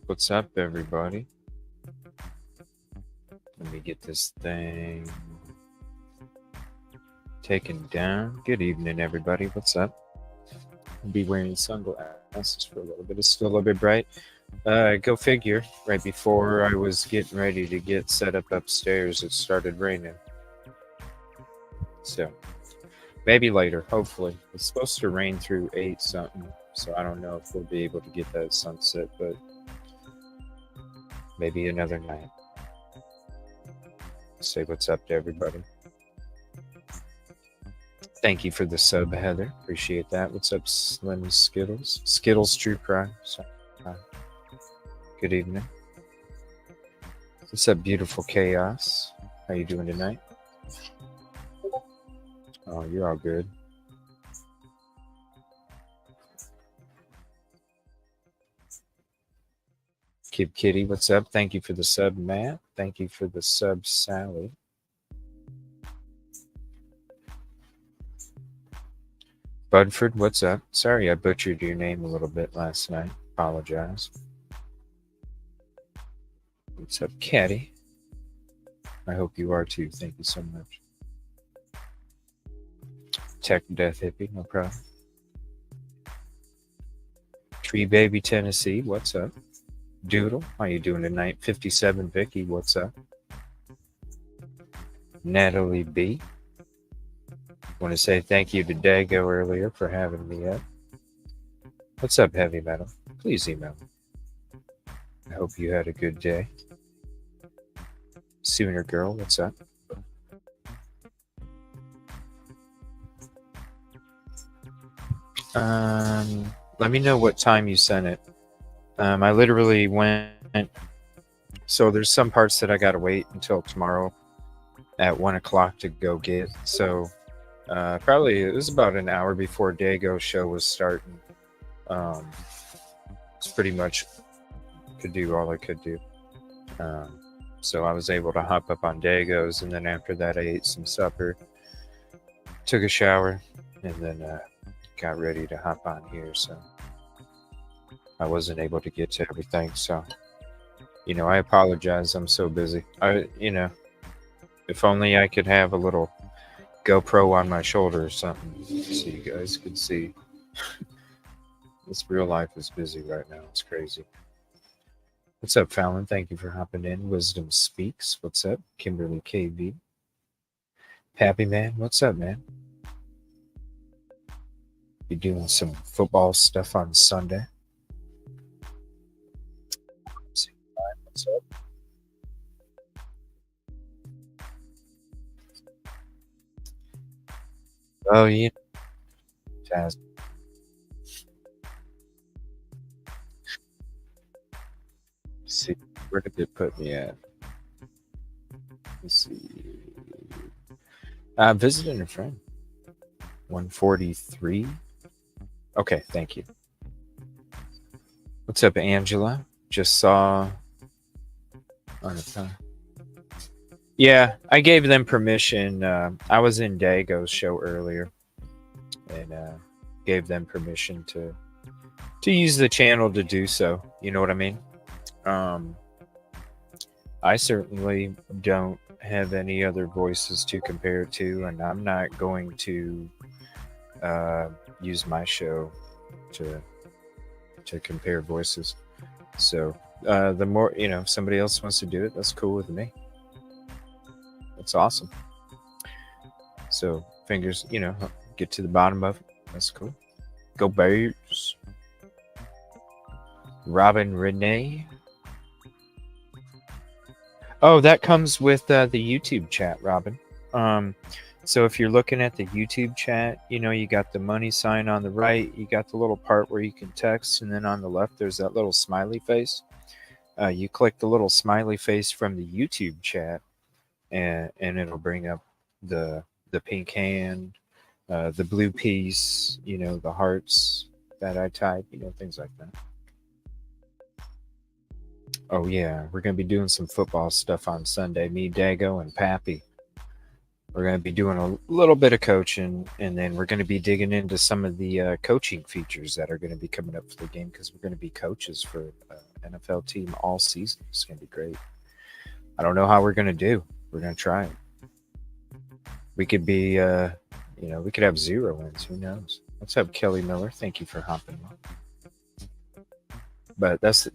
What's up, everybody? Let me get this thing taken down. Good evening, everybody. What's up? I'll be wearing sunglasses for a little bit. It's still a little bit bright. Go figure. Right before I was getting ready to get set up upstairs, it started raining. So maybe later, hopefully. It's supposed to rain through 8 something. So I don't know if we'll be able to get that sunset, but maybe another night. Say what's up to everybody. Thank you for the sub, Heather. Appreciate that. What's up, Slim Skittles? Skittles True Crime. Sorry. Good evening. What's up, beautiful chaos? How you doing tonight? Oh, you're all good. Kid Kitty, what's up? Thank you for the sub, Matt. Thank you for the sub, Sally. Budford, what's up? Sorry I butchered your name a little bit last night. Apologize. What's up, Caddy? I hope you are too. Thank you so much. Tech Death Hippie, no problem. Tree Baby Tennessee, what's up? Doodle, how you doing tonight? 57 Vicky, what's up? Natalie B. Want to say thank you to Dago earlier for having me up. What's up, Heavy Metal? Please email me. I hope you had a good day. Sooner Girl, what's up? Let me know what time you sent it. I literally went, so there's some parts that I gotta wait until tomorrow at 1 o'clock to go get. So probably it was about an hour before Dago's show was starting. It's pretty much could do all I could do. So I was able to hop up on Dago's, and then after that I ate some supper, took a shower, and then got ready to hop on here. So I wasn't able to get to everything. So, I apologize. I'm so busy. If only I could have a little GoPro on my shoulder or something so you guys could see. This real life is busy right now. It's crazy. What's up, Fallon? Thank you for hopping in. Wisdom Speaks. What's up? Kimberly KV. Pappy Man. What's up, man? You doing some football stuff on Sunday? What's up? Oh, yeah. Jazz. See, where did it put me at? Let's see. Visiting a friend. 143. Okay, thank you. What's up, Angela? Just saw on the phone. Yeah, I gave them permission. I was in Dago's show earlier, and gave them permission to use the channel to do so. You know what I mean? I certainly don't have any other voices to compare it to, and I'm not going to use my show to compare voices. So the more, if somebody else wants to do it, that's cool with me. That's awesome. So fingers, get to the bottom of it. That's cool. Go Bears. Robin Renee. Oh, that comes with the YouTube chat, Robin. So if you're looking at the YouTube chat, you got the money sign on the right. You got the little part where you can text, and then on the left, there's that little smiley face. You click the little smiley face from the YouTube chat, and it'll bring up the pink hand, the blue piece, the hearts that I type, things like that. Oh yeah, we're gonna be doing some football stuff on Sunday. Me, Dago, and Pappy. We're gonna be doing a little bit of coaching, and then we're gonna be digging into some of the coaching features that are gonna be coming up for the game, because we're gonna be coaches for an NFL team all season. It's gonna be great. I don't know how we're gonna do. We're gonna try it. We could be, we could have 0 wins. Who knows? What's up, Kelly Miller? Thank you for hopping on. But it's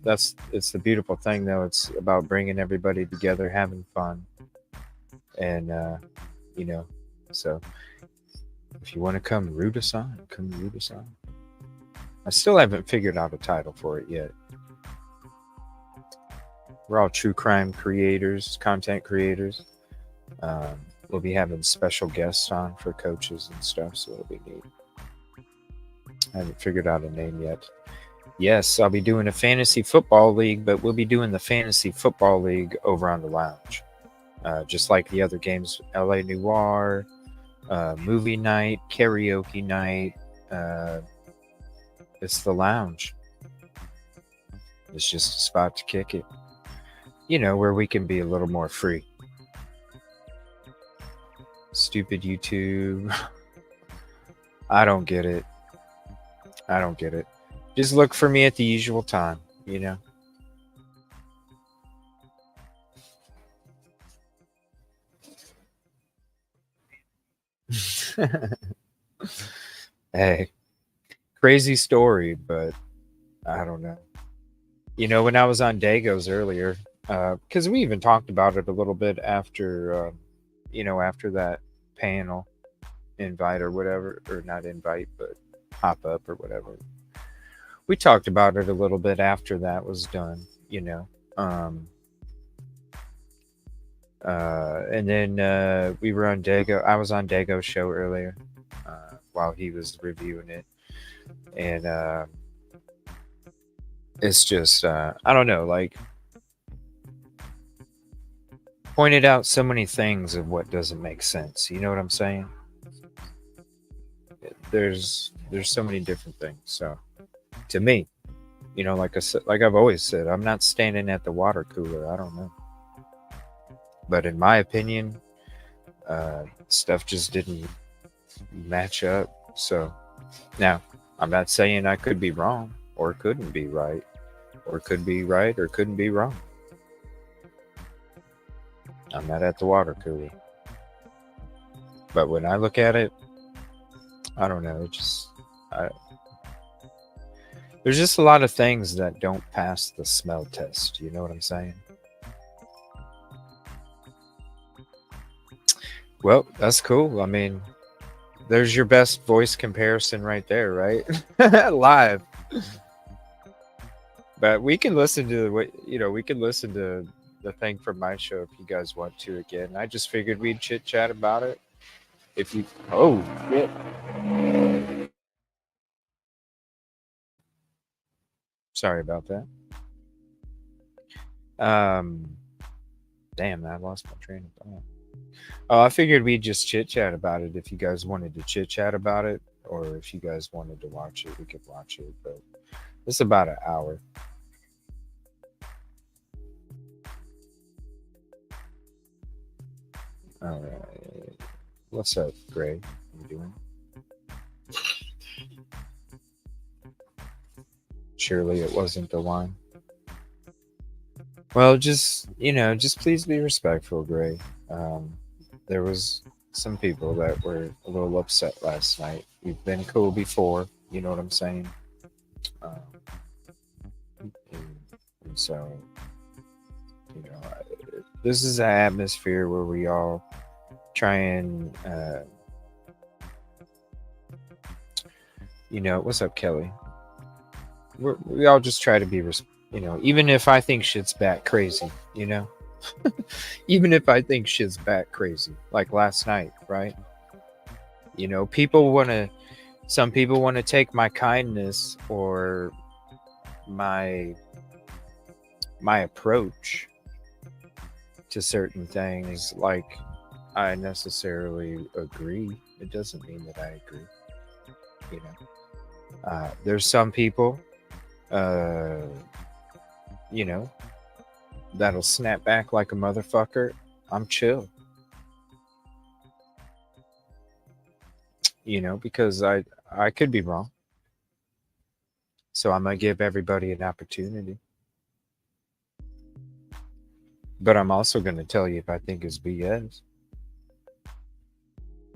the beautiful thing, though. It's about bringing everybody together, having fun, and so if you want to come root us on, come root us on. I still haven't figured out a title for it yet. We're all true crime creators, content creators. We'll be having special guests on for coaches and stuff, so it'll be neat. I haven't figured out a name yet. Yes, I'll be doing a fantasy football league, but we'll be doing the fantasy football league over on the lounge. Just like the other games, LA Noir, movie night, karaoke night. It's the lounge. It's just a spot to kick it. Where we can be a little more free. Stupid YouTube. I don't get it. Just look for me at the usual time, Hey, crazy story, but I don't know. When I was on Dago's earlier, because we even talked about it a little bit after, after that panel invite or whatever, or not invite, but hop up or whatever. We talked about it a little bit after that was done, and then we were on Dago. I was on Dago's show earlier while he was reviewing it, and it's just I don't know, like, pointed out so many things of what doesn't make sense. You know what I'm saying? There's so many different things. So to me, like I said, like I've always said, I'm not standing at the water cooler. I don't know. But in my opinion, stuff just didn't match up. So now, I'm not saying I could be wrong or couldn't be right, or could be right or couldn't be wrong. I'm not at the water cooler. But when I look at it, I don't know. There's just a lot of things that don't pass the smell test. You know what I'm saying? Well, that's cool. I mean, there's your best voice comparison right there, right? Live. But we can listen to we can listen to the thing from my show if you guys want to again. I just figured we'd chit chat about it. If you shit. Sorry about that. Damn, I lost my train of thought. Oh, I figured we'd just chit chat about it if you guys wanted to chit chat about it, or if you guys wanted to watch it, we could watch it. But it's about an hour. All right. What's up, Gray? How you doing? Surely it wasn't the one. Well, just please be respectful, Gray. There was some people that were a little upset last night. We've been cool before, you know what I'm saying? And so, you know, this is an atmosphere where we all try and, what's up, Kelly? We all just try to be, even if I think shit's bat crazy, even if I think shit's bat crazy, like last night, right? Some people want to take my kindness or my approach to certain things like I necessarily agree. It doesn't mean that I agree. There's some people, that'll snap back like a motherfucker. I'm chill. Because I could be wrong. So I'm going to give everybody an opportunity. But I'm also going to tell you if I think it's BS.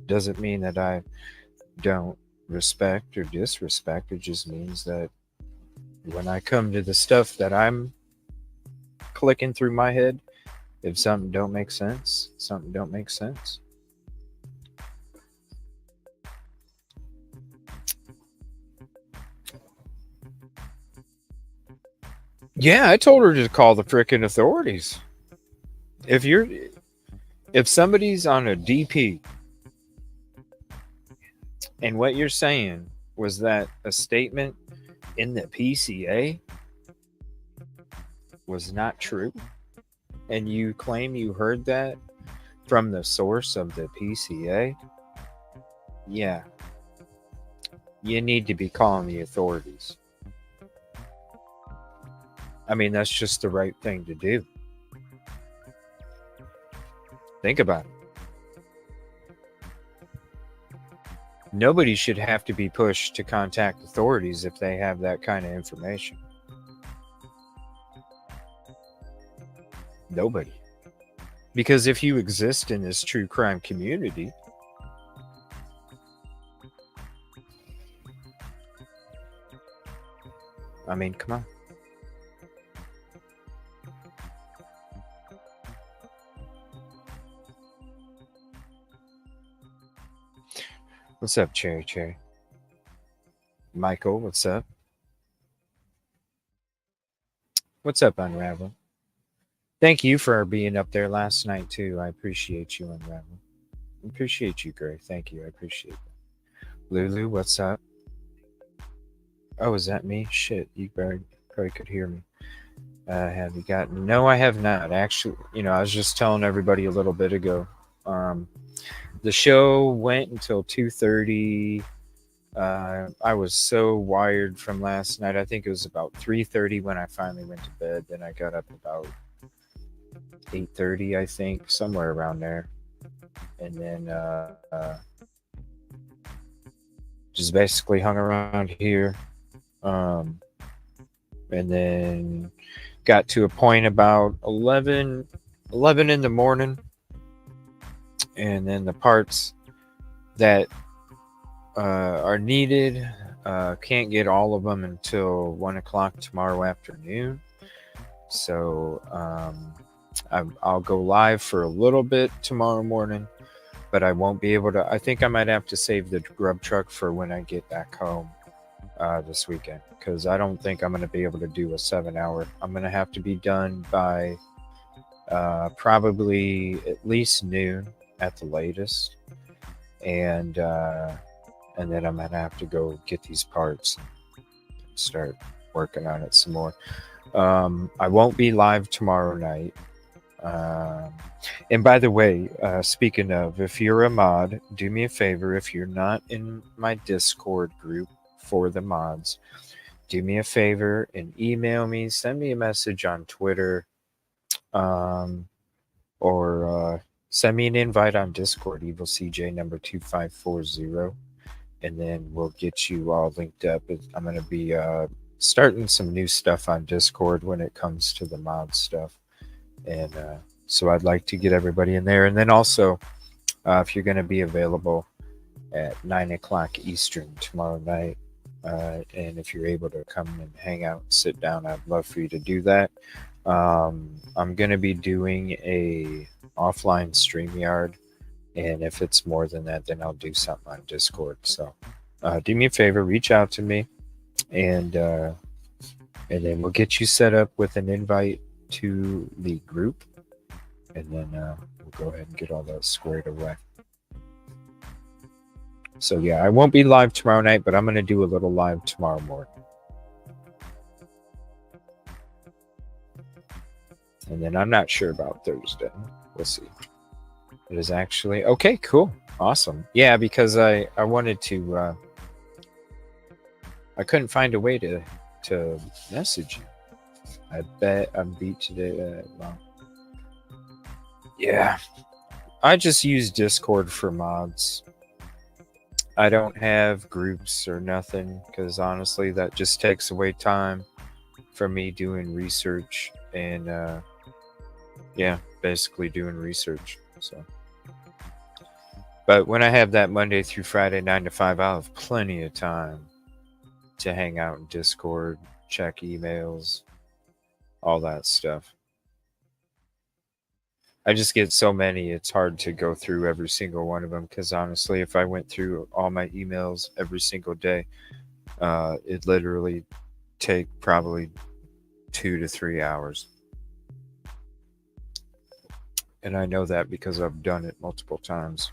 Doesn't mean that I don't respect or disrespect. It just means that when I come to the stuff that I'm clicking through my head, if something don't make sense, something don't make sense. Yeah, I told her to call the frickin' authorities. If somebody's on a DP and what you're saying was that a statement in the PCA was not true, and you claim you heard that from the source of the PCA, yeah, you need to be calling the authorities. I mean, that's just the right thing to do. Think about it. Nobody should have to be pushed to contact authorities if they have that kind of information. Nobody. Because if you exist in this true crime community, I mean, come on. What's up, Cherry? Michael, what's up? What's up, Unravel? Thank you for being up there last night, too. I appreciate you, Unravel. I appreciate you, Gray. Thank you. I appreciate that. Lulu, what's up? Oh, is that me? Shit, you probably could hear me. Have you gotten... No, I have not. Actually, I was just telling everybody a little bit ago. The show went until 2:30. I was so wired from last night. I think it was about 3:30 when I finally went to bed. Then I got up about 8:30, I think, somewhere around there. And then just basically hung around here. And then got to a point about 11 in the morning. And then the parts that are needed, can't get all of them until 1 o'clock tomorrow afternoon. So I'll go live for a little bit tomorrow morning, but I won't be able to. I think I might have to save the grub truck for when I get back home this weekend, because I don't think I'm going to be able to do a 7-hour. I'm going to have to be done by probably at least noon at the latest, and then I'm gonna have to go get these parts and start working on it some more. I won't be live tomorrow night. And by the way, speaking of, if you're a mod, do me a favor. If you're not in my Discord group for the mods, do me a favor and email me, send me a message on Twitter, or send me an invite on Discord, EvilCJ number 2540, and then we'll get you all linked up. I'm going to be starting some new stuff on Discord when it comes to the mod stuff. And so I'd like to get everybody in there. And then also, if you're going to be available at 9 o'clock Eastern tomorrow night, And if you're able to come and hang out and sit down, I'd love for you to do that. I'm going to be doing a offline StreamYard, and if it's more than that, then I'll do something on Discord. So do me a favor, reach out to me, and then we'll get you set up with an invite to the group, and then we'll go ahead and get all that squared away. So yeah, I won't be live tomorrow night, but I'm going to do a little live tomorrow morning. And then I'm not sure about Thursday. We'll see. It is actually okay. Cool, awesome. Yeah, because I wanted to. I couldn't find a way to message you. I bet I'm beat today. Well, yeah, I just use Discord for mods. I don't have groups or nothing because honestly, that just takes away time from me doing research and yeah, basically doing research. So, but when I have that Monday through Friday 9 to 5, I'll have plenty of time to hang out in Discord, check emails, all that stuff. I just get so many, it's hard to go through every single one of them because honestly, if I went through all my emails every single day, it literally take probably 2 to 3 hours. And I know that because I've done it multiple times.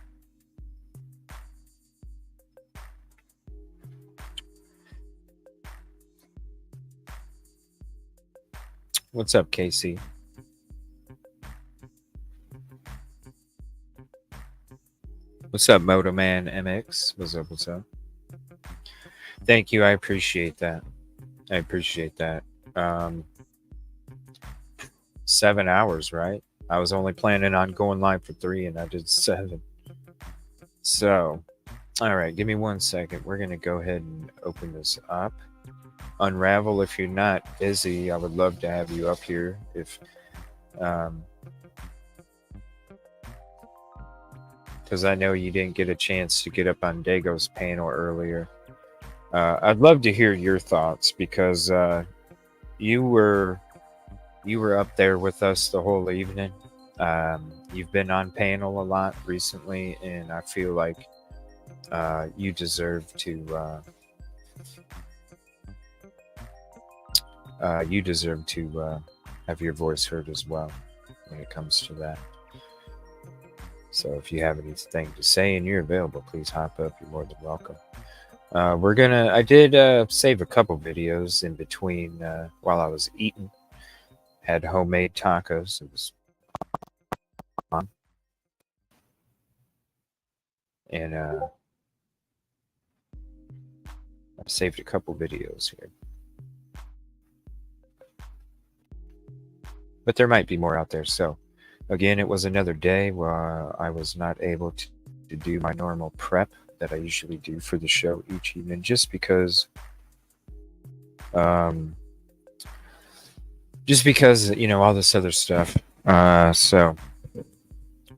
What's up, Casey? What's up, Motoman MX? What's up? What's up? Thank you. I appreciate that. 7 hours, right? I was only planning on going live for 3 and I did 7. So, all right, give me 1 second. We're going to go ahead and open this up. Unravel, if you're not busy, I would love to have you up here. If, because I know you didn't get a chance to get up on Dago's panel earlier. I'd love to hear your thoughts because you were up there with us the whole evening. You've been on panel a lot recently, and I feel like you deserve to have your voice heard as well when it comes to that. So if you have anything to say and you're available, please hop up. You're more than welcome. I did save a couple videos in between while I was eating. Had homemade tacos. It was fun. And I saved a couple videos here. But there might be more out there. So again, it was another day where I was not able to do my normal prep that I usually do for the show each evening, just because all this other stuff. So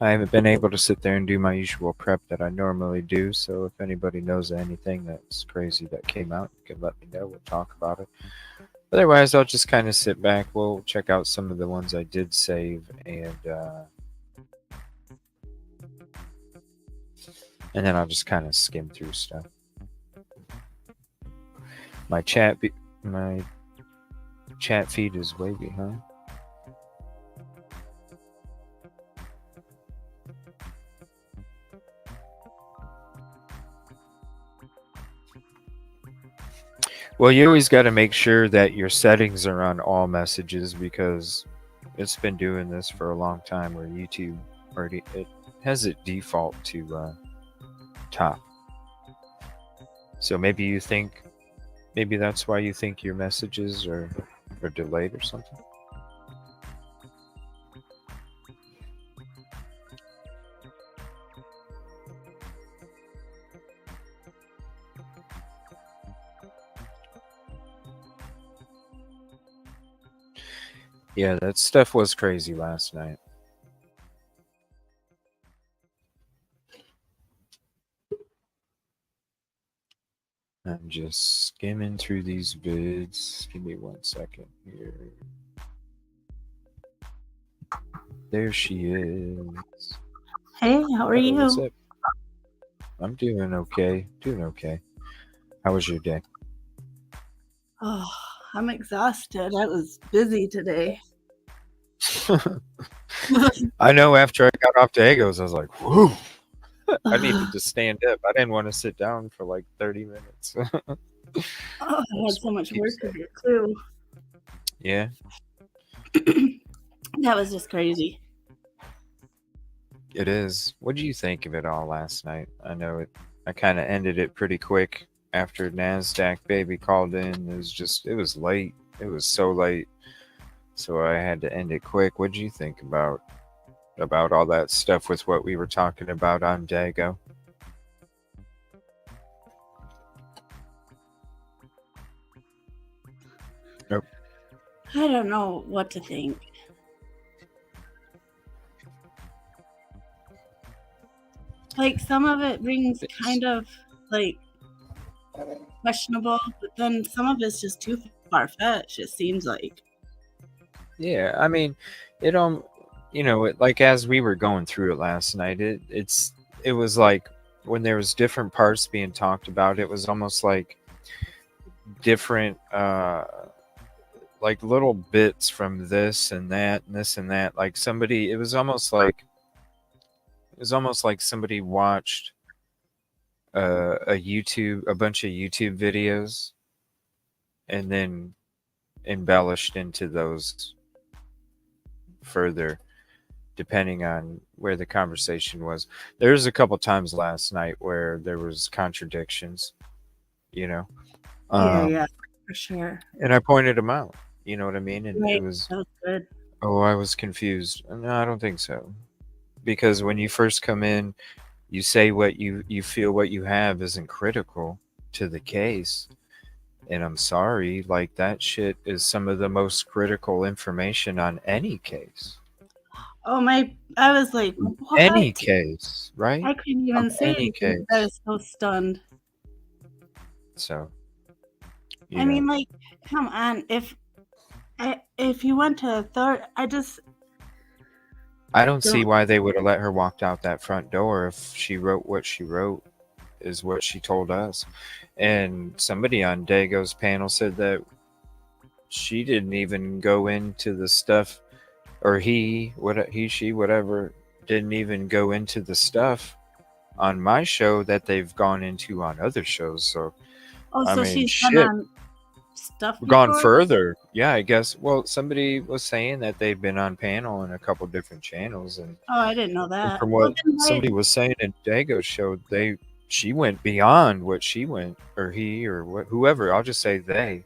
I haven't been able to sit there and do my usual prep that I normally do. So if anybody knows anything that's crazy that came out, you can let me know. We'll talk about it. Otherwise, I'll just kind of sit back. We'll check out some of the ones I did save, and then I'll just kind of skim through stuff. My chat feed is way behind. Well, you always got to make sure that your settings are on all messages because it's been doing this for a long time where YouTube already it has it default to top. So maybe that's why you think your messages are delayed or something. Yeah, that stuff was crazy last night. And Just skimming through these vids. Give me 1 second here. There she is. Hey, how are Oh, what's you? up? I'm doing okay. Doing okay. How was your day? Oh, I'm exhausted. I was busy today. I know after I got off Dagos, I was like, whew, I needed to stand up. I didn't want to sit down for like 30 minutes. I had That's so what much keeps work to that. do too. Yeah, That was just crazy. it is. What do you think of it all last night? I know it. I kind of ended it pretty quick after Nasdaq baby called in. It was late. It was so late, so I had to end it quick. What do you think about all that stuff with what we were talking about on Dago? Nope. I don't know what to think. Like some of it rings kind of like questionable, but then some of it's just too far fetched. It seems like. Yeah, I mean, it like as we were going through it last night, it was like when there was different parts being talked about, it was almost like different like little bits from this and that and this and that. Like somebody, it was almost like somebody watched a bunch of YouTube videos and then embellished into those further depending on where the conversation was. There was a couple times last night where there was contradictions, you know, Yeah, for sure. and I pointed them out. You know what I mean? And it Right, was, that was good. oh, I was confused. No, I don't think so, because when you first come in, you say what you feel what you have isn't critical to the case. And I'm sorry, like that shit is some of the most critical information on any case. Oh my! I was like, Any what? case, right? I couldn't Of even say any anything. I case. was so stunned. So, I you know, mean, like, come on. If you went to a third, I just I don't see don't. why they would have let her walk out that front door if she wrote what she wrote, is what she told us. And somebody on Dago's panel said that she didn't even go into the stuff, or she, whatever, didn't even go into the stuff on my show that they've gone into on other shows. So, Oh, I so mean, she's been shit, on stuff gone before? further. Yeah, I guess. Well, somebody was saying that they've been on panel in a couple different channels, Oh, I didn't know and that. from Well, what then why? somebody was saying in Dago's show, she went beyond what she went, or he, or whoever. I'll just say they,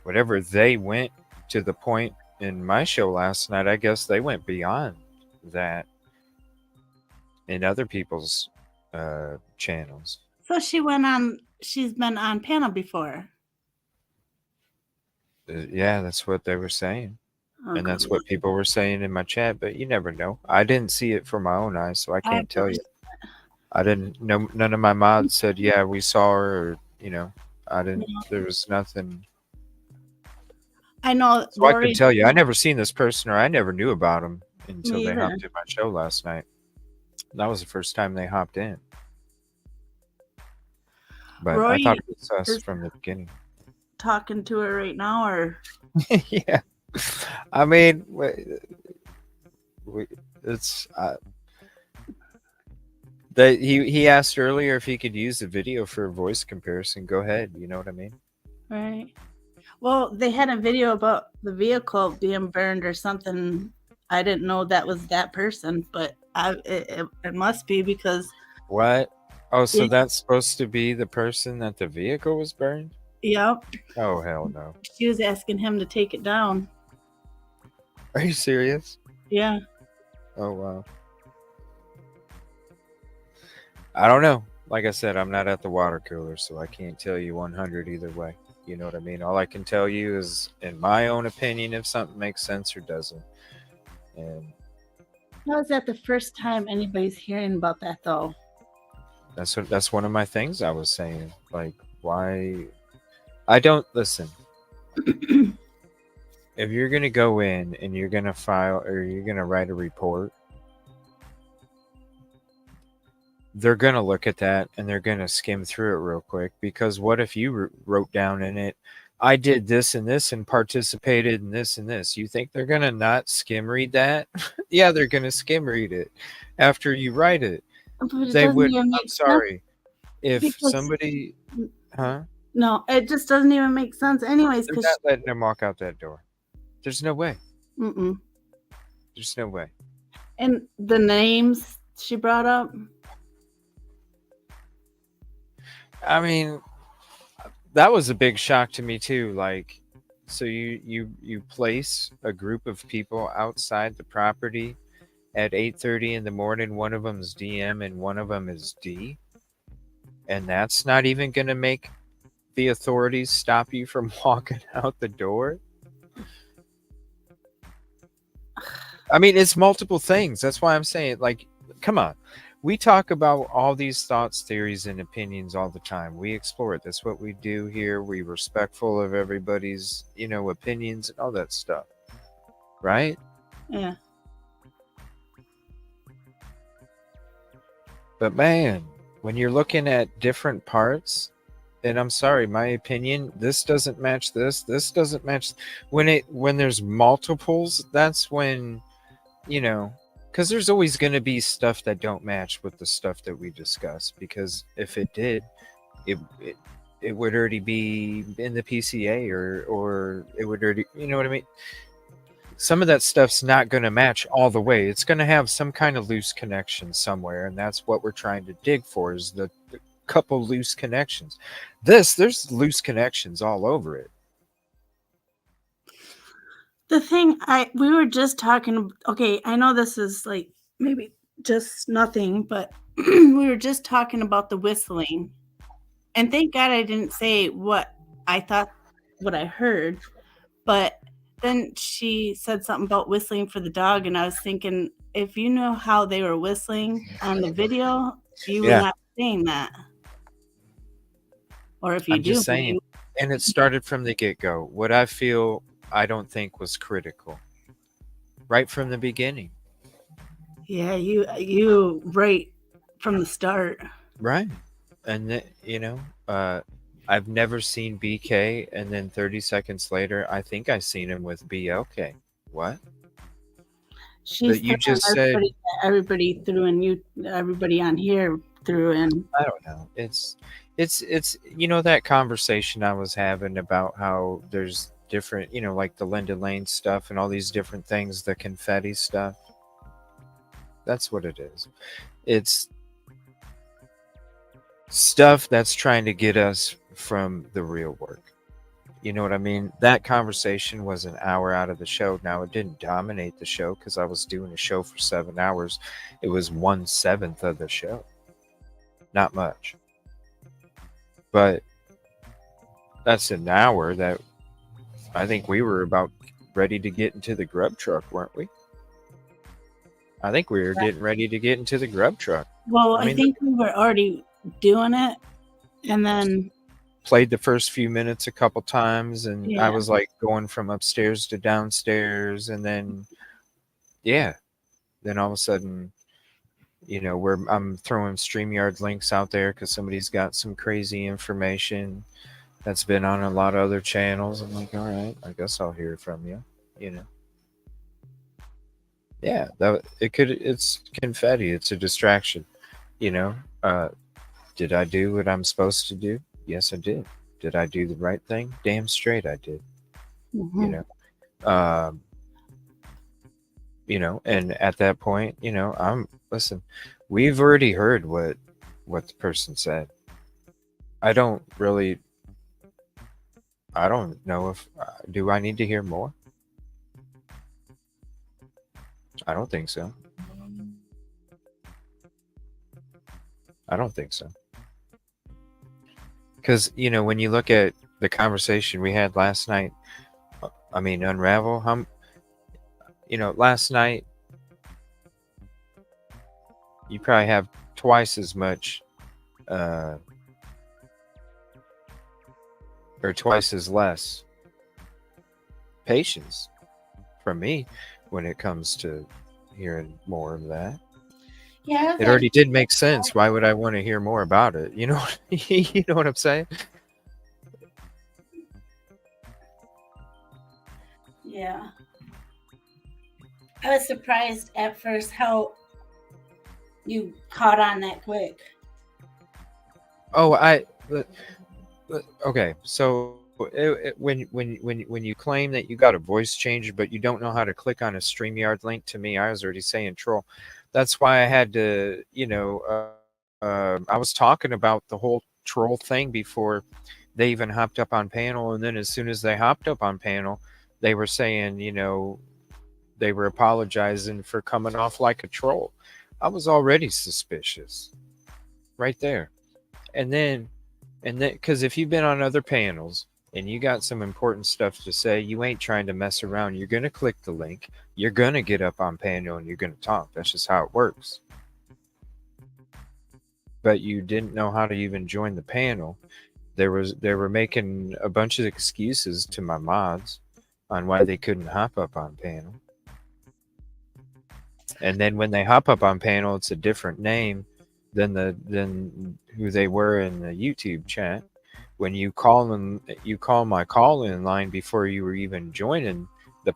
whatever they went to the point in my show last night. I guess they went beyond that in other people's channels. So she went on. She's been on panel before. Yeah, that's what they were saying. Oh And that's goodness! what people were saying in my chat, but you never know. I didn't see it for my own eyes, so I I can't tell believe. you. I didn't know, none of my mods said, yeah, we saw her, or, I didn't, there was nothing. I know So I couldn't Lori. tell you. I never seen this person, or I never knew about them until Me they either. hopped in my show last night. That was the first time they hopped in. But I thought Rory it was sus is from the beginning. talking to her right now, or Yeah. I mean, it's he asked earlier if he could use the video for a voice comparison. Go ahead. You know what I mean? right? Well, they had a video about the vehicle being burned or something. I didn't know that was that person, but it must be because What? Oh, so it, that's supposed to be the person that the vehicle was burned? yep. Oh, hell no. She was asking him to take it down. Are you serious? Yeah. Oh, wow. I don't know. Like I said, I'm not at the water cooler, so I can't tell you 100 either way. You know what I mean? All I can tell you is, in my own opinion, if something makes sense or doesn't. And How is that the first time anybody's hearing about that though? that's one of my things I was saying. Like, why? I don't listen. If you're gonna go in and you're gonna file or you're gonna write a report, they're gonna look at that and they're gonna skim through it real quick. Because what if you wrote down in it, I did this and this and participated in this and this? You think they're gonna not skim read that? Yeah, they're gonna skim read it after you write it. But it They doesn't would. even I'm make sense sorry if because somebody, huh? no, it just doesn't even make sense, anyways. They're not letting them walk out that door. There's no way. Mm-mm. There's no way. And the names she brought up. I mean, that was a big shock to me too. Like, so you place a group of people outside the property at 8:30 in the morning. One of them is DM and one of them is D, and that's not even going to make the authorities stop you from walking out the door. I mean, it's multiple things. That's why I'm saying, like, come on. We talk about all these thoughts, theories, and opinions all the time. We explore it. That's what we do here. We respectful of everybody's, opinions and all that stuff. Right? Yeah. But man, when you're looking at different parts, and I'm sorry, my opinion, this doesn't match this doesn't match. When there's multiples, that's when, because there's always going to be stuff that don't match with the stuff that we discuss. Because if it did, it would already be in the PCA or it would already, you know what I mean? Some of that stuff's not going to match all the way. It's going to have some kind of loose connection somewhere, and that's what we're trying to dig for, is the couple loose connections. There's loose connections all over it. The thing we were just talking, okay, I know this is like maybe just nothing, but we were just talking about the whistling. And thank God I didn't say what I thought, what I heard, but then she said something about whistling for the dog, and I was thinking, if you know how they were whistling on the video, you would not be saying that. Or if you I'm do, just saying, and it started from the get-go. What I don't think was critical right from the beginning. Yeah, you right from the start. Right. And I've never seen BK, and then 30 seconds later, I think I seen him with BLK. What? She's you just said everybody threw in, everybody on here threw in. I don't know. It's that conversation I was having about how there's different, like the Linda Lane stuff and all these different things, the confetti stuff. That's what it is. It's stuff that's trying to get us from the real work. You know what I mean? That conversation was an hour out of the show. Now, it didn't dominate the show because I was doing a show for 7 hours. It was 1/7 of the show. Not much. But that's an hour that I think we were about ready to get into the grub truck, weren't we? I think we were getting ready to get into the grub truck. Well, I think we were already doing it, and then played the first few minutes a couple times, and I was like going from upstairs to downstairs, and then then all of a sudden, I'm throwing StreamYard links out there because somebody's got some crazy information that's been on a lot of other channels. I'm like, all right, I guess I'll hear from you. Yeah, it's confetti. It's a distraction. Did I do what I'm supposed to do? Yes, I did. Did I do the right thing? Damn straight I did. Mm-hmm. And at that point, listen, we've already heard what the person said. I don't know if, do I need to hear more? I don't think so. I don't think so. Because, when you look at the conversation we had last night, Unravel, last night, you probably have twice as much or twice as less patience from me when it comes to hearing more of that. Yeah, I was It already actually did make sense. Why would I want to hear more about it? You know, you know what I'm saying? yeah. I was surprised at first how you caught on that quick. Oh, okay. So when you claim that you got a voice changer, but you don't know how to click on a StreamYard link, to me, I was already saying troll. That's why I had to, I was talking about the whole troll thing before they even hopped up on panel, and then as soon as they hopped up on panel, they were saying, they were apologizing for coming off like a troll. I was already suspicious right there. And then because if you've been on other panels and you got some important stuff to say, you ain't trying to mess around. You're going to click the link. You're going to get up on panel and you're going to talk. That's just how it works. But you didn't know how to even join the panel. They were making a bunch of excuses to my mods on why they couldn't hop up on panel. And then when they hop up on panel, it's a different name than who they were in the YouTube chat. When you call my call in line before you were even joining the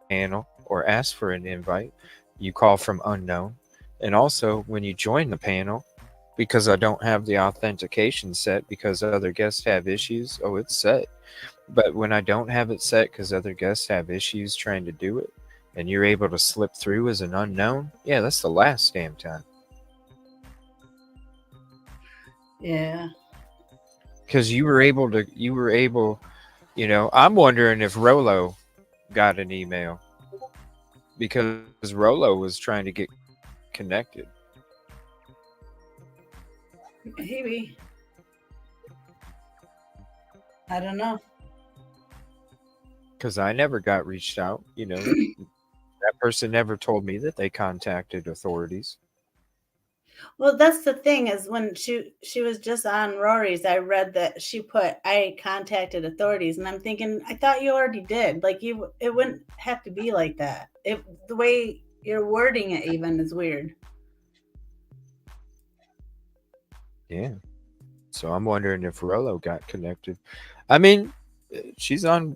panel or ask for an invite, you call from unknown. And also when you join the panel, because I don't have the authentication set because other guests have issues, oh, it's set. But when I don't have it set because other guests have issues trying to do it, and you're able to slip through as an unknown, yeah, that's the last damn time. Yeah. Because I'm wondering if Rolo got an email because Rolo was trying to get connected. Maybe. I don't know. Because I never got reached out. That person never told me that they contacted authorities. Well, that's the thing is when she was just on Rory's, I read that she put I contacted authorities, and I'm thinking I thought you already did. Like it wouldn't have to be like that. It the way you're wording it even is weird. Yeah. So I'm wondering if Rolo got connected. I mean, she's on.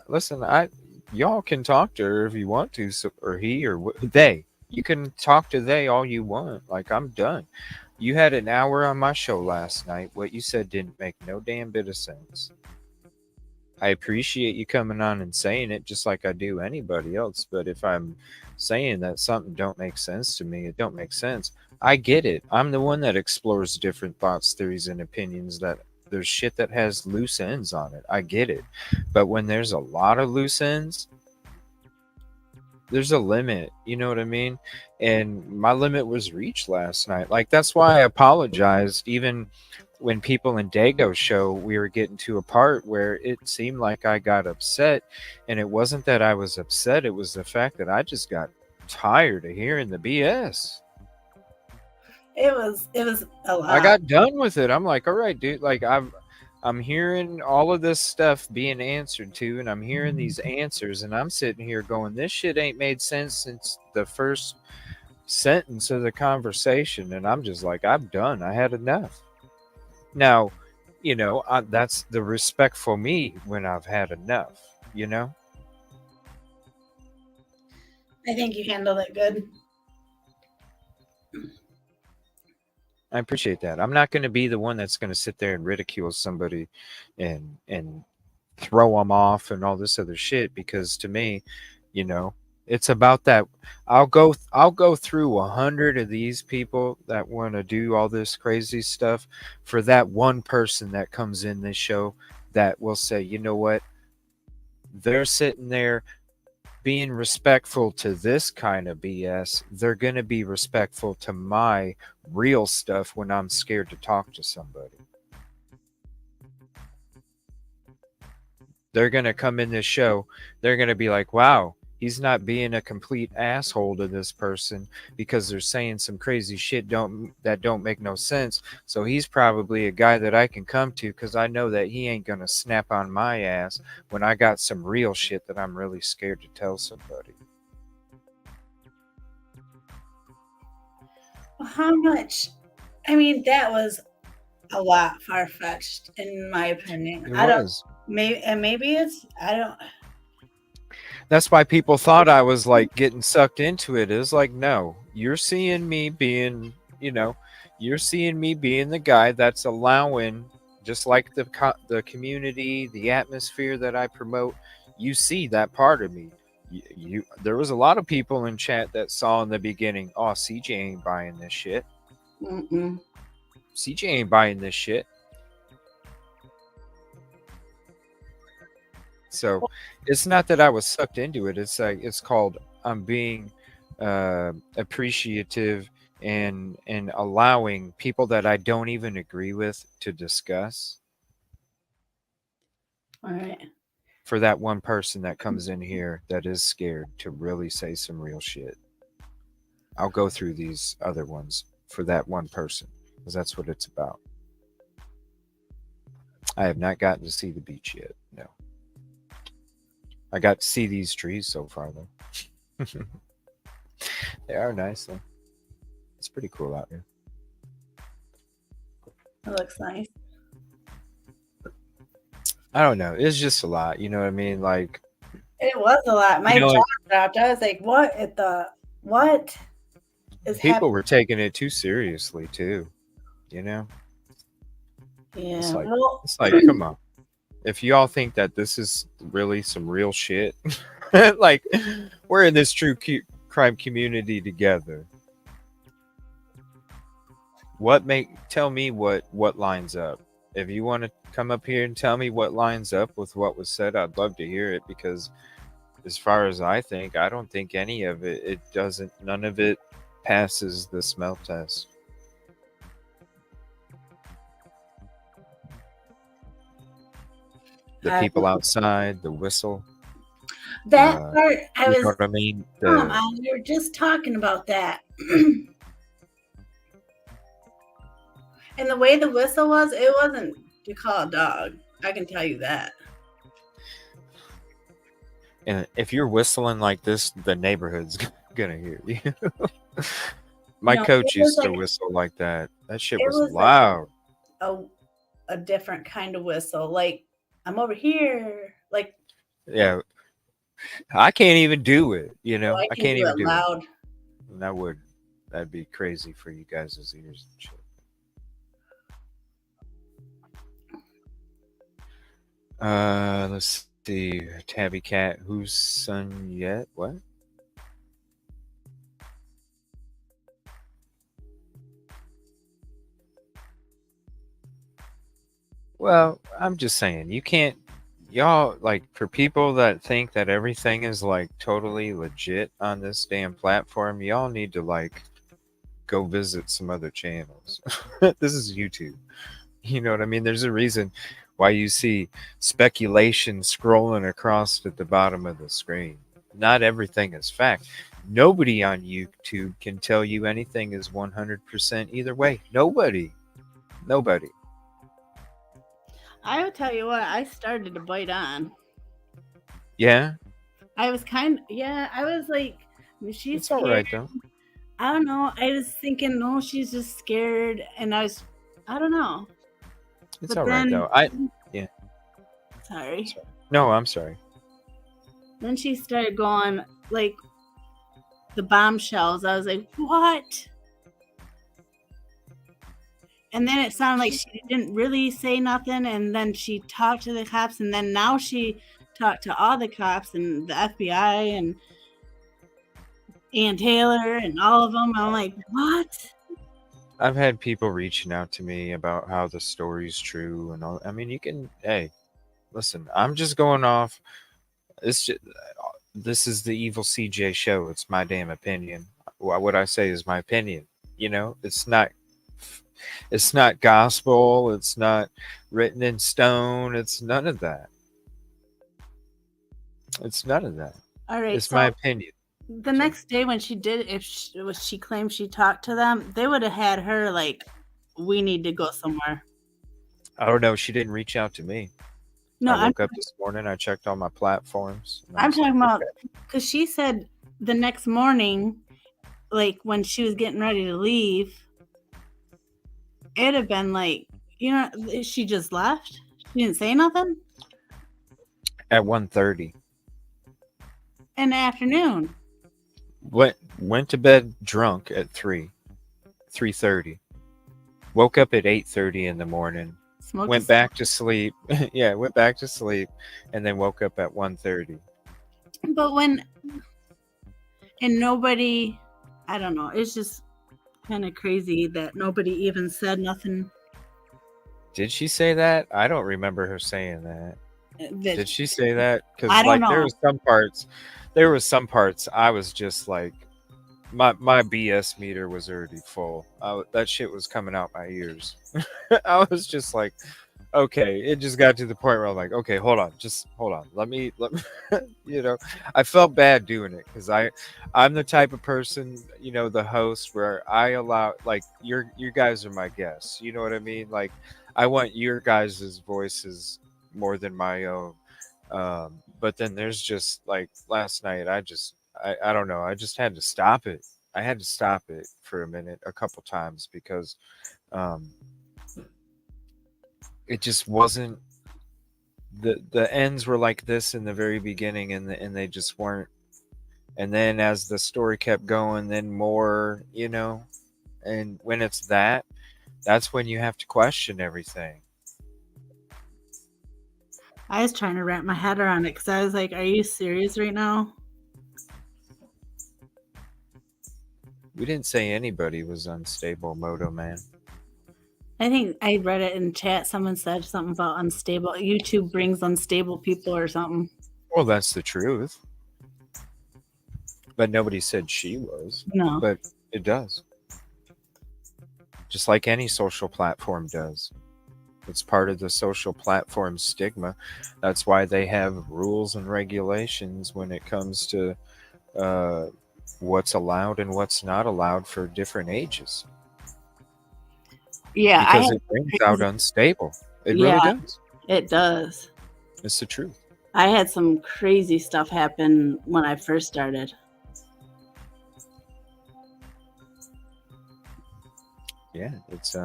Listen, y'all can talk to her if you want to, or he or they. You can talk to they all you want. Like I'm done. You had an hour on my show last night. What you said didn't make no damn bit of sense. I appreciate you coming on and saying it just like I do anybody else. But if I'm saying that something don't make sense to me, it don't make sense. I get it. I'm the one that explores different thoughts, theories, and opinions that there's shit that has loose ends on it. I get it. But when there's a lot of loose ends, there's a limit. You know what I mean? And my limit was reached last night. Like that's why I apologized even when people in Dago's show, we were getting to a part where it seemed like I got upset. And it wasn't that I was upset, it was the fact that I just got tired of hearing the BS. It was a I lot. got done with it. I'm like, all right, dude, like I'm hearing all of this stuff being answered to, and I'm hearing these answers, and I'm sitting here going, this shit ain't made sense since the first sentence of the conversation. And I'm just like, I'm done. I had enough. Now, that's the respectful me when I've had enough, you know? I think you handled it good. I appreciate that. I'm not going to be the one that's going to sit there and ridicule somebody and throw them off and all this other shit because to me, you know, it's about that. I'll go through 100 of these people that want to do all this crazy stuff for that one person that comes in this show that will say, you know what? They're sitting there being respectful to this kind of BS. They're going to be respectful to my real stuff when I'm scared to talk to somebody. They're going to come in this show. They're going to be like, wow, He's not being a complete asshole to this person because they're saying some crazy shit that don't make no sense. So he's probably a guy that I can come to because I know that he ain't gonna snap on my ass when I got some real shit that I'm really scared to tell somebody. Well, how much? I mean, that was a lot far fetched, in my opinion. It I don't. was. Maybe it's. I don't. That's why people thought I was like getting sucked into it. It's like, no, you're seeing me being, you're seeing me being the guy that's allowing, just like the community, the atmosphere that I promote. You see that part of me. There was a lot of people in chat that saw in the beginning, oh, CJ ain't buying this shit. Mm-mm. CJ ain't buying this shit. So it's not that I was sucked into it. It's like it's called I'm being appreciative and allowing people that I don't even agree with to discuss. All right. For that one person that comes in here that is scared to really say some real shit. I'll go through these other ones for that one person because that's what it's about. I have not gotten to see the beach yet. No. I got to see these trees so far, though. They are nice, though. It's pretty cool out here. It looks nice. I don't know. It's just a lot. You know what I mean? Like, it was a lot. My jaw dropped. I was like, what is people happening? were taking it too seriously, too. You know? Yeah. It's like, come on. If y'all think that this is really some real shit, like, we're in this true crime community together. Tell me what lines up. If you want to come up here and tell me what lines up with what was said, I'd love to hear it because as far as I think, I don't think any of none of it passes the smell test. The people outside, the whistle. That part, you know what I mean? We were just talking about that. And the way the whistle was, it wasn't to call a dog. I can tell you that. And if you're whistling like this, the neighborhood's gonna hear you. My coach used to whistle like that. That shit was loud. Like a different kind of whistle. Like, I'm over here. Like, yeah. I can't even do it, I can't even do loud. It. That'd be crazy for you guys' ears and shit. Let's see. Tabby Cat, whose son yet? What? Well, I'm just saying, you can't, y'all, like, for people that think that everything is, like, totally legit on this damn platform, y'all need to, like, go visit some other channels. This is YouTube. You know what I mean? There's a reason why you see speculation scrolling across at the bottom of the screen. Not everything is fact. Nobody on YouTube can tell you anything is 100% either way. Nobody. I will tell you what, I started to bite on. Yeah? I was I was like, she's scared. All right, though. I don't know. I was thinking, no, she's just scared. And I don't know. It's all right, though. Yeah. Sorry. No, I'm sorry. Then she started going, like, the bombshells. I was like, what? And then it sounded like she didn't really say nothing. And then she talked to the cops. And then now she talked to all the cops and the FBI and Ann Taylor and all of them. I'm like, what? I've had people reaching out to me about how the story's true and all. I mean, hey, listen, I'm just going off. This is the Evil CJ show. It's my damn opinion. What I say is my opinion. It's not gospel. It's not written in stone. It's none of that. All right. It's my So opinion. the So next day when she did, if she claimed she talked to them, they would have had her like, we need to go somewhere. I don't know. She didn't reach out to me. No, I woke up this morning. I checked all my platforms, and I I'm was like, talking about okay. because she said the next morning, like when she was getting ready to leave, it'd have been like, she just left. She didn't say nothing At 1:30, in the afternoon. went to bed drunk at 3:30. Woke up at 8:30 in the morning. Smoked Went a back to sleep. Yeah, went back to sleep, and then woke up at 1:30. But nobody, I don't know. It's just kind of crazy that nobody even said nothing. Did she say that? I don't remember her saying that. Did she say that? I Because don't like know. there was some parts I was just like, my BS meter was already full. That shit was coming out my ears. I was just like, okay. It just got to the point where I'm like, okay, hold on, just hold on. Let me, I felt bad doing it because I'm the type of person, the host where I allow like you guys are my guests. You know what I mean? Like, I want your guys' voices more than my own. But then there's just like last night, I don't know. I just had to stop it. I had to stop it for a minute, a couple times because um, it just wasn't. The ends were like this in the very beginning, and they just weren't. And then as the story kept going, then more, And when it's that's when you have to question everything. I was trying to wrap my head around it because I was like, are you serious right now? We didn't say anybody was unstable, Moto Man. I think I read it in chat. Someone said something about unstable. YouTube brings unstable people or something. Well, that's the truth. But nobody said she was. No. But it does. Just like any social platform does. It's part of the social platform stigma. That's why they have rules and regulations when it comes to what's allowed and what's not allowed for different ages. Yeah, Because it brings out unstable. It really does. It does. It's the truth. I had some crazy stuff happen when I first started. Yeah, it's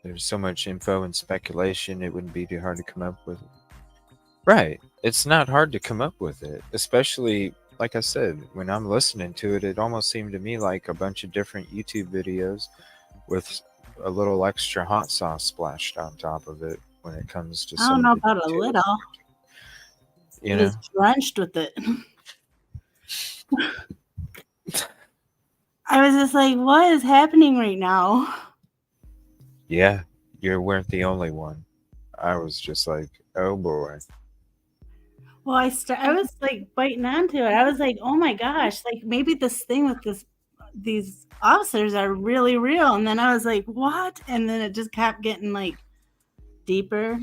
there's so much info and speculation, it wouldn't be too hard to come up with it. Right. It's not hard to come up with it, especially like I said, when I'm listening to it, it almost seemed to me like a bunch of different YouTube videos with a little extra hot sauce splashed on top of it when it comes to I don't some know of the about a little. You It know? was drenched with it. I was just like, what is happening right now? Yeah, you weren't the only one. I was just like, oh boy. Well, I was like biting onto it. I was like, oh my gosh, like maybe this thing with these officers are really real. And then I was like, what? And then it just kept getting like deeper.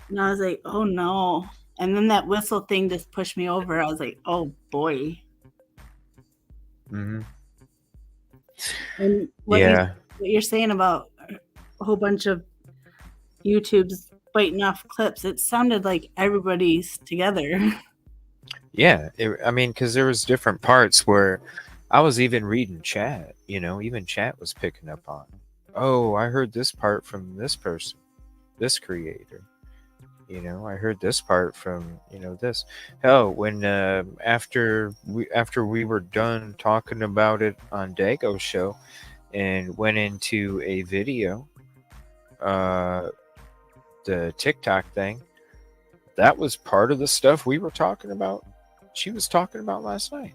And I was like, oh no. And then that whistle thing just pushed me over. I was like, oh boy. Mm-hmm. And what you're saying about a whole bunch of YouTube's biting off clips, it sounded like everybody's together. Yeah, I mean, because there was different parts where I was even reading chat. Even chat was picking up on. Oh, I heard this part from this person, this creator. I heard this part from this. Hell, when after we were done talking about it on Dago's show, and went into a video, the TikTok thing, that was part of the stuff we were talking about. She was talking about last night.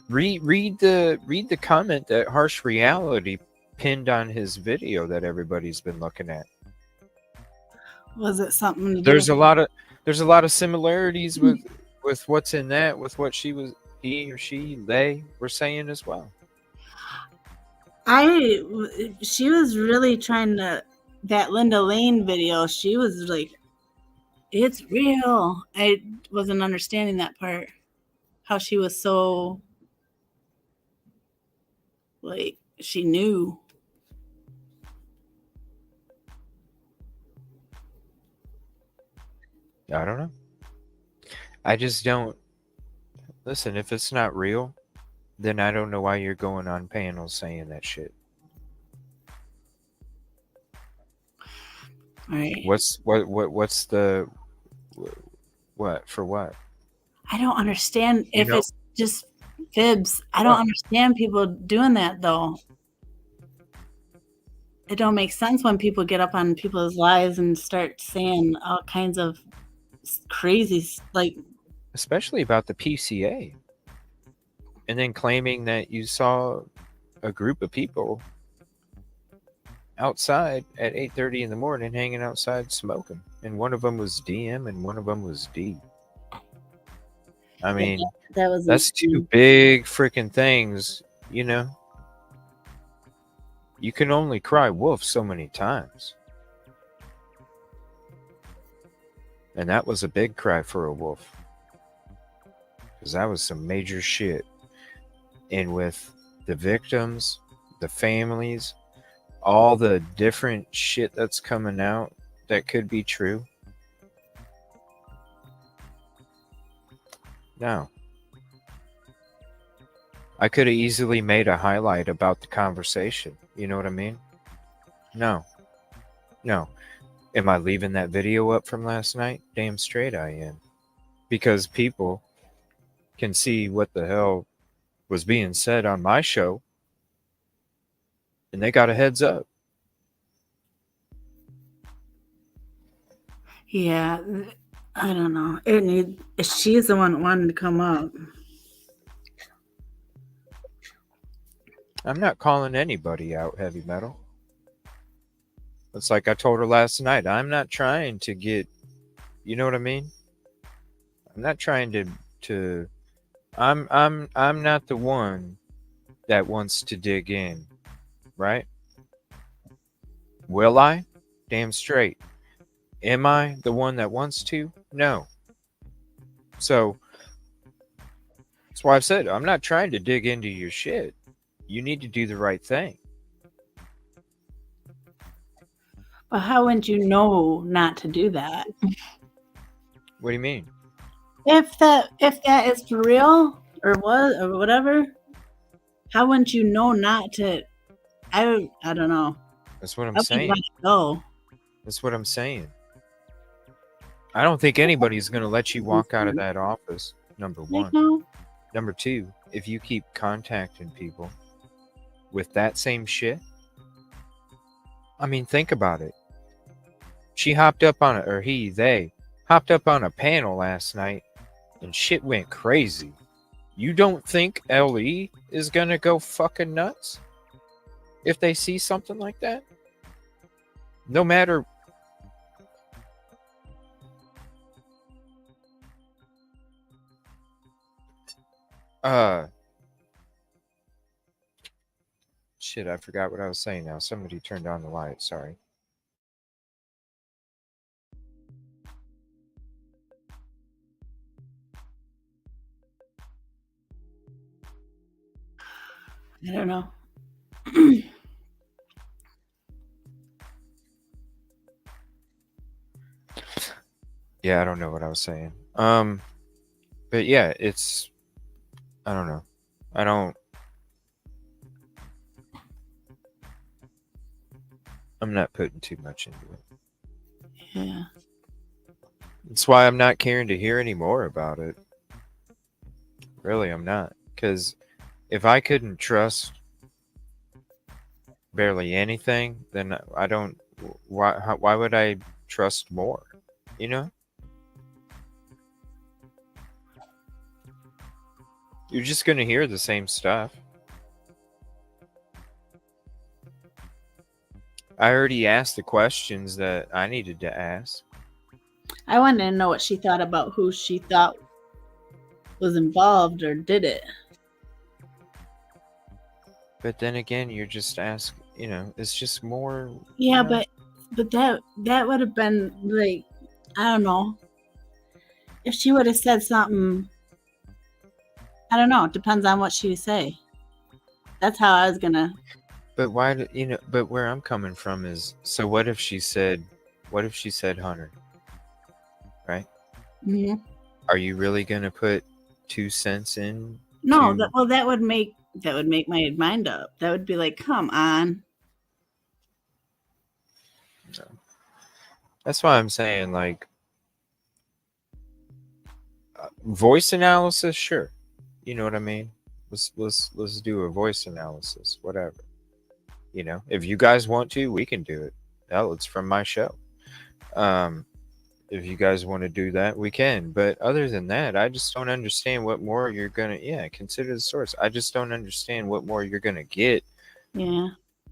Read the comment that Harsh Reality pinned on his video that everybody's been looking at. Was it something to do There's a lot of similarities with what's in that, with what he or she, they were saying as well. she was really trying to that Linda Lane video, she was like, it's real. I wasn't understanding that part. How she was so, like, she knew. I don't know. I just don't. Listen, if it's not real, then I don't know why you're going on panels saying that shit. Right. What's the what for what? I don't understand You if know, it's just fibs. I don't understand people doing that though. It don't make sense when people get up on people's lives and start saying all kinds of crazy, like, especially about the PCA, and then claiming that you saw a group of people outside at 8:30 in the morning hanging outside smoking, and one of them was DM and one of them was D. I mean, that was that's two insane. big freaking things, you know. You can only cry wolf so many times. And that was a big cry for a wolf. Because that was some major shit. And with the victims, the families, all the different shit that's coming out that could be true. No. I could have easily made a highlight about the conversation. You know what I mean? No. No. Am I leaving that video up from last night? Damn straight I am. Because people can see what the hell was being said on my show, and they got a heads up. Yeah, I don't know. She's the one that wanted to come up. I'm not calling anybody out, heavy metal. It's like I told her last night. I'm not trying to get, you know what I mean? I'm not trying to I'm not the one that wants to dig in, right? Will I? Damn straight. Am I the one that wants to? No. So that's why I've said I'm not trying to dig into your shit. You need to do the right thing. But how would you know not to do that? What do you mean? If that is for real or what or whatever, how wouldn't you know not to? I don't know. That's what I'm I wouldn't saying. let it go. That's what I'm saying. I don't think anybody's going to let you walk out of that office, number one. No. Number two, if you keep contacting people with that same shit, I mean, think about it. She hopped up on it, or they hopped up on a panel last night and shit went crazy. You don't think LE is going to go fucking nuts if they see something like that? No matter. Shit, I forgot what I was saying now. Somebody turned on the light. Sorry. I don't know. Yeah, I don't know what I was saying. But yeah, it's, I don't know. I'm not putting too much into it. Yeah. That's why I'm not caring to hear any more about it. Really, I'm not. Because if I couldn't trust barely anything, then I don't. Why would I trust more? You know? You're just going to hear the same stuff. I already asked the questions that I needed to ask. I wanted to know what she thought about who she thought was involved or did it. But then again, you're just asking, it's just more. Yeah, but But that would have been like, I don't know. If she would have said something, I don't know. It depends on what she say. That's how I was gonna. But why do you know? But where I'm coming from is, so what if she said, Hunter, right? Mhm. Are you really gonna put 2 cents in No, to? that would make my mind up. That would be like, come on. No. That's why I'm saying, like, voice analysis, sure. You know what I mean? Let's do a voice analysis, whatever. You know, if you guys want to, we can do it. Hell, it's from my show. Um, if you guys want to do that, we can. But other than that, I just don't understand what more you're gonna. Yeah, consider the source. I just don't understand what more you're gonna get. Yeah.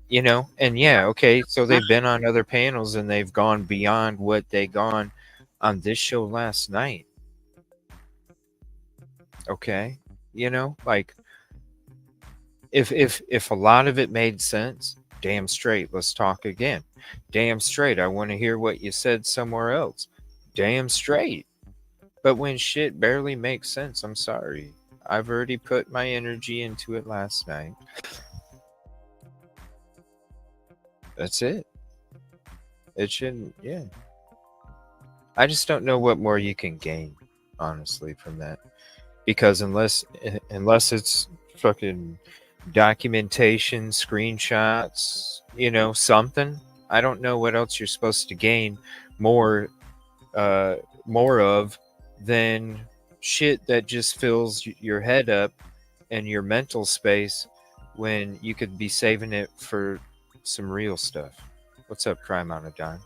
You know, and yeah, okay. So they've been on other panels and they've gone beyond what they gone on this show last night. Okay, you know, like, if a lot of it made sense, damn straight, let's talk again. Damn straight, I want to hear what you said somewhere else. Damn straight. But when shit barely makes sense, I'm sorry. I've already put my energy into it last night. That's it. It shouldn't, yeah. I just don't know what more you can gain, honestly, from that. Because unless it's fucking documentation, screenshots, you know, something. I don't know what else you're supposed to gain more uh more of than shit that just fills your head up and your mental space when you could be saving it for some real stuff. What's up, Crime on a Dime?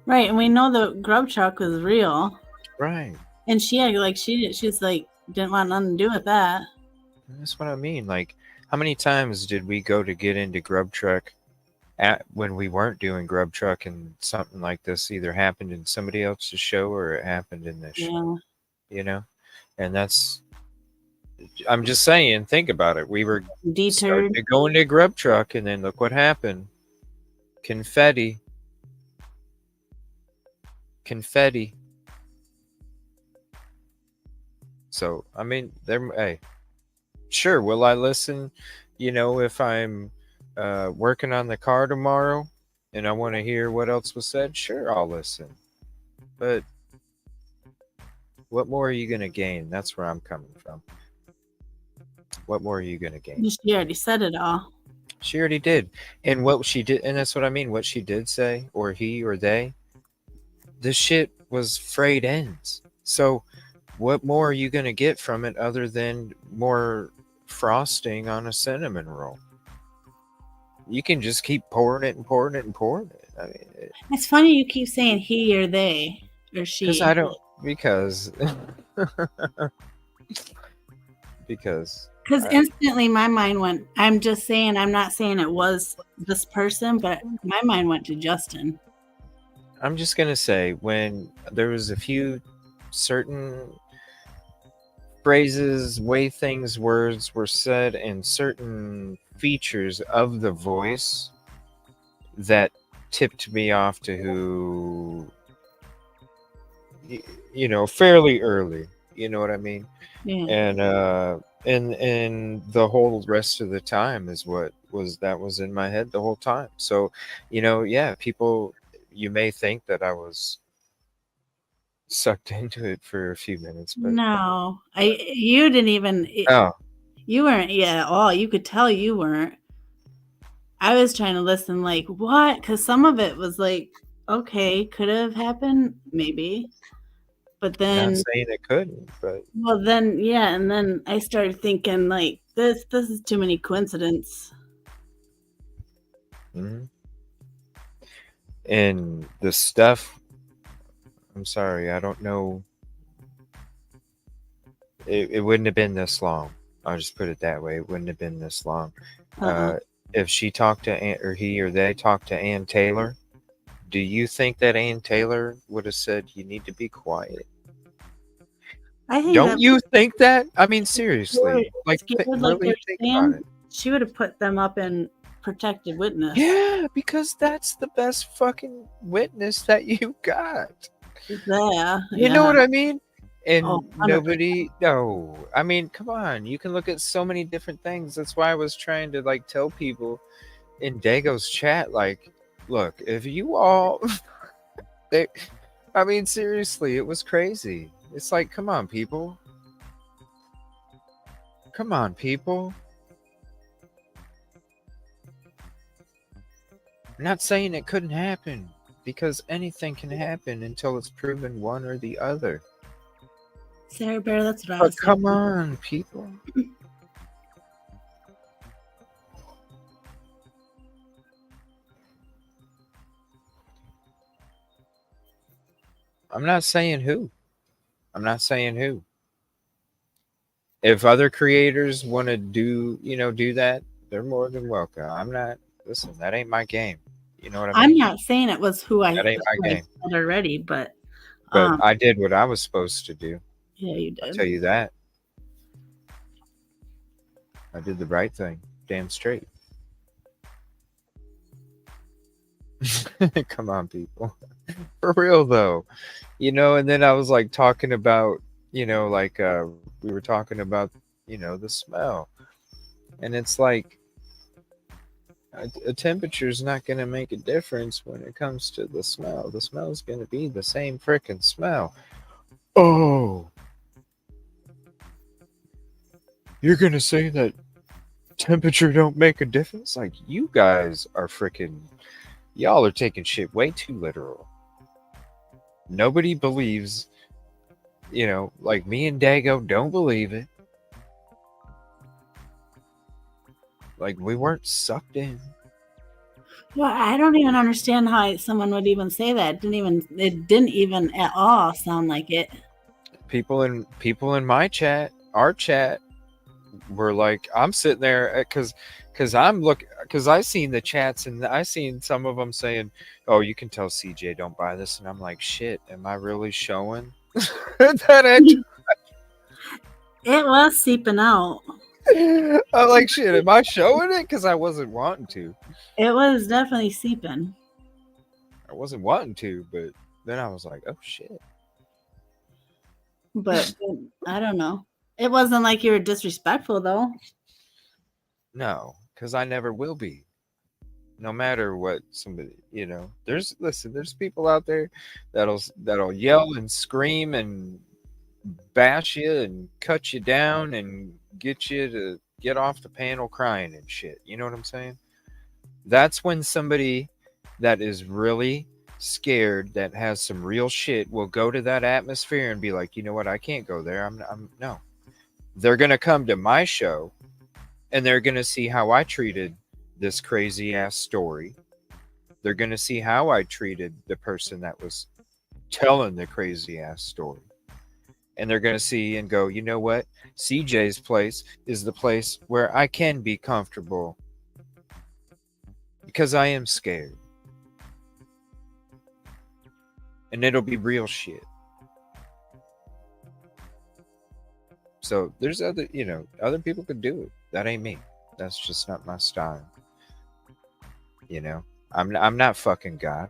Right, and we know the grub truck was real, Right. and she had like she's like didn't want nothing to do with that. That's what I mean. Like, how many times did we go to get into Grub Truck at when we weren't doing Grub Truck, and something like this either happened in somebody else's show or it happened in this show, Yeah. you know? And that's, I'm just saying, think about it. We were starting Deterred. to go into Grub Truck, and then look what happened. Confetti. Confetti. So, I mean, hey, sure, will I listen? You know, if I'm working on the car tomorrow and I want to hear what else was said, sure, I'll listen. But what more are you going to gain? That's where I'm coming from. What more are you going to gain? She already said it all. She already did. And what she did, and that's what I mean, what she did say, or he or they, this shit was frayed ends. So, what more are you going to get from it other than more frosting on a cinnamon roll? You can just keep pouring it and pouring it and pouring it. I mean, It's funny you keep saying he or they or because I she. don't, because because Because I, instantly my mind went, I'm just saying, I'm not saying it was this person, but my mind went to Justin. I'm just gonna say, when there was a few certain phrases, way things, words were said, and certain features of the voice that tipped me off to who, you know, fairly early. You know what I mean? Yeah. And the whole rest of the time is what was in my head the whole time. So, you know, yeah, people, you may think that I was sucked into it for a few minutes, but No, you didn't even, oh, you weren't yet at all. You could tell you weren't. I was trying to listen, like, what? Because some of it was like, okay, could have happened, maybe. But not then, saying it couldn't, but well, then, yeah, and then I started thinking, like, this is too many coincidence. mhm. And the stuff, I'm sorry, I don't know. It wouldn't have been this long. I'll just put it that way. It wouldn't have been this long. Uh-uh. If she talked to Ann, or he or they talked to Ann Taylor, do you think that Ann Taylor would have said, "You need to be quiet"? I think Don't that you think that? I mean, really seriously, like, scared, like really they're think about saying, it. she would have put them up in protected witness. Yeah, because that's the best fucking witness that you got. Yeah. You know what I mean? Oh, And 100%. no. I mean, come on. You can look at so many different things. That's why I was trying to like tell people in Dago's chat, like, look, if you all they I mean, seriously, it was crazy. It's like, come on, people. Come on, people. I'm not saying it couldn't happen, because anything can happen until it's proven one or the other. Sarah Bear, that's what I But was saying. come on, people. I'm not saying who. I'm not saying who. If other creators want to do that, they're more than welcome. I'm not, listen, that ain't my game. You know what I I'm mean? not saying it was who I That ain't my game. said already, but But I did what I was supposed to do. yeah, you I'll did. tell you that. I did the right thing. Damn straight. Come on, people. For real though. And then I was like talking about, like we were talking about, the smell. And it's like a temperature is not going to make a difference when it comes to the smell. The smell is going to be the same freaking smell. Oh, you're going to say that temperature don't make a difference? Like, you guys are freaking, y'all are taking shit way too literal. Nobody believes, like me and Dago don't believe it. Like, we weren't sucked in. Well, I don't even understand how someone would even say that. It didn't even at all sound like it. People in my chat, our chat, were like, I'm sitting there because I seen the chats and I seen some of them saying, "Oh, you can tell CJ don't buy this," and I'm like, shit, am I really showing that extra? It was seeping out. I'm like, shit, am I showing it? Because I wasn't wanting to. It was definitely seeping. I wasn't wanting to, but then I was like, oh shit. But I don't know. It wasn't like you were disrespectful though. No, because I never will be. No matter what somebody, there's people out there that'll yell and scream and bash you and cut you down and get you to get off the panel crying and shit. You know what I'm saying? That's when somebody that is really scared, that has some real shit, will go to that atmosphere and be like, you know what, I can't go there. I'm no. They're gonna come to my show and they're gonna see how I treated this crazy ass story. They're gonna see how I treated the person that was telling the crazy ass story. And they're going to see and go, you know what? CJ's place is the place where I can be comfortable because I am scared. And it'll be real shit. So there's other people could do it. That ain't me. That's just not my style. I'm not fucking God.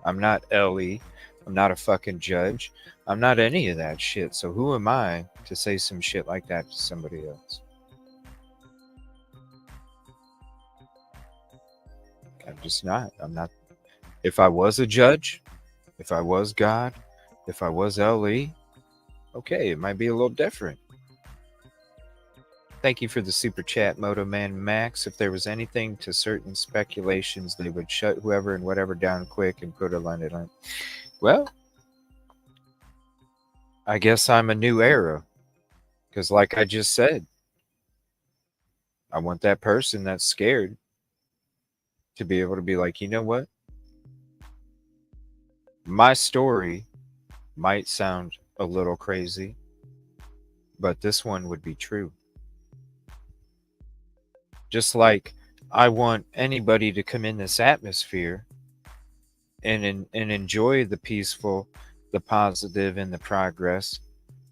I'm not LE. I'm not a fucking judge. I'm not any of that shit. So who am I to say some shit like that to somebody else? I'm just not. I'm not. If I was a judge, if I was God, if I was LE, okay, it might be a little different. Thank you for the super chat, Moto Man Max. If there was anything to certain speculations, they would shut whoever and whatever down quick and put a line in it. Well, I guess I'm a new era. Because like I just said, I want that person that's scared to be able to be like, you know what? My story might sound a little crazy, but this one would be true. Just like I want anybody to come in this atmosphere and enjoy the peaceful, the positive, and the progress,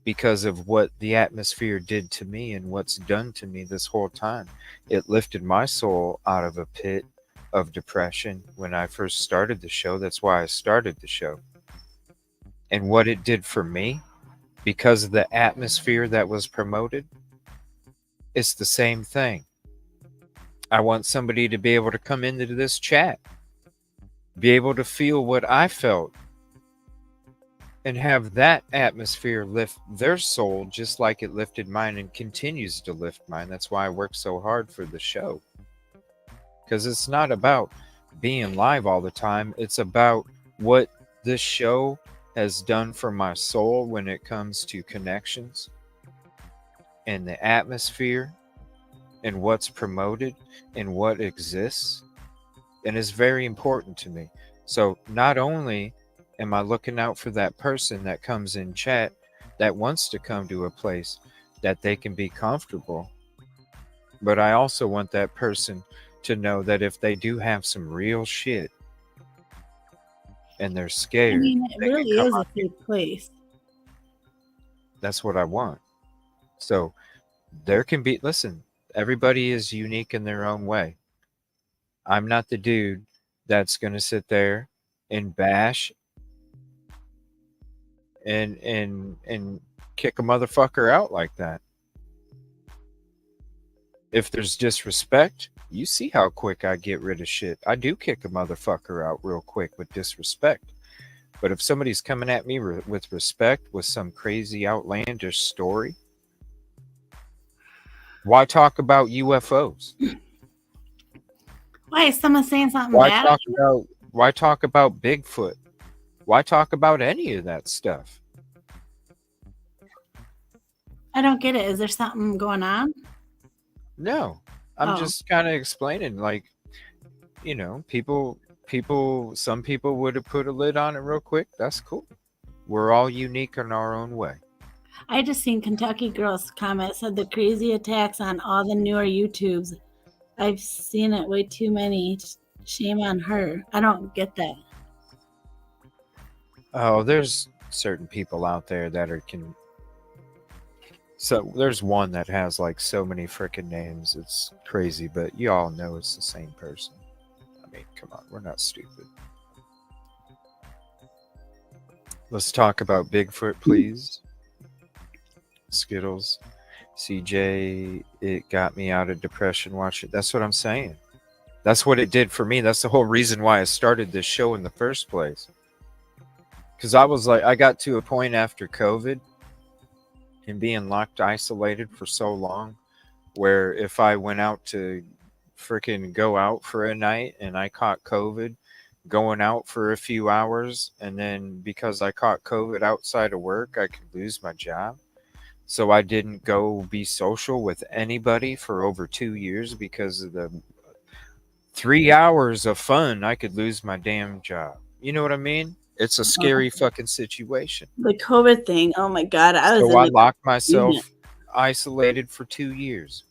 because of what the atmosphere did to me and what's done to me this whole time. It lifted my soul out of a pit of depression when I first started the show. That's why I started the show. And what it did for me, because of the atmosphere that was promoted, it's the same thing. I want somebody to be able to come into this chat, be able to feel what I felt, and have that atmosphere lift their soul just like it lifted mine and continues to lift mine. That's why I work so hard for the show. Because it's not about being live all the time, it's about what this show has done for my soul when it comes to connections and the atmosphere and what's promoted and what exists. And is very important to me. So not only am I looking out for that person that comes in chat that wants to come to a place that they can be comfortable, but I also want that person to know that if they do have some real shit and they're I scared, mean, it they can really come is a on here. safe place. That's what I want. So there can be, listen, everybody is unique in their own way. I'm not the dude that's going to sit there and bash and kick a motherfucker out like that. If there's disrespect, you see how quick I get rid of shit. I do kick a motherfucker out real quick with disrespect. But if somebody's coming at me with respect with some crazy outlandish story, why talk about UFOs? Why is someone saying something Why bad? talk about Bigfoot? Why talk about any of that stuff? I don't get it. Is there something going on? No. I'm Oh, just kind of explaining, like, some people would have put a lid on it real quick. That's cool. We're all unique in our own way. I just seen Kentucky Girl's comment said the crazy attacks on all the newer YouTubes. I've seen it way too many. Shame on her. I don't get that. Oh, there's certain people out there that so there's one that has like so many freaking names. It's crazy, but you all know it's the same person. I mean, come on, we're not stupid. Let's talk about Bigfoot, please. Skittles. CJ, it got me out of depression watching. That's what I'm saying. That's what it did for me. That's the whole reason why I started this show in the first place. Because I was like, I got to a point after COVID and being locked isolated for so long where if I went out to freaking go out for a night and I caught COVID going out for a few hours, and then because I caught COVID outside of work, I could lose my job. So I didn't go be social with anybody for over 2 years because of the 3 hours of fun. I could lose my damn job. You know what I mean? It's a scary fucking situation. The COVID thing. Oh my God. I was So in I the locked unit. myself isolated for 2 years.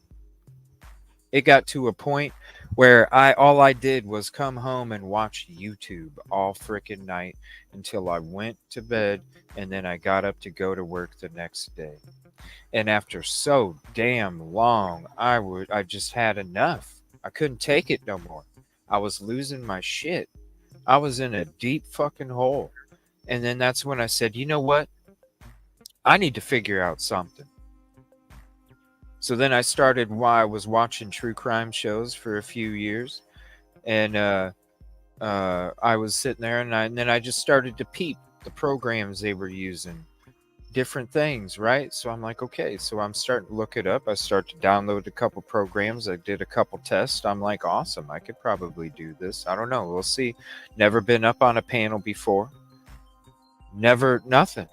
It got to a point where all I did was come home and watch YouTube all freaking night until I went to bed, and then I got up to go to work the next day. And after so damn long, I just had enough. I couldn't take it no more. I was losing my shit. I was in a deep fucking hole. And then that's when I said, you know what? I need to figure out something. So then I started while I was watching true crime shows for a few years. And I was sitting there and then I just started to peep the programs they were using, different things, right? So I'm like, okay, so I'm starting to look it up. I start to download a couple programs. I did a couple tests. I'm like, awesome, I could probably do this. I don't know. We'll see. Never been up on a panel before. Never, nothing.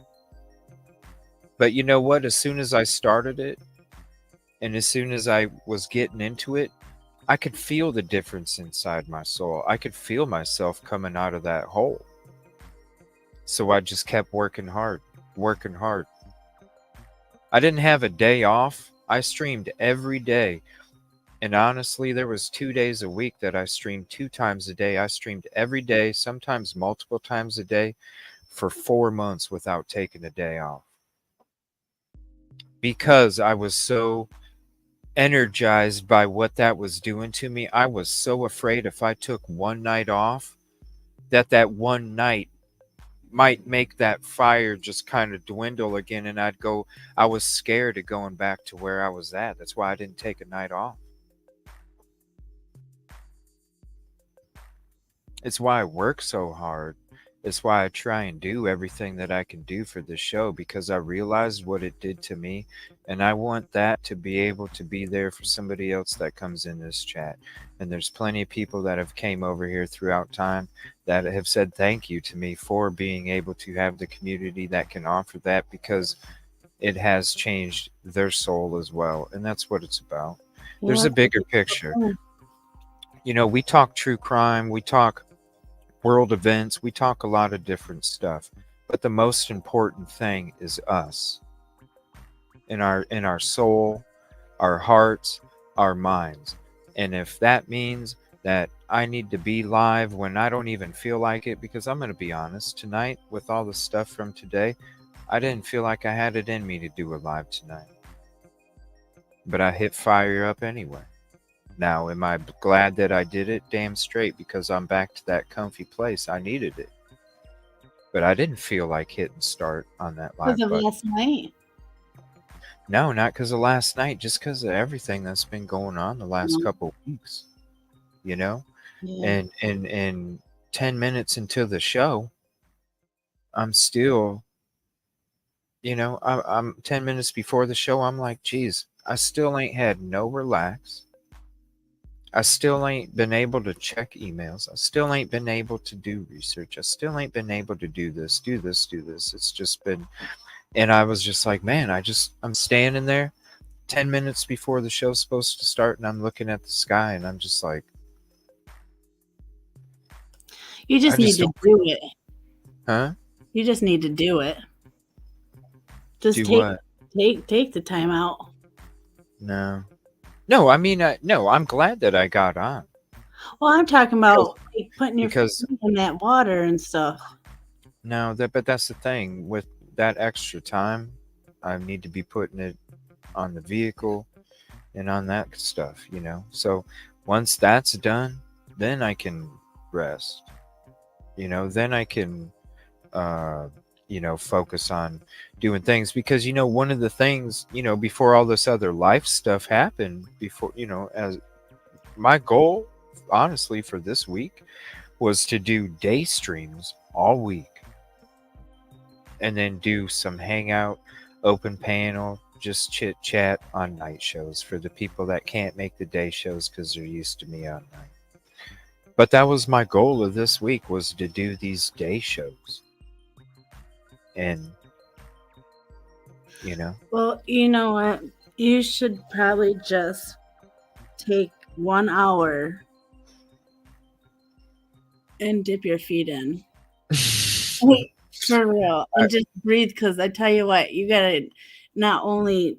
But you know what? As soon as I started it and as soon as I was getting into it, I could feel the difference inside my soul. I could feel myself coming out of that hole. So I just kept working hard, working hard. I didn't have a day off. I streamed every day. And honestly, there was 2 days a week that I streamed 2 times a day. I streamed every day, sometimes multiple times a day for 4 months without taking a day off. because I was so energized by what that was doing to me. I was so afraid if I took one night off, that one night might make that fire just kind of dwindle again, and I was scared of going back to where I was at. That's why I didn't take a night off. It's why I work so hard. It's why I try and do everything that I can do for this show, because I realized what it did to me, and I want that to be able to be there for somebody else that comes in this chat. And there's plenty of people that have came over here throughout time that have said thank you to me for being able to have the community that can offer that, because it has changed their soul as well. And that's what it's about. There's Well, a bigger picture. We talk true crime, we talk world events, we talk a lot of different stuff. But the most important thing is us, in our soul, our hearts, our minds. And if that means that I need to be live when I don't even feel like it, because I'm going to be honest, tonight, with all the stuff from today, I didn't feel like I had it in me to do a live tonight. But I hit fire up anyway. Now, am I glad that I did it? Damn straight, because I'm back to that comfy place. I needed it. But I didn't feel like hitting start on that because live of button. last night. No, not because of last night, just because of everything that's been going on the last No. couple of weeks. You know? Yeah. And 10 minutes into the show, I'm still, I'm 10 minutes before the show, I'm like, geez, I still ain't had no relax. I still ain't been able to check emails. I still ain't been able to do research. I still ain't been able to do this, do this, do this. It's just been, and I was just like, man, I'm standing there 10 minutes before the show's supposed to start, and I'm looking at the sky, and I'm just like, You I just need just to don't, do it. huh? You just need to do it. Just Do what? take the time out. No. No, I mean, no, I'm glad that I got on. Well, I'm talking about like, putting your Because feet in that water and stuff. no, but that's the thing. With that extra time, I need to be putting it on the vehicle and on that stuff. So once that's done, then I can rest. Then I can, uh, focus on doing things, because one of the things, before all this other life stuff happened, before, as my goal, honestly, for this week was to do day streams all week, and then do some hangout, open panel, just chit chat on night shows for the people that can't make the day shows because they're used to me on night. But that was my goal of this week, was to do these day shows. And Well, you know what? You should probably just take 1 hour and dip your feet in. For real. And just breathe, because I tell you what, you gotta not only,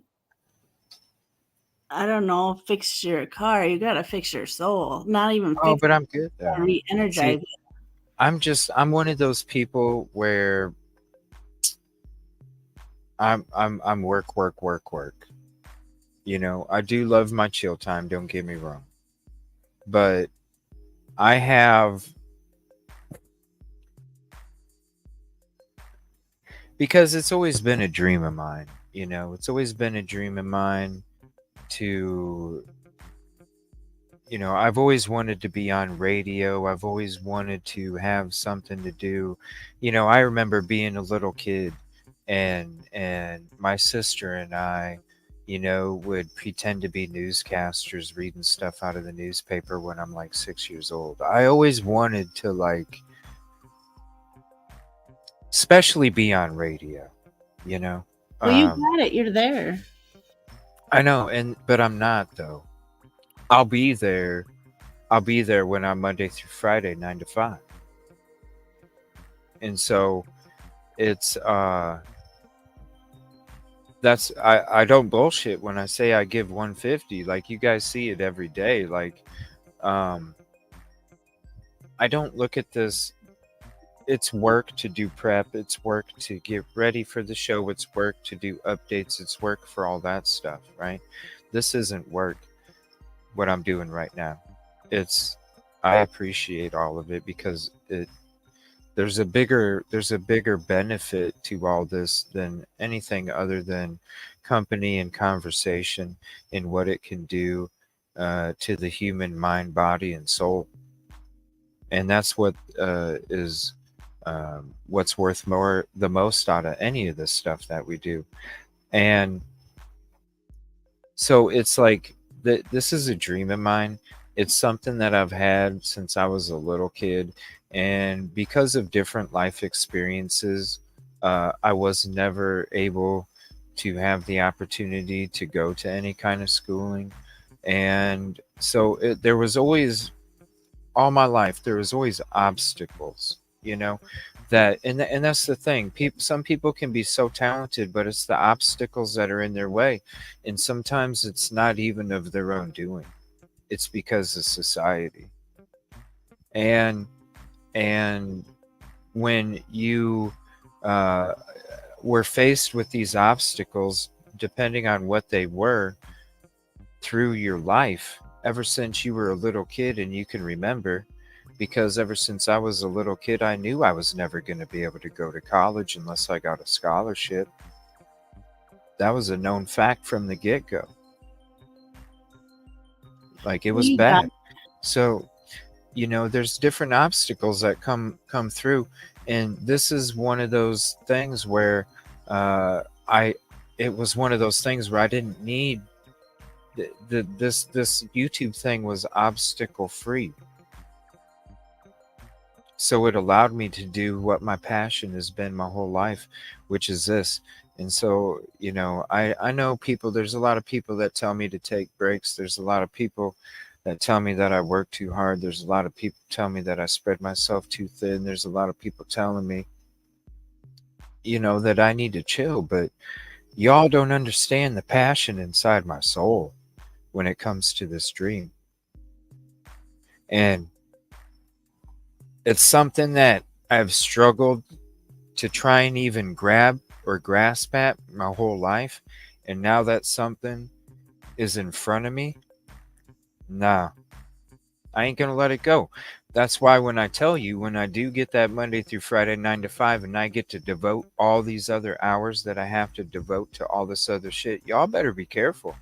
I don't know, fix your car, you gotta fix your soul. Not even oh, fix but I'm good it, though. re-energize See, it. I'm one of those people where I'm work, work, work, work. I do love my chill time, don't get me wrong. But I have, because it's always been a dream of mine, it's always been a dream of mine to, I've always wanted to be on radio. I've always wanted to have something to do. I remember being a little kid, and my sister and I, would pretend to be newscasters reading stuff out of the newspaper when I'm like 6 years old. I always wanted to, like, especially be on radio, you know. Well, you got it. You're there. I know, but I'm not though. I'll be there. I'll be there when I'm Monday through Friday, 9 to 5. And so it's that's I don't bullshit when I say I give 150. Like, you guys see it every day. Like, I don't look at this it's work to do prep, it's work to get ready for the show, it's work to do updates, it's work for all that stuff, right? This isn't work, what I'm doing right now. It's I appreciate all of it because it there's a bigger benefit to all this than anything other than company and conversation and what it can do to the human mind, body, and soul. And that's what is what's worth more the most out of any of this stuff that we do. And so it's like this is a dream of mine. It's something that I've had since I was a little kid, and because of different life experiences, I was never able to have the opportunity to go to any kind of schooling, and so there was always all my life there was always obstacles, that and that's the thing. Some people can be so talented, but it's the obstacles that are in their way, and sometimes it's not even of their own doing. It's because of society. And and when you uh, were faced with these obstacles, depending on what they were, through your life ever since you were a little kid and you can remember, because ever since I was a little kid I knew I was never going to be able to go to college unless I got a scholarship. That was a known fact from the get-go. Like, it was Yeah. bad. So there's different obstacles that come through, and this is one of those things where I it was one of those things where I didn't need this YouTube thing was obstacle free. So it allowed me to do what my passion has been my whole life, which is this. And so, I know people, there's a lot of people that tell me to take breaks. There's a lot of people that tell me that I work too hard. There's a lot of people tell me that I spread myself too thin. There's a lot of people telling me, that I need to chill, but y'all don't understand the passion inside my soul when it comes to this dream. And it's something that I've struggled to try and even grab or grasp at my whole life. And now that something is in front of me, nah, I ain't gonna let it go. That's why when I tell you, when I do get that Monday through Friday 9 to 5 and I get to devote all these other hours that I have to devote to all this other shit, y'all better be careful.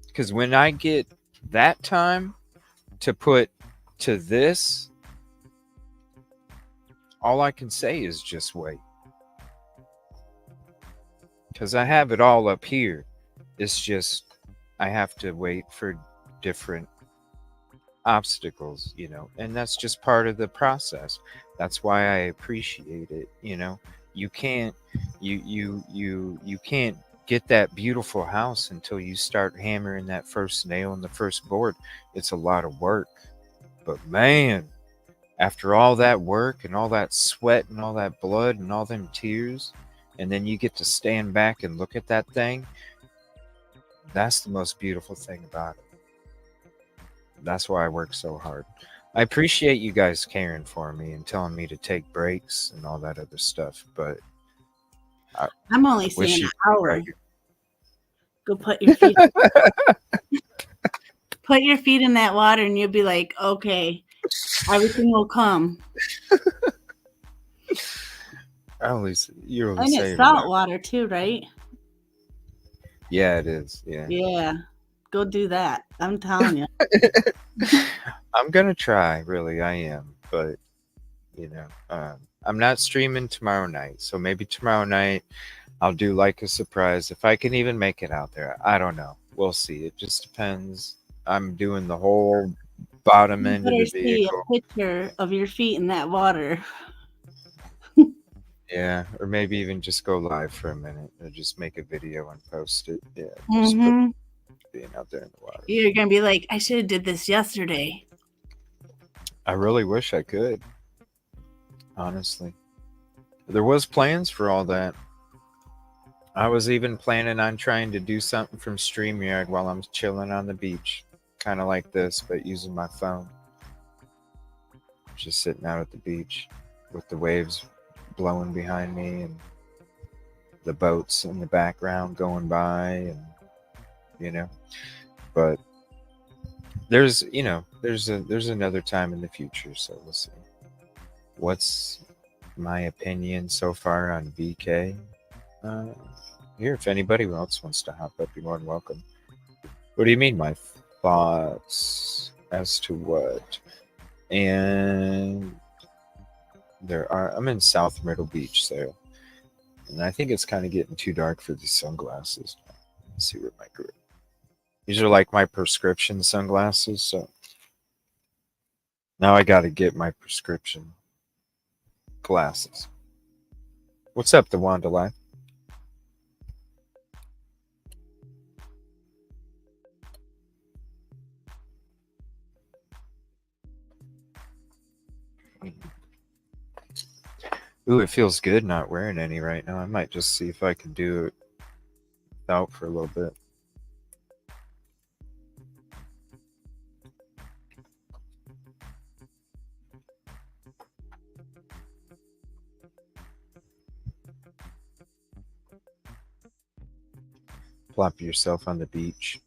Because when I get that time to put to this, all I can say is just wait. Because I have it all up here. It's just I have to wait for different obstacles, and that's just part of the process. That's why I appreciate it. You can't you can't get that beautiful house until you start hammering that first nail in the first board. It's a lot of work. But man, after all that work and all that sweat and all that blood and all them tears, and then you get to stand back and look at that thing, that's the most beautiful thing about it. That's why I work so hard. I appreciate you guys caring for me and telling me to take breaks and all that other stuff, but I I'm only wish saying you an could be hour. right here. Go put your feet put your feet in that water and you'll be like, okay, everything will come. You only And say it's it salt about. water too, right? Yeah, it is. Yeah. Yeah. Go do that. I'm telling you. I'm gonna try, really, I am. But I'm not streaming tomorrow night, so maybe tomorrow night I'll do like a surprise if I can even make it out there. I don't know. We'll see. It just depends. I'm doing the whole bottom You end of better the see vehicle. a picture of your feet in that water. Yeah, or maybe even just go live for a minute or just make a video and post it. Yeah, just put Mm-hmm. being out there in the water. You're gonna be like, I should have did this yesterday. I really wish I could, honestly. There was plans for all that. I was even planning on trying to do something from StreamYard while I'm chilling on the beach. Kind of like this, but using my phone. just sitting out at the beach with the waves blowing behind me and the boats in the background going by, and you know. But there's another time in the future, so we'll see. What's my opinion so far on BK? Uh, Here, if anybody else wants to hop up, you're more than welcome. What do you mean, my thoughts as to what? And I'm in South Myrtle Beach there, and I think it's kind of getting too dark for these sunglasses. Let's see where my grip. These are like my prescription sunglasses, so now I got to get my prescription glasses. What's up, the Wanda Life? Ooh, it feels good not wearing any right now. I might just see if I can do it without for a little bit. Plop yourself on the beach.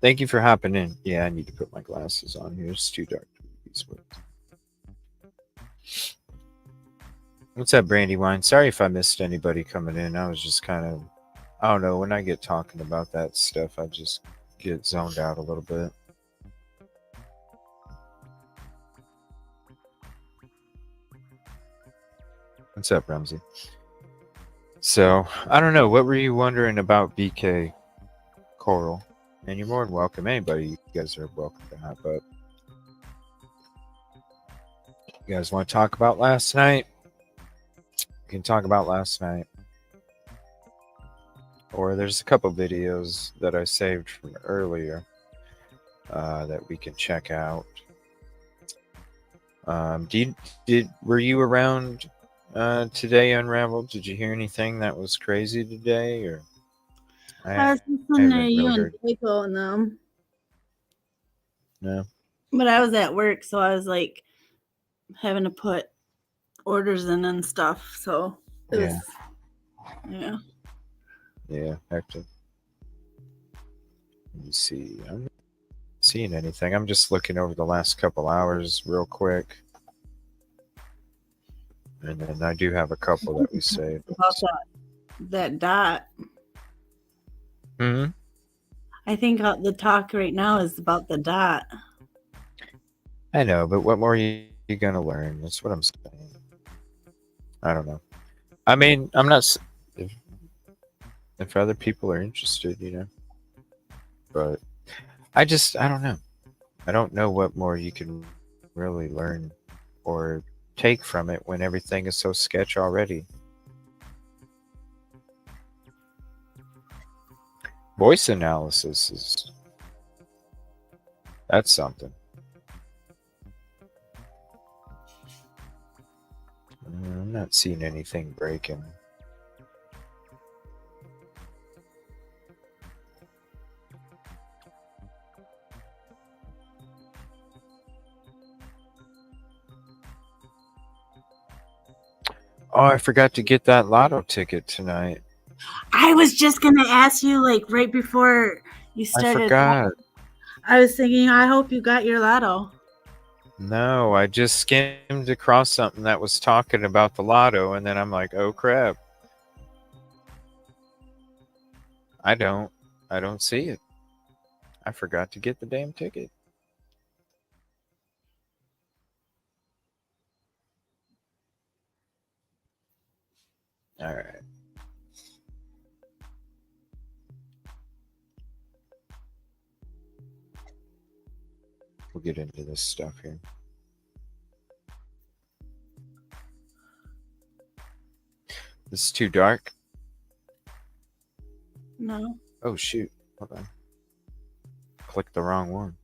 Thank you for hopping in. Yeah, I need to put my glasses on here. It's too dark to read these words. What's up, Brandywine? Sorry if I missed anybody coming in. I was just kind of, I don't know, when I get talking about that stuff, I just get zoned out a little bit. What's up, Ramsey? So, I don't know. What were you wondering about BK, Coral? And you're more than welcome. Anybody, you guys are welcome to hop up. You guys want to talk about last night? We can talk about last night. Or there's a couple videos that I saved from earlier that we can check out. Were you around today, Unraveled? Did you hear anything that was crazy today? Or I was listening to you really and heard. Jaco and them. No. But I was at work, so I was like having to put orders in and stuff. So it was, yeah. Yeah, hectic. Let me see. I'm not seeing anything. I'm just looking over the last couple hours real quick. And then I do have a couple that we saved. About that dot. Mm-hmm. I think the talk right now is about the dot. I know, but what more are you going to learn? That's what I'm saying. I don't know. I mean, I'm not... If other people are interested, But I don't know. I don't know what more you can really learn or take from it when everything is so sketch already. Voice analysis that's something. I'm not seeing anything breaking. Oh, I forgot to get that lotto ticket tonight. I was just going to ask you, like, right before you started. I forgot. I was thinking, I hope you got your lotto. No, I just skimmed across something that was talking about the lotto, and then I'm like, oh crap. I don't see it. I forgot to get the damn ticket. All right. We'll get into this stuff here. This is too dark. No. Oh shoot. Hold on. Clicked the wrong one.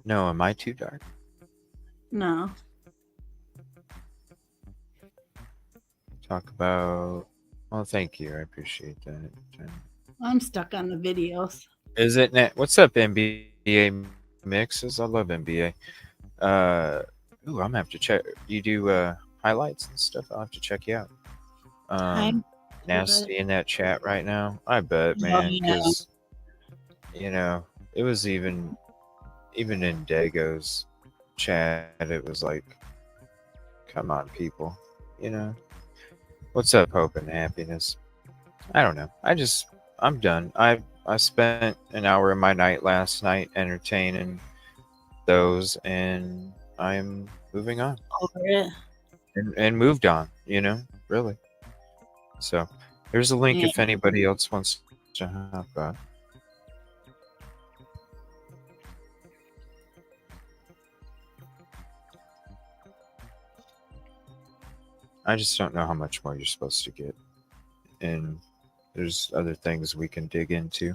No, am I too dark? No. Talk about... Well, thank you. I appreciate that. I'm stuck on the videos. Is it net? What's up, NBA mixes? I love NBA. Ooh, I'm gonna have to check. You do highlights and stuff. I'll have to check you out. I'm but Nasty in that chat right now. I bet, oh man, yeah. because you know it was even in Dago's chat. It was like, come on, people. You know what's up, hope and happiness. I don't know. I'm done. I spent an hour of my night last night entertaining those, and I'm moving on Over it. and moved on. Really. So there's a link Yeah. if anybody else wants to hop on. I just don't know how much more you're supposed to get, and there's other things we can dig into.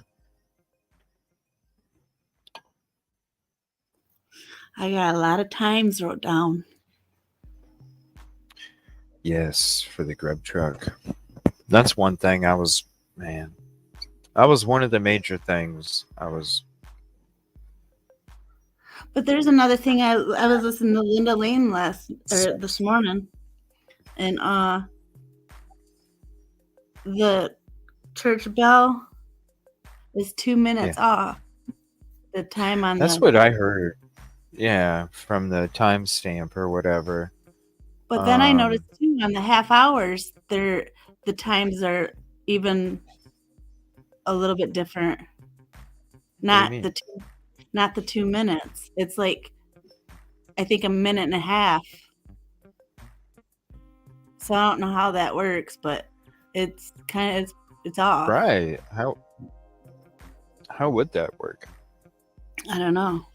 I got a lot of times wrote down. Yes, for the grub truck. That's one thing man. That was one of the major things I was. But there's another thing. I was listening to Linda Lane this Sorry. morning, and the church bell is 2 minutes Yeah, off the time on that's the. what I heard. Yeah, from the timestamp or whatever. But then I Um, noticed too on the half hours, the times are even a little bit different. what do you Not mean? the two, not the 2 minutes. It's like I think a minute and a half. So I don't know how that works, but it's kind of it's off. Right? How would that work? I don't know.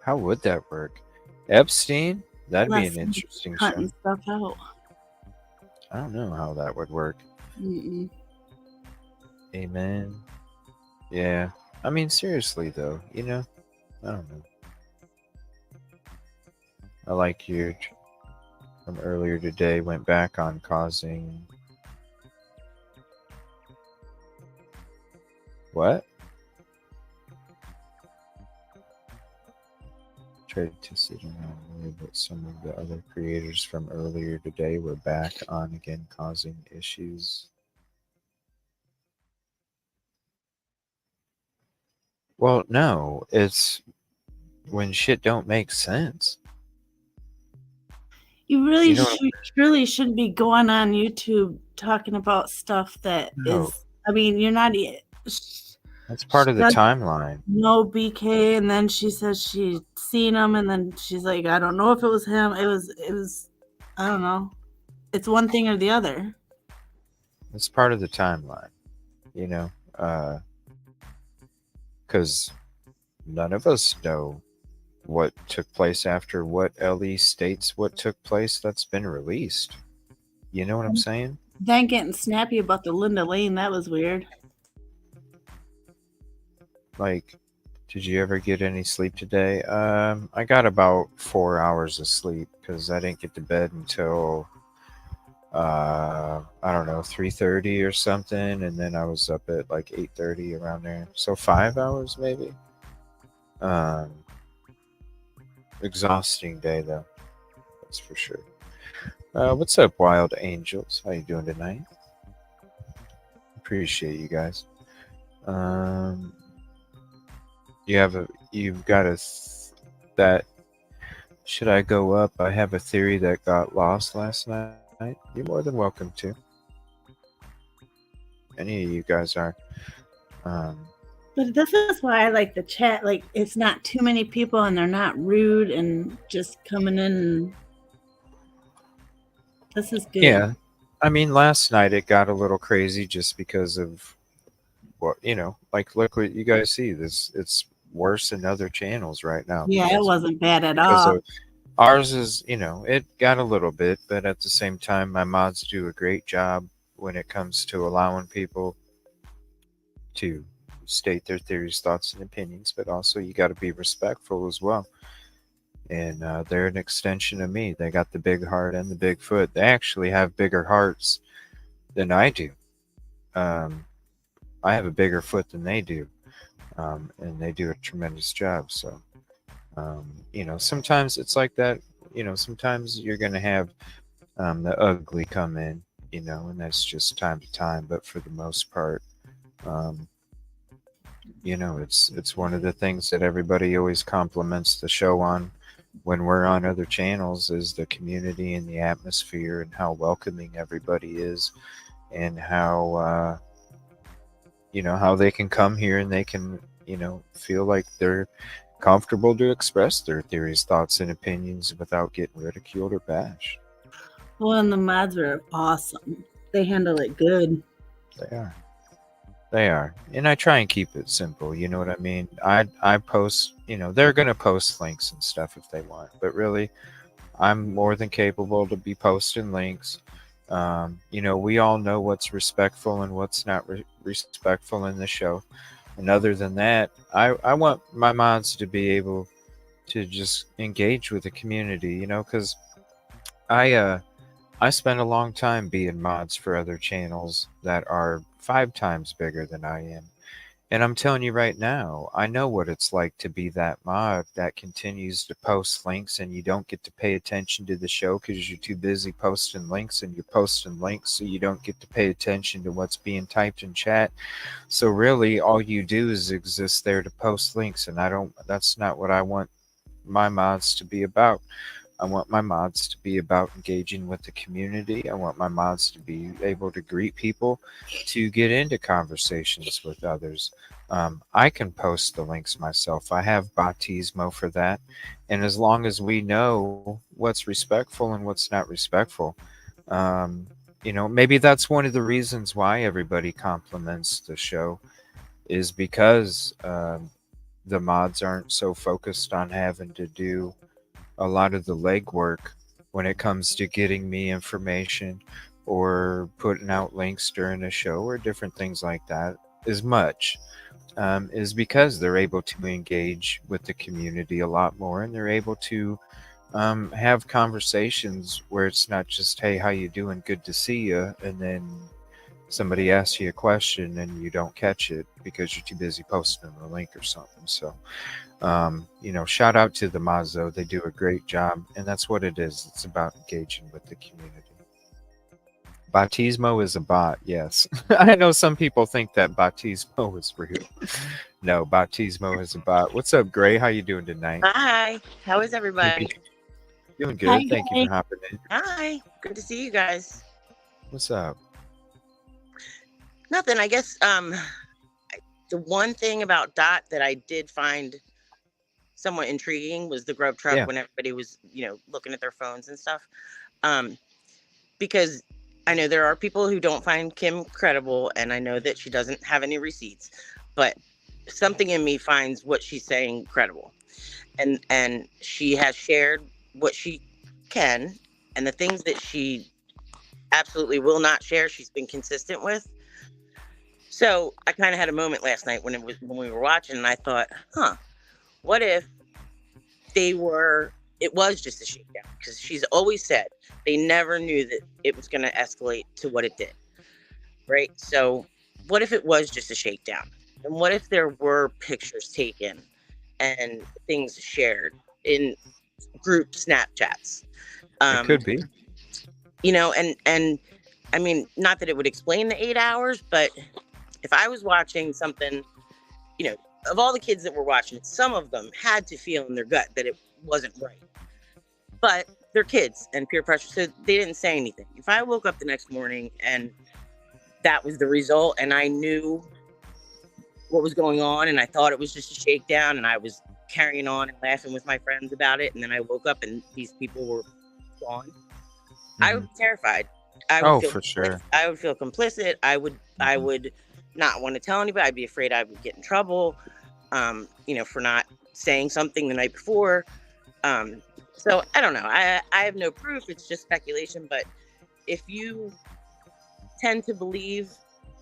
How would that work? Epstein? That'd be Unless an somebody's interesting show. cutting stuff out. I don't know how that would work. Mm-mm. Amen. Yeah. I mean, seriously though, I don't know. I like your from earlier today went back on causing what? Tried to sit around more, but some of the other creators from earlier today were back on again causing issues. Well, no, it's when shit don't make sense. You You really know what truly shouldn't be going on YouTube talking about stuff that No, is. I mean, you're not. that's She part of the does timeline. no BK, and then she says she seen him, and then she's like, I don't know if it was him. It was. I don't know. It's one thing or the other. It's part of the timeline, you know, because none of us know what took place after what LE states what took place that's been released. You know what I'm saying? Then getting snappy about the Linda Lane, that was weird. Like, did you ever get any sleep today? I got about 4 hours of sleep because I didn't get to bed until I don't know 3:30 or something, and then I was up at like 8:30 around there. So 5 hours maybe. Um, Exhausting day though, that's for sure. What's up, Wild Angels? How you doing tonight? Appreciate you guys. Um, you've got that. Should I go up? I have a theory that got lost last night. You're more than welcome to. Any of you guys are. Um, But this is why I like the chat. Like, it's not too many people, and they're not rude and just coming in. And this is good. yeah, I mean, last night it got a little crazy just because of what like look what you guys see. This it's worse in other channels right now Yeah, it wasn't bad at because all. of ours is it got a little bit, but at the same time, my mods do a great job when it comes to allowing people to state their theories, thoughts, and opinions. But also, you got to be respectful as well. and they're an extension of me. They got the big heart and the big foot. They actually have bigger hearts than I do. Um, I have a bigger foot than they do, and they do a tremendous job. So, sometimes it's like that. Sometimes you're going to have the ugly come in, and that's just time to time. But for the most part, um, it's one of the things that everybody always compliments the show on when we're on other channels is the community and the atmosphere and how welcoming everybody is and how they can come here and they can feel like they're comfortable to express their theories, thoughts, and opinions without getting ridiculed or bashed. Well, and the mods are awesome. They handle it good. They are. They are. And I try and keep it simple, you know what I mean? I post, they're going to post links and stuff if they want, but really I'm more than capable to be posting links. We all know what's respectful and what's not respectful in the show. And other than that, I want my mods to be able to just engage with the community, because I I spent a long time being mods for other channels that are 5 times bigger than I am. And I'm telling you right now, I know what it's like to be that mod that continues to post links and you don't get to pay attention to the show because you're too busy posting links and you're posting links so you don't get to pay attention to what's being typed in chat. So really all you do is exist there to post links and that's not what I want my mods to be about. I want my mods to be about engaging with the community. I want my mods to be able to greet people, to get into conversations with others. I can post the links myself. I have Baptismo for that. And as long as we know what's respectful and what's not respectful, maybe that's one of the reasons why everybody compliments the show is because the mods aren't so focused on having to do a lot of the legwork when it comes to getting me information or putting out links during a show or different things like that as much is because they're able to engage with the community a lot more and they're able to have conversations where it's not just hey how you doing good to see you and then somebody asks you a question and you don't catch it because you're too busy posting the link or something. So shout out to the Mazo. They do a great job, and that's what it is. It's about engaging with the community. Baptismo is a bot, yes. I know some people think that Baptismo is real. No, Baptismo is a bot. What's up, Gray? How you doing tonight? Hi, how is everybody? Doing Hi, good. Thank you Gray. for hopping in. Hi, good to see you guys. What's up? Nothing, I guess. The one thing about Dot that I did find somewhat intriguing was the grub truck Yeah. when everybody was, looking at their phones and stuff. Because I know there are people who don't find Kim credible, and I know that she doesn't have any receipts, but something in me finds what she's saying credible, and she has shared what she can, and the things that she absolutely will not share, she's been consistent with. So I kind of had a moment last night when we were watching, and I thought, what if it was just a shakedown? Because she's always said they never knew that it was going to escalate to what it did, right? So what if it was just a shakedown? And what if there were pictures taken and things shared in group Snapchats? It could be. And I mean, not that it would explain the 8 hours, but if I was watching something, of all the kids that were watching, some of them had to feel in their gut that it wasn't right. But they're kids and peer pressure, so they didn't say anything. If I woke up the next morning and that was the result and I knew what was going on and I thought it was just a shakedown and I was carrying on and laughing with my friends about it, and then I woke up and these people were gone, I would be terrified. I would feel for sure. I would feel complicit. I would not want to tell anybody. I'd be afraid I would get in trouble, for not saying something the night before. So I don't know. I have no proof. It's just speculation. But if you tend to believe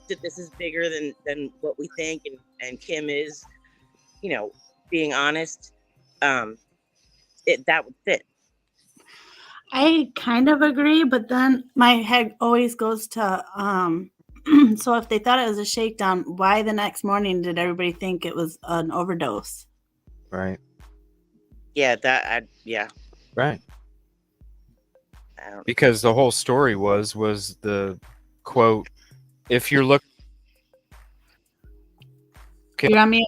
that this is bigger than what we think, and Kim is, being honest, that would fit. I kind of agree, but then my head always goes to so if they thought it was a shakedown, why the next morning did everybody think it was an overdose? Right. Yeah, Right. I don't. Because the whole story was the quote, if you're looking You're on mute.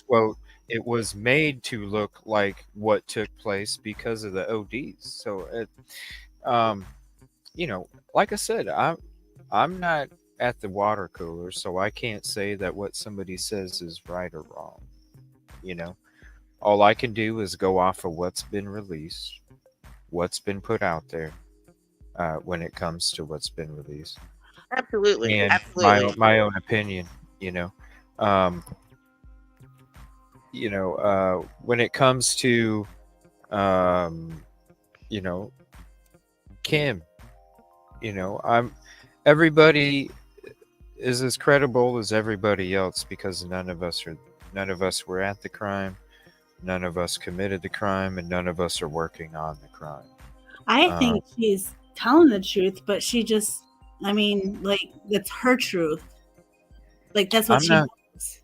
quote, it was made to look like what took place because of the ODs. So it, you know, like I said, I'm not at the water cooler, so I can't say that what somebody says is right or wrong. You know, all I can do is go off of what's been released, what's been put out there, when it comes to what's been released, Absolutely, and absolutely. my own opinion. Um, when it comes to, um, you know, Kim, I'm everybody is as credible as everybody else because none of us were at the crime, none of us committed the crime, and none of us are working on the crime. I think she's telling the truth, but she just, I mean, like, that's her truth. Like, that's what I'm she not. knows.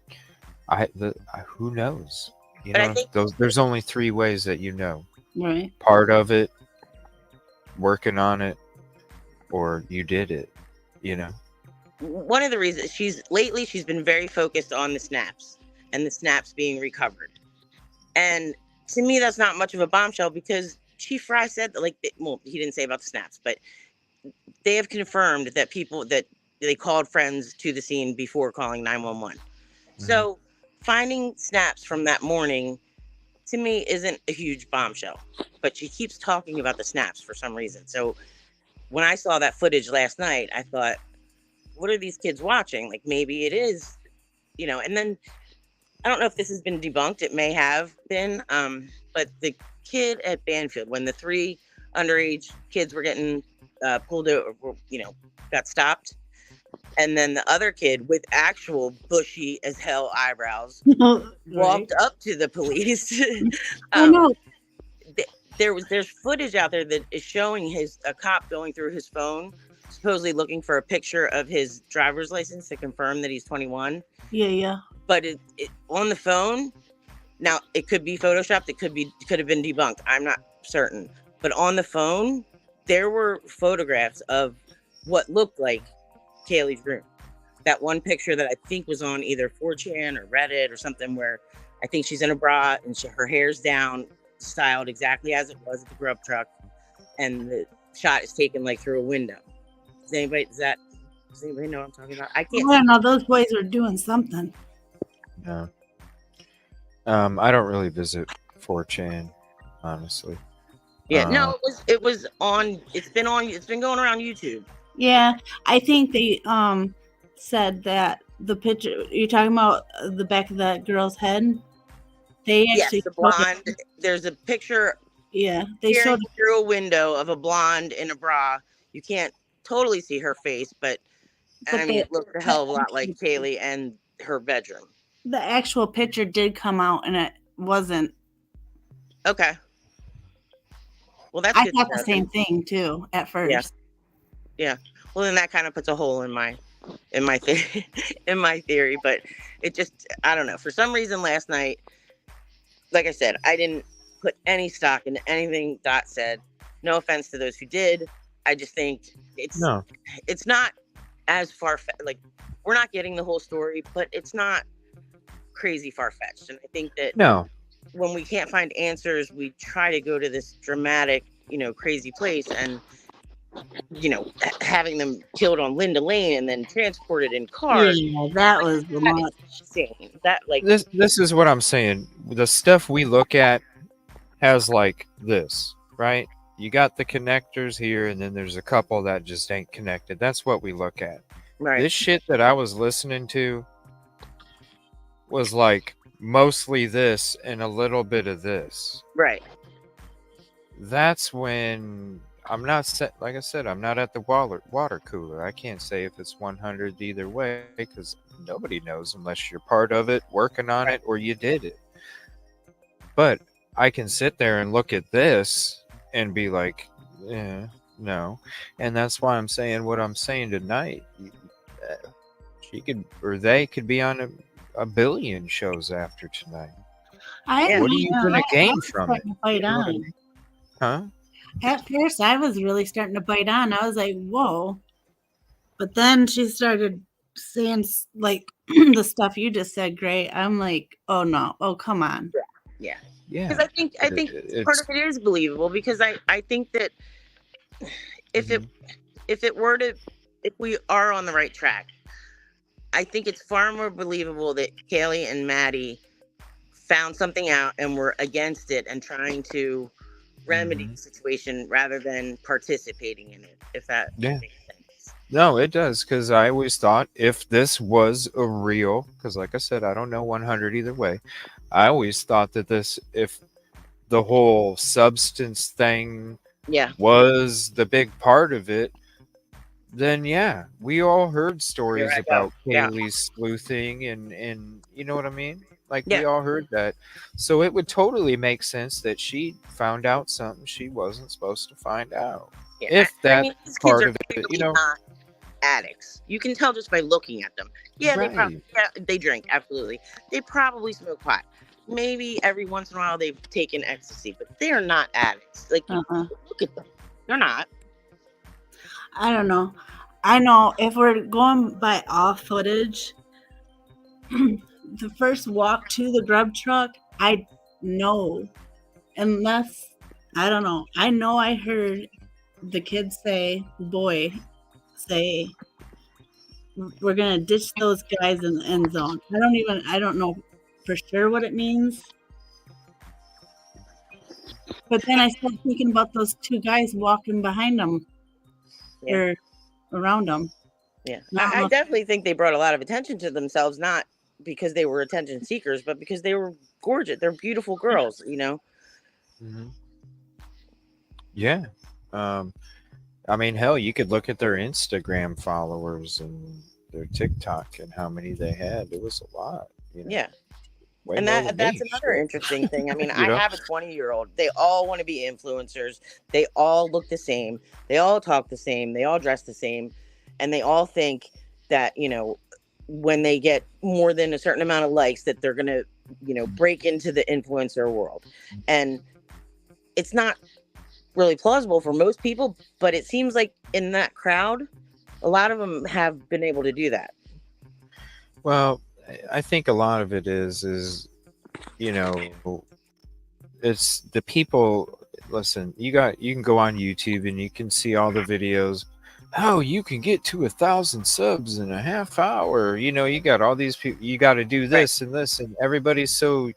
Who knows? But I think There's only three ways that you know. Right. Part of it, working on it, or you did it. one of the reasons she's been very focused on the snaps and the snaps being recovered. And to me, that's not much of a bombshell because Chief Fry said that, he didn't say about the snaps, but they have confirmed that that they called friends to the scene before calling 911. So finding snaps from that morning to me isn't a huge bombshell, but she keeps talking about the snaps for some reason. So when I saw that footage last night, I thought, what are these kids watching? Like, maybe it is, and then I don't know if this has been debunked. It may have been, but the kid at Banfield, when the 3 underage kids were getting pulled over, got stopped, and then the other kid with actual bushy as hell eyebrows walked up to the police. No. There's footage out there that is showing a cop going through his phone, supposedly looking for a picture of his driver's license to confirm that he's 21. Yeah. But it on the phone, now it could be photoshopped, it could have been debunked. I'm not certain. But on the phone, there were photographs of what looked like Kaylee's room. That one picture that I think was on either 4chan or Reddit or something, where I think she's in a bra and her hair's down, styled exactly as it was at the grub truck, and the shot is taken through a window. Does anybody know what I'm talking about? I can't. I don't know. Those boys are doing something. No. I don't really visit 4chan, honestly. Yeah, no, it was on. It's been going around YouTube. Yeah, I think they said that the picture you're talking about, the back of that girl's head. They actually the blonde. There's a picture. Yeah, they showed through a window of a blonde in a bra. You can't totally see her face, but I mean, it looked a hell of a lot like Kaylee and her bedroom. The actual picture did come out, and it wasn't. Okay. Well, that's. I thought the same thing too at first. Yeah. Well, then that kind of puts a hole in my theory, but it just, I don't know. For some reason last night, like I said, I didn't put any stock into anything Dot said. No offense to those who did. I just think it's not as far-fetched. We're not getting the whole story, but it's not crazy far-fetched. And I think that when we can't find answers, we try to go to this dramatic, crazy place, and having them killed on Linda Lane and then transported in cars. Yeah, that was insane. That this is what I'm saying. The stuff we look at has this, right? You got the connectors here, and then there's a couple that just ain't connected. That's what we look at. Right. This shit that I was listening to was mostly this and a little bit of this. Right. That's when I'm not like I said, I'm not at the water cooler. I can't say if it's 100 either way because nobody knows unless you're part of it, working on it, or you did it. But I can sit there and look at this and be like, yeah, no. And that's why I'm saying what I'm saying tonight. She could, or they could be on a billion shows after tonight. I What are you going to gain was from it? starting to bite You know what I on. mean? Huh? At first, I was really starting to bite on. I was like, whoa. But then she started saying like the stuff you just said, Gray. I'm like, oh no, oh come on. Yeah. Yeah. Because I think part of it is believable, because I think that if Mhm. if we are on the right track, I think it's far more believable that Kaylee and Maddie found something out and were against it and trying to remedy the situation rather than participating in it, if that Yeah. makes sense. No, it does, because I always thought if this was a real, because like I said, I don't know 100 either way. I always thought that if the whole substance thing Yeah. was the big part of it, then yeah, we all heard Here stories I go. about Yeah. Kaylee's sleuthing and you know what I mean? Like we Yeah. all heard that. So it would totally make sense that she found out something she wasn't supposed to find out. Yeah. If I that mean, these kids part are of it, clearly not addicts. You can tell just by looking at them. Yeah, right. they drink, absolutely. They probably smoke pot. Maybe every once in a while they've taken ecstasy, but they are not addicts. Like, look at them. They're not. I don't know. I know if we're going by all footage, the first walk to the grub truck, I know, unless I don't know. I know I heard the kid say, boy, say, we're gonna ditch those guys in the end zone. I don't know for sure what it means. But then I started thinking about those two guys walking behind them or around them. Yeah. I definitely think they brought a lot of attention to themselves, not because they were attention seekers, but because they were gorgeous. They're beautiful girls, you know? Mm-hmm. Yeah. I mean, hell, you could look at their Instagram followers and their TikTok and how many they had. It was a lot. You know? Yeah. Way And more than that's me. another interesting thing. I mean, You I know? have a 20-year-old. They all want to be influencers. They all look the same. They all talk the same. They all dress the same. And they all think that, you know, when they get more than a certain amount of likes, that they're going to, you know, break into the influencer world. And it's not really plausible for most people, but it seems like in that crowd, a lot of them have been able to do that. Well, I think a lot of it is, you know, it's the people. Listen, you can go on YouTube and you can see all the videos. How you can get to 1,000 subs in a half hour. You know, you got all these people. You got to do this and this, and everybody's so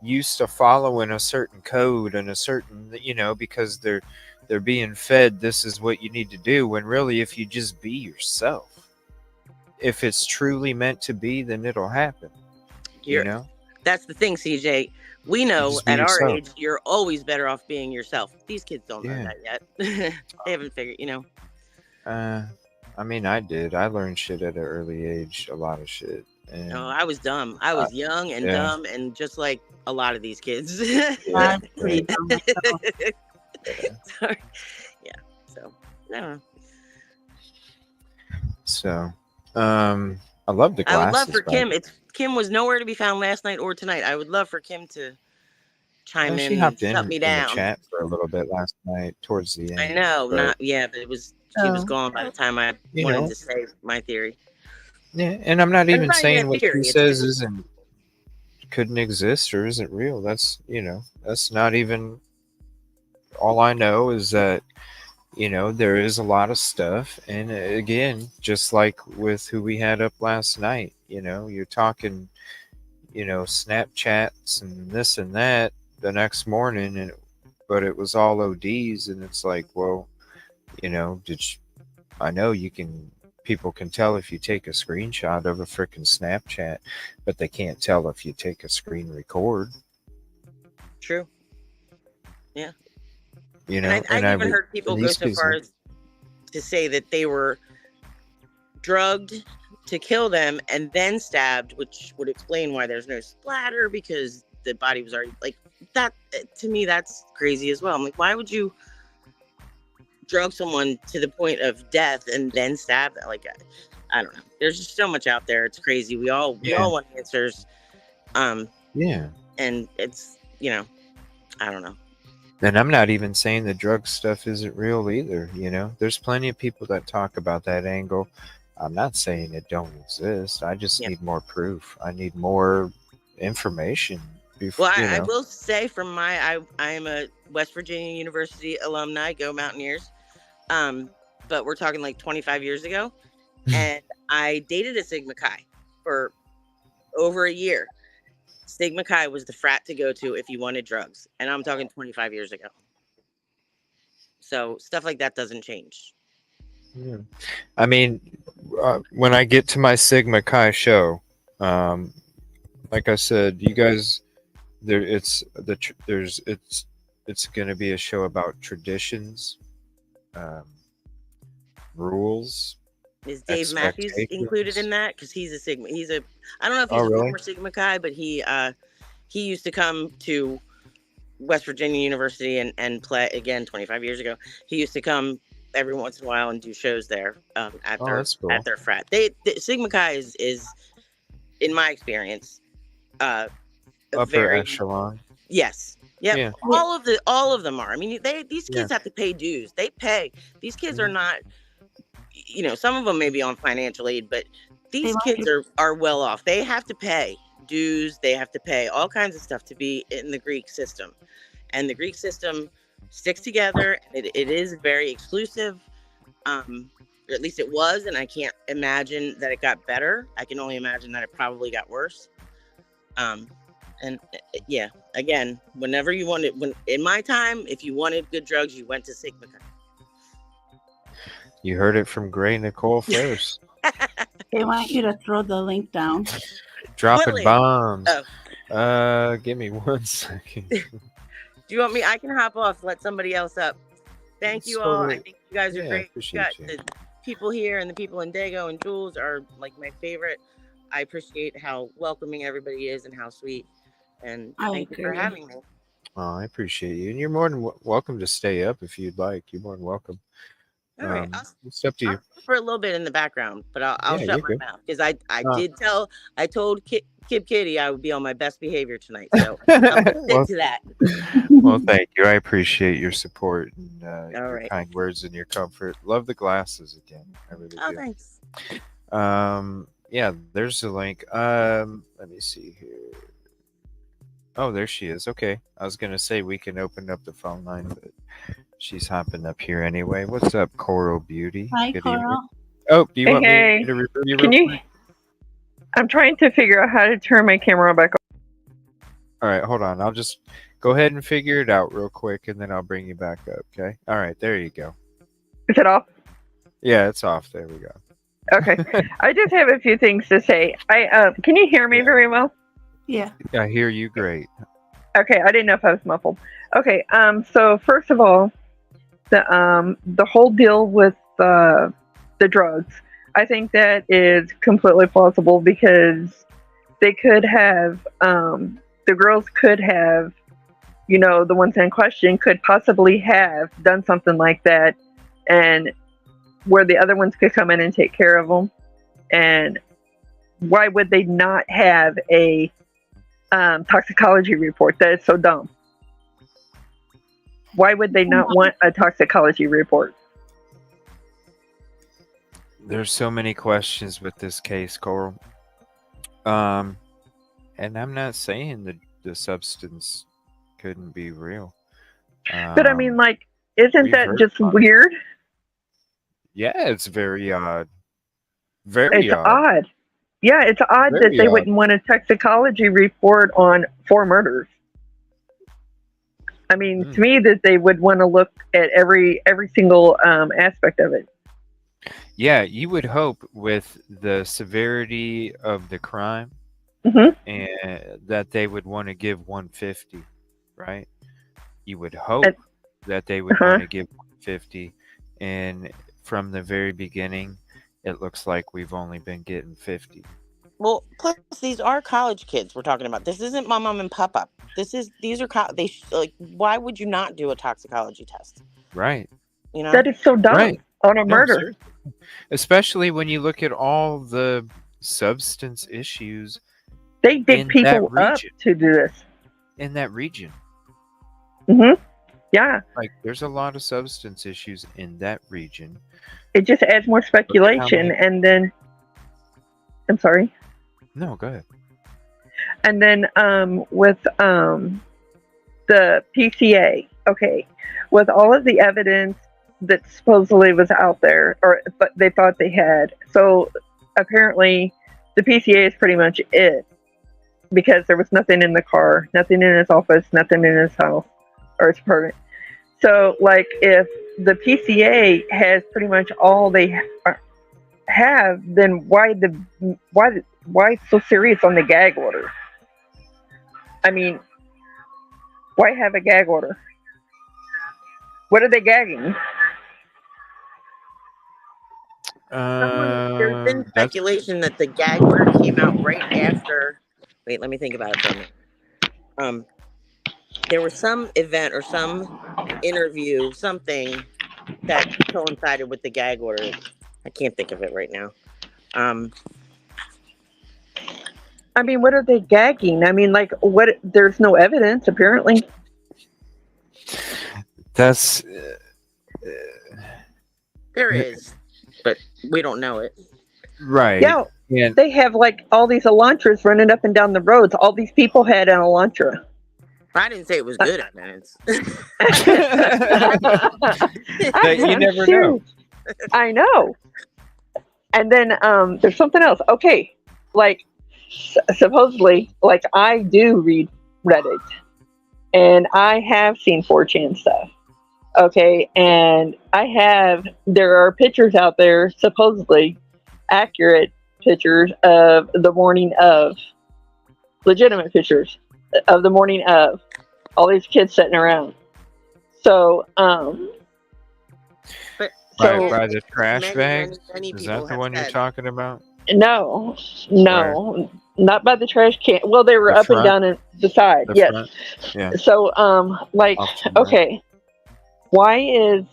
used to following a certain code and a certain, you know, because they're being fed this is what you need to do. When really, if you just be yourself, if it's truly meant to be, then it'll happen. You know. That's the thing, CJ. We know at our age, you're always better off being yourself. These kids don't know that yet. They haven't figured, you know. I mean, I did. I learned shit at an early age, a lot of shit. And, I was dumb. I was young and dumb, and just like a lot of these kids. I'm pretty dumb myself. Sorry. Yeah. So, I don't know. So, I love the glasses. I would love for Kim. Kim was nowhere to be found last night or tonight. I would love for Kim to chime in. She hopped shut me down. in the chat for a little bit last night, towards the end. I know, but it was. She was gone by the time I wanted to say my theory. Yeah, and I'm not even saying what she says couldn't exist or isn't real. That's, you know, that's not even. All I know is that, you know, there is a lot of stuff, and again, just like with who we had up last night, you know, you're talking, you know, Snapchats and this and that the next morning, but it was all ODs, and it's like, well, you know, I know people can tell if you take a screenshot of a freaking Snapchat, but they can't tell if you take a screen record. True. Yeah. You know, and I've even heard people go so far as to say that they were drugged to kill them and then stabbed, which would explain why there's no splatter, because the body was already like, that to me, that's crazy as well. I'm like, why would you drug someone to the point of death and then stab them? Like, I don't know. There's just so much out there. It's crazy. We all want answers. Yeah. And it's, I don't know. And I'm not even saying the drug stuff isn't real either. There's plenty of people that talk about that angle. I'm not saying it don't exist. I just need more proof. I need more information. Well, I will say from I am a West Virginia University alumni, go Mountaineers. But we're talking like 25 years ago. And I dated a Sigma Chi for over a year. Sigma Chi was the frat to go to if you wanted drugs. And I'm talking 25 years ago. So stuff like that doesn't change. Yeah. I mean, when I get to my Sigma Chi show, like I said, you guys, it's going to be a show about traditions, rules. Is Dave Matthews included in that? Because he's a Sigma. I don't know if he's a former Sigma Chi, but he used to come to West Virginia University and play again 25 years ago. He used to come every once in a while and do shows there at their frat. Sigma Chi is in my experience upper echelon. Yes. Yep. Yeah. All of them are. I mean, these kids have to pay dues. They pay. These kids are not, some of them may be on financial aid, but these kids are well off. They have to pay dues. They have to pay all kinds of stuff to be in the Greek system. And the Greek system sticks together. It is very exclusive. Or at least it was. And I can't imagine that it got better. I can only imagine that it probably got worse. And yeah, again, whenever you wanted, in my time, if you wanted good drugs, you went to Sigma Chi. You heard it from Gray Nicole first. They want you to throw the link down. Dropping bombs. Oh. Give me 1 second. Do you want me? I can hop off. Let somebody else up. Thank you all. I think you guys are great. You got the people here and the people in Dago and Jules are like my favorite. I appreciate how welcoming everybody is and how sweet. And thank you for having me. Oh, I appreciate you. And you're more than welcome to stay up if you'd like. You're more than welcome. All right. It's up to you. For a little bit in the background, but I'll shut my mouth because I told Kip Kitty I would be on my best behavior tonight. So I'm going to stick to that. Well, thank you. I appreciate your support and your kind words and your comfort. Love the glasses again. I really do. Thanks. Yeah, there's the link. Let me see here. Oh, there she is. Okay. I was going to say we can open up the phone line, but she's hopping up here anyway. What's up, Coral Beauty? Hi, Coral. Oh, do you want me to review you real quick? I'm trying to figure out how to turn my camera back on. All right, hold on. I'll just go ahead and figure it out real quick, and then I'll bring you back up, okay? All right, there you go. Is it off? Yeah, it's off. There we go. Okay. I just have a few things to say. Can you hear me very well? Yeah. I hear you great. Okay, I didn't know if I was muffled. Okay, so first of all, the whole deal with the drugs, I think that is completely plausible because they could have, the girls could have, the ones in question could possibly have done something like that, and where the other ones could come in and take care of them. And why would they not have a toxicology report? That is so dumb. Why would they not want a toxicology report? There's so many questions with this case, Coral. And I'm not saying the substance couldn't be real. But I mean, isn't that just weird? Yeah, it's very odd. It's odd. Yeah, it's odd that they wouldn't want a toxicology report on 4 murders. I mean, to me, that they would want to look at every single aspect of it. Yeah, you would hope with the severity of the crime, and that they would want to give 150, right? You would hope that they would want to give 150, and from the very beginning, it looks like we've only been getting 50. Well, plus these are college kids we're talking about. This isn't my mom and papa. These are like. Why would you not do a toxicology test? Right. You know, That is so dumb Right. on a No, murder. seriously. Especially when you look at all the substance issues They dig in people that up region. to do this. In that region. Yeah. Like, there's a lot of substance issues in that region. It just adds more speculation. many- And then, I'm sorry. No, go ahead. And then with the PCA, okay, with all of the evidence that supposedly was out there, or but they thought they had, so apparently the PCA is pretty much it, because there was nothing in the car, nothing in his office, nothing in his house or his apartment. So, like, if the PCA has pretty much all they have, then why so serious on the gag order? I mean, why have a gag order? What are they gagging? there's been speculation that the gag order came out right after. Wait, let me think about it for a minute. There was some event or some interview, something that coincided with the gag order. I can't think of it right now. I mean, what are they gagging? I mean, like, what? There's no evidence, apparently. That's There is, but we don't know it. right. Yeah, And they have like all these Elantras running up and down the roads. All these people had an Elantra. I didn't say it was good evidence. You never know. I know. And then there's something else. Okay, like supposedly, like I do read Reddit, and I have seen 4chan stuff. Okay, and there are pictures out there, supposedly accurate pictures of the morning of, legitimate pictures of the morning of all these kids sitting around. So, But by the trash many, bags? many Is people that the have one you're said- talking about? no, not by the trash can. Well, they were The up front? and down in the side. The Yes. front? Yeah. So, like, Off to the right. okay, why is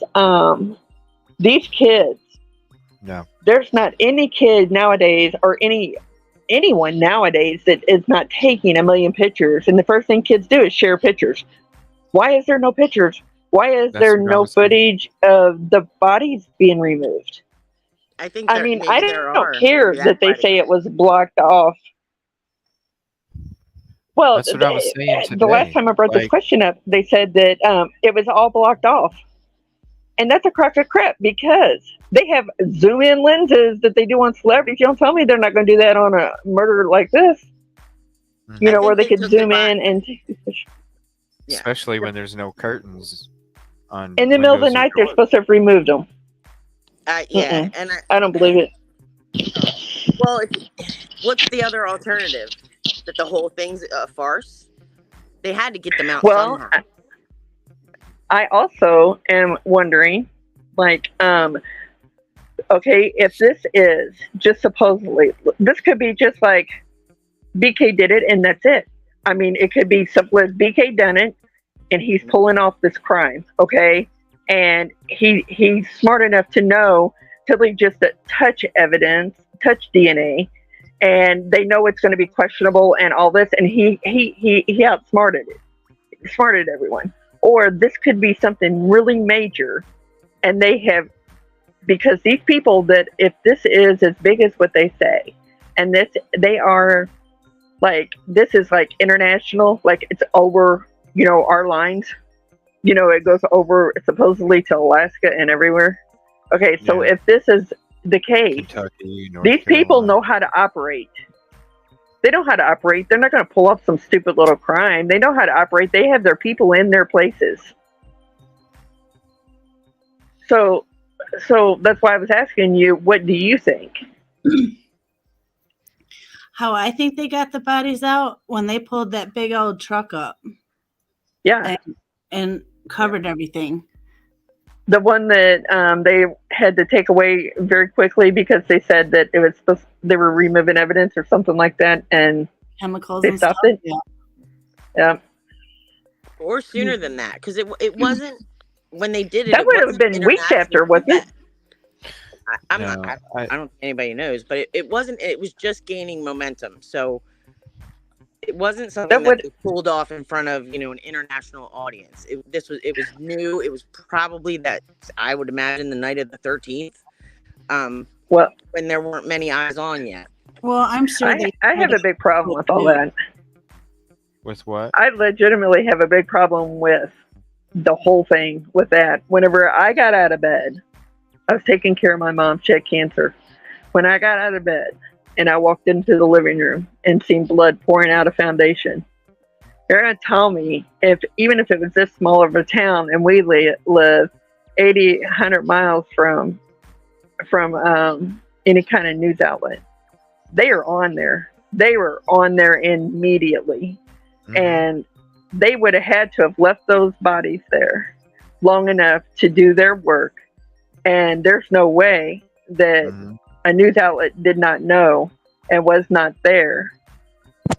these kids? No. There's not any kid nowadays, or anyone nowadays, that is not taking a million pictures. And the first thing kids do is share pictures. Why is there no pictures? Why is That's there what I no was saying. footage of the bodies being removed? I think. I mean, maybe I there don't are. care Maybe that that's they why say it was blocked off. Well, That's what I was saying the last today. time I brought this Like- question up, they said that it was all blocked off. And that's a crock of crap, because they have zoom in lenses that they do on celebrities. You don't tell me they're not going to do that on a murder like this. Mhm. You I know, where think they they could took zoom it in and Yeah. Especially when there's no curtains on. in the middle of the windows or night, they're doors. supposed to have removed them. Yeah, Mm-mm. and I don't believe it. well, what's the other alternative? That the whole thing's a farce. They had to get them out Well, somehow. I also am wondering, like, okay, if this is just supposedly, this could be just like BK did it and that's it. I mean, it could be simple as BK done it and he's pulling off this crime, okay? And he's smart enough to know to leave just a touch evidence, touch DNA, and they know it's going to be questionable and all this, and he outsmarted it, smarted everyone. Or this could be something really major, and they have, because these people, that if this is as big as what they say, and they are like, this is like international, like it's over, our lines, it goes over supposedly to Alaska and everywhere. Okay, so Yeah. if this is the case, Kentucky, North these people Carolina. know how to operate. They know how to operate. They're not going to pull off some stupid little crime. They know how to operate. They have their people in their places. So that's why I was asking you, what do you think? How I think they got the bodies out when they pulled that big old truck up Yeah. and covered everything. The one that they had to take away very quickly because they said that it was they were removing evidence or something like that, and Chemicals they and stopped stuff. it. Yeah. Yeah, Or sooner than that, because it wasn't when they did it. that It would have wasn't been weeks after, international wasn't it? yet. I'm not. No, I don't think anybody knows, but it wasn't. It was just gaining momentum. So it wasn't something That that would. they pulled off in front of an international audience. It was new. It was probably that I would imagine the night of the 13th, Well, when there weren't many eyes on yet. Well, I'm sure I have a big problem with all that. with what? I legitimately have a big problem with the whole thing with that. Whenever I got out of bed, I was taking care of my mom. She had cancer. When I got out of bed and I walked into the living room and seen blood pouring out of foundation, you're going to tell me even if it was this small of a town and we live 80, 100 miles from any kind of news outlet, they are on there. They were on there immediately. Mhm. And they would have had to have left those bodies there long enough to do their work. And there's no way that Mhm. a news outlet did not know and was not there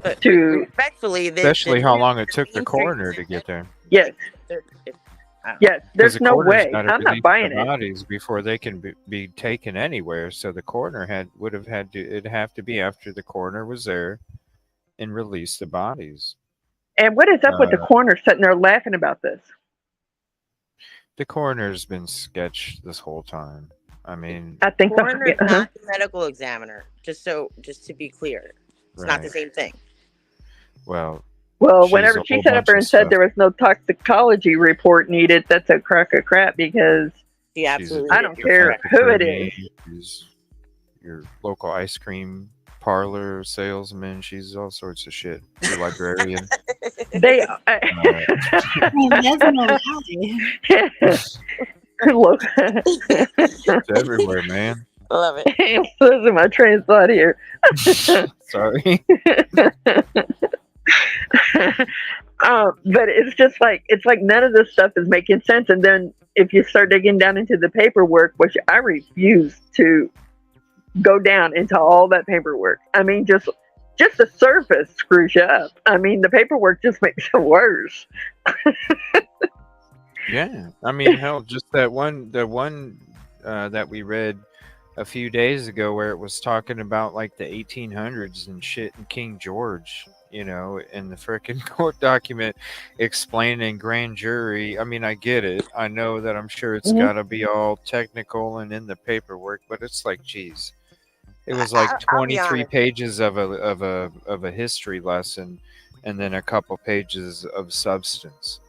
But to. respectfully, Especially how long it took the coroner to get there. Yes, yes. 'Cause There's the no coroner's way. gotta I'm not release buying the it. bodies before they can be taken anywhere. So the coroner would have had to. It'd have to be after the coroner was there and released the bodies. And what is up with the coroner sitting there laughing about this? The coroner's been sketched this whole time. I mean, I think the coroner is not the medical examiner. Just to be clear, it's not the Right. same thing. well, Well, she's whenever a she whole sat up bunch there of and said stuff. there was no toxicology report needed, that's a crock of crap because She absolutely. I did don't do care that. who it is. She's your local ice cream parlor salesman. She's all sorts of shit. Your librarian. They. That's no lie. Look, It's everywhere, man. Love it. I'm losing my train of thought here. Sorry. But it's just like none of this stuff is making sense. And then if you start digging down into the paperwork, which I refuse to go down into all that paperwork. I mean, just the surface screws you up. I mean, the paperwork just makes it worse. Yeah. I mean, hell, just the one that we read a few days ago where it was talking about like the 1800s and shit and King George, in the frickin' court document explaining grand jury. I mean, I get it. I know that I'm sure it's got to be all technical and in the paperwork, but it's like, geez, it was like I'll be 23 honest. pages of a history lesson and then a couple pages of substance.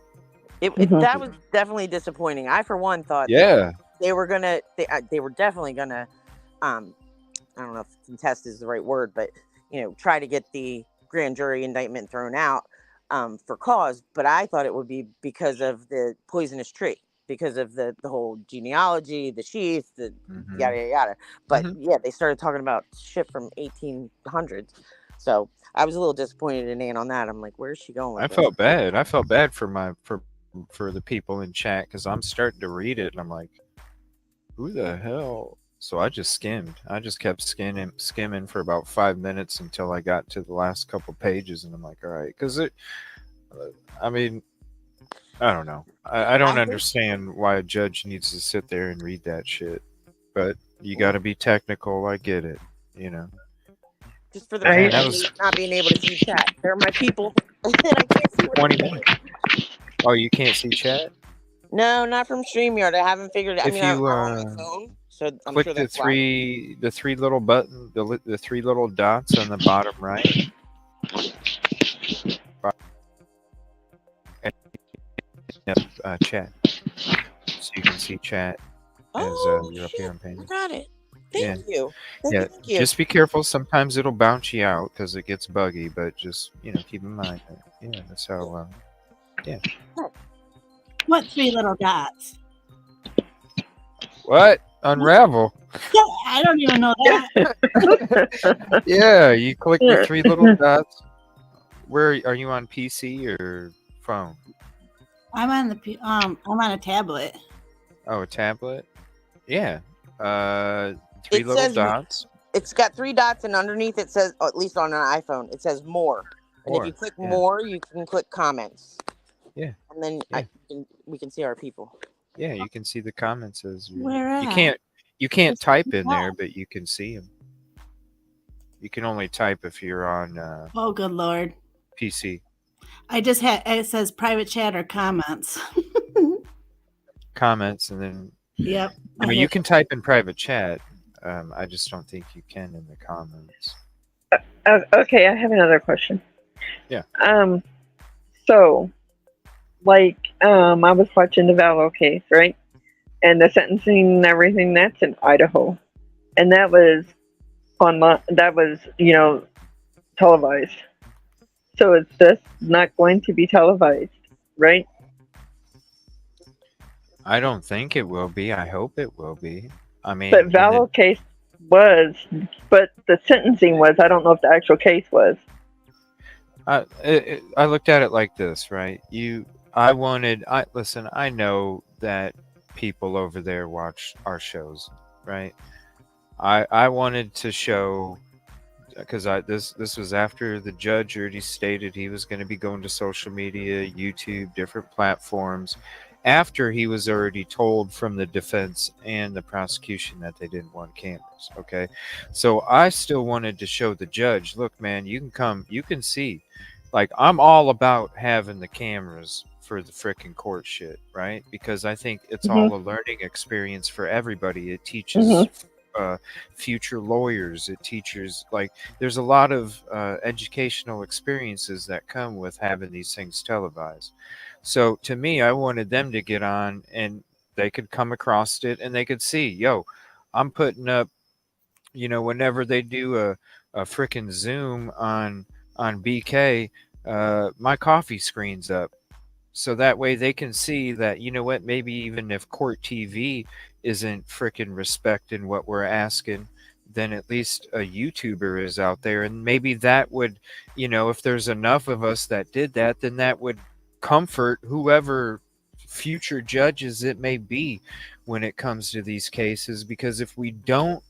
That was definitely disappointing. I, for one, thought Yeah. they were definitely gonna I don't know if contest is the right word, but try to get the grand jury indictment thrown out for cause. But I thought it would be because of the poisonous tree, because of the whole genealogy, the sheath, the yada yada yada. But yeah, they started talking about shit from 1800s. So I was a little disappointed in Ann on that. I'm like, where's she going with I this? felt bad. I felt bad for the people in chat because I'm starting to read it and I'm like, who the hell? So I just skimmed. I just kept skimming for about 5 minutes until I got to the last couple pages, and I'm like, all right, because I mean, I don't know. I don't understand why a judge needs to sit there and read that shit, but you got to be technical. I get it, Just for the fact of not being able to see chat. They're my people, and I can't see what 20 they're doing. minutes. Oh, you can't see chat? No, not from StreamYard. I haven't figured it. If I'm you on my phone, so I'm click sure the that's why. three little button, the three little dots on the bottom right. Chat, so you can see chat as you're up here on I page. got it. Thank you. Yeah, Thank you. just be careful. Sometimes it'll bounce you out because it gets buggy, but just keep in mind that, that's how. What three little dots? What? Unravel? I don't even know that. Yeah, you click the three little dots. Where are you on PC or phone? I'm on I'm on a tablet. Oh, a tablet. Yeah. Three It little says dots. it's got 3 dots, and underneath it says, or at least on an iPhone, it says more. And if you More. click Yeah. more, you can click comments, Yeah. and then Yeah. we can see our people. Yeah. You can see the comments as Where you at? can't It's type in not. there, but you can see them. You can only type if you're on Oh, good Lord. PC. I just had, it says private chat or comments. Comments, and then Yep. I mean, you can type in private chat. I just don't think you can in the comments. Okay, I have another question. Yeah. So, like, I was watching the Vallow case, right? And the sentencing and everything, that's in Idaho. And that was online, that was, televised. So it's just not going to be televised, right? I don't think it will be. I hope it will be. I mean, But Vallow case was, but the sentencing was, I don't know if the actual case was. I looked at it like this, right? Listen, I know that people over there watch our shows, right? I wanted to show, because this was after the judge already stated he was going to be going to social media, YouTube, different platforms, after he was already told from the defense and the prosecution that they didn't want cameras. Okay, so I still wanted to show the judge, look, man, you can come, you can see, like, I'm all about having the cameras for the frickin' court shit, right? Because I think it's Mhm. all a learning experience for everybody. It teaches Mhm. future lawyers. It teaches, like, there's a lot of educational experiences that come with having these things televised. So to me, I wanted them to get on and they could come across it and they could see, yo, I'm putting up, whenever they do a freaking Zoom on BK, my coffee screen's up. So that way they can see that, you know what, maybe even if court TV isn't freaking respecting what we're asking, then at least a YouTuber is out there. And maybe that would, if there's enough of us that did that, then that would comfort whoever future judges it may be when it comes to these cases. Because if we don't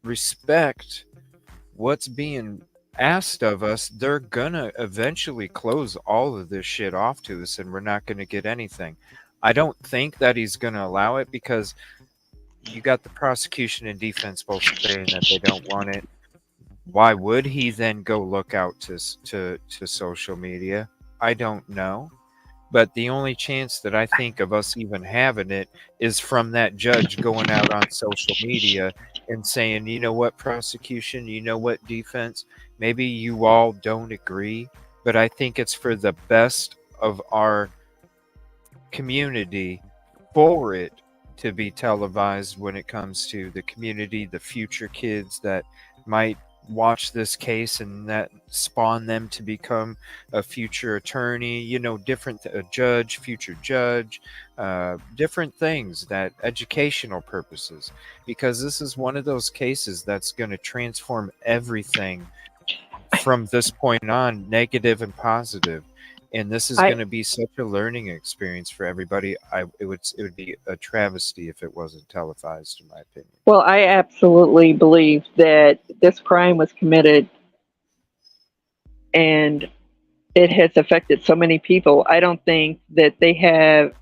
respect what's being asked of us, they're gonna eventually close all of this shit off to us and we're not gonna get anything. I don't think that he's gonna allow it, because you got the prosecution and defense both saying that they don't want it. Why would he then go look out to social media? I don't know. But the only chance that I think of us even having it is from that judge going out on social media and saying, you know what, prosecution, you know what, defense, maybe you all don't agree, but I think it's for the best of our community for it to be televised when it comes to the community, the future kids that might watch this case and that spawn them to become a future attorney, different, a judge, future judge, different things, that educational purposes, because this is one of those cases that's going to transform everything from this point on, negative and positive. And this is going to be such a learning experience for everybody. It would be a travesty if it wasn't televised, in my opinion. Well, I absolutely believe that this crime was committed and it has affected so many people. I don't think that they have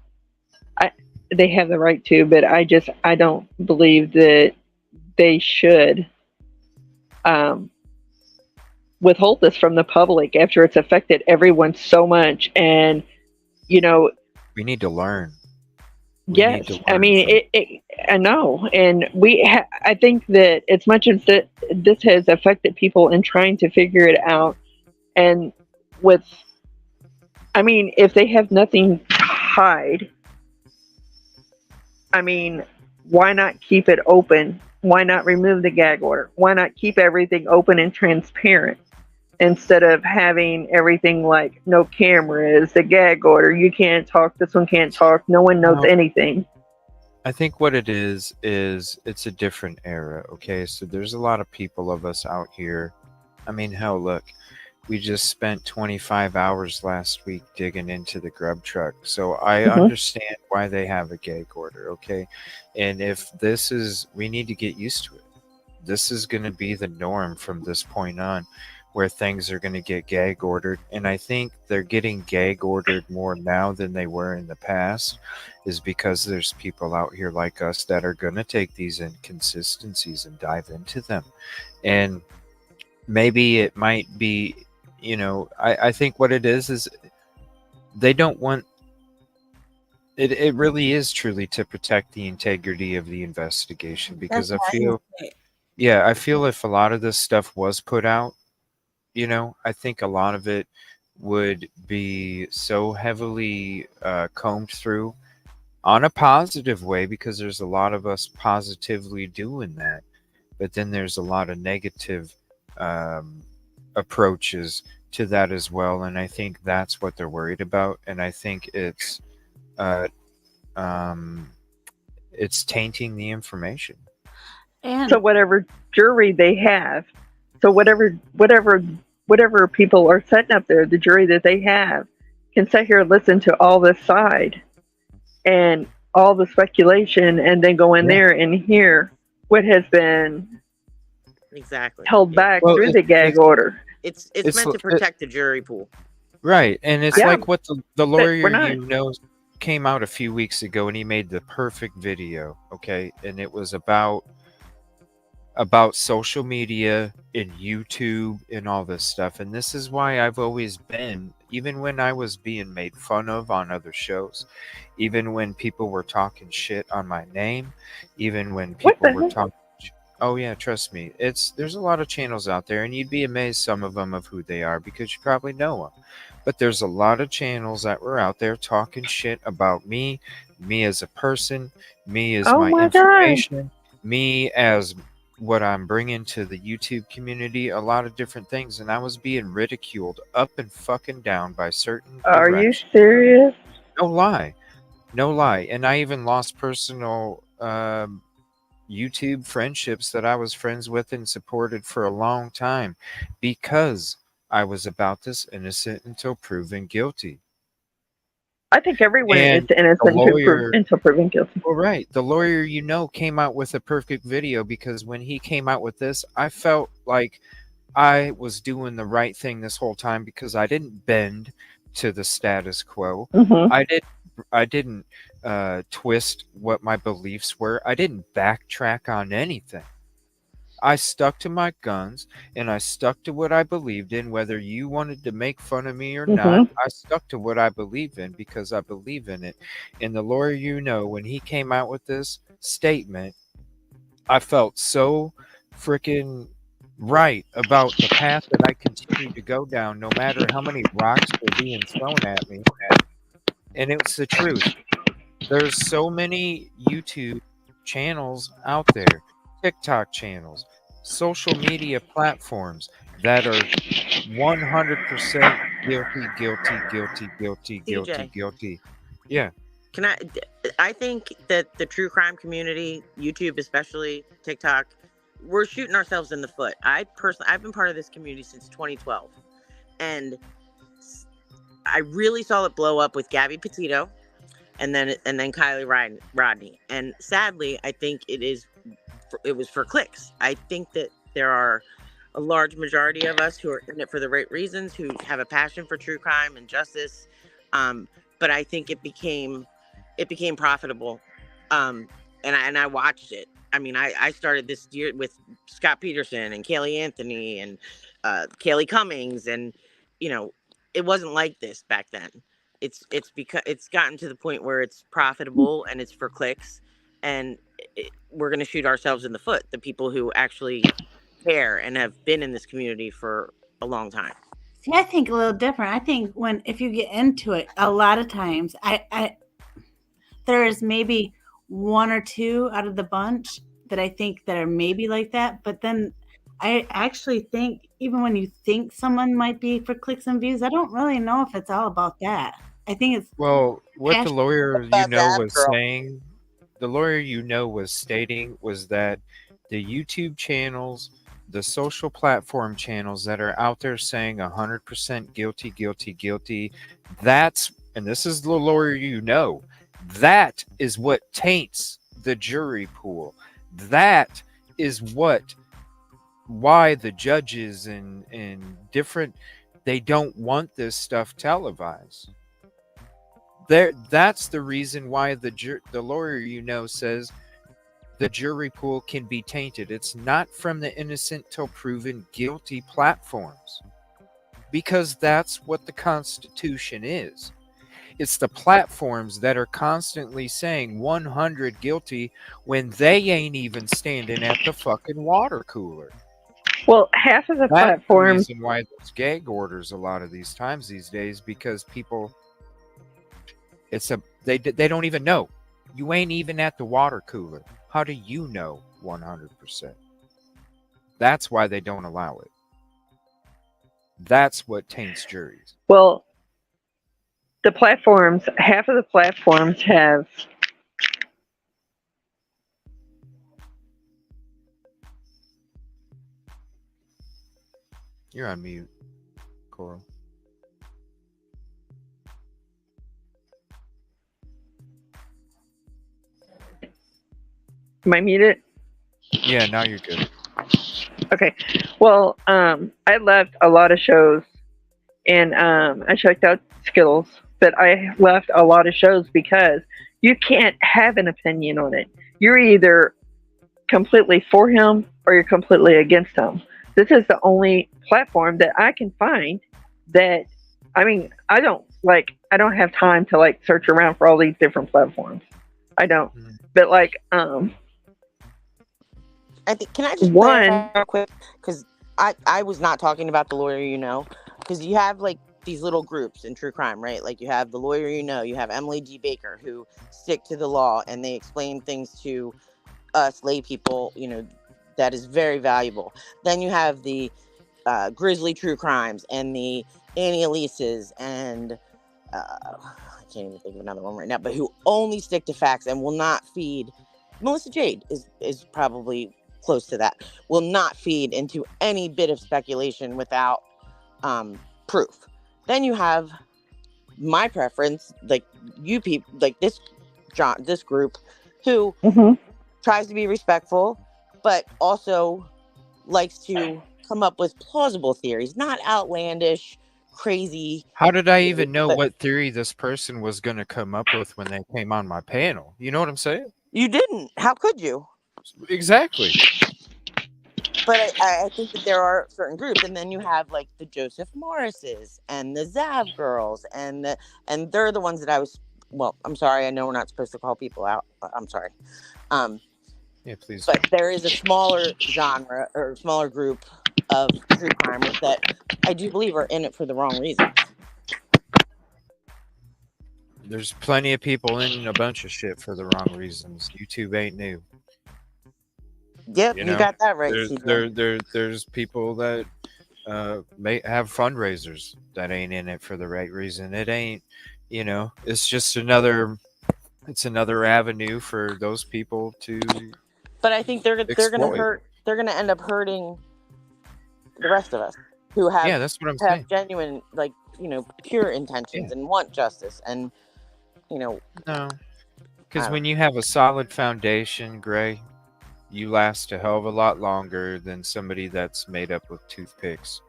the right to, but I don't believe that they should withhold this from the public after it's affected everyone so much. And we need to learn. Yes, I mean I know, and I think that as much as this has affected people in trying to figure it out, and if they have nothing to hide, I mean, why not keep it open? Why not remove the gag order? Why not keep everything open and transparent instead of having everything like no cameras, the gag order, you can't talk, this one can't talk, no one knows anything. I think what it is it's a different era, okay? So there's a lot of people of us out here. I mean, hell, look, we just spent 25 hours last week digging into the grub truck. So I Mhm. understand why they have a gag order, okay? And if this is, we need to get used to it. This is going to be the norm from this point on, where things are going to get gag ordered. And I think they're getting gag ordered more now than they were in the past, is because there's people out here like us that are going to take these inconsistencies and dive into them. And maybe it might be, I think what it is they don't want it. It really is truly to protect the integrity of the investigation, That's because I what I was feel, gonna say. yeah, I feel if a lot of this stuff was put out, I think a lot of it would be so heavily combed through on a positive way, because there's a lot of us positively doing that. But then there's a lot of negative um, approaches to that as well. And I think that's what they're worried about. And I think uh, um, it's tainting the information. So And whatever jury they have, so whatever people are setting up there, the jury that they have can sit here and listen to all this side and all the speculation, and then go in Yeah. there and hear what has been Exactly. held Yeah. back Well, through the gag order. It's it's meant to protect the jury pool. right, and it's Yeah, like what the but lawyer we're not. came out a few weeks ago, and he made the perfect video, okay, and it was about social media and YouTube and all this stuff. And this is why I've always been, even when I was being made fun of on other shows, even when people were talking shit on my name, even when What people the were heck? talking, oh yeah, trust me, there's a lot of channels out there, and you'd be amazed some of them of who they are, because you probably know them. But there's a lot of channels that were out there talking shit about me as a person, me as Oh my my god! information, me as what I'm bringing to the YouTube community, a lot of different things, and I was being ridiculed up and fucking down by certain Are you directions. serious? No lie, no lie, and I even lost personal YouTube friendships that I was friends with and supported for a long time, because I was about this innocent until proven guilty. I think everyone is And the innocent lawyer, until proven guilty. well, right. The lawyer, came out with a perfect video, because when he came out with this, I felt like I was doing the right thing this whole time, because I didn't bend to the status quo. Hmm. I did I didn't twist what my beliefs were. I didn't backtrack on anything. I stuck to my guns, and I stuck to what I believed in, whether you wanted to make fun of me or not. Hmm. I stuck to what I believe in, because I believe in it. And the lawyer, when he came out with this statement, I felt so freaking right about the path that I continue to go down, no matter how many rocks were being thrown at me. And it's the truth. There's so many YouTube channels out there, TikTok channels, social media platforms that are 100% guilty, guilty, guilty, guilty, guilty, CJ, guilty. Yeah. can I think that the true crime community, YouTube especially, TikTok, we're shooting ourselves in the foot. I've been part of this community since 2012, and I really saw it blow up with Gabby Petito, and then Kylie Rodney. And sadly, I think it was for clicks. I think that there are a large majority of us who are in it for the right reasons, who have a passion for true crime and justice. But I think it became profitable. And I watched it. I mean, I started this year with Scott Peterson and Kaylee Anthony and Kaylee Cummings, and you know, it wasn't like this back then. It's because it's gotten to the point where it's profitable and it's for clicks, and we're going to shoot ourselves in the foot. The people who actually care and have been in this community for a long time. see, I think a little different. I think if you get into it, a lot of times, there is maybe one or two out of the bunch that I think that are maybe like that. But then I actually think even when you think someone might be for clicks and views, I don't really know if it's all about that. I think it's Well, what the passion. lawyer, About that, was girl. saying, the lawyer, was stating, was that the YouTube channels the social platform channels that are out there saying 100% guilty, guilty, guilty, that's, and this is the lawyer you know, that is what taints the jury pool. That is why the judges and different, they don't want this stuff televised. That's the reason why the lawyer you know says the jury pool can be tainted. It's not from the innocent till proven guilty platforms, because that's what the Constitution is. It's the platforms that are constantly saying 100 guilty when they ain't even standing at the fucking water cooler. Well, half of the That's the platforms. reason why there's gag orders a lot of these times these days, because people, they don't even know. You ain't even at the water cooler. How do you know 100%? That's why they don't allow it. That's what taints juries. Well, the platforms, half of the platforms have. You're on mute, Coral. Am I muted? Yeah, now you're good. Okay. Well, I left a lot of shows, and I checked out Skittles, but I left a lot of shows because you can't have an opinion on it. You're either completely for him or you're completely against him. This is the only platform that I can find that, I mean, I don't have time to like search around for all these different platforms. I don't. But like, I think, can I just one, clarify real quick? Because I was not talking about the lawyer you know, because you have like these little groups in true crime, right? Like you have the lawyer you know, you have Emily G. Baker, who stick to the law and they explain things to us lay people, you know, that is very valuable. Then you have the Grizzly True Crimes and the Annie Elise's and I can't even think of another one right now, but who only stick to facts and will not feed. Melissa Jade is probably close to that. Will not feed into any bit of speculation without proof. Then you have my preference, like you people, like this group, who tries to be respectful, but also likes to come up with plausible theories, not outlandish, crazy. How did I even know what theory this person was going to come up with when they came on my panel? You know what I'm saying? You didn't. How could you? Exactly. But I think that there are certain groups, and then you have like the Joseph Morrises and the Zav girls, and they're the ones that I was. Well, I'm sorry. I know we're not supposed to call people out. I'm sorry. Yeah, please. But there is a smaller genre or smaller group of true crimers that I do believe are in it for the wrong reasons. There's plenty of people in a bunch of shit for the wrong reasons. YouTube ain't new. Yep, you got that right. There's people that may have fundraisers that ain't in it for the right reason. It ain't, it's just another avenue for those people to. But I think they're gonna hurt. They're gonna end up hurting the rest of us who have that's what I'm saying. Genuine, like pure intentions and want justice and No, because when you have a solid foundation, Gray, you last a hell of a lot longer than somebody that's made up with toothpicks.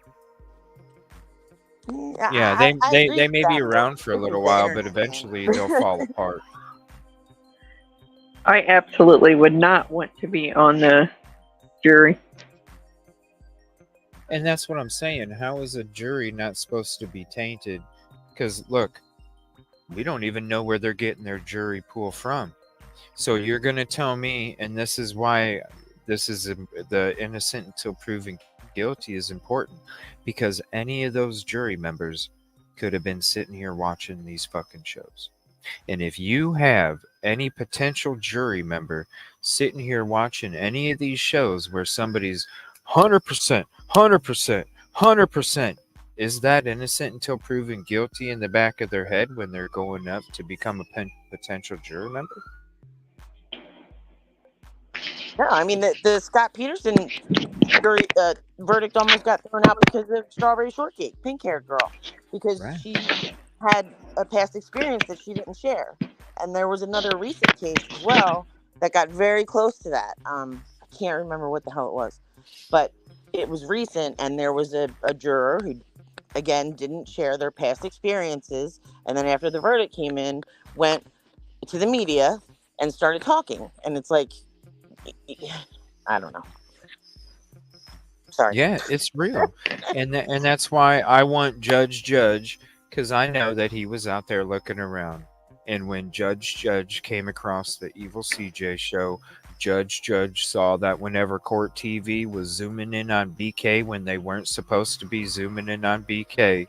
Yeah, they may be around for a little while, but eventually they'll fall apart. I absolutely would not want to be on the jury. And that's what I'm saying. How is a jury not supposed to be tainted? Because look, we don't even know where they're getting their jury pool from. So you're going to tell me, and this is why this is the innocent until proven guilty is important, because any of those jury members could have been sitting here watching these fucking shows. And if you have any potential jury member sitting here watching any of these shows where somebody's 100%, 100%, 100%, is that innocent until proven guilty in the back of their head when they're going up to become a potential jury member? No, I mean the Scott Peterson verdict almost got thrown out because of Strawberry Shortcake, pink haired girl, because Right. she had a past experience that she didn't share. And there was another recent case as well that got very close to that. I can't remember what the hell it was, but it was recent, and there was a juror who, again, didn't share their past experiences, and then after the verdict came in, went to the media and started talking, and it's like, I don't know. Sorry. Yeah, it's real, and that's why I want Judge, because I know that he was out there looking around, and when Judge came across the Evil CJ show, Judge saw that whenever Court TV was zooming in on BK when they weren't supposed to be zooming in on BK,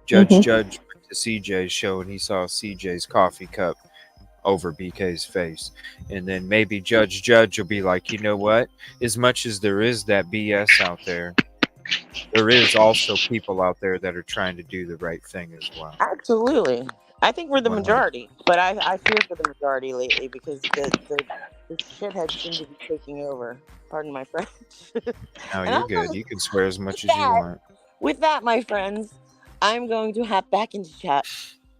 Judge went to CJ's show and he saw CJ's coffee cup over BK's face. And then maybe Judge will be like, you know what? As much as there is that BS out there is also people out there that are trying to do the right thing as well. Absolutely. I think we're the 100. majority, but I fear for the majority lately because the shitheads seem to be taking over. Pardon my French. No, And you're I'm good. gonna, You can swear as with much as you that, want. with that, my friends, I'm going to hop back into chat.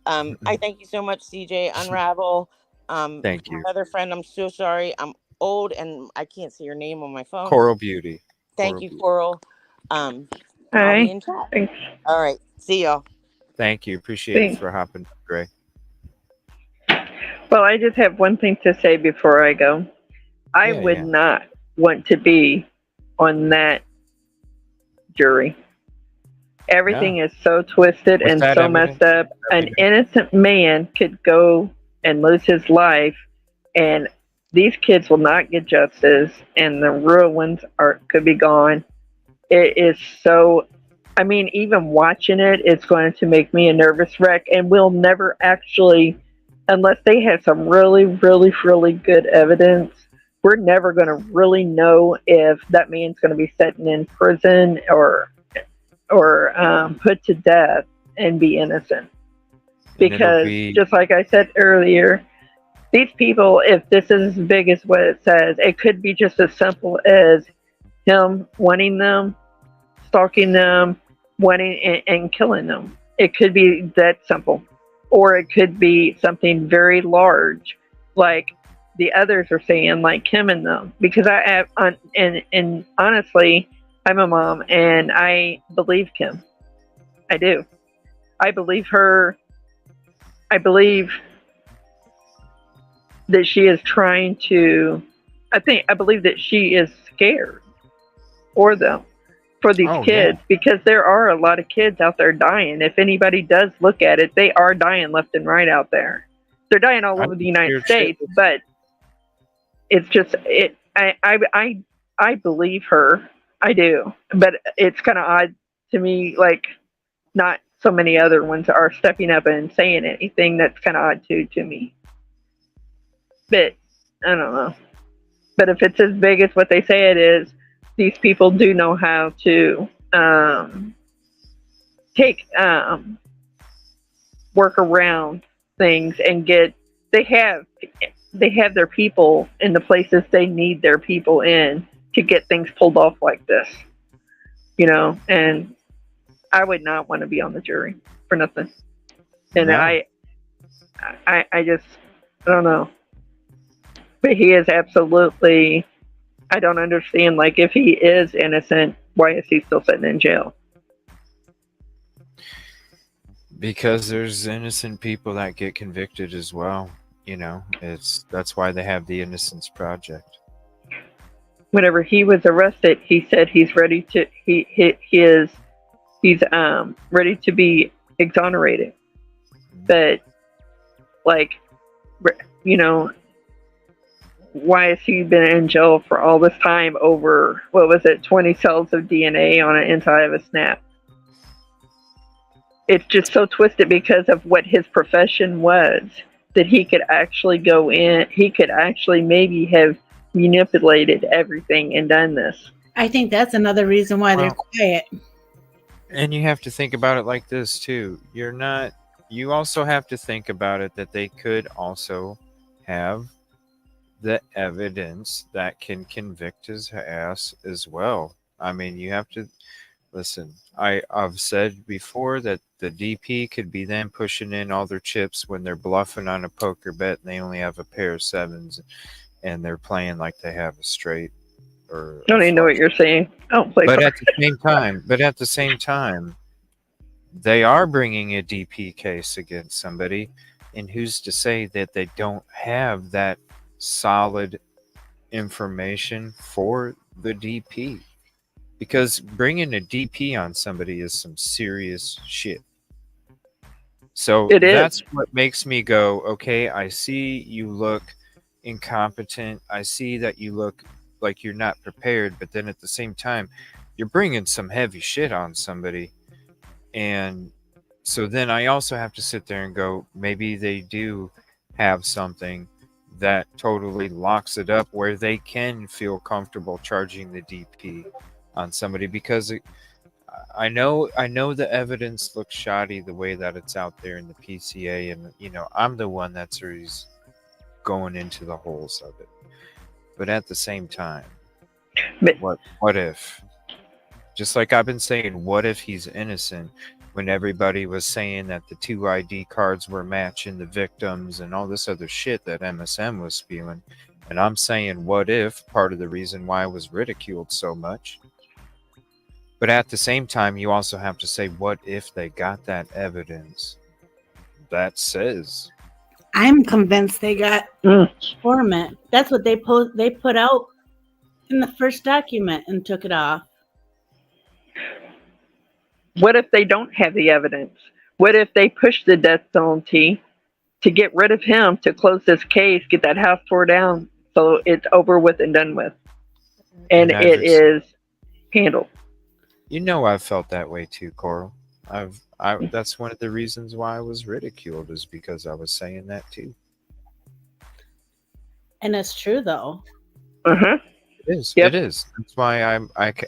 I thank you so much, CJ. Unravel. Thank My you. other friend, I'm so sorry. I'm old and I can't see your name on my phone. Coral Beauty. Thank you, Coral. I'll Hi. be in chat. Thanks. All right. See y'all. Thank you. Appreciate you Thanks. for hopping, Gray. Well, I just have one thing to say before I go. I Yeah, would yeah. not want to be on that jury. Everything is so twisted With and that so evidence, messed up. An innocent man could go and lose his life, and these kids will not get justice, and the real ones could be gone. It is so. I mean, even watching it, it's going to make me a nervous wreck, and we'll never actually, unless they have some really, really, really good evidence, we're never going to really know if that man's going to be sitting in prison or put to death and be innocent. Because just like I said earlier, these people, if this is as big as what it says, it could be just as simple as him wanting them, stalking them, wanting and killing them. It could be that simple. Or it could be something very large, like the others are saying, like him and them. Because I have, and honestly, I'm a mom and I believe Kim. I do. I believe her. I believe that she is trying to. I believe that she is scared for them, for these kids, because there are a lot of kids out there dying. If anybody does look at it, they are dying left and right out there. They're dying all over the United States, but it's just it. I believe her. I do, but it's kind of odd to me. Like, not so many other ones are stepping up and saying anything. That's kind of odd too to me. But I don't know. But if it's as big as what they say it is, these people do know how to take work around things and get. They have their people in the places they need their people in to get things pulled off like this, and I would not want to be on the jury for nothing. And No. I just, I don't know. But he is absolutely, I don't understand, like, if he is innocent, why is he still sitting in jail? Because there's innocent people that get convicted as well. That's why they have the Innocence Project. Whenever he was arrested, he said he's ready to he's ready to be exonerated. But why has he been in jail for all this time over 20 cells of DNA on an inside of a snap? It's just so twisted because of what his profession was, that he could actually go in, he could actually maybe have manipulated everything and done this. I think that's another reason why they're quiet. And you have to think about it like this too. You also have to think about it that they could also have the evidence that can convict his ass as well. I mean, you have to listen. I've said before that the DP could be them pushing in all their chips when they're bluffing on a poker bet and they only have a pair of sevens and they're playing like they have a straight or I a don't even know what flush. you're saying. I don't play But poker. at the same time, they are bringing a DP case against somebody, and who's to say that they don't have that solid information for the DP? Because bringing a DP on somebody is some serious shit. So It is. that's what makes me go, okay, I see you look incompetent. I see that you look like you're not prepared, but then at the same time, you're bringing some heavy shit on somebody. And so then I also have to sit there and go, maybe they do have something that totally locks it up where they can feel comfortable charging the DP on somebody because I know the evidence looks shoddy the way that it's out there in the PCA, and I'm the one that's always going into the holes of it. But at the same time, But- what if? Just like I've been saying, what if he's innocent when everybody was saying that the two ID cards were matching the victims and all this other shit that MSM was spewing? And I'm saying, what if part of the reason why I was ridiculed so much? But at the same time, you also have to say, what if they got that evidence that says, I'm convinced they got informant. That's what they put out in the first document and took it off. What if they don't have the evidence? What if they push the death penalty to get rid of him, to close this case, get that house tore down so it's over with and done with? And And it is handled. I've felt that way too, Coral. That's one of the reasons why I was ridiculed, is because I was saying that too. And it's true though. Uh-huh. It is. Yep. It is. That's why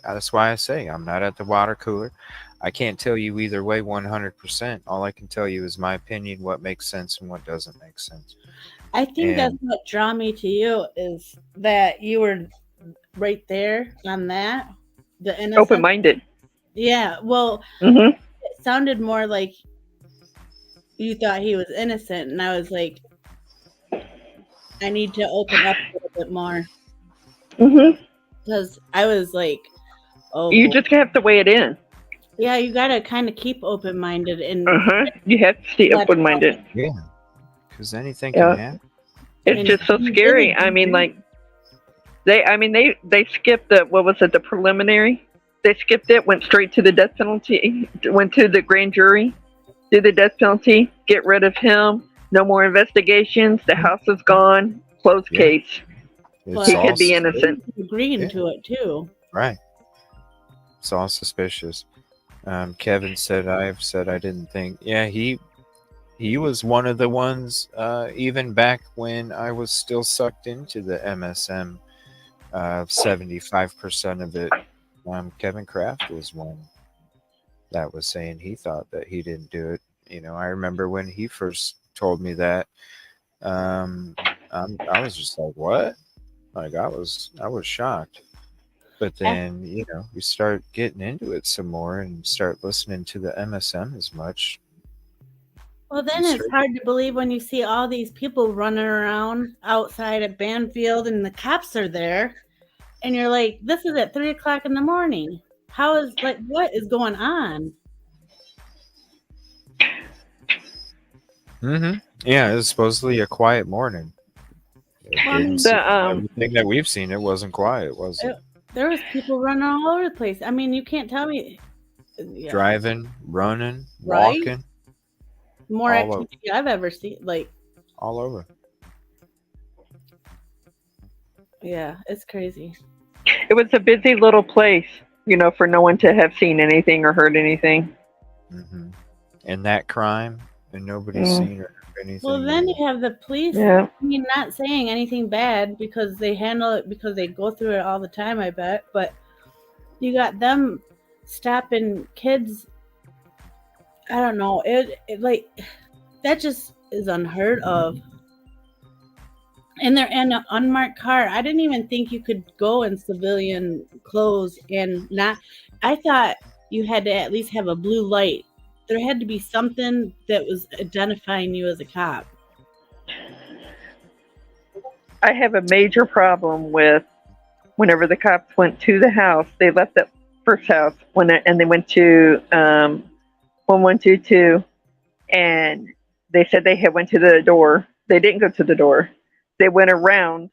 that's why I say I'm not at the water cooler. I can't tell you either way 100%. All I can tell you is my opinion, what makes sense and what doesn't make sense. I think that's what drew me to you, is that you were right there on that. The innocent. Open-minded. Yeah. Well, Mm-hmm. it sounded more like you thought he was innocent, and I was like, I need to open up a little bit more. Mm-hmm. Because I was like, oh, You just have to weigh it in. yeah, you gotta kind of keep open-minded and You have to stay open-minded. Yeah, because anything can happen. It's And just so you scary. really I mean, do. like they skipped the, what was it, the preliminary? They skipped it, went straight to the death penalty, went to the grand jury, did the death penalty, get rid of him, no more investigations, the house is gone, closed case. It's He all could be innocent. agreeing to it too. Right. It's all suspicious. Kevin said, I've said I didn't think. Yeah, he was one of the ones, even back when I was still sucked into the MSM, 75% of it. Kevin Kraft was one that was saying he thought that he didn't do it. I remember when he first told me that. I was just like, what? Like I was shocked. But then, we start getting into it some more and start listening to the MSM as much. Well, then it's hard to believe when you see all these people running around outside at Banfield and the cops are there, and you're like, this is at 3:00 in the morning. What is going on? Mm-hmm. Yeah, it was supposedly a quiet morning. Everything that we've seen, it wasn't quiet, was it? There was people running all over the place. I mean, you can't tell me. Yeah. Driving, running, Right? walking. More activity I've ever seen. Like all over. Yeah, it's crazy. It was a busy little place, for no one to have seen anything or heard anything. Mm-hmm. And that crime, and nobody's seen or heard anything. Well, then you have the police. Yeah. I mean, not saying anything bad because they handle it, because they go through it all the time, I bet. But you got them stopping kids. I don't know. It like that just is unheard of. And they're in an unmarked car. I didn't even think you could go in civilian clothes and not. I thought you had to at least have a blue light. There had to be something that was identifying you as a cop. I have a major problem with whenever the cops went to the house. They left that first house and they went to 1122, and they said they had went to the door. They didn't go to the door. They went around,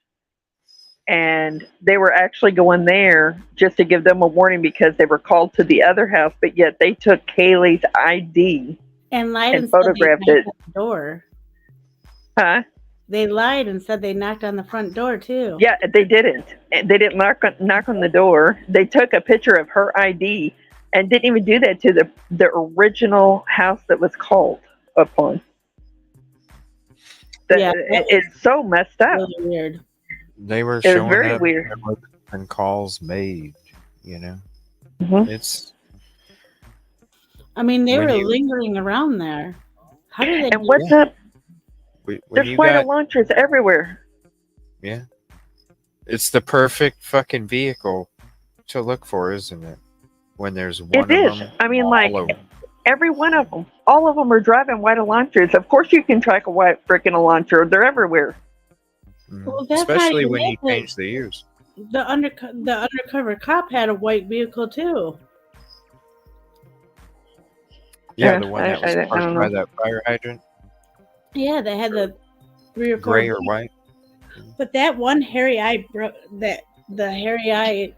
and they were actually going there just to give them a warning because they were called to the other house. But yet they took Kaylee's ID and lied and photographed it. At the door. Huh? They lied and said they knocked on the front door too. Yeah, they didn't. They didn't knock on the door. They took a picture of her ID and didn't even do that to the original house that was called upon. It's so messed up. Really weird. They were It was showing very up weird. and calls made, you know. Mhm. It's I mean, they When were you- lingering around there. How did they? And what's up? when There's you white got launchers everywhere. yeah. It's the perfect fucking vehicle to look for, isn't it? When there's one It is. of them. I mean, all like over. every one of them, all of them are driving white launchers. Of course, you can track a white freaking launcher. They're everywhere. Mhm. Well, that's how Especially you when you make it. change the years. The undercover cop had a white vehicle too. Yeah, Yeah, the one I that was don't parked know. by that fire hydrant, Yeah, they had the 3 or 4. gray or white. But that one hairy eye, the hairy eye,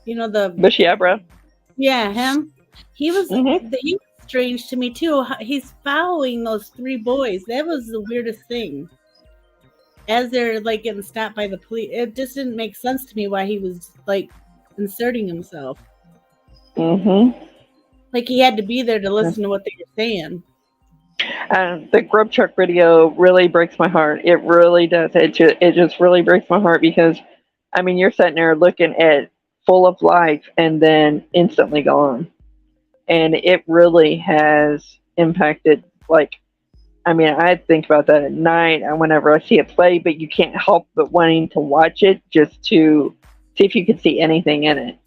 the Bushy eyebrow. yeah, him. He was Mhm. he was strange to me too. He's following those 3 boys. That was the weirdest thing. As they're like getting stopped by the police, it just didn't make sense to me why he was like inserting himself. Mhm. Like he had to be there to listen to what they were saying. The grub truck video really breaks my heart. It really does. It just really breaks my heart because, I mean, you're sitting there looking at full of life and then instantly gone, and it really has impacted. Like, I mean, I think about that at night and whenever I see it play, but you can't help but wanting to watch it just to see if you could see anything in it.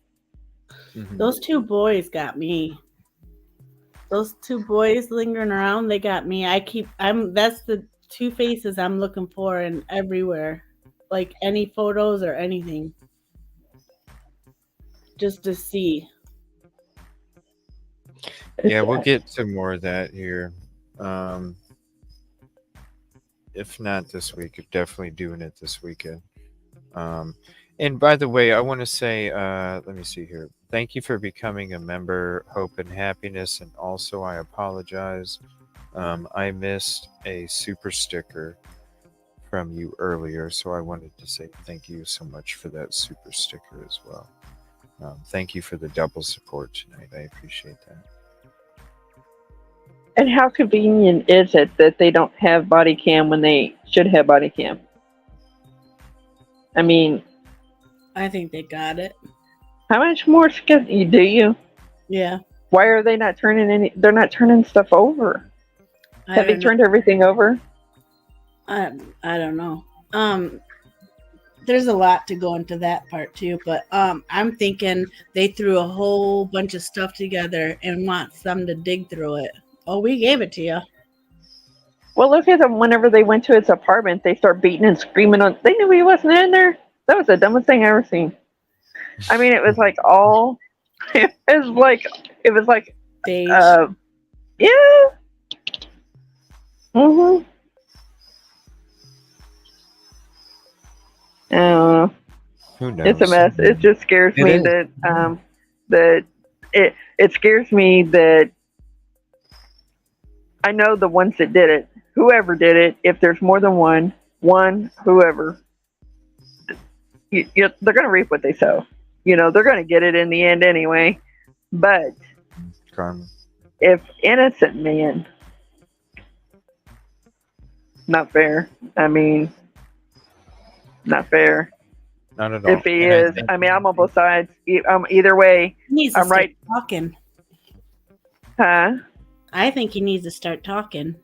Mhm. Those 2 boys got me. Those 2 boys lingering around, they got me. That's the 2 faces I'm looking for in everywhere. Like any photos or anything. Just to see. Yeah, we'll get to more of that here. If not this week, definitely doing it this weekend. And by the way, I want to say, let me see here. Thank you for becoming a member, Hope and Happiness. And also, I apologize. I missed a super sticker from you earlier. So I wanted to say thank you so much for that super sticker as well. Thank you for the double support tonight. I appreciate that. And how convenient is it that they don't have body cam when they should have body cam? I mean, I think they got it. how much more do you? Yeah. Why are they not turning any? They're not turning stuff over. Have they turned everything over? I don't know. There's a lot to go into that part too, but I'm thinking they threw a whole bunch of stuff together and want some to dig through it. Oh, we gave it to you. Well, look at them. Whenever they went to his apartment, they start beating and screaming on. They knew he wasn't in there. That was the dumbest thing I ever seen. I mean, it was like all. It was like. Stage. Yeah. Mhm. I don't know. Who knows? It's a mess. It just scares It me is. that it scares me that I know the ones that did it. Whoever did it, if there's more than one, whoever, they're going to reap what they sow. They're going to get it in the end anyway. But Karma. if innocent man, not fair. I mean, not fair. Not at all. If he And is, think- I mean, I'm on both sides. Either way, He needs to I'm start right. talking. Huh? I think he needs to start talking.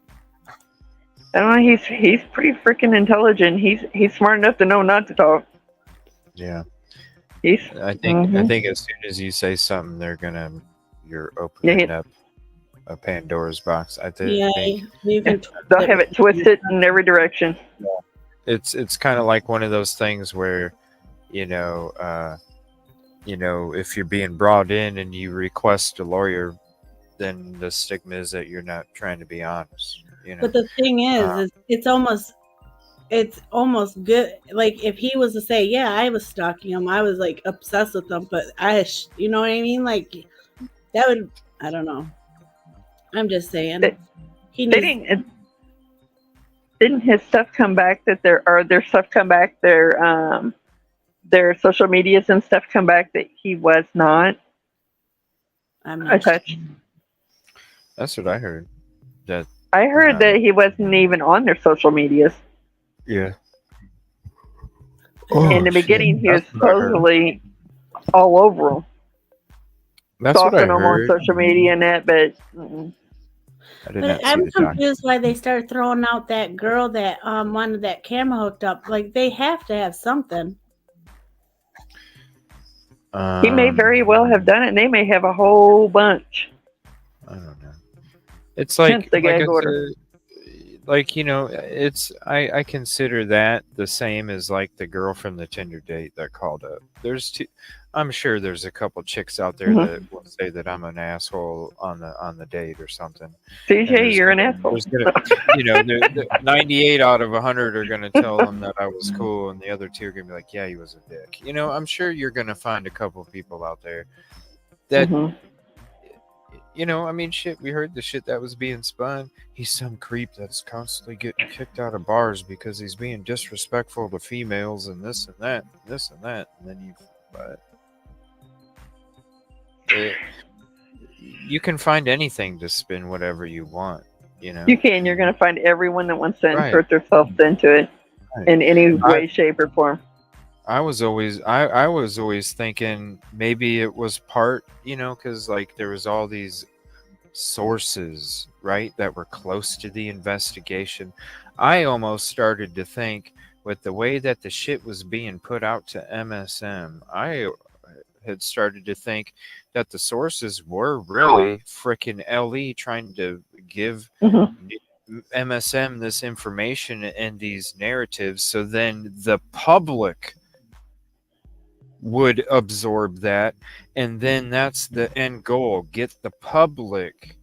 I don't know. He's pretty freaking intelligent. He's smart enough to know not to talk. Yeah. He's I think as soon as you say something, you're Yeah, opening up a Pandora's box. I Yeah, think you can twist they'll it have it twisted in every direction. it's kind of like one of those things where, you know, if you're being brought in and you request a lawyer, then the stigma is that you're not trying to be honest. But the thing is it's almost good. Like if he was to say, "Yeah, I was stalking him. I was like obsessed with him," but you know what I mean? Like that would, I don't know. I'm just saying. He They needs. didn't his stuff come back that their stuff come back their social medias and stuff come back that he was not I'm not sure. attached. That's what I heard. That I heard that he wasn't even on their social medias. yeah. In the beginning, he was That's what I heard. supposedly all over them, That's what I stalking them on heard. social media and that, but I did But not see I'm the document. confused why they started throwing out that girl that wanted that camera hooked up. Like they have to have something. he may very well have done it, and they may have a whole bunch. I don't know. It's Hence like the like gag I order. said, like it's I consider that the same as like the girl from the Tinder date that called up. I'm sure there's a couple chicks out there Mhm. that will say that I'm an asshole on the date or something. CJ, you're an asshole. There's gonna, the 98 out of 100 are gonna tell them that I was cool, and the other two are gonna be like, yeah, he was a dick. I'm sure you're gonna find a couple people out there that. Mhm. I mean, shit, we heard the shit that was being spun. He's some creep that's constantly getting kicked out of bars because he's being disrespectful to females and this and that, and this and that. And then you can find anything to spin whatever you want, You can. You're going to find everyone that wants to Right. insert themselves into it Right. in any way, shape, or form. I was always thinking maybe it was part, because like there was all these sources, right, that were close to the investigation. I almost started to think with the way that the shit was being put out to MSM, I had started to think that the sources were really freaking LE trying to give MSM this information and these narratives so then the public would absorb that, and then that's the end goal, get the public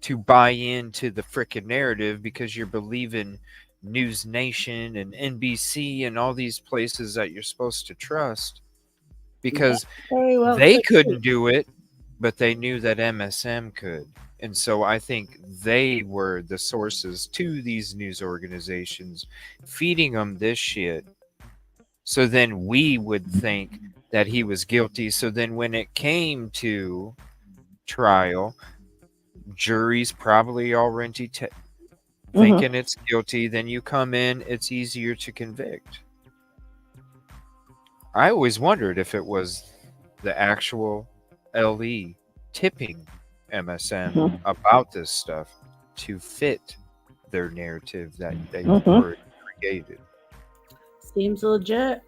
to buy into the freaking narrative because you're believing News Nation and NBC and all these places that you're supposed to trust because they couldn't do it, but they knew that MSM could. And so I think they were the sources to these news organizations, feeding them this shit. So then we would think that he was guilty. So then when it came to trial, jury's probably already thinking it's guilty. Then you come in, it's easier to convict. I always wondered if it was the actual LE tipping MSM about this stuff to fit their narrative that they were created. Seems legit.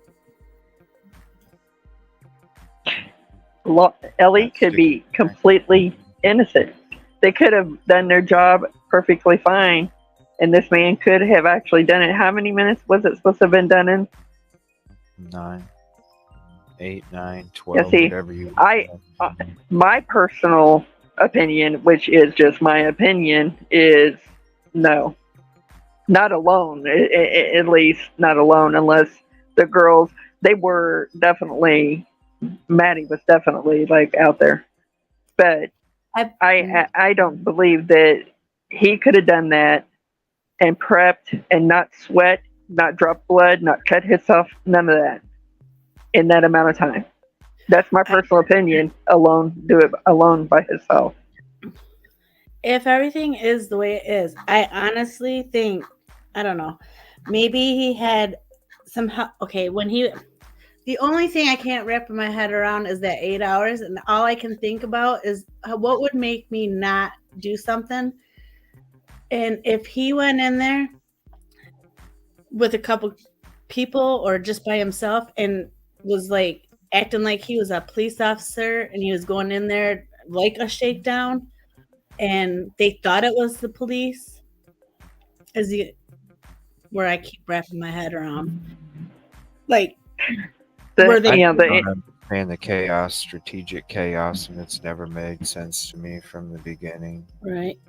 Ellie could be completely innocent. They could have done their job perfectly fine, and this man could have actually done it. How many minutes was it supposed to have been done in? 9, 8, 9, 12, yeah, see, whatever you. My personal opinion, which is just my opinion, is no. Not alone, at least not alone, unless the girls, they were definitely, Maddie was definitely like out there. But I don't believe that he could have done that and prepped and not sweat, not drop blood, not cut himself, none of that in that amount of time. That's my personal opinion. Do it alone by himself. If everything is the way it is, I honestly think, I don't know, maybe he had somehow, the only thing I can't wrap my head around is that 8 hours, and all I can think about is what would make me not do something. And if he went in there with a couple people or just by himself and was like acting like he was a police officer and he was going in there like a shakedown and they thought it was the police, is he where I keep wrapping my head around. Like were The, they yeah, don't the, understand the chaos, strategic chaos, and it's never made sense to me from the beginning. right?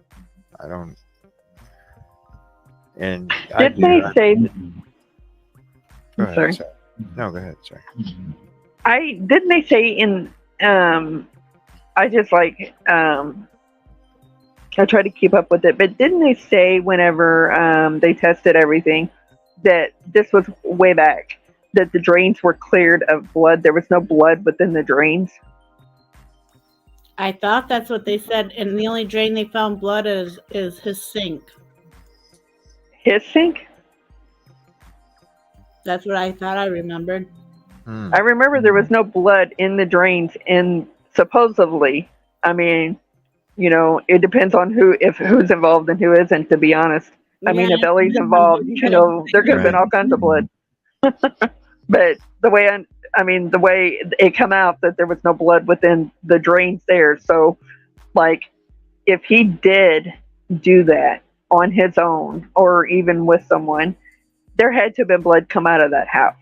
I don't. And I did do. they say? Go ahead. Sorry. Sorry. No, go ahead. Sorry. Didn't they say in I just like I try to keep up with it, but didn't they say whenever they tested everything that this was way back that the drains were cleared of blood? There was no blood within the drains. I thought that's what they said, and the only drain they found blood is his sink. His sink? That's what I thought I remembered. I remember there was no blood in the drains, and supposedly, I mean, you know, it depends on who's involved and who isn't. To be honest, I mean, if Ellie's involved, you know, there could have been all kinds of blood. But the way the way it come out that there was no blood within the drains there. So, like, if he did do that on his own or even with someone, there had to have been blood come out of that house.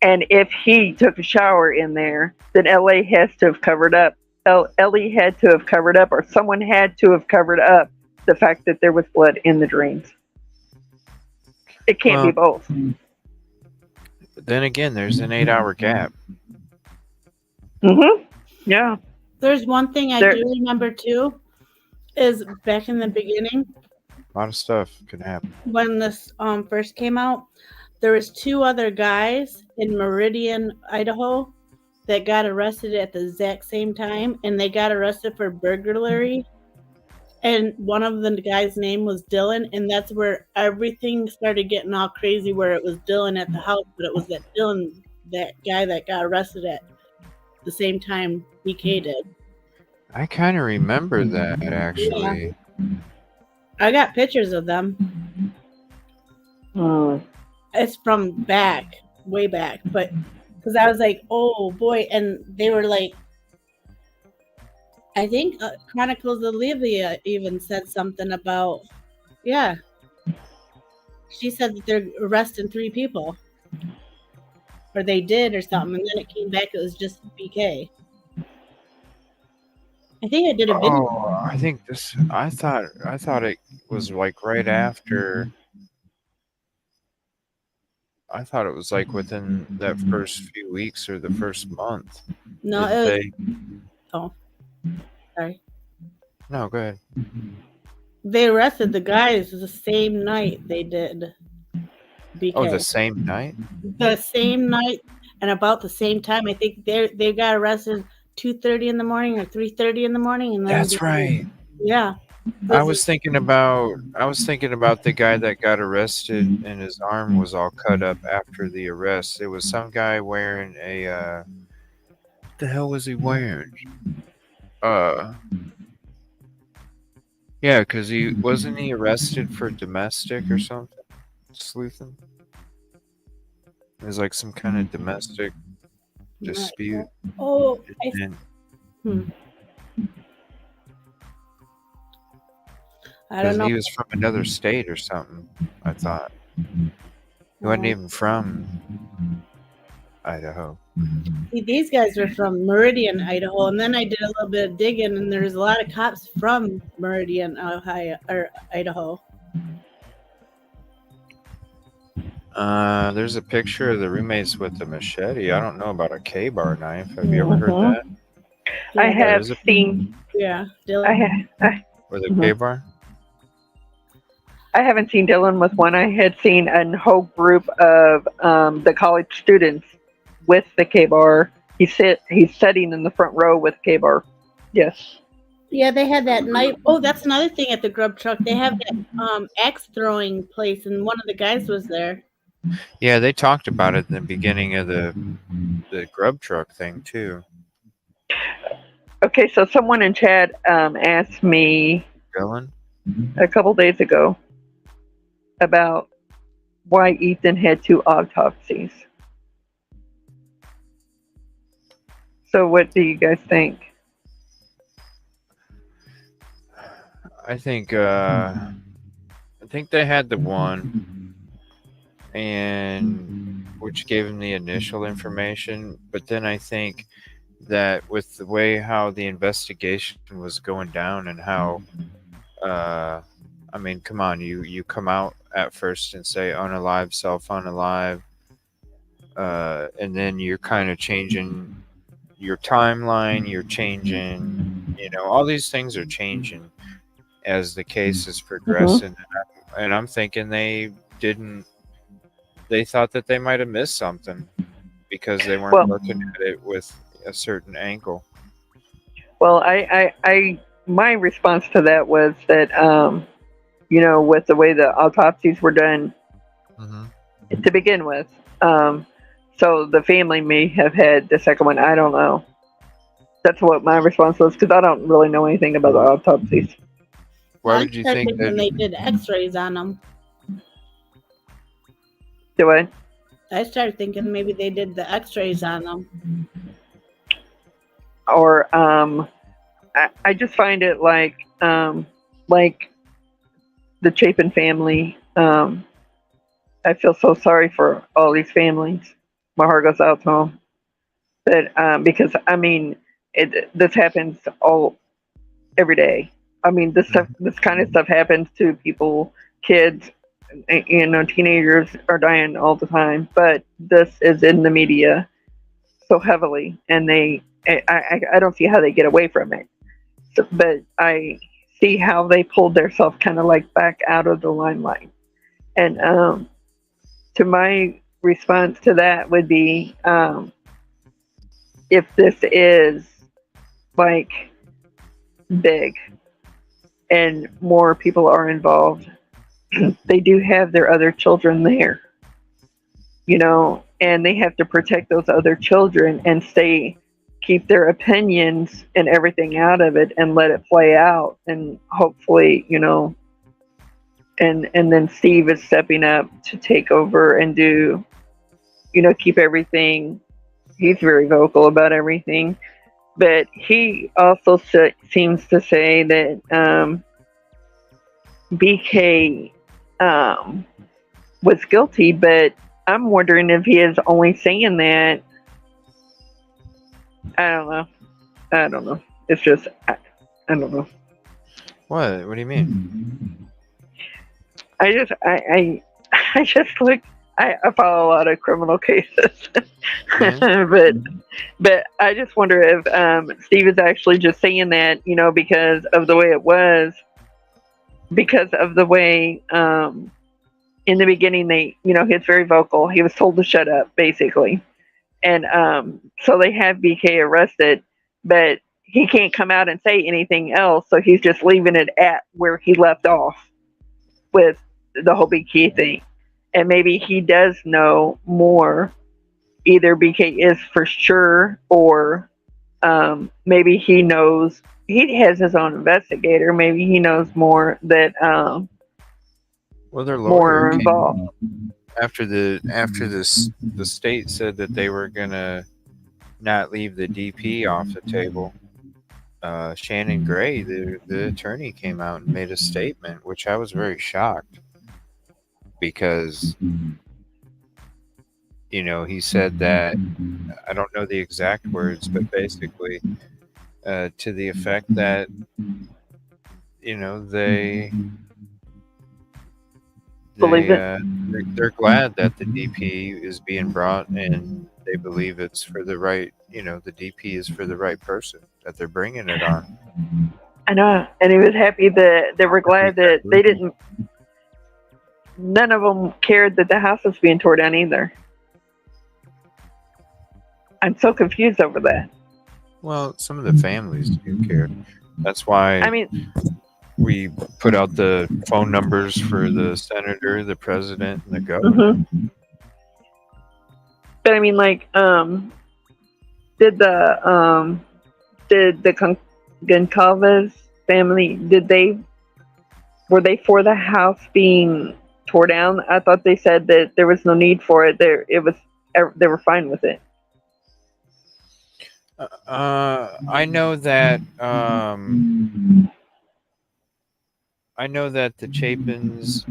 And if he took a shower in there, then LA has to have covered up. Ellie had to have covered up, or someone had to have covered up the fact that there was blood in the drains. It can't be both. Then again, there's an 8-hour gap. Mm-hmm. Yeah. There's one thing I do remember too, is back in the beginning, A lot of stuff could happen. when this first came out, there was 2 other guys in Meridian, Idaho, that got arrested at the exact same time, and they got arrested for burglary. And one of the guys' name was Dylan, and that's where everything started getting all crazy. Where it was Dylan at the house, but it was that guy that got arrested at the same time BK did. I kind of remember that actually. Yeah. I got pictures of them. It's from way back, but because I was like, oh boy, and they were like, I think Chronicles of Livia even said something about, yeah. She said that they're arresting 3 people, or they did, or something, and then it came back. It was just BK. I think I did a video. Oh, I think this. I thought it was like right after. I thought it was like within that first few weeks or the first month. No, it was. Oh, sorry. No, go ahead. They arrested the guys the same night they did BK. Oh, the same night? The same night and about the same time. I think they got arrested 2:30 in the morning or 3:30 in the morning. And then That's right. Yeah. I was thinking about the guy that got arrested and his arm was all cut up after the arrest. It was some guy wearing a what the hell was he wearing? Yeah, because he wasn't arrested for domestic or something? Sleuthing? It was like some kind of domestic dispute. Oh, I don't know. He was from another state or something, I thought. He wasn't even from Idaho. See, these guys were from Meridian, Idaho, and then I did a little bit of digging, and there's a lot of cops from Meridian, Ohio, or Idaho. There's a picture of the roommates with the machete. I don't know about a K-bar knife. Have you ever heard that? I have seen. Yeah, Dylan. With a K-bar? I haven't seen Dylan with one. I had seen a whole group of the college students with the K-bar. He's sitting in the front row with K-bar. Yes. Yeah, they had that night. Oh, that's another thing at the grub truck. They have that axe throwing place, and one of the guys was there. Yeah, they talked about it in the beginning of the grub truck thing too. Okay, so someone in chat asked me. Dylan? a couple days ago about why Ethan had 2 autopsies. So what do you guys think? I think they had the one, and which gave him the initial information. But then I think that with the way how the investigation was going down and how, I mean, come on, you come out at first and say unalive, self unalive, and then you're kind of changing your timeline. You're changing, all these things are changing as the case is progressing. And I'm thinking they didn't. They thought that they might have missed something because they weren't looking at it with a certain angle. Well, my response to that was that, with the way the autopsies were done to begin with, so the family may have had the second one. I don't know. That's what my response was, because I don't really know anything about the autopsies. Why would you think that they did X-rays on them? Do what? I started thinking maybe they did the X-rays on them. Or I just find it like the Chapin family. I feel so sorry for all these families. My heart goes out to them. But because I mean, this happens every day. I mean, this kind of stuff happens to people, kids, teenagers are dying all the time. But this is in the media so heavily, and I don't see how they get away from it. So, but I see how they pulled themselves kind of like back out of the limelight. And to my response to that would be, if this is like big and more people are involved, they do have their other children there, and they have to protect those other children and keep their opinions and everything out of it and let it play out. And hopefully, and then Steve is stepping up to take over and do, keep everything. He's very vocal about everything, but he also seems to say that BK was guilty, but I'm wondering if he is only saying that. I don't know. It's just, I don't know. What? What do you mean? I just look. I follow a lot of criminal cases, but I just wonder if Steve is actually just saying that, because of the way it was, because of the way in the beginning he's very vocal. He was told to shut up, basically, and so they have BK arrested, but he can't come out and say anything else, so he's just leaving it at where he left off with the whole BK thing. And maybe he does know more. Either BK is for sure, or maybe he knows. He has his own investigator. Maybe he knows more that their lawyer more involved. After the state said that they were gonna not leave the DP off the table. Shannon Gray, the attorney, came out and made a statement, which I was very shocked, because he said that, I don't know the exact words, but basically to the effect that they're glad that the DP is being brought, and they believe it's for the right, the DP is for the right person that they're bringing it on. I know, and he was happy that they were glad that they didn't. None of them cared that the house was being torn down either. I'm so confused over that. Well, some of the families do care. That's why we put out the phone numbers for the senator, the president, and the governor. Mm-hmm. But did the Goncalves family, did they were they for the house being tore down? I thought they said that there was no need for it. They were fine with it. I know that the Chapins,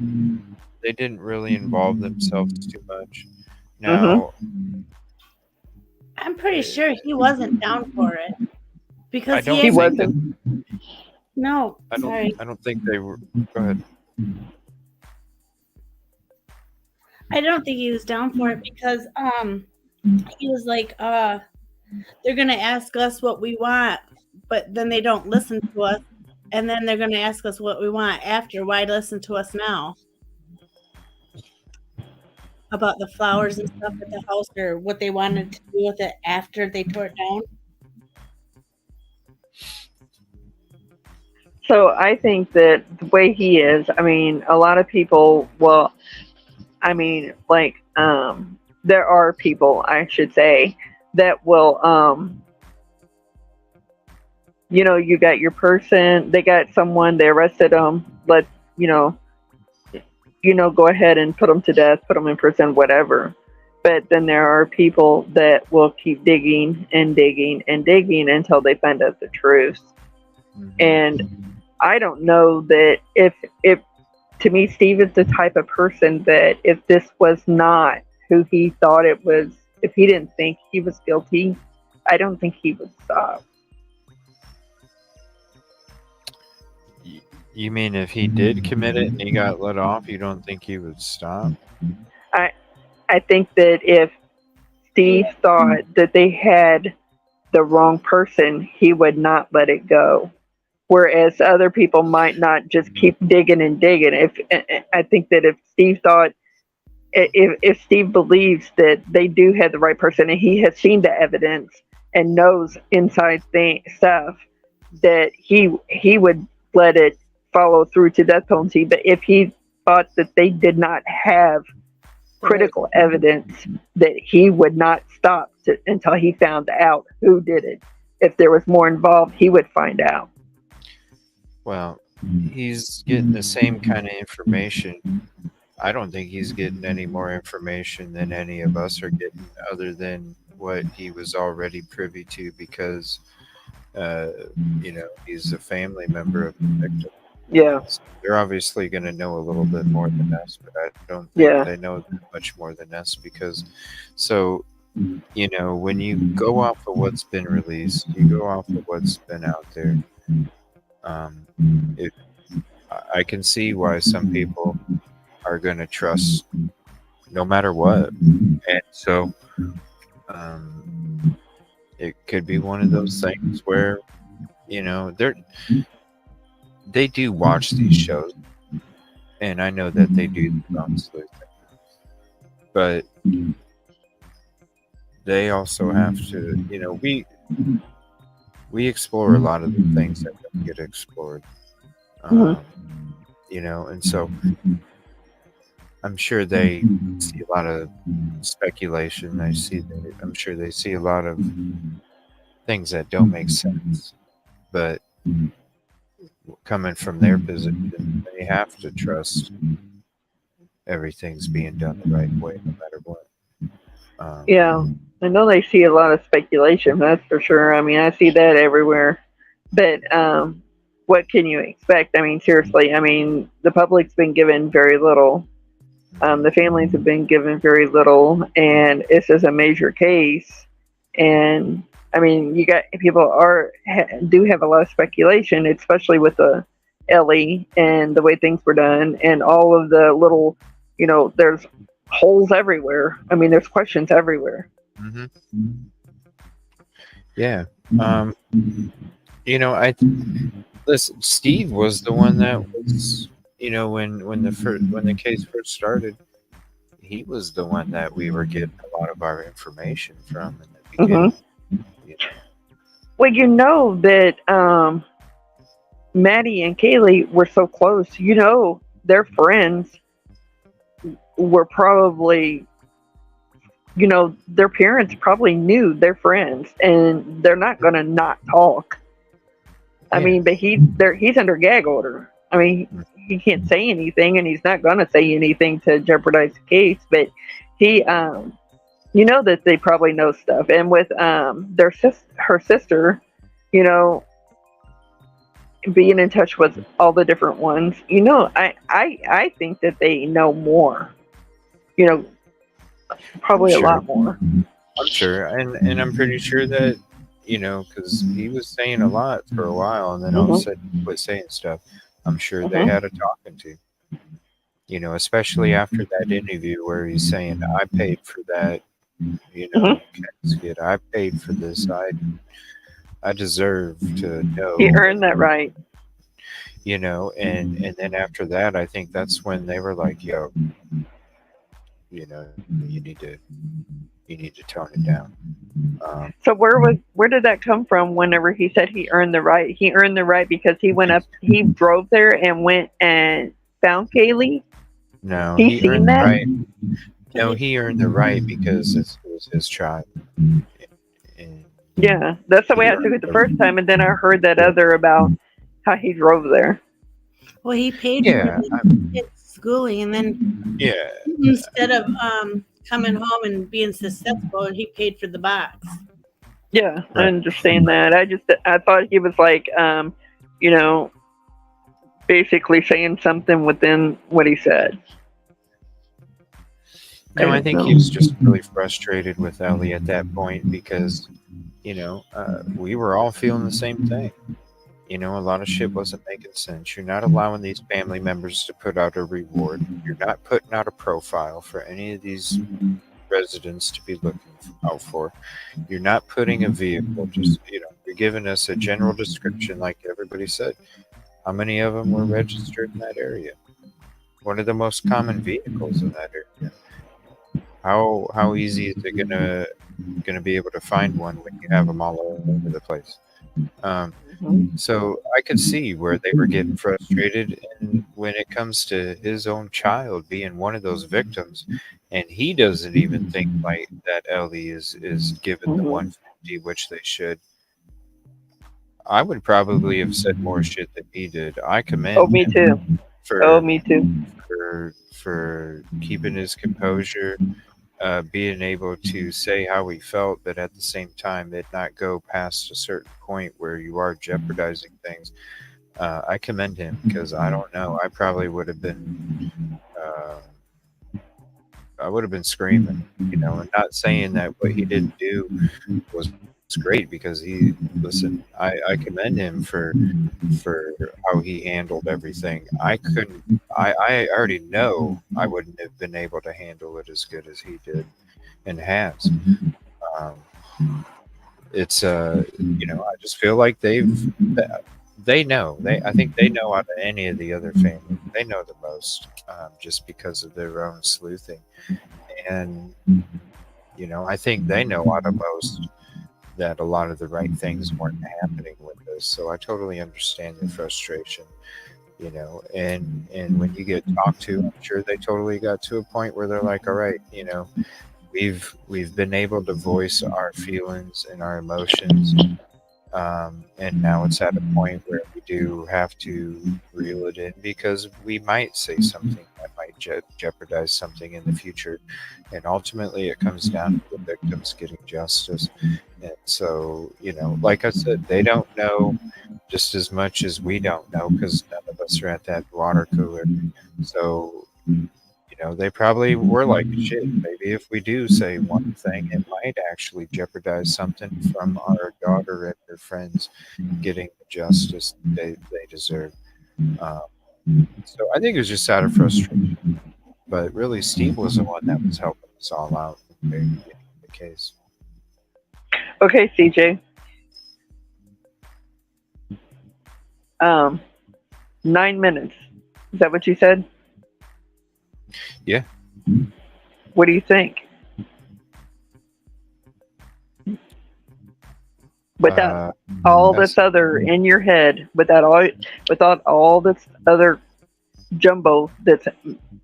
they didn't really involve themselves too much. Now, I'm pretty sure he wasn't down for it because I don't He think wasn't. No, I don't. sorry. I don't think they were. Go ahead. I don't think he was down for it because he was like they're gonna ask us what we want, but then they don't listen to us, and then they're gonna ask us what we want after. Why listen to us now about the flowers and stuff at the house or what they wanted to do with it after they tore it down? So I think that the way he is, I mean, a lot of people, well, I mean, like, there are people, I should say, that will, you know, you got your person, they got someone, they arrested them, let, you know, go ahead and put them to death, put them in prison, whatever. But then there are people that will keep digging and digging and digging until they find out the truth. And I don't know that if to me, Steve is the type of person that if this was not who he thought it was, if he didn't think he was guilty, I don't think he would stop. You mean if he did commit it and he got let off, you don't think he would stop? I think that if Steve thought that they had the wrong person, he would not let it go. Whereas other people might not just keep digging and digging. I think that if Steve thought, if Steve believes that they do have the right person and he has seen the evidence and knows inside stuff, that he would let it follow through to death penalty. But if he thought that they did not have critical evidence, that he would not stop until he found out who did it. If there was more involved, he would find out. Well, he's getting the same kind of information. I don't think he's getting any more information than any of us are getting, other than what he was already privy to, because he's a family member of the victim. Yeah. So they're obviously going to know a little bit more than us, but I don't think they know much more than us, because when you go off of what's been released, you go off of what's been out there. I can see why some people are going to trust no matter what, and so it could be one of those things where they do watch these shows, and I know that they do, honestly, but they also have to, we explore a lot of the things that don't get explored, and so I'm sure they see a lot of speculation. I'm sure they see a lot of things that don't make sense, but coming from their position, they have to trust everything's being done the right way, no matter what. Yeah, I know they see a lot of speculation, that's for sure. I mean, I see that everywhere. But what can you expect? I mean, seriously, the public's been given very little. The families have been given very little, and this is a major case. And I mean, you got people do have a lot of speculation, especially with the Ellie and the way things were done, and all of the little, there's holes everywhere. I mean, there's questions everywhere. Mm-hmm. Yeah. Listen, Steve was the one that was, when the case first started, he was the one that we were getting a lot of our information from in the beginning. Well, that Maddie and Kaylee were so close. Their friends were probably, their parents probably knew their friends, and they're not going to not talk. I mean, but he's under gag order. I mean, he can't say anything, and he's not going to say anything to jeopardize the case. But he, you know that they probably know stuff, and with her sister, you know, being in touch with all the different ones, you know, I think that they know more. You know, probably a lot more. I'm sure, and I'm pretty sure that, you know, because he was saying a lot for a while, and then all of a sudden he quit saying stuff. I'm sure they had a talking to. You know, especially after that interview where he's saying, "I paid for that," you know, casket. I paid for this. I deserve to know. He earned that right. You know, and then after that, I think that's when they were like, "Yo, you know, you need to tone it down." So where did that come from? Whenever he said he earned the right, he earned the right because he went up, he drove there and went and found Kaylee. No, he seen earned that. the right. No, he earned the right because it was his child. And Yeah, that's the way I took it the first time, and then I heard that other about how he drove there. Well, he paid Yeah, for the kids' schooling, and then yeah, instead of coming home and being successful, he paid for the box. Yeah, I Right. understand that. I thought he was like, you know, basically saying something within what he said. no, I think he was just really frustrated with Ellie at that point because, you know, we were all feeling the same thing. You know, a lot of shit wasn't making sense. You're not allowing these family members to put out a reward. You're not putting out a profile for any of these residents to be looking out for. You're not putting a vehicle, just, you know, you're giving us a general description like everybody said. How many of them were registered in that area? One of the most common vehicles in that area. How easy is it gonna be able to find one when you have them all over the place? So I could see where they were getting frustrated, and when it comes to his own child being one of those victims, and he doesn't even think like that Ellie is given the 150, which they should. I would probably have said more shit than he did. I commend me him too. for Me too. for keeping his composure, being able to say how he felt, but at the same time, it not go past a certain point where you are jeopardizing things. I commend him because I don't know. I probably would have been. I would have been screaming, you know, and not saying that what he didn't do was great because listen, I commend him for how he handled everything. I already know I wouldn't have been able to handle it as good as he did and has. It's you know, I just feel like they know. I think they know out of any of the other families. They know the most, just because of their own sleuthing. And, you know, I think they know out of most that a lot of the right things weren't happening with this. So I totally understand the frustration, you know, and when you get talked to, I'm sure they totally got to a point where they're like, all right, you know, we've been able to voice our feelings and our emotions. And now it's at a point where we do have to reel it in because we might say something that might jeopardize something in the future. And ultimately, it comes down to the victims getting justice. And so, you know, like I said, they don't know just as much as we don't know because none of us are at that water cooler. So, you know, they probably were like, shit, maybe if we do say one thing, it might actually jeopardize something from our daughter and her friends getting the justice they deserve. So I think it was just out of frustration. But really, Steve was the one that was helping us all out in the very beginning of the case. Okay, CJ. 9 minutes. Is that what you said? Yeah. What do you think? Without all this other in your head, without all this other jumbo that's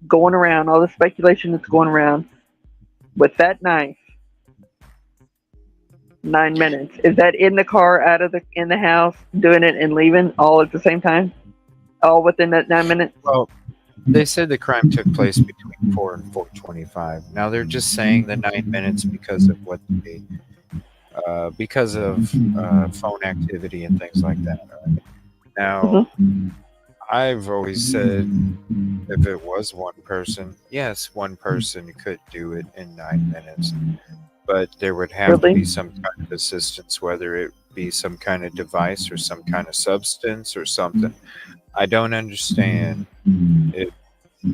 going around, all the speculation that's going around, with that knife, 9 minutes. Is that in the car, in the house, doing it and leaving all at the same time? all within that 9 minutes. Well, they said the crime took place between 4 and 4:25. Now they're just saying the 9 minutes because of what they, because of phone activity and things like that. Right? Now, I've always said if it was one person, yes, one person could do it in 9 minutes, but there would have to Really? be some kind of assistance, whether it be some kind of device or some kind of substance or something. I don't understand if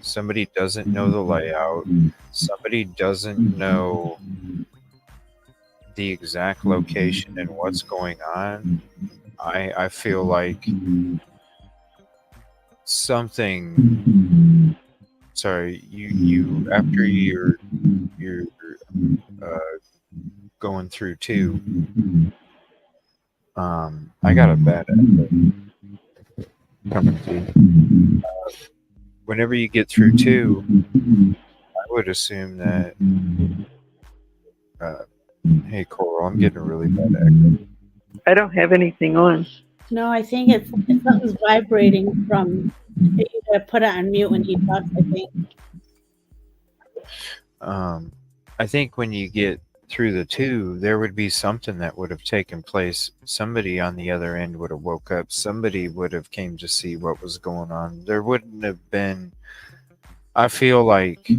somebody doesn't know the layout, somebody doesn't know the exact location and what's going on. I feel like something. Sorry, you after you're uh, going through two. I got a bad echo coming through. Whenever you get through two, I would assume that. Hey, Coral, I'm getting a really bad echo. I don't have anything on. No, I think it's something's vibrating from. You gotta put it on mute when he talks. I think. I think when you get through the two, there would be something that would have taken place. Somebody on the other end would have woke up. Somebody would have came to see what was going on. There wouldn't have been. I feel like.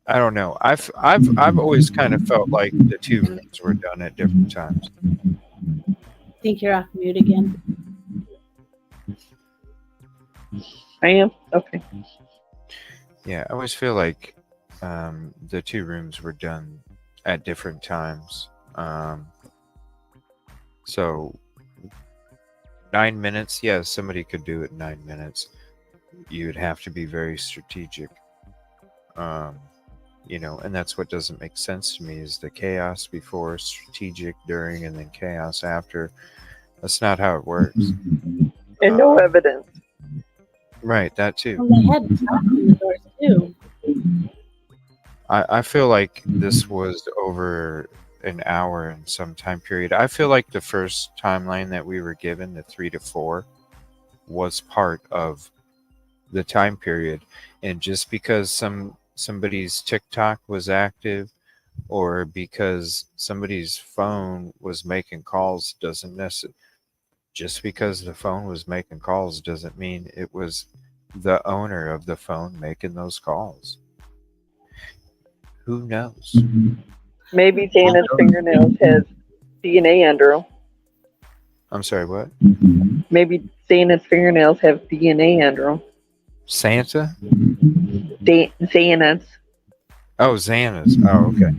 I don't know. I've always kind of felt like the two rooms were done at different times. I think you're off mute again. I am? Okay. Yeah, I always feel like the two rooms were done at different times. So 9 minutes, yeah, somebody could do it in 9 minutes. You'd have to be very strategic. And that's what doesn't make sense to me is the chaos before, strategic during, and then chaos after. That's not how it works. And no evidence. Right, that too. Well, they had to knock on the doors too. I feel like this was over an hour in some time period. I feel like the first timeline that we were given, the 3 to 4, was part of the time period. And just because somebody's TikTok was active or because somebody's phone was making calls doesn't necessarily, just because the phone was making calls doesn't mean it was the owner of the phone making those calls. Who knows? Maybe Dana's fingernails has DNA under them. I'm sorry, what? Maybe Dana's fingernails have DNA under them. Santa? Xana's. Oh, Xana's. Oh, okay.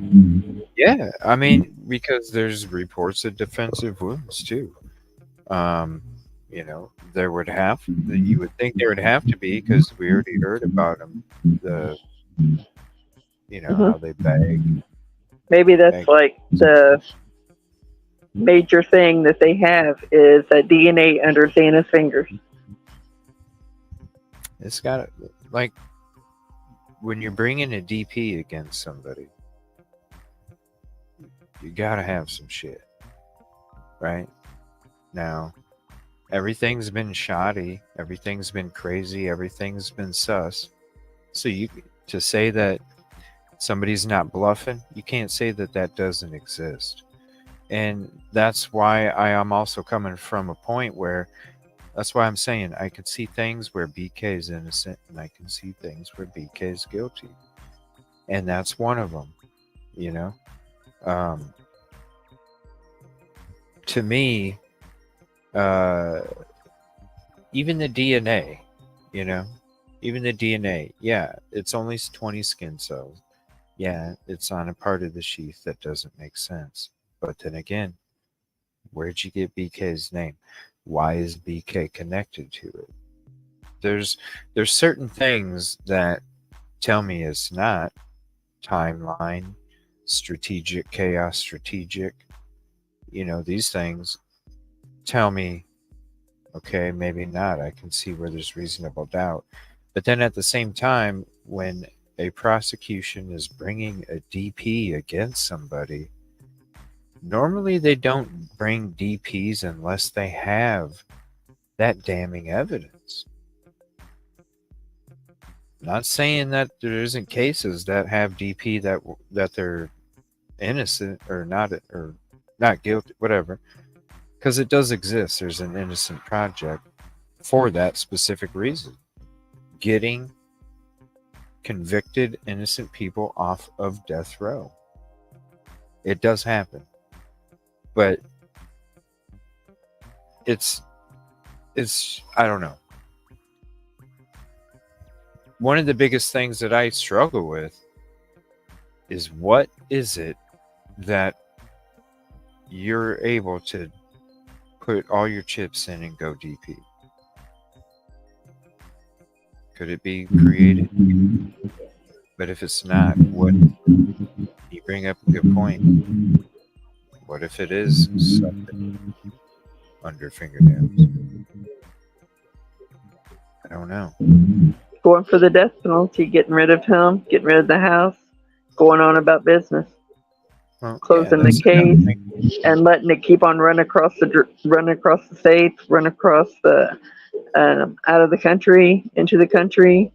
Yeah, I mean, because there's reports of defensive wounds too. There would have. You would think there would have to be because we already heard about them. How they bag. Maybe that's like the major thing that they have is that DNA under Xana's fingers. It's got like when you're bringing a DP against somebody, you gotta have some shit, right? Now, everything's been shoddy, everything's been crazy, everything's been sus. So to say that somebody's not bluffing, you can't say that doesn't exist. And that's why I am also coming from a point where that's why I'm saying I can see things where BK is innocent and I can see things where BK is guilty. And that's one of them, to me, even the DNA, yeah, it's only 20 skin cells. Yeah, it's on a part of the sheath that doesn't make sense. But then again, where'd you get BK's name? Why is BK connected to it? There's certain things that tell me it's not timeline, strategic, chaos, strategic. These things tell me, okay, maybe not. I can see where there's reasonable doubt. But then at the same time, when a prosecution is bringing a DP against somebody, Normally, they don't bring DPs unless they have that damning evidence. Not saying that there isn't cases that have DP that they're innocent or not guilty, whatever, because it does exist. There's an innocent project for that specific reason, getting convicted innocent people off of death row. It does happen, but it's I don't know. One of the biggest things that I struggle with is, what is it that you're able to put all your chips in and go DP? Could it be created? But if it's not, what? You bring up a good point. What if it is something under fingernails? I don't know. Going for the death penalty, getting rid of him, getting rid of the house, going on about business, Well, closing the case, and letting it keep on running across the states, run across the out of the country, into the country,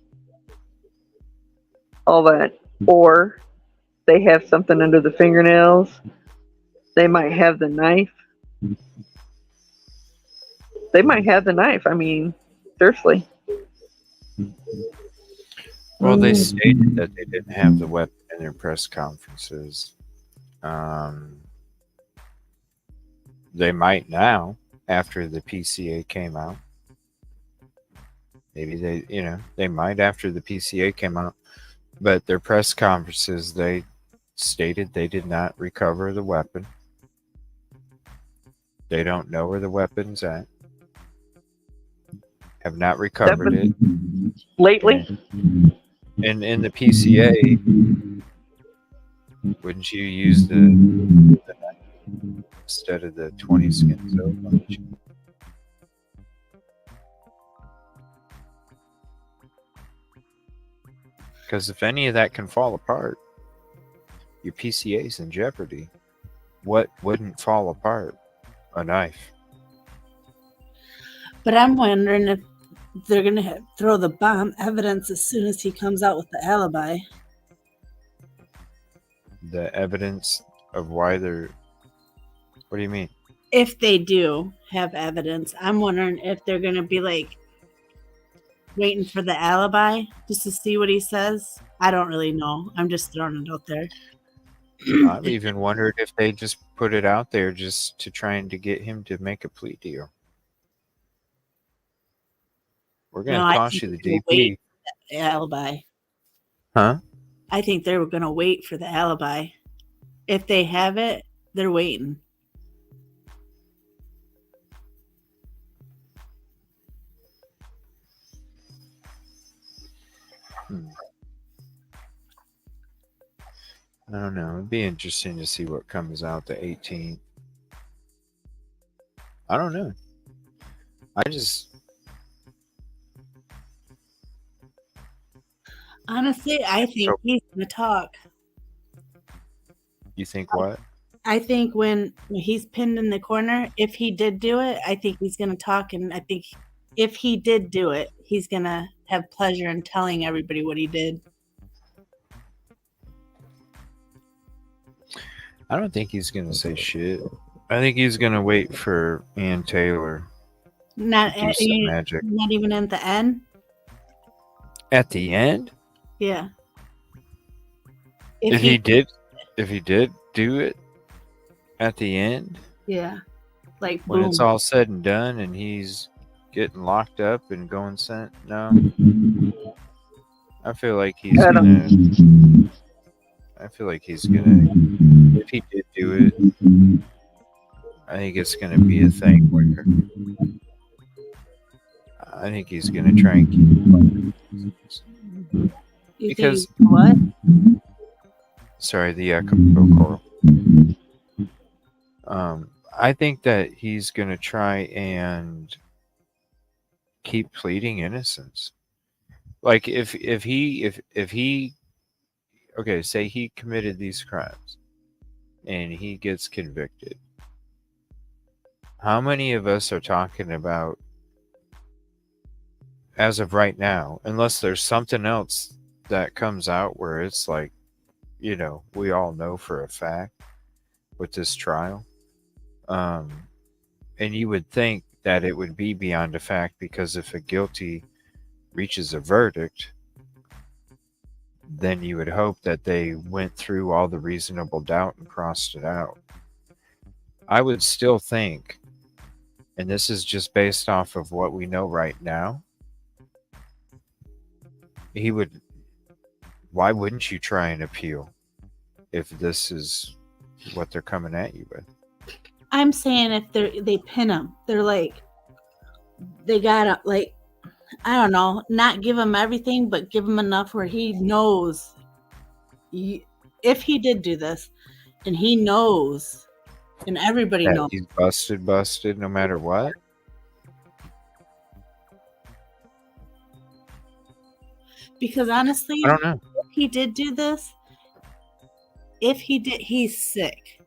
all that. Or they have something under the fingernails. They might have the knife. I mean, seriously. Well, they stated that they didn't have the weapon in their press conferences. They might now, after the PCA came out. Maybe they might after the PCA came out. But their press conferences, they stated they did not recover the weapon. They don't know where the weapon's at. Have not recovered it. Lately? And in the PCA, wouldn't you use the knife instead of the 20 skin soap? Because if any of that can fall apart, your PCA's in jeopardy. What wouldn't fall apart? A knife. But I'm wondering if they're going to throw the bomb evidence as soon as he comes out with the alibi. The evidence of why they're... What do you mean? If they do have evidence, I'm wondering if they're going to be like waiting for the alibi just to see what he says. I don't really know. I'm just throwing it out there. I've even wondered if they just put it out there just to trying to get him to make a plea deal. We're going to toss you the DP. The alibi. Huh? I think they were going to wait for the alibi. If they have it, they're waiting. I don't know. It'd be interesting to see what comes out the 18th. I don't know. Honestly, I think he's going to talk. You think what? I think when he's pinned in the corner, if he did do it, I think he's going to talk. And I think if he did do it, he's going to have pleasure in telling everybody what he did. I don't think he's going to say shit. I think he's going to wait for Ann Taylor. Not to do some magic. Not even at the end? At the end? Yeah. If he did do it at the end? Yeah. Like when boom. It's all said and done and he's getting locked up and going sent? No. I feel like he's gonna if he did do it, I think it's gonna be a thing where I think he's gonna try and keep because what? Sorry, the echo, Coral. I think that he's gonna try and keep pleading innocence. Like if he okay, say he committed these crimes and he gets convicted. How many of us are talking about, as of right now, unless there's something else that comes out where it's like, we all know for a fact with this trial. And you would think that it would be beyond a fact, because if a guilty reaches a verdict, then you would hope that they went through all the reasonable doubt and crossed it out. I would still think, and this is just based off of what we know right now, why wouldn't you try and appeal if this is what they're coming at you with? I'm saying if they pin him, they're like, they gotta, like, I don't know, not give him everything, but give him enough where he knows if he did do this, and he knows, and everybody That knows. he's busted no matter what? Because honestly, I don't know. if he did do this, he's sick.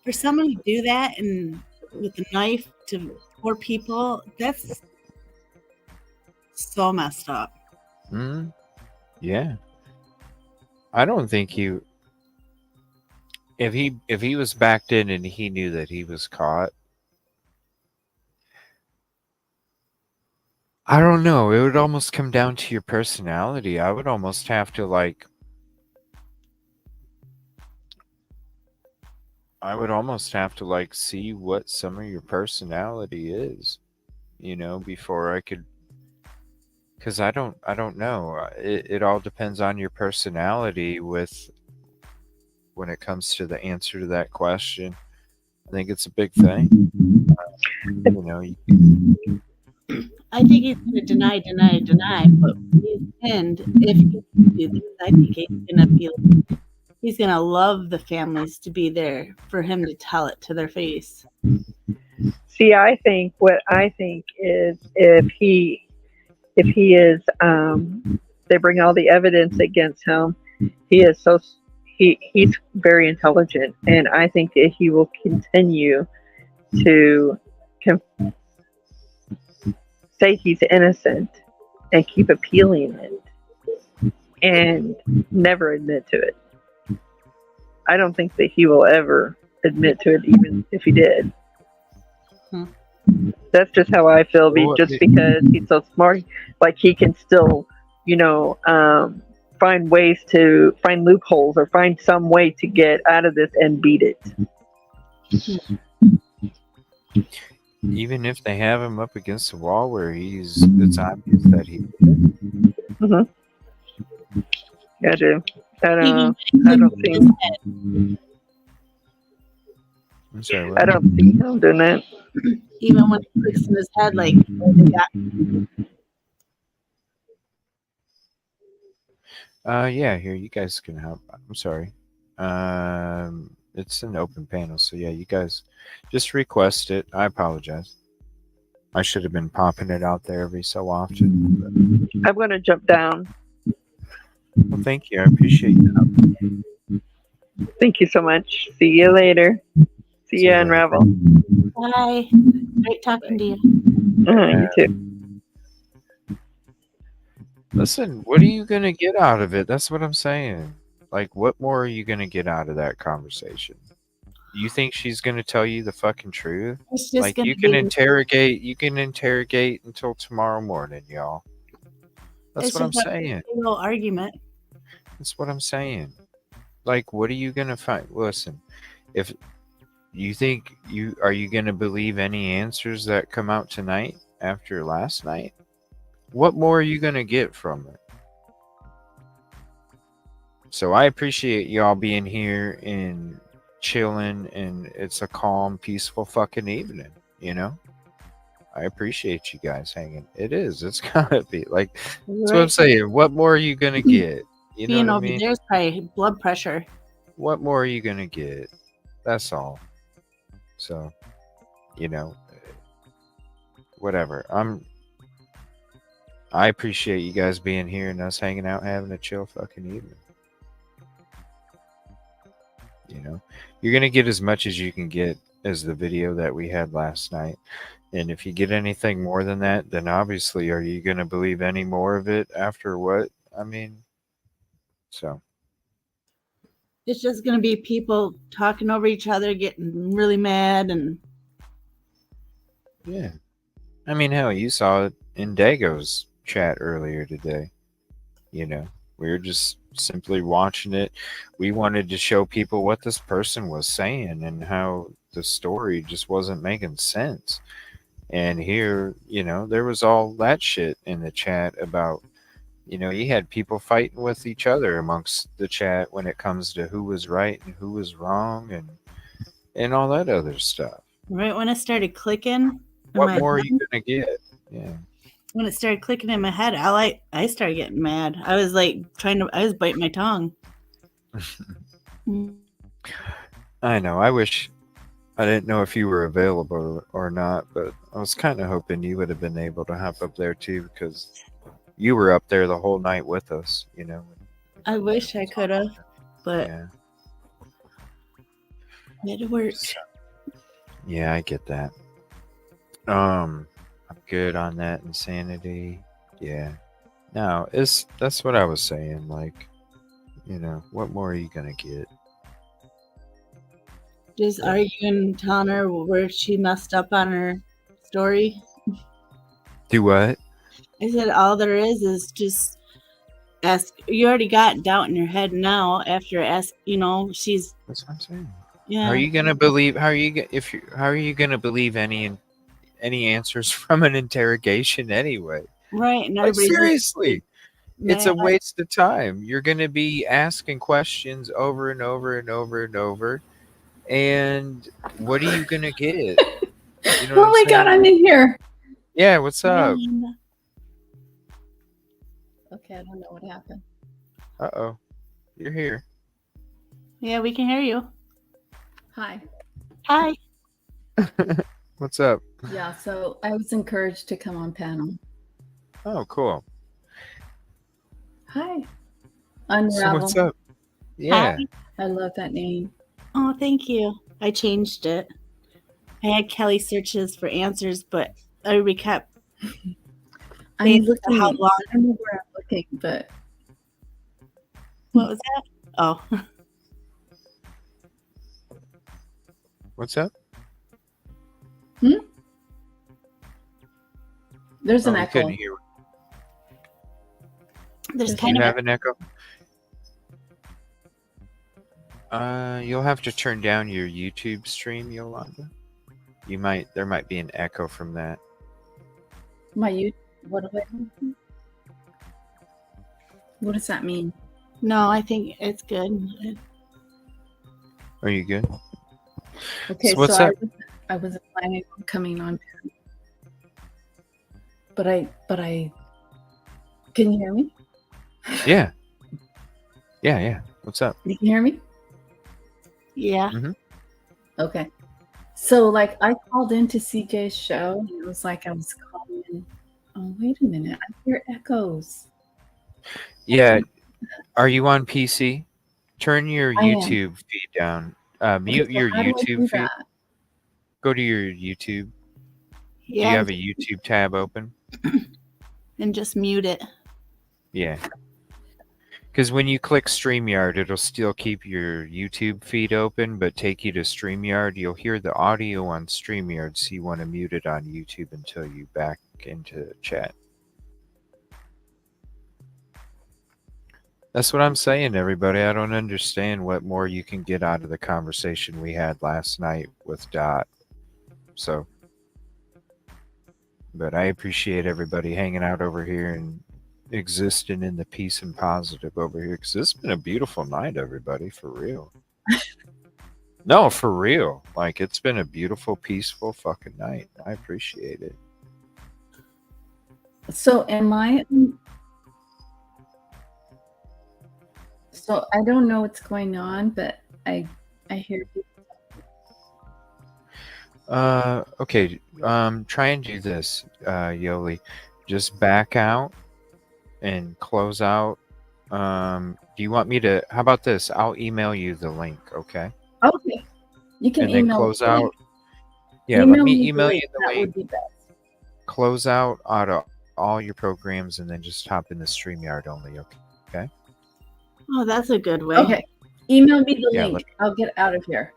For someone to do that and with a knife to poor people, that's so messed up. Yeah. I don't think if he was backed in and he knew that he was caught, I don't know. It would almost come down to your personality. I would almost have to see what some of your personality is, before I could, because I don't know. It all depends on your personality when it comes to the answer to that question. I think it's a big thing. I think he's going to deny, but he's pinned. If he do this, I think he's going to love the families to be there for him to tell it to their face. See, I think is if he is, they bring all the evidence against him. He's very intelligent, and I think that he will continue to say he's innocent and keep appealing it and never admit to it. I don't think that he will ever admit to it, even if he did. That's just how I feel. Just because he's so smart, like he can still, find loopholes or find some way to get out of this and beat it. Even if they have him up against the wall where it's obvious that he. Mm-hmm. Gotcha. I don't see him doing that. Even when he clicks in his head, like, yeah, here, you guys can help. I'm sorry. It's an open panel, so yeah, you guys just request it. I apologize. I should have been popping it out there every so often. I'm going to jump down. Well, thank you. I appreciate that. Thank you so much. See you later. See you, Unravel. Bye. Great talking to you. You too. Listen, what are you going to get out of it? That's what I'm saying. Like, what more are you going to get out of that conversation? You think she's going to tell you the fucking truth? Like, you can interrogate until tomorrow morning, y'all. That's what I'm saying. A little argument. That's what I'm saying. Like, what are you going to find? Listen, if you think are you going to believe any answers that come out tonight after last night? What more are you going to get from it? So I appreciate y'all being here and chilling, and it's a calm, peaceful fucking evening, I appreciate you guys hanging. It is. It's gotta be. Like, that's what I'm saying. What more are you going to get? You know Being what I over mean? there's probably blood pressure. What more are you going to get? That's all. So, whatever. I appreciate you guys being here and us hanging out, having a chill fucking evening. You know, you're gonna get as much as you can get as the video that we had last night. And if you get anything more than that, then obviously, are you gonna believe any more of it after what? I mean, so It's just going to be people talking over each other, getting really mad, and yeah. I mean, hell, you saw it in Dago's chat earlier today. You know, we were just simply watching it. We wanted to show people what this person was saying and how the story just wasn't making sense. And here, you know, there was all that shit in the chat about, you know, you had people fighting with each other amongst the chat when it comes to who was right and who was wrong and all that other stuff. right when it started clicking in What my more are head, you gonna get? Yeah. when it started clicking in my head, I started getting mad. I was like I was biting my tongue. I know. I wish I didn't know if you were available or not, but I was kind of hoping you would have been able to hop up there too, because you were up there the whole night with us, you know. I wish I could have, but Yeah. it had to work. Yeah, I get that. I'm good on that insanity. Yeah. No, that's what I was saying. Like, you know, what more are you gonna get? Just arguing, telling her where she messed up on her story. Do what? I said all there is just ask. You already got doubt in your head now after ask. You know, she's That's what I'm saying. yeah. How are you gonna believe? How are you gonna believe any answers from an interrogation anyway? Right, and Like everybody's just seriously, it's a mad. waste of time. You're gonna be asking questions over and over and over and over, and what are you gonna get? You know Oh what my I'm god, saying? I'm in here. Yeah, what's up? And Okay, I don't know what happened. Uh-oh. You're here. yeah, we can hear you. Hi. Hi. What's up? Yeah, so I was encouraged to come on panel. Oh, cool. Hi. So Unravel. what's up? Yeah. I love that name. Oh, thank you. I changed it. I had Kelly searches for answers, but everybody kept I'm saying looking. how long. I don't know where I'm looking, but What was that? Oh, What's up? there's an Oh, we echo. couldn't hear. there's You kind You of have an echo? You'll have to turn down your YouTube stream, Yolanda. There might be an echo from that. What do I? What does that mean? no. I think it's good. Are you good? Okay, So what's so up? I wasn't planning on coming on panel, but I. Can you hear me? Yeah. Yeah. What's up? You can hear me? Yeah. Okay. So like I called into CJ's show and it was like I was calling in. Oh, wait a minute. I hear echoes. Yeah. Are you on PC? Turn your I am. YouTube feed down. Okay, Mute so your how do I YouTube do feed. that? Go to your YouTube. Do you Yeah. have a YouTube tab open? And just mute it. Yeah. Because when you click StreamYard, it'll still keep your YouTube feed open, but take you to StreamYard. You'll hear the audio on StreamYard, so you want to mute it on YouTube until you back into chat. That's what I'm saying, everybody. I don't understand what more you can get out of the conversation we had last night with Dot. So, but I appreciate everybody hanging out over here and existing in the peace and positive over here, because it's been a beautiful night, everybody, for real. No, for real. Like, it's been a beautiful, peaceful fucking night. I appreciate it. So am I? So I don't know what's going on, but I hear people. Okay. Try and do this, Yoli. just back out and close out. Do you want me to? How about this? I'll email you the link, okay? Okay. You can And then email close the link. out. Yeah, let Email me me the email link. you the That link. would be best. Close out of all your programs, and then just hop in the StreamYard only, okay? Oh, that's a good way. Okay. Email me the Yeah, link. I'll get out of here.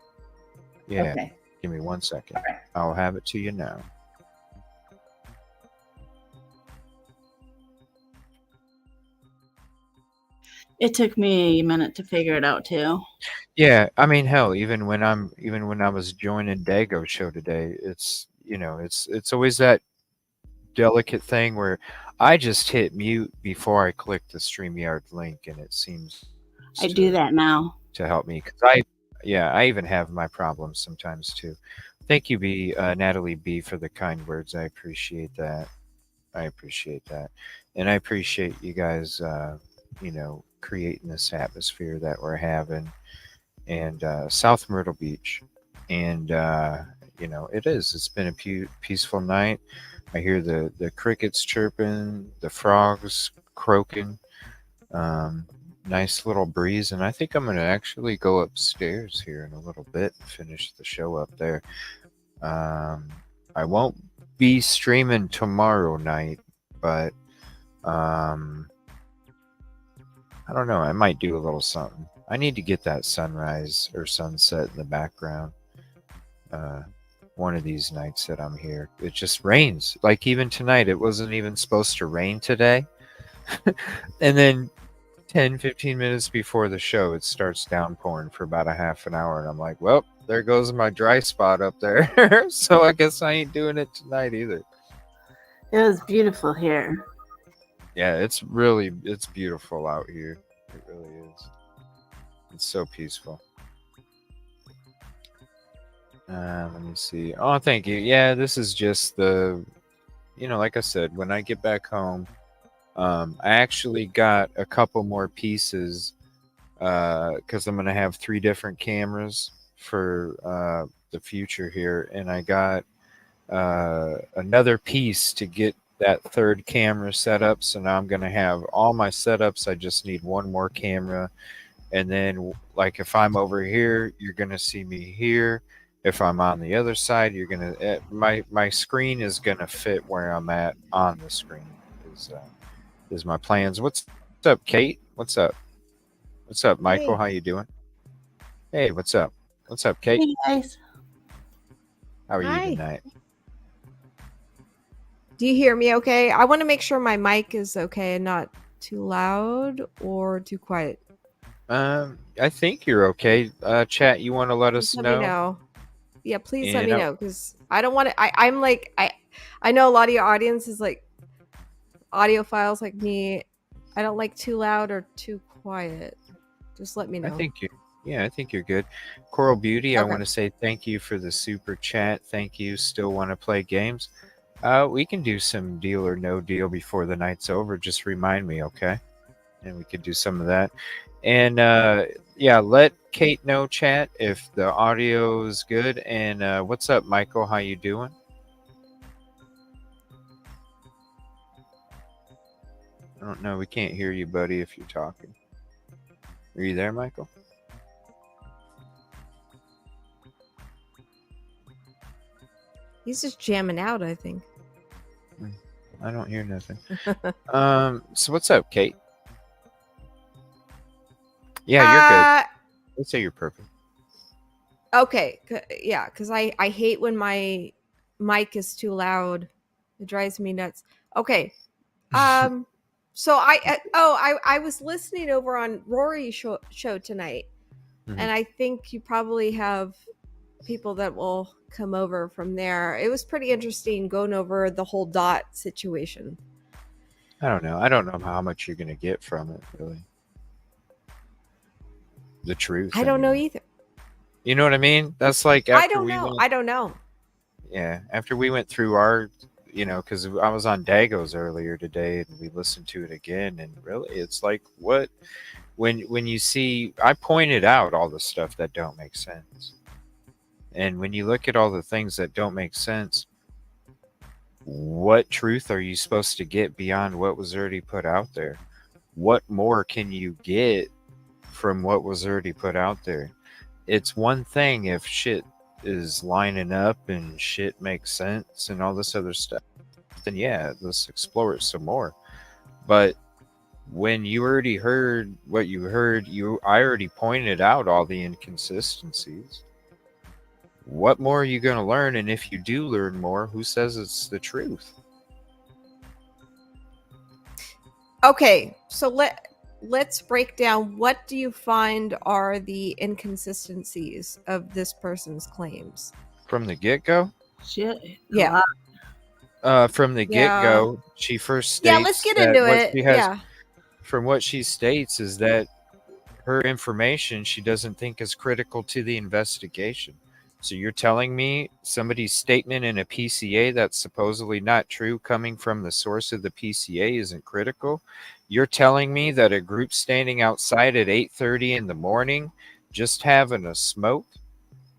Yeah. Okay. Give me 1 second. All right. I'll have it to you now. It took me a minute to figure it out too. Yeah, I mean, hell, even when I was joining Dago's show today, it's always that delicate thing where I just hit mute before I click the StreamYard link, and it seems I do that now. to help me because I even have my problems sometimes too. Thank you, Natalie B, for the kind words. I appreciate that. I appreciate that, and I appreciate you guys, creating this atmosphere that we're having, and South Myrtle Beach, and it is. It's been a peaceful night. I hear the crickets chirping, the frogs croaking. Nice little breeze, and I think I'm gonna actually go upstairs here in a little bit and finish the show up there. I won't be streaming tomorrow night, but I don't know. I might do a little something. I need to get that sunrise or sunset in the background. One of these nights that I'm here, it just rains. Like even tonight, it wasn't even supposed to rain today. And then 10, 15 minutes before the show, it starts downpouring for about a half an hour. And I'm like, well, there goes my dry spot up there. So I guess I ain't doing it tonight either. It was beautiful here. Yeah, it's beautiful out here. It really is. It's so peaceful. Let me see. Oh, thank you. Yeah, this is just like I said, when I get back home, I actually got a couple more pieces because I'm going to have 3 different cameras for the future here. And I got another piece to get that 3rd camera set up. So now I'm going to have all my setups. I just need 1 more camera. And then, like, if I'm over here, you're going to see me here. If I'm on the other side, you're going to... my screen is going to fit where I'm at on the screen is my plans. What's up, Kate? What's up? What's up, Michael? Hey. How you doing? Hey, what's up? What's up, Kate? Hey guys. How are Hi. you tonight? Do you hear me okay? I want to make sure my mic is okay and not too loud or too quiet. I think you're okay. Chat, you want to let us Please let me know? know. Yeah, please let And me know because I don't want to. I'm like I know a lot of your audience is like audiophiles like me. I don't like too loud or too quiet. Just let me know. I think you're good. Coral Beauty, I Okay. want to say thank you for the super chat. Thank you. Still want to play games? We can do some deal or no deal before the night's over. Just remind me, okay? And we could do some of that. And yeah, let Kate know, chat, if the audio is good. And what's up, Michael? How you doing? I don't know. We can't hear you, buddy, if you're talking. Are you there, Michael? He's just jamming out, I think. I don't hear nothing. So what's up, Kate? Yeah, you're good. Let's say you're perfect. Okay. Yeah, because I hate when my mic is too loud. It drives me nuts. Okay. So I was listening over on Rory's show tonight, Mhm. and I think you probably have people that will come over from there. It was pretty interesting going over the whole dot situation. I don't know. I don't know how much you're gonna get from it, really. The truth. I don't know mean. either. You know what I mean? That's like after I don't know. Yeah, after we went through our, because I was on Dago's earlier today and we listened to it again, and really, it's like what when you see, I pointed out all the stuff that don't make sense, and when you look at all the things that don't make sense, What truth are you supposed to get beyond what was already put out there? What more can you get from what was already put out there? It's one thing if shit is lining up and shit makes sense and all this other stuff, then yeah, let's explore it some more. But when you already heard what you heard, I already pointed out all the inconsistencies. What more are you going to learn? And if you do learn more, who says it's the truth? Okay, so let's break down, what do you find are the inconsistencies of this person's claims? From the get-go? Shit. Yeah. From the Yeah. get-go, she first states Yeah, let's get that into what it. she has, Yeah. from what she states is that her information she doesn't think is critical to the investigation. So you're telling me somebody's statement in a PCA that's supposedly not true coming from the source of the PCA isn't critical? You're telling me that a group standing outside at 8:30 in the morning just having a smoke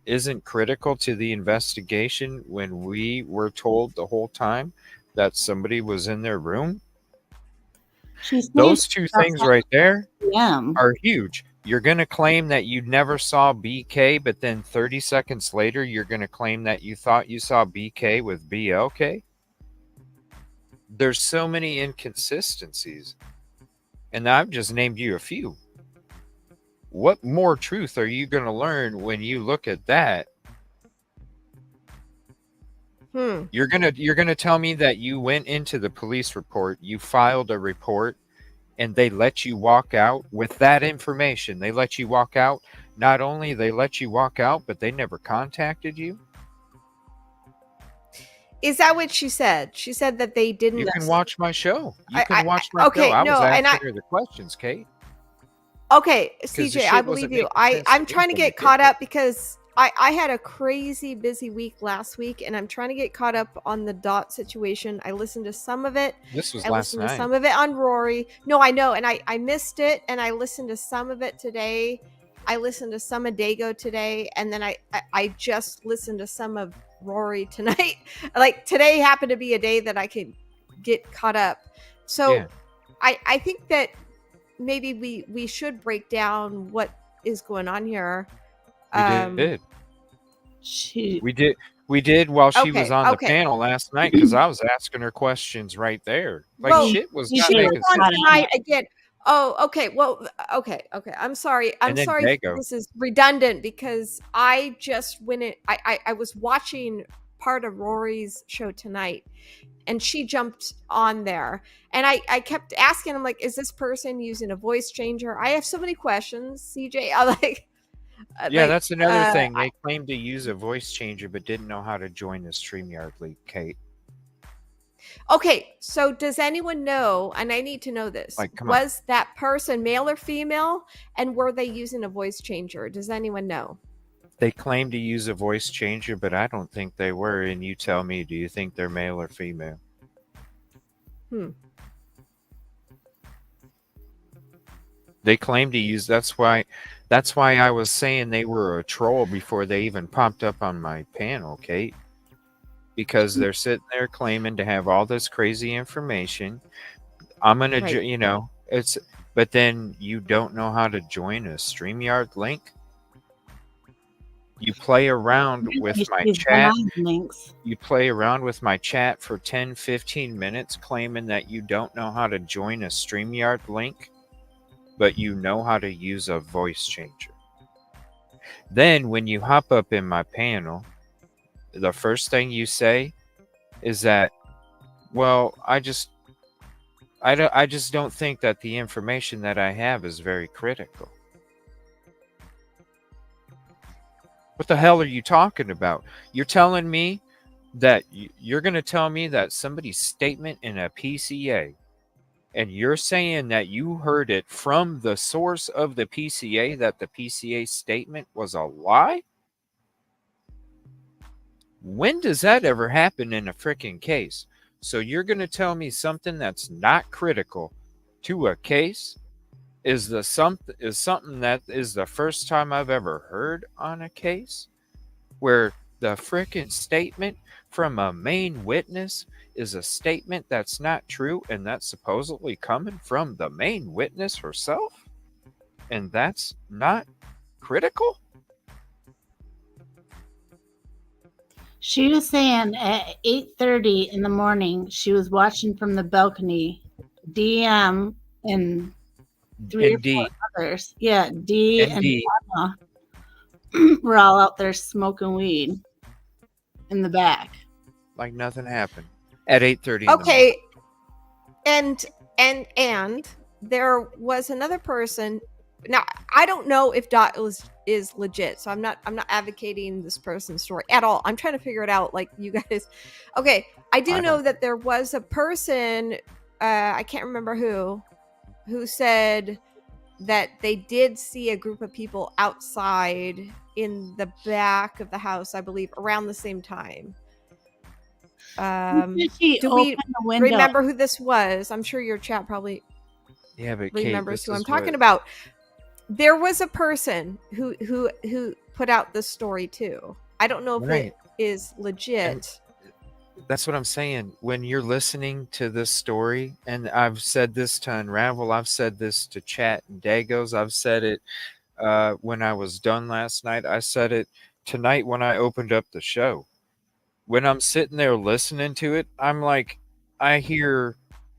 isn't critical to the investigation when we were told the whole time that somebody was in their room? She's Those two things right there PM. are huge. You're going to claim that you never saw BK, but then 30 seconds later, you're going to claim that you thought you saw BK with BLK? There's so many inconsistencies. And I've just named you a few. What more truth are you going to learn when you look at that? You're going to tell me that you went into the police report, you filed a report, and they let you walk out with that information. They let you walk out. Not only they let you walk out, but they never contacted you. Is that what she said? She said that they didn't. You can watch my show. You can watch my okay, show. I was no, and asking her the questions, Kate. Okay, 'Cause the CJ, shit I wasn't believe you. making sense to I'm me trying to from the get caught get-go. up because I had a crazy busy week last week, and I'm trying to get caught up on the Dot situation. I listened to some of it. This was I last listened to night. some of it on Rory. No, I know, and I missed it, and I listened to some of it today. I listened to some of Dago today, and then I just listened to some of Rory tonight. Like, today happened to be a day that I could get caught up. So Yeah. I think that maybe we should break down what is going on here. We did. She. We did while she was Okay, on the okay. panel last night because I was asking her questions right there. Like Well, shit was she not She was making on sense. tonight again. Oh, okay. Well, okay. I'm sorry. I'm And then sorry if Dago. this is redundant because I just went it. I was watching part of Rory's show tonight, and she jumped on there, and I kept asking him, like, is this person using a voice changer? I have so many questions, CJ. I like. Yeah, that's another thing. They claimed to use a voice changer but didn't know how to join the StreamYard league, Kate. Okay, so does anyone know, and I need to know this, Like, come on. was that person male or female, and were they using a voice changer? Does anyone know? They claim to use a voice changer, but I don't think they were. And you tell me, do you think they're male or female? They claim to use, that's why I was saying they were a troll before they even popped up on my panel, Kate. Because they're sitting there claiming to have all this crazy information. I'm gonna, Right. but then you don't know how to join a StreamYard link. You play around with my chat. You play around with my chat for 10, 15 minutes claiming that you don't know how to join a StreamYard link, but you know how to use a voice changer. Then when you hop up in my panel, the first thing you say is that, well, I just don't think that the information that I have is very critical. What the hell are you talking about? You're telling me that you're going to tell me that somebody's statement in a PCA, and you're saying that you heard it from the source of the PCA, that the PCA statement was a lie? When does that ever happen in a freaking case? So you're going to tell me something that's not critical to a case is something that is the first time I've ever heard on a case where The frickin' statement from a main witness is a statement that's not true, and that's supposedly coming from the main witness herself? And that's not critical? She was saying at 8:30 in the morning, she was watching from the balcony. DM and 3 or 4 Indeed. others. Yeah, D and Indeed. Anna were all out there smoking weed in the back. Like nothing happened at 8:30 in the morning. Okay, and there was another person. Now I don't know if Dot is legit, so I'm not advocating this person's story at all. I'm trying to figure it out, like you guys. Okay, I do I know don't- that there was a person, I can't remember who said that they did see a group of people outside in the back of the house, I believe, around the same time. Did she Do open we the window? remember who this was? I'm sure your chat probably Yeah, but Kate, remembers this who I'm is talking what- about. There was a person who put out this story too. I don't know if Right. it is legit. That's what I'm saying. When you're listening to this story, and I've said this to Unravel, I've said this to Chat and Dagos, I've said it when I was done last night. I said it tonight when I opened up the show. When I'm sitting there listening to it, I'm like, I hear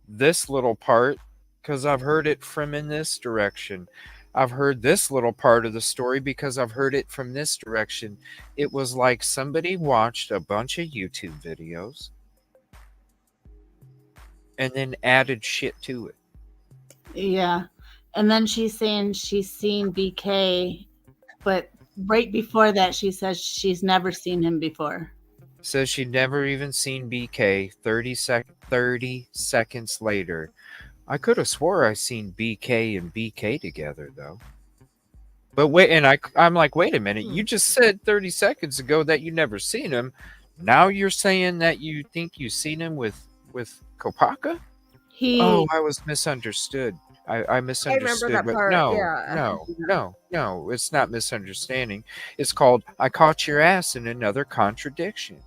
this little part because I've heard it from in this direction. I've heard this little part of the story because I've heard it from this direction. It was like somebody watched a bunch of YouTube videos and then added shit to it. Yeah. And then she's saying she's seen BK, but right before that, she says she's never seen him before. Says she'd never even seen BK. 30 seconds later. I could have swore I seen BK and BK together though. But wait, and I'm like, wait a minute, you just said 30 seconds ago that you never seen him. Now you're saying that you think you seen him with Kopaka? He Oh, I was misunderstood. I misunderstood. that but part, no, yeah. no, it's not misunderstanding. It's called I caught your ass in another contradiction.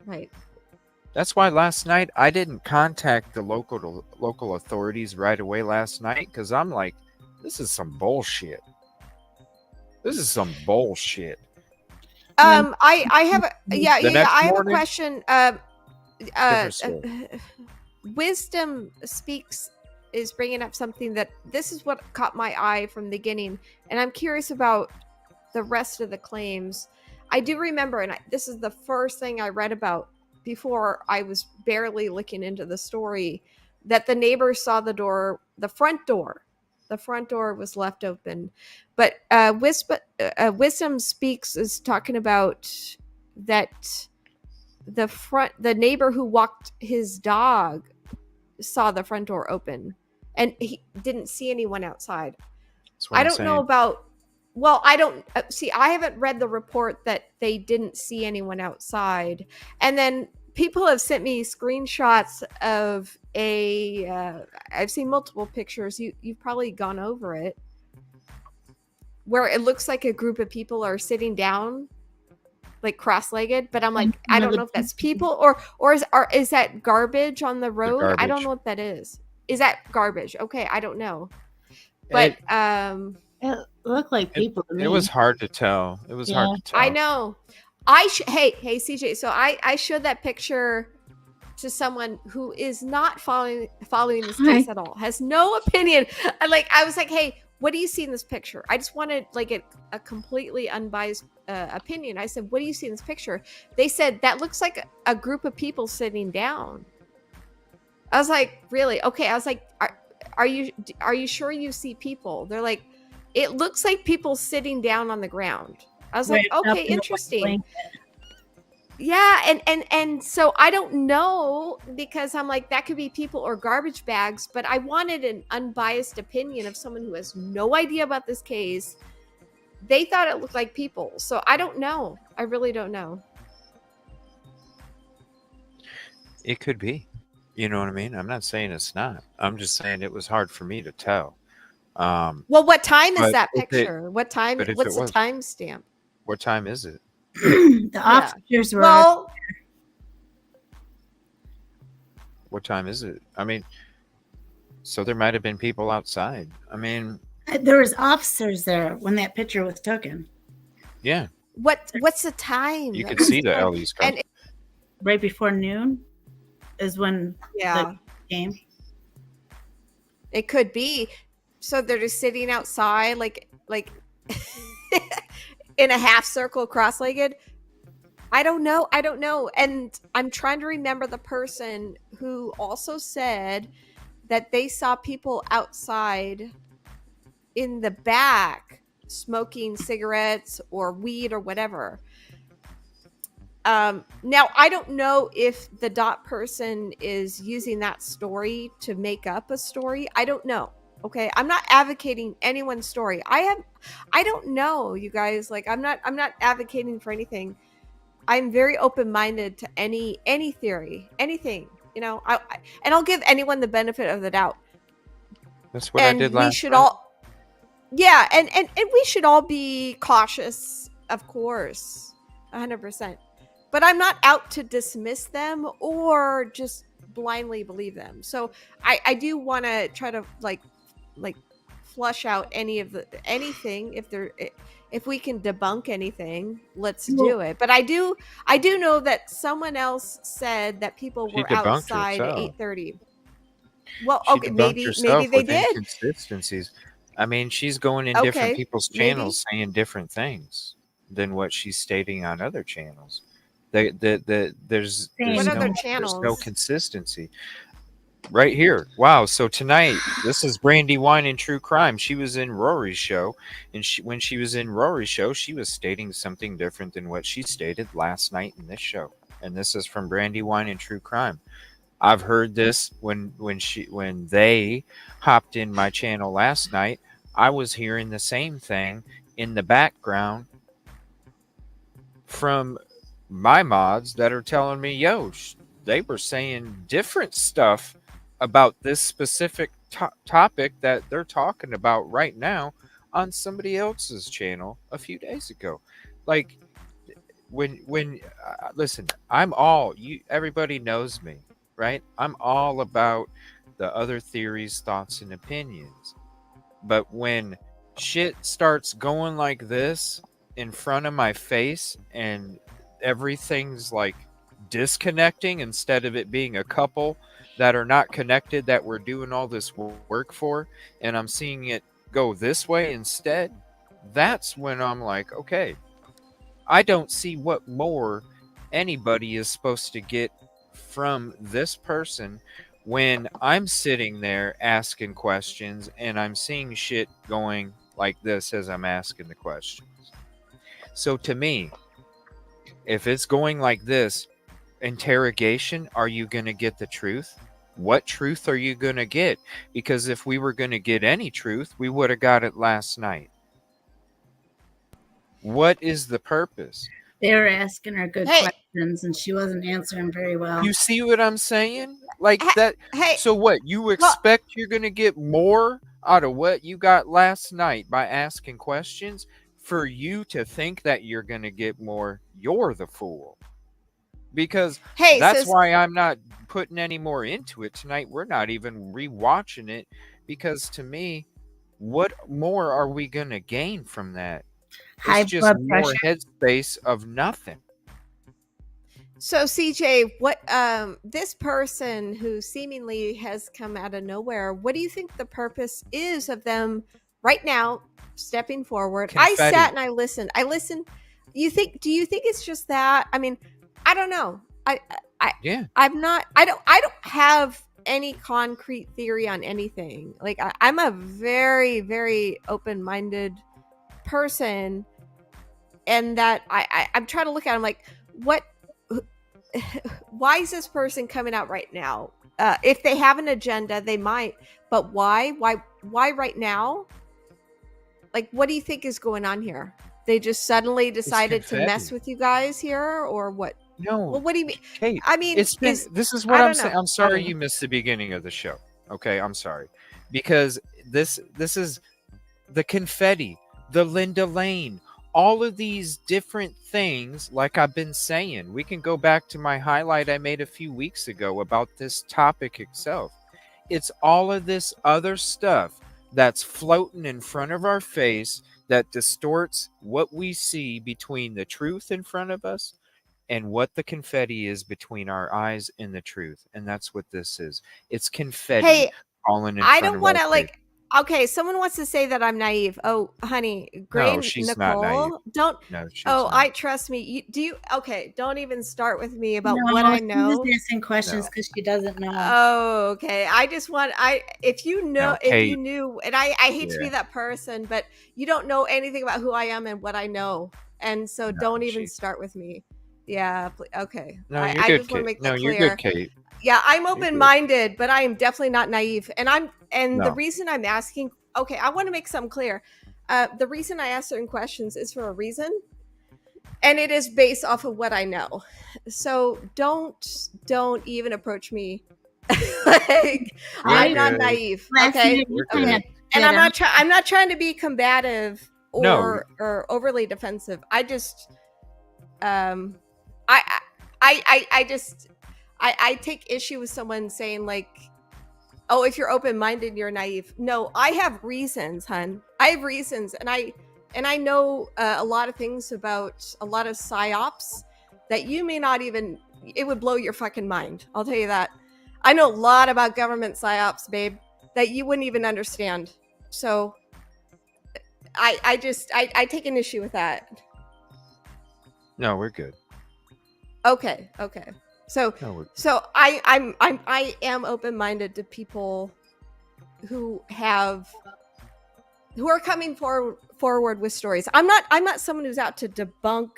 Right. That's why last night I didn't contact the local authorities right away last night because I'm like, this is some bullshit. This is some bullshit. I have a The next I have a morning? question. Different story. Wisdom Speaks is bringing up something that this is what caught my eye from the beginning, and I'm curious about the rest of the claims. I do remember, and this is the first thing I read about before I was barely looking into the story, that the neighbors saw the front door was left open. But Wisdom Speaks is talking about that the neighbor who walked his dog saw the front door open and he didn't see anyone outside. That's what I I'm don't know saying. about, well, I don't see, I haven't read the report that they didn't see anyone outside. And then people have sent me screenshots of I've seen multiple pictures. You've probably gone over it, where it looks like a group of people are sitting down, like cross-legged, but I'm like, I don't know if that's people or is that garbage on the road? I don't garbage. know what that is. Is that garbage? Okay, I don't know. But it looked like people to me. It was hard to tell. It was hard to tell. I know. Hey CJ, so I showed that picture to someone who is not following this case at all, has no opinion. I was like, hey, what do you see in this picture? I just wanted like a completely unbiased opinion. I said, what do you see in this picture? They said that looks like a group of people sitting down. I was like, really? Okay. I was like, are you sure you see people? They're like, it looks like people sitting down on the ground. I was like, okay, interesting. Yeah, and so I don't know, because I'm like, that could be people or garbage bags, but I wanted an unbiased opinion of someone who has no idea about this case. They thought it looked like people. So I don't know. I really don't know. It could be. You know what I mean? I'm not saying it's not. I'm just saying it was hard for me to tell. Well, what time is But that if it- picture? What time? but if What's it the was- timestamp? what time is it? The officers were. Well, What time is it? I mean, so there might have been people outside. I mean, There was officers there when that picture was taken. yeah, what's the time? you could What's see the the time? Ellie's car. And Right before noon is when yeah, the game. it could be. So they're just sitting outside, like in a half circle, cross-legged. I don't know. And I'm trying to remember the person who also said that they saw people outside in the back smoking cigarettes or weed or whatever. Now, I don't know if the dot person is using that story to make up a story. I don't know. Okay, I'm not advocating anyone's story. I don't know, you guys. Like, I'm not advocating for anything. I'm very open-minded to any theory, anything. You know, and I'll give anyone the benefit of the doubt. That's what I did last we should night. all, yeah, and we should all be cautious, of course, 100%. But I'm not out to dismiss them or just blindly believe them. So I do want to try to like flush out anything if we can debunk anything, let's do it. But I do know that someone else said that people She were debunked outside at herself. 8:30. Well, She okay, debunked maybe herself they with did. inconsistencies. I mean, she's going in Okay, different people's maybe. channels saying different things than what she's stating on other channels. There's What other no channels? consistency. Right here. Wow. So tonight, this is Brandy Wine and True Crime. She was in Rory's show, and when she was in Rory's show, she was stating something different than what she stated last night in this show. And this is from Brandy Wine and True Crime. I've heard this when they hopped in my channel last night. I was hearing the same thing in the background from my mods that are telling me, yo, they were saying different stuff about this specific topic that they're talking about right now on somebody else's channel a few days ago. Like, when listen, I'm all everybody knows me, right? I'm all about the other theories, thoughts, and opinions. But when shit starts going like this in front of my face and everything's like disconnecting instead of it being a couple that are not connected that we're doing all this work for, and I'm seeing it go this way instead, that's when I'm like, okay, I don't see what more anybody is supposed to get from this person when I'm sitting there asking questions and I'm seeing shit going like this as I'm asking the questions. So to me, if it's going like this, interrogation, are you going to get the truth? What truth are you going to get? Because if we were going to get any truth, we would have got it last night. What is the purpose? They were asking her good Hey. questions, and she wasn't answering very well. You see what I'm saying? Like that. Hey, So what? You expect you're going to get more out of what you got last night by asking questions? For you to think that you're going to get more, you're the fool. Because hey, that's sis, why I'm not putting any more into it tonight. We're not even rewatching it, because to me, what more are we going to gain from that? High It's just blood more pressure. headspace of nothing. So CJ, what this person who seemingly has come out of nowhere, what do you think the purpose is of them right now stepping forward? Confetti. I sat and I listened. Do you think it's just that? I mean, I don't know. Yeah. I don't have any concrete theory on anything. Like I'm a very, very open-minded person, and that I'm trying to look at it, I'm like, why is this person coming out right now? If they have an agenda, they might, but why right now? Like, what do you think is going on here? They just suddenly decided to mess confetti. with you guys here, or what? No. Well, what do you mean? Kate, I mean, this is what I I'm don't saying. know. I'm sorry I don't you missed the beginning of the show. Okay, I'm sorry. because this is the confetti, the Linda Lane, all of these different things. Like I've been saying, we can go back to my highlight I made a few weeks ago about this topic itself. It's all of this other stuff that's floating in front of our face that distorts what we see between the truth in front of us and what the confetti is between our eyes and the truth. And that's what this is. It's confetti Hey, falling in I front don't of want our to face. okay, someone wants to say that I'm naive. Oh, honey, Gray No, she's not naive. Nicole, don't. No, she's Oh, not. I trust me. Okay, don't even start with me about No, what I she's know. just asking questions No. because she doesn't know. Oh, okay. I just want if you know No, if you Kate. knew, and I hate to be Yeah. that person, but you don't know anything about who I am and what I know, and so No, don't even she. start with me. Yeah, okay. No, you're I good, just want to Kate. make No, that you're clear. good, Kate. Yeah, I'm You're good. open-minded, but I am definitely not naive. And the No. reason I'm asking, okay, I want to make something clear. The reason I ask certain questions is for a reason, and it is based off of what I know. So don't even approach me. Like, We're I'm not good. naive. Last Okay. night you We're kind Okay. of And I'm not trying to be combative No. or overly defensive. I just I just I take issue with someone saying like, oh, if you're open-minded, you're naive. No, I have reasons, hun. I have reasons, and I know a lot of things about a lot of psyops that you may not even. It would blow your fucking mind. I'll tell you that. I know a lot about government psyops, babe, that you wouldn't even understand. So I take an issue with that. No, we're good. Okay. So No, we're so I am open-minded to people who are coming forward with stories. I'm not someone who's out to debunk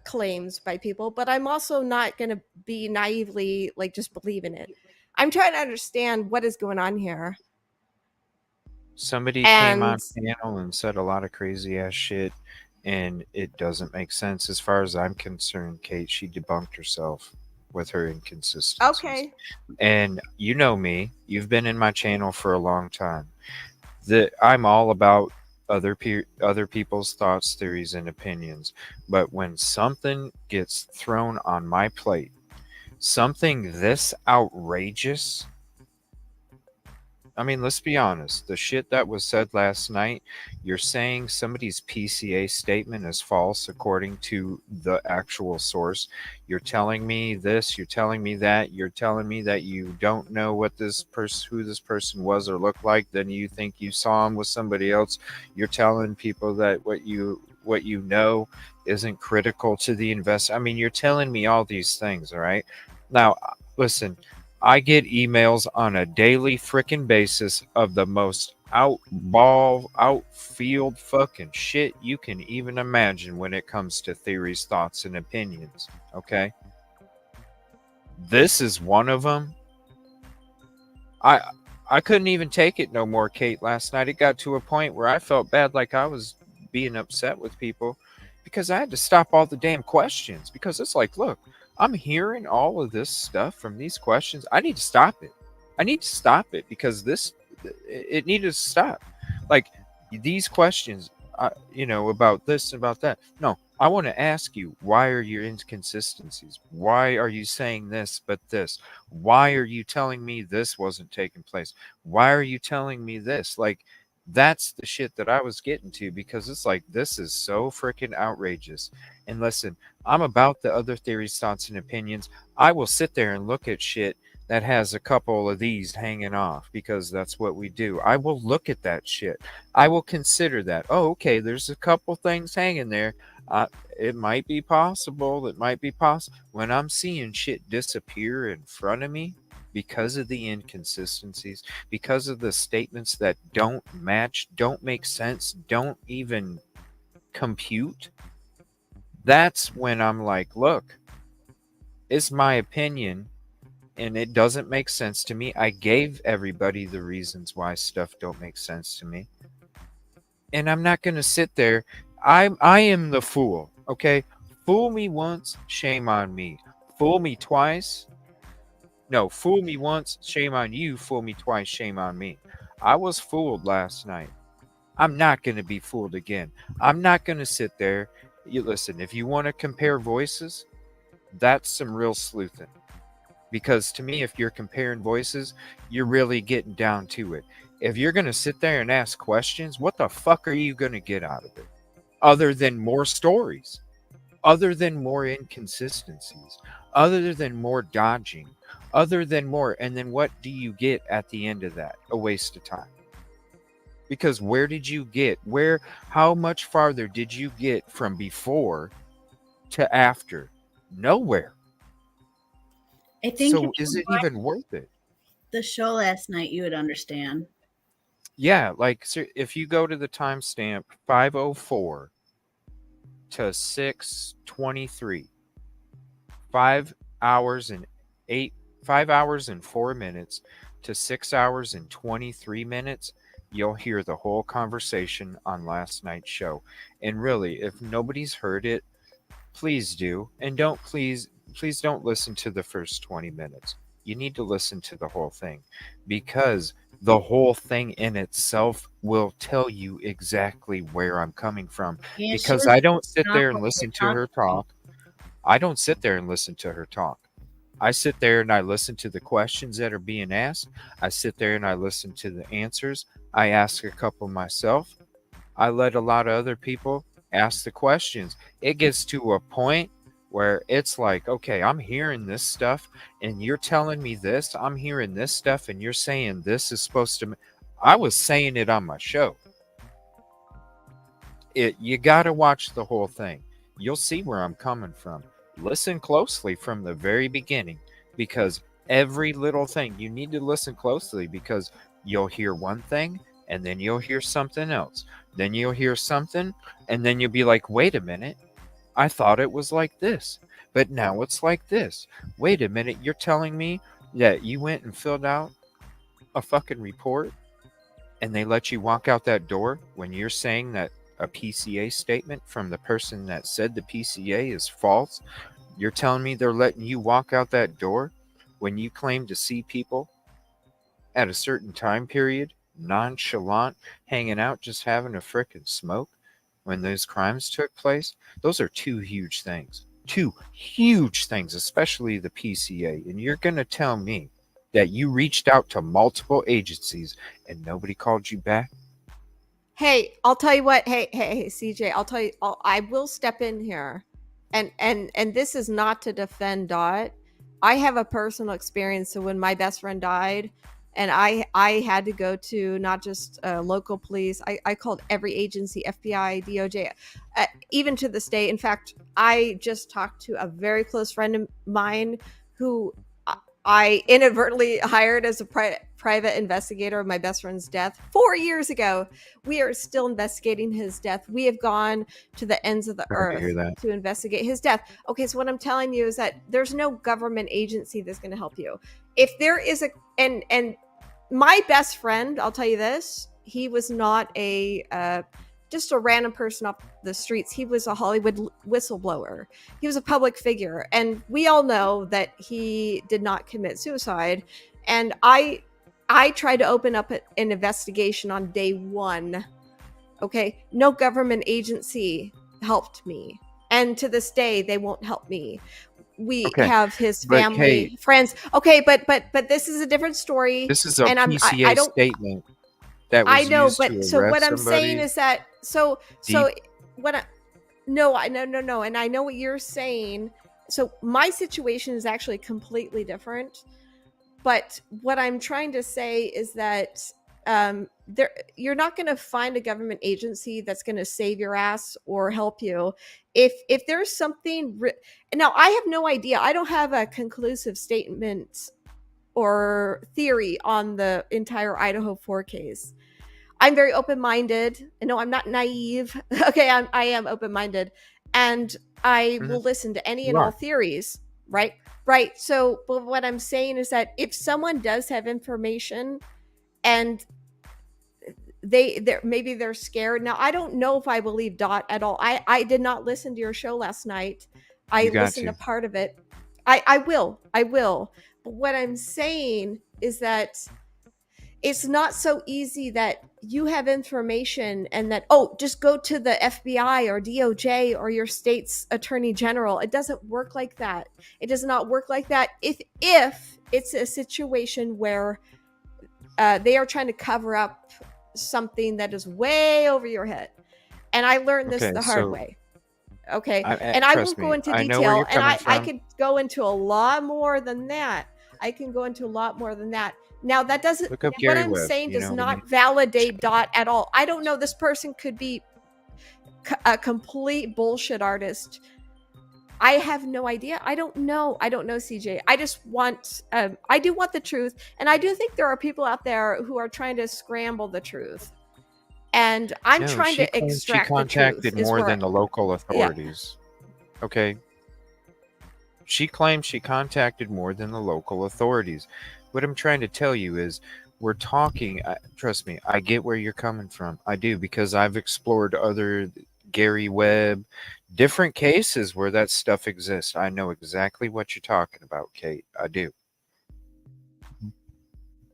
claims by people, but I'm also not going to be naively like just believe in it. I'm trying to understand what is going on here. Somebody came on And panel and said a lot of crazy ass shit, and it doesn't make sense as far as I'm concerned. Kate, she debunked herself with her inconsistencies. okay, And you know me, you've been in my channel for a long time. I'm all about other people's thoughts, theories, and opinions. But when something gets thrown on my plate, something this outrageous, I mean, let's be honest. The shit that was said last night, you're saying somebody's PCA statement is false according to the actual source. You're telling me this, you're telling me that, you're telling me that you don't know what who this person was or looked like, then you think you saw him with somebody else. You're telling people that what you know isn't critical to the invest. I mean, you're telling me all these things, all right? Now, listen, I get emails on a daily freaking basis of the most outfield fucking shit you can even imagine when it comes to theories, thoughts, and opinions. Okay? This is one of them. I couldn't even take it no more, Kate, last night. It got to a point where I felt bad, like I was being upset with people because I had to stop all the damn questions, because it's like, look, I'm hearing all of this stuff from these questions. I need to stop it. I need to stop it because it needed to stop. Like these questions, about this, about that. No, I want to ask you, why are your inconsistencies? Why are you saying this, but this? Why are you telling me this wasn't taking place? Why are you telling me this? Like, that's the shit that I was getting to, because it's like, this is so freaking outrageous. And listen, I'm about the other theories, thoughts, and opinions. I will sit there and look at shit that has a couple of these hanging off, because that's what we do. I will look at that shit. I will consider that. Oh, okay, there's a couple things hanging there. It might be possible. It might be possible. When I'm seeing shit disappear in front of me because of the inconsistencies, because of the statements that don't match, don't make sense, don't even compute, that's when I'm like, look, it's my opinion and it doesn't make sense to me. I gave everybody the reasons why stuff don't make sense to me. And I'm not going to sit there. I am the fool, okay? Fool me once, shame on me. Fool me twice, No, fool me once, shame on you. Fool me twice, shame on me. I was fooled last night. I'm not going to be fooled again. I'm not going to sit there. You listen, if you want to compare voices, that's some real sleuthing. Because to me, if you're comparing voices, you're really getting down to it. If you're going to sit there and ask questions, what the fuck are you going to get out of it? Other than more stories, other than more inconsistencies, other than more dodging, other than more. And then what do you get at the end of that? A waste of time. Because where did you get? How much farther did you get from before to after? Nowhere. I think So if is you it watched even worth it? the show last night, you would understand. Yeah, like so if you go to the timestamp 5:04 to 6:23, 5 hours and 4 minutes to 6 hours and 23 minutes, you'll hear the whole conversation on last night's show. And really, if nobody's heard it, please do. And please don't listen to the first 20 minutes. You need to listen to the whole thing, because the whole thing in itself will tell you exactly where I'm coming from. Yeah, she Because was I don't sit not there and what listen they to her talk. I don't sit there and listen to her talk. I sit there and I listen to the questions that are being asked. I sit there and I listen to the answers. I ask a couple myself. I let a lot of other people ask the questions. It gets to a point where it's like, okay, I'm hearing this stuff and you're telling me this. I'm hearing this stuff and you're saying this is supposed to. I was saying it on my show. You got to watch the whole thing. You'll see where I'm coming from. Listen closely from the very beginning, because every little thing you need to listen closely, because you'll hear one thing and then you'll hear something else. Then you'll hear something and then you'll be like, wait a minute. I thought it was like this, but now it's like this. Wait a minute. You're telling me that you went and filled out a fucking report and they let you walk out that door when you're saying that a PCA statement from the person that said the PCA is false? You're telling me they're letting you walk out that door when you claim to see people at a certain time period, nonchalant, hanging out, just having a frickin' smoke when those crimes took place? Those are two huge things. Two huge things, especially the PCA. And you're going to tell me that you reached out to multiple agencies and nobody called you back? Hey, I'll tell you what. Hey, CJ, I'll tell you. I will step in here, and this is not to defend Dot. I have a personal experience. So when my best friend died, and I had to go to not just local police. I called every agency, FBI, DOJ, even to the state. In fact, I just talked to a very close friend of mine who I inadvertently hired as a private investigator of my best friend's death 4 years ago. We are still investigating his death. We have gone to the ends of the Sorry to hear earth that. to investigate his death. Okay, so what I'm telling you is that there's no government agency that's going to help you. If there is a and my best friend, I'll tell you this, he was not a just a random person off the streets. He was a Hollywood whistleblower. He was a public figure. And we all know that he did not commit suicide. And I tried to open up an investigation on day one. Okay. No government agency helped me. And to this day, they won't help me. We Okay, have his but family, Kate, friends. Okay, but this is a different story. this is a And I PCA don't statement that I was know, used but to so what arrest I'm saying somebody. is that so Deep. what I no, and I know what you're saying. So my situation is actually completely different. But what I'm trying to say is that there you're not going to find a government agency that's going to save your ass or help you if there's something now I have no idea. I don't have a conclusive statement or theory on the entire Idaho 4 case. I'm very open-minded. And no, I'm not naive. Okay, I am open-minded. And I Mhm. will listen to any You and all are. theories, right? Right. So, but what I'm saying is that if someone does have information and maybe they're scared. Now, I don't know if I believe Dot at all. I did not listen to your show last night. I You got listened to to. part of it. I will. But what I'm saying is that it's not so easy that you have information and that, oh, just go to the FBI or DOJ or your state's attorney general. It doesn't work like that. It does not work like that if it's a situation where they are trying to cover up something that is way over your head. And I learned this Okay, the hard so way. Okay. And I trust won't go me, into I know where detail. you're And coming I from. could go into a lot more than that. Now, that doesn't, Look up what Gary I'm Webb. saying You does know what I mean? not validate Dot at all. I don't know. This person could be a complete bullshit artist. I have no idea. I don't know, CJ. I just want, I do want the truth. And I do think there are people out there who are trying to scramble the truth. And I'm No, trying she to claims she extract the truth. contacted Is more where, than the local yeah. authorities. Okay. She claims she contacted more than the local authorities. What I'm trying to tell you is we're talking, trust me, I get where you're coming from. I do, because I've explored other Gary Webb, different cases where that stuff exists. I know exactly what you're talking about, Kate. I do.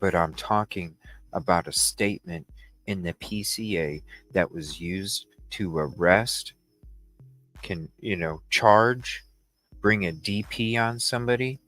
But I'm talking about a statement in the PCA that was used to arrest, charge, bring a DP on somebody,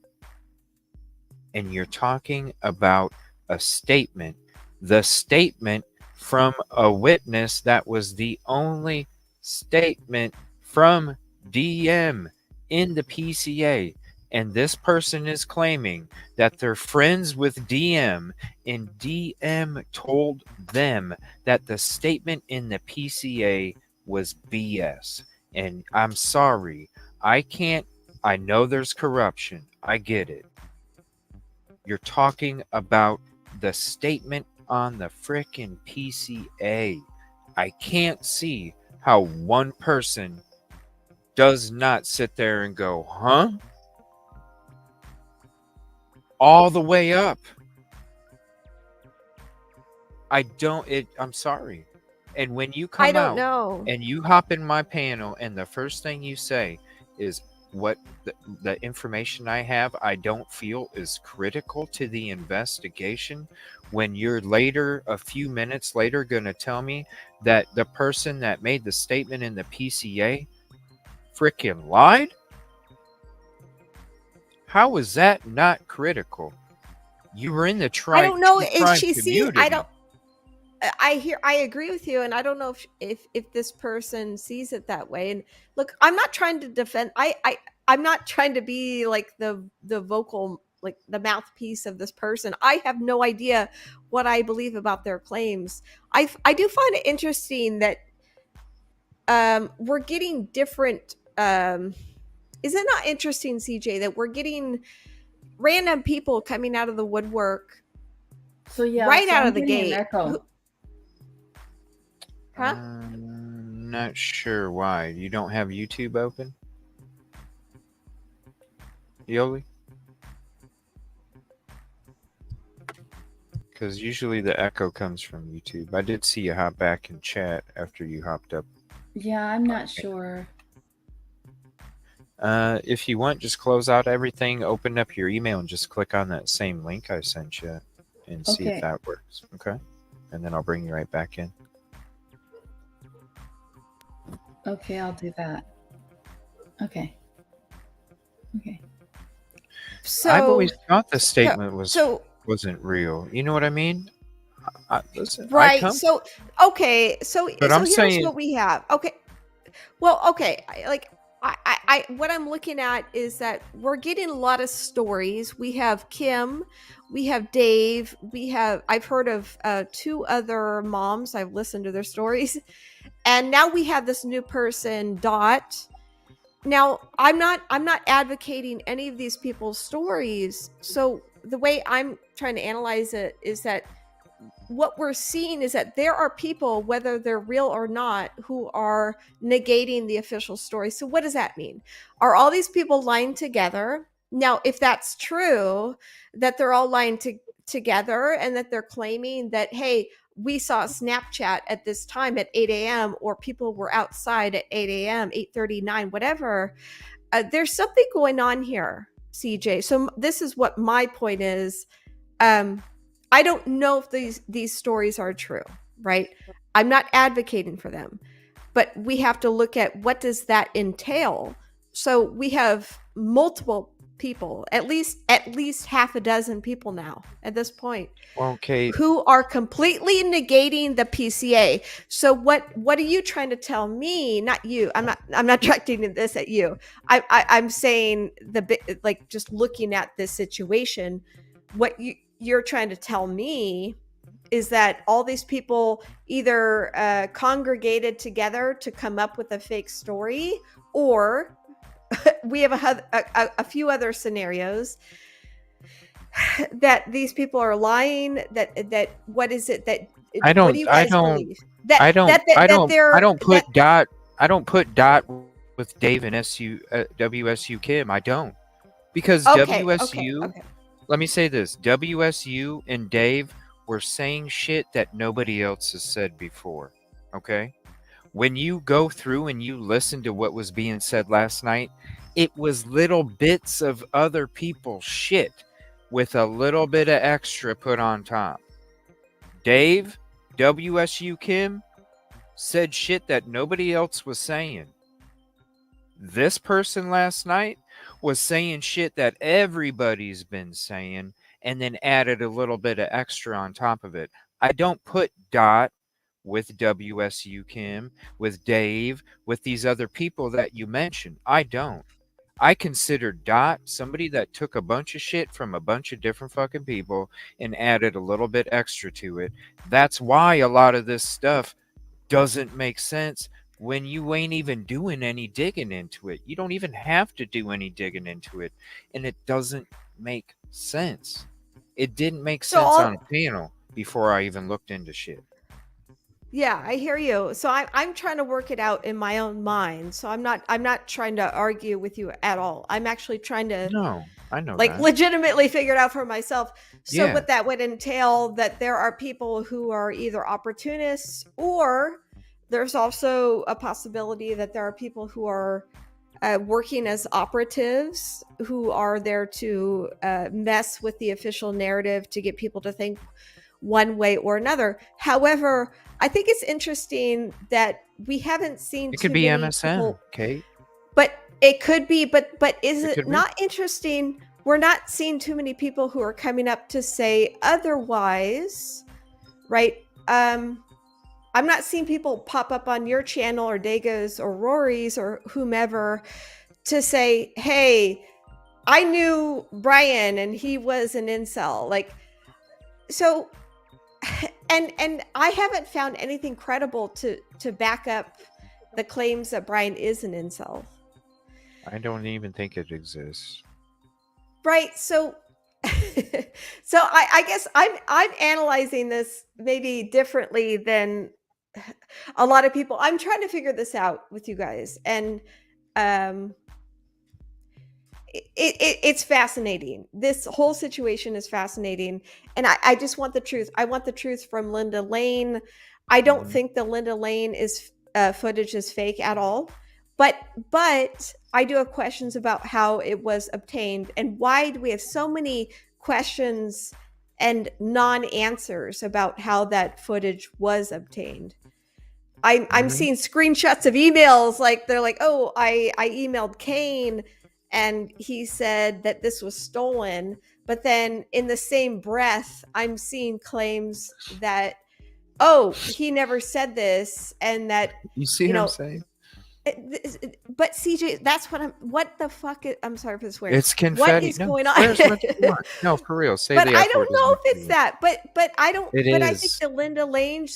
and you're talking about a statement, the statement from a witness that was the only statement from DM in the PCA. And this person is claiming that they're friends with DM, and DM told them that the statement in the PCA was BS. And I'm sorry, I know there's corruption. I get it. You're talking about the statement on the frickin' PCA. I can't see how one person does not sit there and go, huh? All the way up. I'm sorry. And when you come I don't out know. and you hop in my panel and the first thing you say is what the information I have, I don't feel is critical to the investigation, when you're later, a few minutes later, going to tell me that the person that made the statement in the PCA freaking lied? How is that not critical? You were in the I don't know. true Is crime she seeing? community. I don't. I agree with you, and I don't know if this person sees it that way. And look, I'm not trying to defend. I'm not trying to be like the vocal, like the mouthpiece of this person. I have no idea what I believe about their claims. I do find it interesting that we're getting different. Is it not interesting, CJ, that we're getting random people coming out of the woodwork? So yeah, right so out I'm of the getting an gate. echo. Huh? Not sure why. You don't have YouTube open? Yoli? Because usually the echo comes from YouTube. I did see you hop back in chat after you hopped up. Yeah, I'm not sure. If you want, just close out everything, open up your email, and just click on that same link I sent you and see if Okay. that works. Okay? And then I'll bring you right back in. Okay, I'll do that. Okay. So I've always thought the statement wasn't real. You know what I mean? Listen, right. but So I'm here's saying, what we have. Okay. Well, okay. I what I'm looking at is that we're getting a lot of stories. We have Kim, we have Dave, I've heard of 2 other moms. I've listened to their stories. And now we have this new person, Dot. Now, I'm not advocating any of these people's stories. So the way I'm trying to analyze it is that what we're seeing is that there are people, whether they're real or not, who are negating the official story. So what does that mean? Are all these people lying together? Now, if that's true, that they're all lying together and that they're claiming that, hey, we saw Snapchat at this time at 8 a.m. or people were outside at 8 a.m., 8:39, whatever. There's something going on here. CJ. So this is what my point is. I don't know if these stories are true, right? I'm not advocating for them, but we have to look at what does that entail. So we have multiple people, at least half a dozen people now at this point, Okay. who are completely negating the PCA. So what are you trying to tell me? Not you. I'm not directing this at you. I'm saying like just looking at this situation, what you're trying to tell me is that all these people either congregated together to come up with a fake story, or we have a few other scenarios that these people are lying. That what is it that I what do you guys believe? I don't put Dot with Dave and WSU Kim. I don't, because Okay. let me say this: WSU and Dave were saying shit that nobody else has said before. Okay, when you go through and you listen to what was being said last night, it was little bits of other people's shit with a little bit of extra put on top. Dave, WSU Kim, said shit that nobody else was saying. This person last night was saying shit that everybody's been saying and then added a little bit of extra on top of it. I don't put Dot with WSU Kim, with Dave, with these other people that you mentioned. I don't. I consider Dot somebody that took a bunch of shit from a bunch of different fucking people and added a little bit extra to it. That's why a lot of this stuff doesn't make sense when you ain't even doing any digging into it. You don't even have to do any digging into it, and it doesn't make sense. It didn't make sense on a panel before I even looked into shit. Yeah, I hear you. So I'm trying to work it out in my own mind. So I'm not trying to argue with you at all. I'm actually trying to No, I know like that. legitimately figure it out for myself. So Yeah. what that would entail that there are people who are either opportunists, or there's also a possibility that there are people who are working as operatives who are there to mess with the official narrative to get people to think one way or another. However, I think it's interesting that we haven't seen It could be MSM, Kate. but it could be, but is It it could be. not interesting? We're not seeing too many people who are coming up to say otherwise, right? I'm not seeing people pop up on your channel or Dago's or Rory's or whomever to say, hey, I knew Brian and he was an incel. Like, so, and I haven't found anything credible to back up the claims that Brian is an incel. I don't even think it exists. Right. So so I guess I'm analyzing this maybe differently than a lot of people. I'm trying to figure this out with you guys, and it's fascinating. This whole situation is fascinating, and I just want the truth. I want the truth from Linda Lane. I don't think the Linda Lane is footage is fake at all, but I do have questions about how it was obtained and why do we have so many questions and non-answers about how that footage was obtained. I'm seeing screenshots of emails, like they're like, oh, I emailed Kane and he said that this was stolen, but then in the same breath I'm seeing claims that, oh, he never said this, and that You see what I'm saying? But CJ, that's what the fuck I'm sorry for the swear. It's confetti. What is going on? No, for real. Say but the I F don't word know as if it's that. But I don't. It but is. I think the Linda Lane.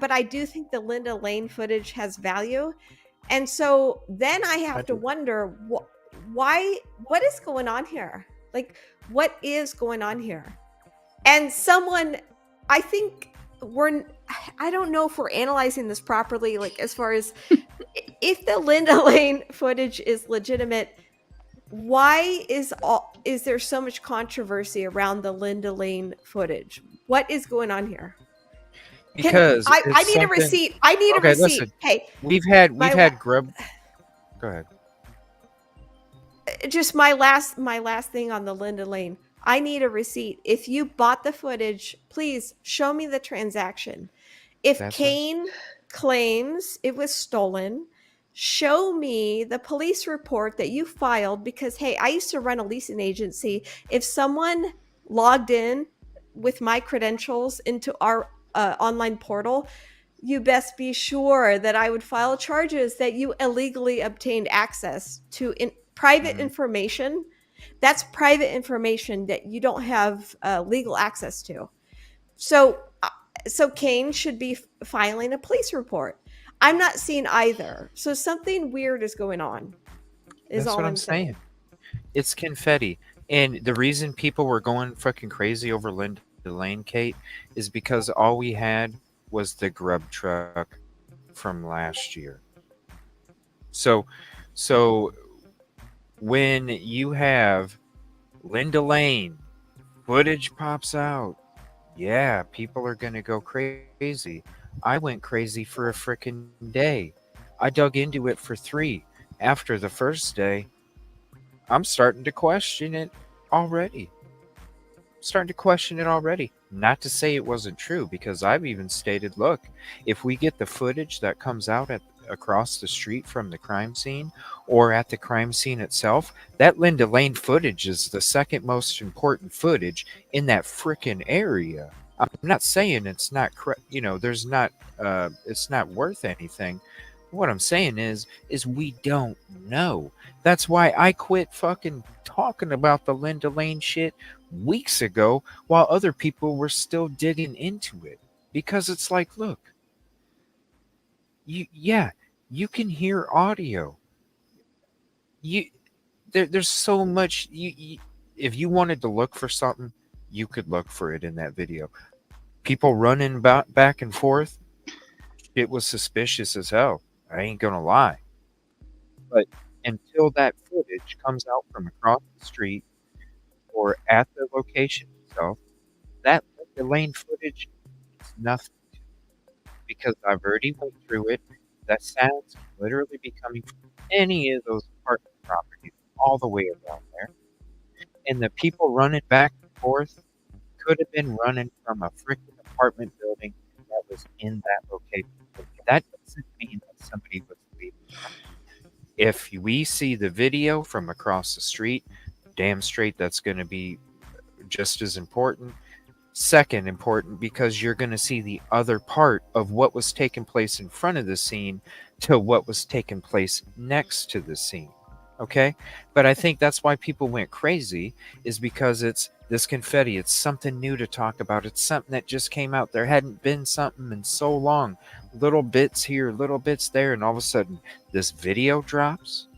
But I do think the Linda Lane footage has value, and so then I have to wonder why. What is going on here? Like, what is going on here? And someone, I think I don't know if we're analyzing this properly. Like, as far as if the Linda Lane footage is legitimate, why is there so much controversy around the Linda Lane footage? What is going on here? Because I need a receipt. I need a receipt. Listen, hey, we've had grub. Go ahead. just my last thing on the Linda Lane. I need a receipt. If you bought the footage, please show me the transaction. If That's what- Kane claims it was stolen, show me the police report that you filed, because hey, I used to run a leasing agency. If someone logged in with my credentials into our online portal, you best be sure that I would file charges that you illegally obtained access to private Mhm. information. That's private information that you don't have legal access to. So, Kane should be filing a police report. I'm not seeing either. So something weird is going on. Is That's all what I'm I'm saying. saying. It's confetti. And the reason people were going fucking crazy over Linda Lane, Kate, is because all we had was the grub truck from last year. So so when you have Linda Lane footage pops out, yeah, people are gonna go crazy. I went crazy for a freaking day. I dug into it for 3. After the first day, I'm starting to question it already. Starting to question it already. Not to say it wasn't true, because I've even stated, look, if we get the footage that comes out at across the street from the crime scene or at the crime scene itself, that Linda Lane footage is the second most important footage in that frickin' area. I'm not saying it's not there's not it's not worth anything. What I'm saying is we don't know. That's why I quit fucking talking about the Linda Lane shit weeks ago while other people were still digging into it. Because it's like, look, yeah, you can hear audio. You there's so much if you wanted to look for something, you could look for it in that video. People running about back and forth, it was suspicious as hell. I ain't gonna lie. But until that footage comes out from across the street or at the location itself, that Linda Lane footage is nothing, because I've already went through it. That sounds can literally be coming from any of those apartment properties all the way around there. And the people running back and forth could have been running from a freaking apartment building that was in that location. That doesn't mean that somebody was leaving. If we see the video from across the street, damn straight that's going to be just as important. Second important, because you're going to see the other part of what was taking place in front of the scene to what was taking place next to the scene. Okay? But I think that's why people went crazy, is because it's this confetti. It's something new to talk about. It's something that just came out. There hadn't been something in so long. Little bits here, little bits there, and all of a sudden this video drops.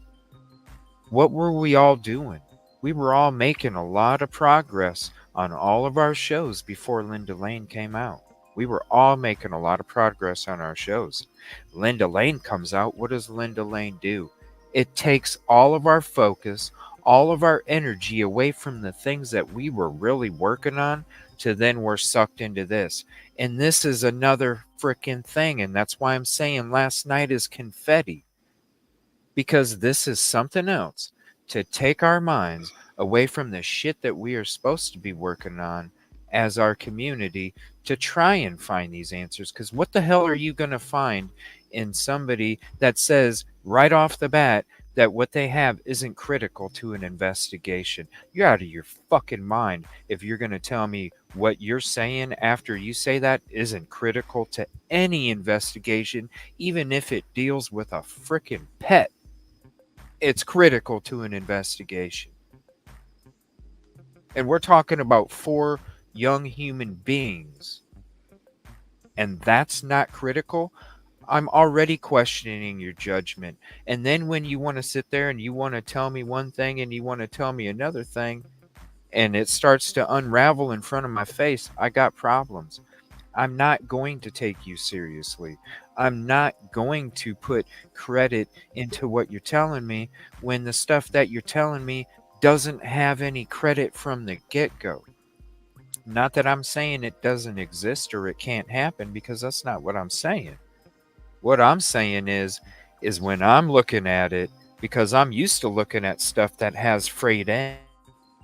What were we all doing? We were all making a lot of progress on all of our shows before Linda Lane came out. We were all making a lot of progress on our shows. Linda Lane comes out. What does Linda Lane do? It takes all of our focus, all of our energy away from the things that we were really working on, to then we're sucked into this. And this is another freaking thing. And that's why I'm saying last night is confetti, because this is something else to take our minds away from the shit that we are supposed to be working on as our community, to try and find these answers. Because what the hell are you going to find in somebody that says right off the bat that what they have isn't critical to an investigation? You're out of your fucking mind if you're going to tell me what you're saying after you say that isn't critical to any investigation, even if it deals with a freaking pet. It's critical to an investigation. And we're talking about 4 young human beings. And that's not critical. I'm already questioning your judgment. And then when you want to sit there and you want to tell me one thing and you want to tell me another thing, and it starts to unravel in front of my face, I got problems. I'm not going to take you seriously. I'm not going to put credit into what you're telling me when the stuff that you're telling me doesn't have any credit from the get-go. Not that I'm saying it doesn't exist or it can't happen, because that's not what I'm saying. What I'm saying is when I'm looking at it, because I'm used to looking at stuff that has frayed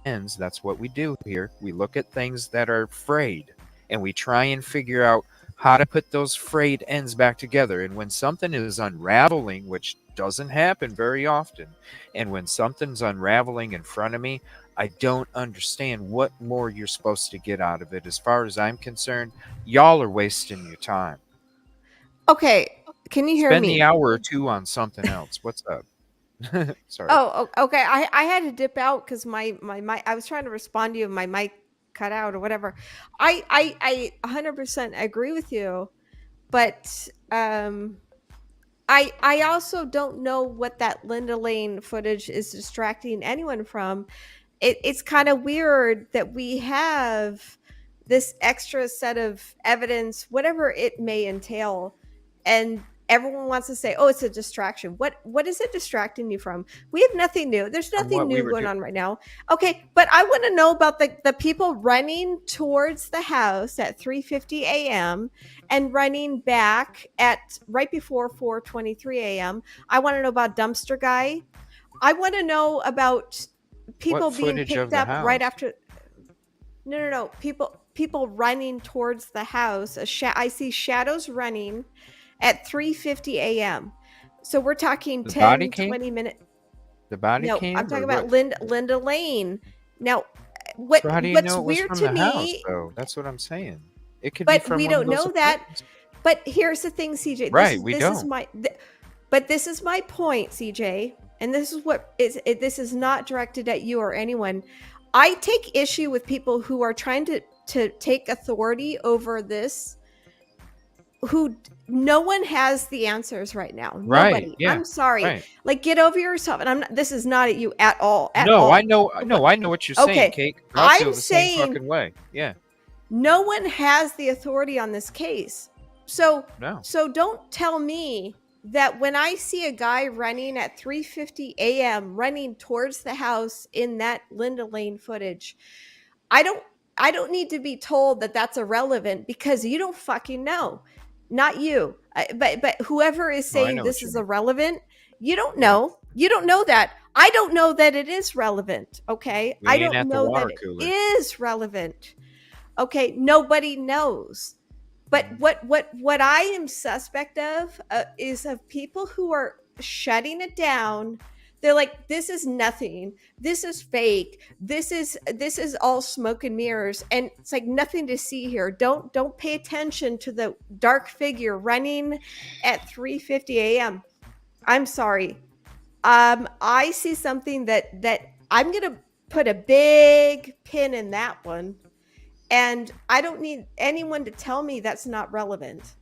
ends. That's what we do here. We look at things that are frayed and we try and figure out how to put those frayed ends back together. And when something is unraveling, which doesn't happen very often, and when something's unraveling in front of me, I don't understand what more you're supposed to get out of it. As far as I'm concerned, y'all are wasting your time. Okay, can you hear Spend me? the hour or two on something else. What's up? Sorry. Okay. I had to dip out because my mic. I was trying to respond to you, and my mic cut out or whatever. I 100% agree with you, but I also don't know what that Linda Lane footage is distracting anyone from. It's kind of weird that we have this extra set of evidence, whatever it may entail, and everyone wants to say, "Oh, it's a distraction." What is it distracting you from? We have nothing new. There's From nothing what we new were going doing. on right now. Okay, but I want to know about the people running towards the house at 3:50 a.m. and running back at right before 4:23 a.m. I want to know about dumpster guy. I want to know about people What being footage of picked the up right house? after. No. People running towards the house. I see shadows running at 3:50 a.m. So we're talking The body 10, cam? 20 minutes. The body No, I'm cam talking or about what? Linda Lane. Now, So how do you what's know it was weird from to the house me, though? That's what I'm saying. It could be but from we one of don't those know that. apartments. But here's the thing, CJ. Right, we This is don't. but this is my point, CJ. And this is what this is not directed at you or anyone. I take issue with people who are trying to take authority over this, who no one has the answers right now. Right, Nobody. yeah. I'm sorry. Right. Like, get over yourself. And I'm not, this is not at you at all. At No, all. I know what you're saying, Okay, Kate. I feel I'm the same saying fucking way. Yeah. no one has the authority on this case. So No. don't tell me that when I see a guy running at 3:50 a.m. running towards the house in that Linda Lane footage, I don't need to be told that that's irrelevant, because you don't fucking know. Not you. But whoever is Oh, I saying know this what you is mean. irrelevant, you don't Yeah. know. You don't know that. I don't know that it is relevant, okay? We I ain't don't at the know that water it cooler. is relevant. Okay, nobody knows. But what I am suspect of is of people who are shutting it down. They're like, this is nothing. This is fake. This is all smoke and mirrors, and it's like nothing to see here. Don't pay attention to the dark figure running at 3:50 a.m. I'm sorry. I see something that I'm gonna put a big pin in that one. And I don't need anyone to tell me that's not relevant.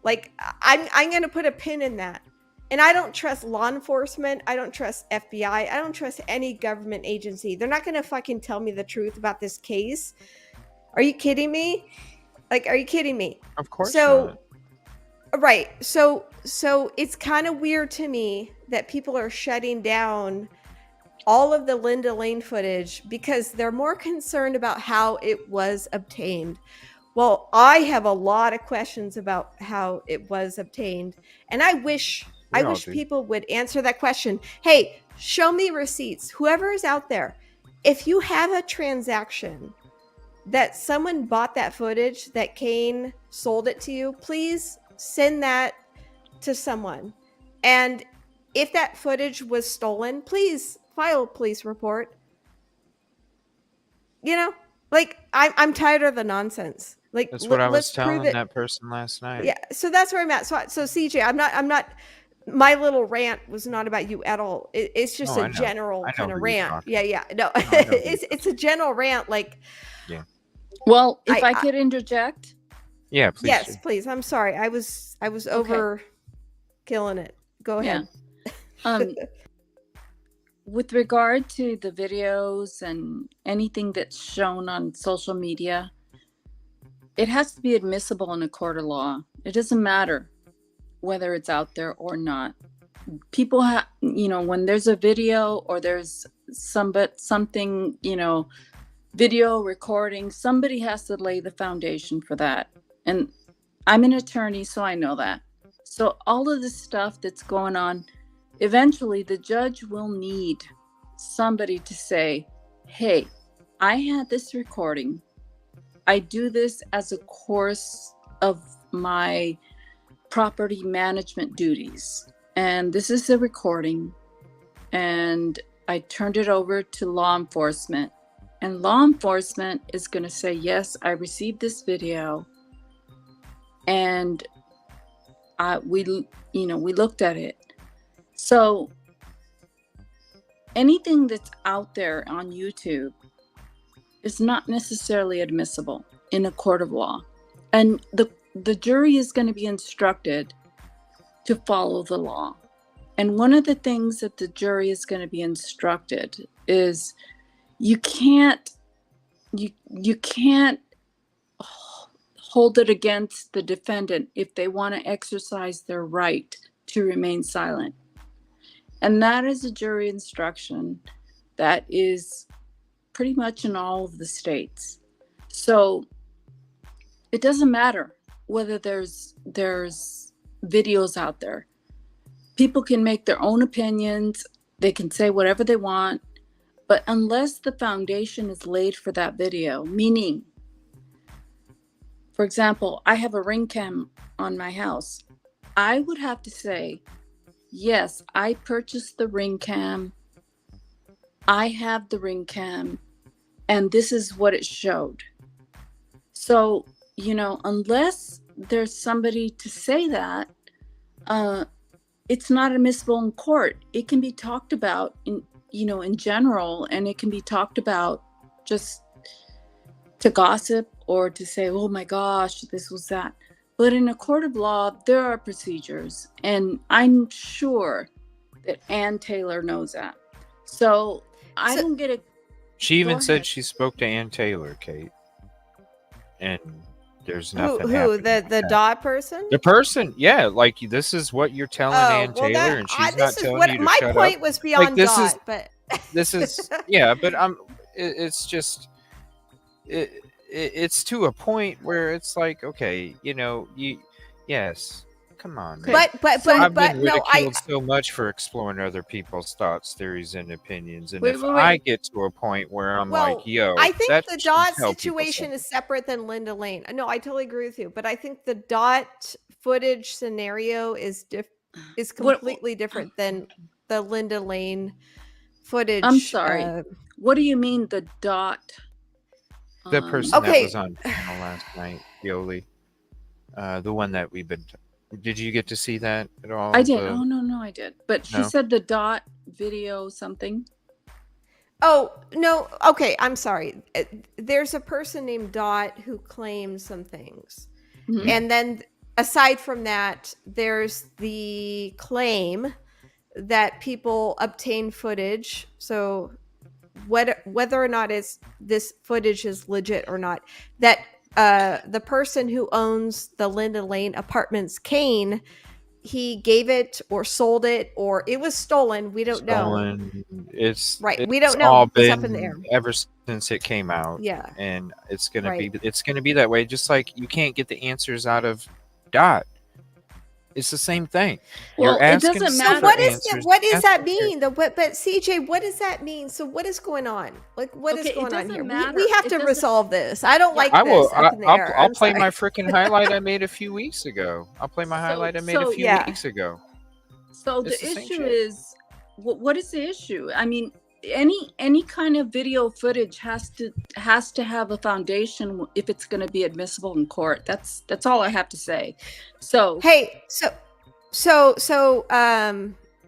Like, I'm going to put a pin in that. And I don't trust law enforcement. I don't trust FBI. I don't trust any government agency. They're not going to fucking tell me the truth about this case. Are you kidding me? Like, are you kidding me? Of course So, not. right. So it's kind of weird to me that people are shutting down all of the Linda Lane footage because they're more concerned about how it was obtained. Well, I have a lot of questions about how it was obtained, and I wish We all do. people would answer that question. Hey, show me receipts. Whoever is out there, if you have a transaction that someone bought that footage, that Kane sold it to you, please send that to someone. And if that footage was stolen, please file a police report. You know, like, I'm tired of the nonsense. Like, That's what I was let's prove telling it. that person last night. Yeah, so that's where I'm at. So CJ, I'm not. My little rant was not about you at all. It's just Oh, a I know. general I know kind who of you're rant. talking. Yeah. No, I know who you're it's a general rant. Like, Yeah. Well, if I- I could interject. Yeah, please. yes, do. please. I'm sorry. I was over killing it. Go ahead. With regard to the videos and anything that's shown on social media, it has to be admissible in a court of law. It doesn't matter whether it's out there or not. People have, when there's a video or there's something, video recording, somebody has to lay the foundation for that. And I'm an attorney, so I know that. So all of this stuff that's going on, eventually the judge will need somebody to say, hey, I had this recording. I do this as a course of my property management duties. And this is the recording. And I turned it over to law enforcement. And law enforcement is going to say, yes, I received this video. And we looked at it. So anything that's out there on YouTube is not necessarily admissible in a court of law. And the jury is going to be instructed to follow the law. And one of the things that the jury is going to be instructed is you can't hold it against the defendant if they want to exercise their right to remain silent. And that is a jury instruction that is pretty much in all of the states. So it doesn't matter whether there's videos out there. People can make their own opinions. They can say whatever they want. But unless the foundation is laid for that video, meaning, for example, I have a ring cam on my house. I would have to say, yes, I purchased the ring cam. I have the ring cam, and this is what it showed. So, unless there's somebody to say that, it's not admissible in court. It can be talked about in general, and it can be talked about just to gossip or to say, oh my gosh, this was that. But in a court of law, there are procedures, and I'm sure that Ann Taylor knows that. So I don't get it. She even Go said ahead. she spoke to Ann Taylor, Kate. And there's nothing Who happening the with that. dot person? The person, yeah, like this is what you're telling Ann Taylor, and she's not this is telling what you to my shut point up. was beyond this dot, is- but This is yeah, but it's just it's to a point where it's like, okay, yes, come on, man. but I've been no, ridiculed so much for exploring other people's thoughts, theories, and opinions, and Wait, if wait, I wait. get to a point where I'm Well, like, yo, I think that the should dot tell people situation something. is separate than Linda Lane. No, I totally agree with you, but I think the dot footage scenario is completely different than the Linda Lane footage. I'm sorry. What do you mean the dot? The person that Okay. was on panel last night, Yoli, the one that we've been. Did you get to see that at all? I did. Oh no, I did. But she No? said the dot video something. Oh, no. Okay, I'm sorry. There's a person named Dot who claims some things. Mhm. And then aside from that, there's the claim that people obtain footage. So whether or not this footage is legit or not, that the person who owns the Linda Lane Apartments, Kane, he gave it or sold it or it was stolen. We don't know. It's Right. We it's don't know. all It's up in the been air. ever since it came out. Yeah. And it's gonna Right. be that way. Just like you can't get the answers out of Dot. It's the same thing. Well, You're it asking doesn't So matter. what is answers, what does ask that for mean? But CJ, what does that mean? So what is going on? Like what is Okay, it going on doesn't here? matter. We have It to doesn't- resolve this. I don't like I will. this up in the air. I'll I'm play sorry. my freaking highlight I made a few weeks ago. I'll play my highlight I made a so- few Yeah. weeks ago. So It's the the same issue shit. is, what is the issue? I mean, any kind of video footage has to have a foundation if it's going to be admissible in court. That's all I have to say. So Hey,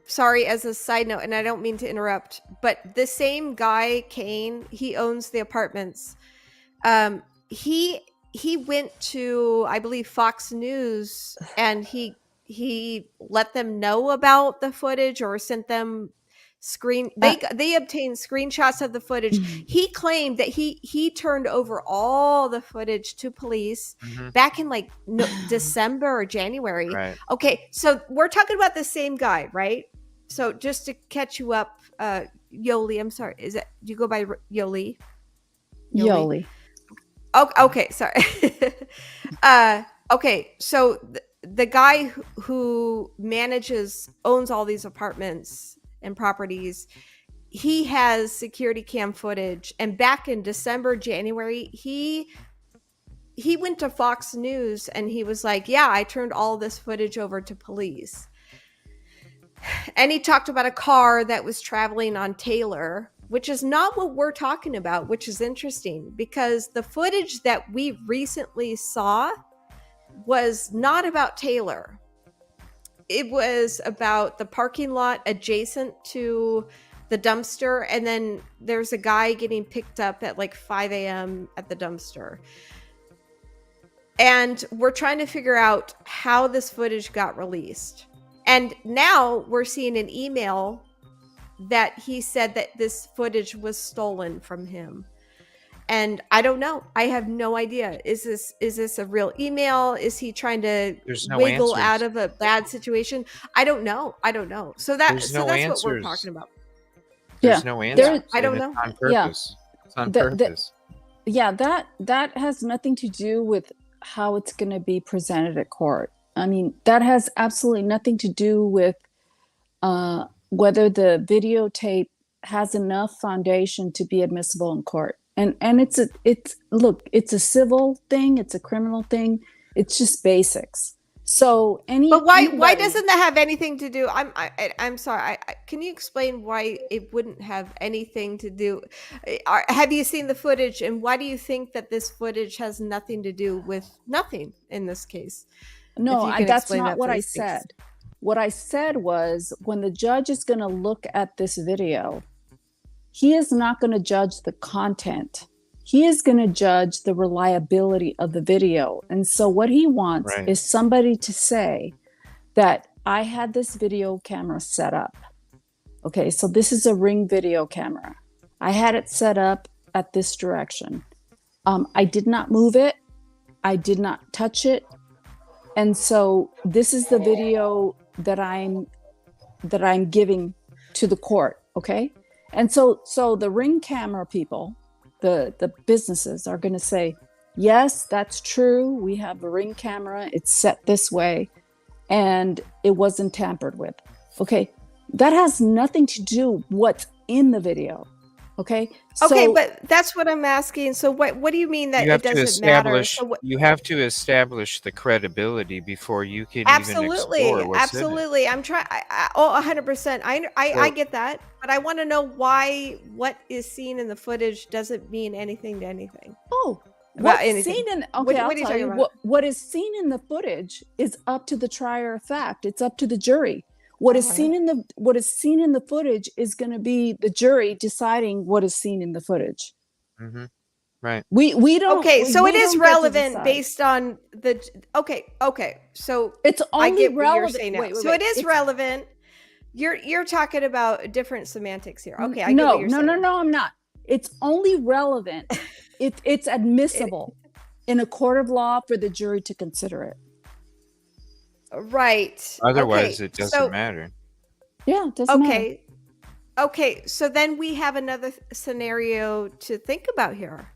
sorry, as a side note, and I don't mean to interrupt, but the same guy, Kane, he owns the apartments. He went to, I believe, Fox News, and he let them know about the footage or sent them they obtained screenshots of the footage. He claimed that he turned over all the footage to police Mhm. back in like December or January. Right. Okay, so we're talking about the same guy, right? So just to catch you up, Yoli, I'm sorry. Do you go by Yoli? Yoli. Oh, okay, sorry. Okay, so the guy who owns all these apartments and properties, he has security cam footage, and back in December, January, he went to Fox News and he was like, yeah, I turned all this footage over to police. And he talked about a car that was traveling on Taylor, which is not what we're talking about, which is interesting because the footage that we recently saw was not about Taylor. It was about the parking lot adjacent to the dumpster, and then there's a guy getting picked up at like 5 a.m. at the dumpster. And we're trying to figure out how this footage got released. And now we're seeing an email that he said that this footage was stolen from him. And I don't know. I have no idea. Is this a real email? Is he trying to wiggle out of a bad situation? I don't know. So that's what we're talking about. There's no answer. I don't know. On purpose. It's on purpose. That has nothing to do with how it's going to be presented at court. I mean, that has absolutely nothing to do with whether the videotape has enough foundation to be admissible in court. And it's a civil thing, it's a criminal thing. It's just basics. So But why doesn't that have anything to do? I'm sorry. Can you explain why it wouldn't have anything to do? Have you seen the footage, and why do you think that this footage has nothing to do with nothing in this case? No, that's not what I said. What I said was, when the judge is going to look at this video, he is not going to judge the content. He is going to judge the reliability of the video. And so what he wants is somebody to say that I had this video camera set up. Okay, so this is a Ring video camera. I had it set up at this direction. I did not move it. I did not touch it. And so this is the video that I'm giving to the court, okay? And so the Ring camera people, the businesses are going to say, yes, that's true. We have a Ring camera. It's set this way, and it wasn't tampered with. Okay, that has nothing to do what's in the video. Okay. Okay, but that's what I'm asking. So what do you mean that it doesn't matter? You have to establish the credibility before you can even explore what's absolutely. in it. I'm trying. 100%. I get that, but I want to know why what is seen in the footage doesn't mean anything to anything. Oh, about what's anything. Seen in, okay, what I'll are you tell you. about? What is seen in the footage is up to the trier of fact. It's up to the jury. What is seen in the footage is going to be the jury deciding what is seen in the footage. Mm-hmm. Right. We don't. Okay, so it is relevant based on the. Okay. So it's only relevant. So it is relevant. You're talking about different semantics here. Okay, I get no, what you're saying. No, I'm not. It's only relevant if it's admissible in a court of law for the jury to consider it. Right. Otherwise, it doesn't matter. Yeah, it doesn't matter. Okay. So then we have another scenario to think about here.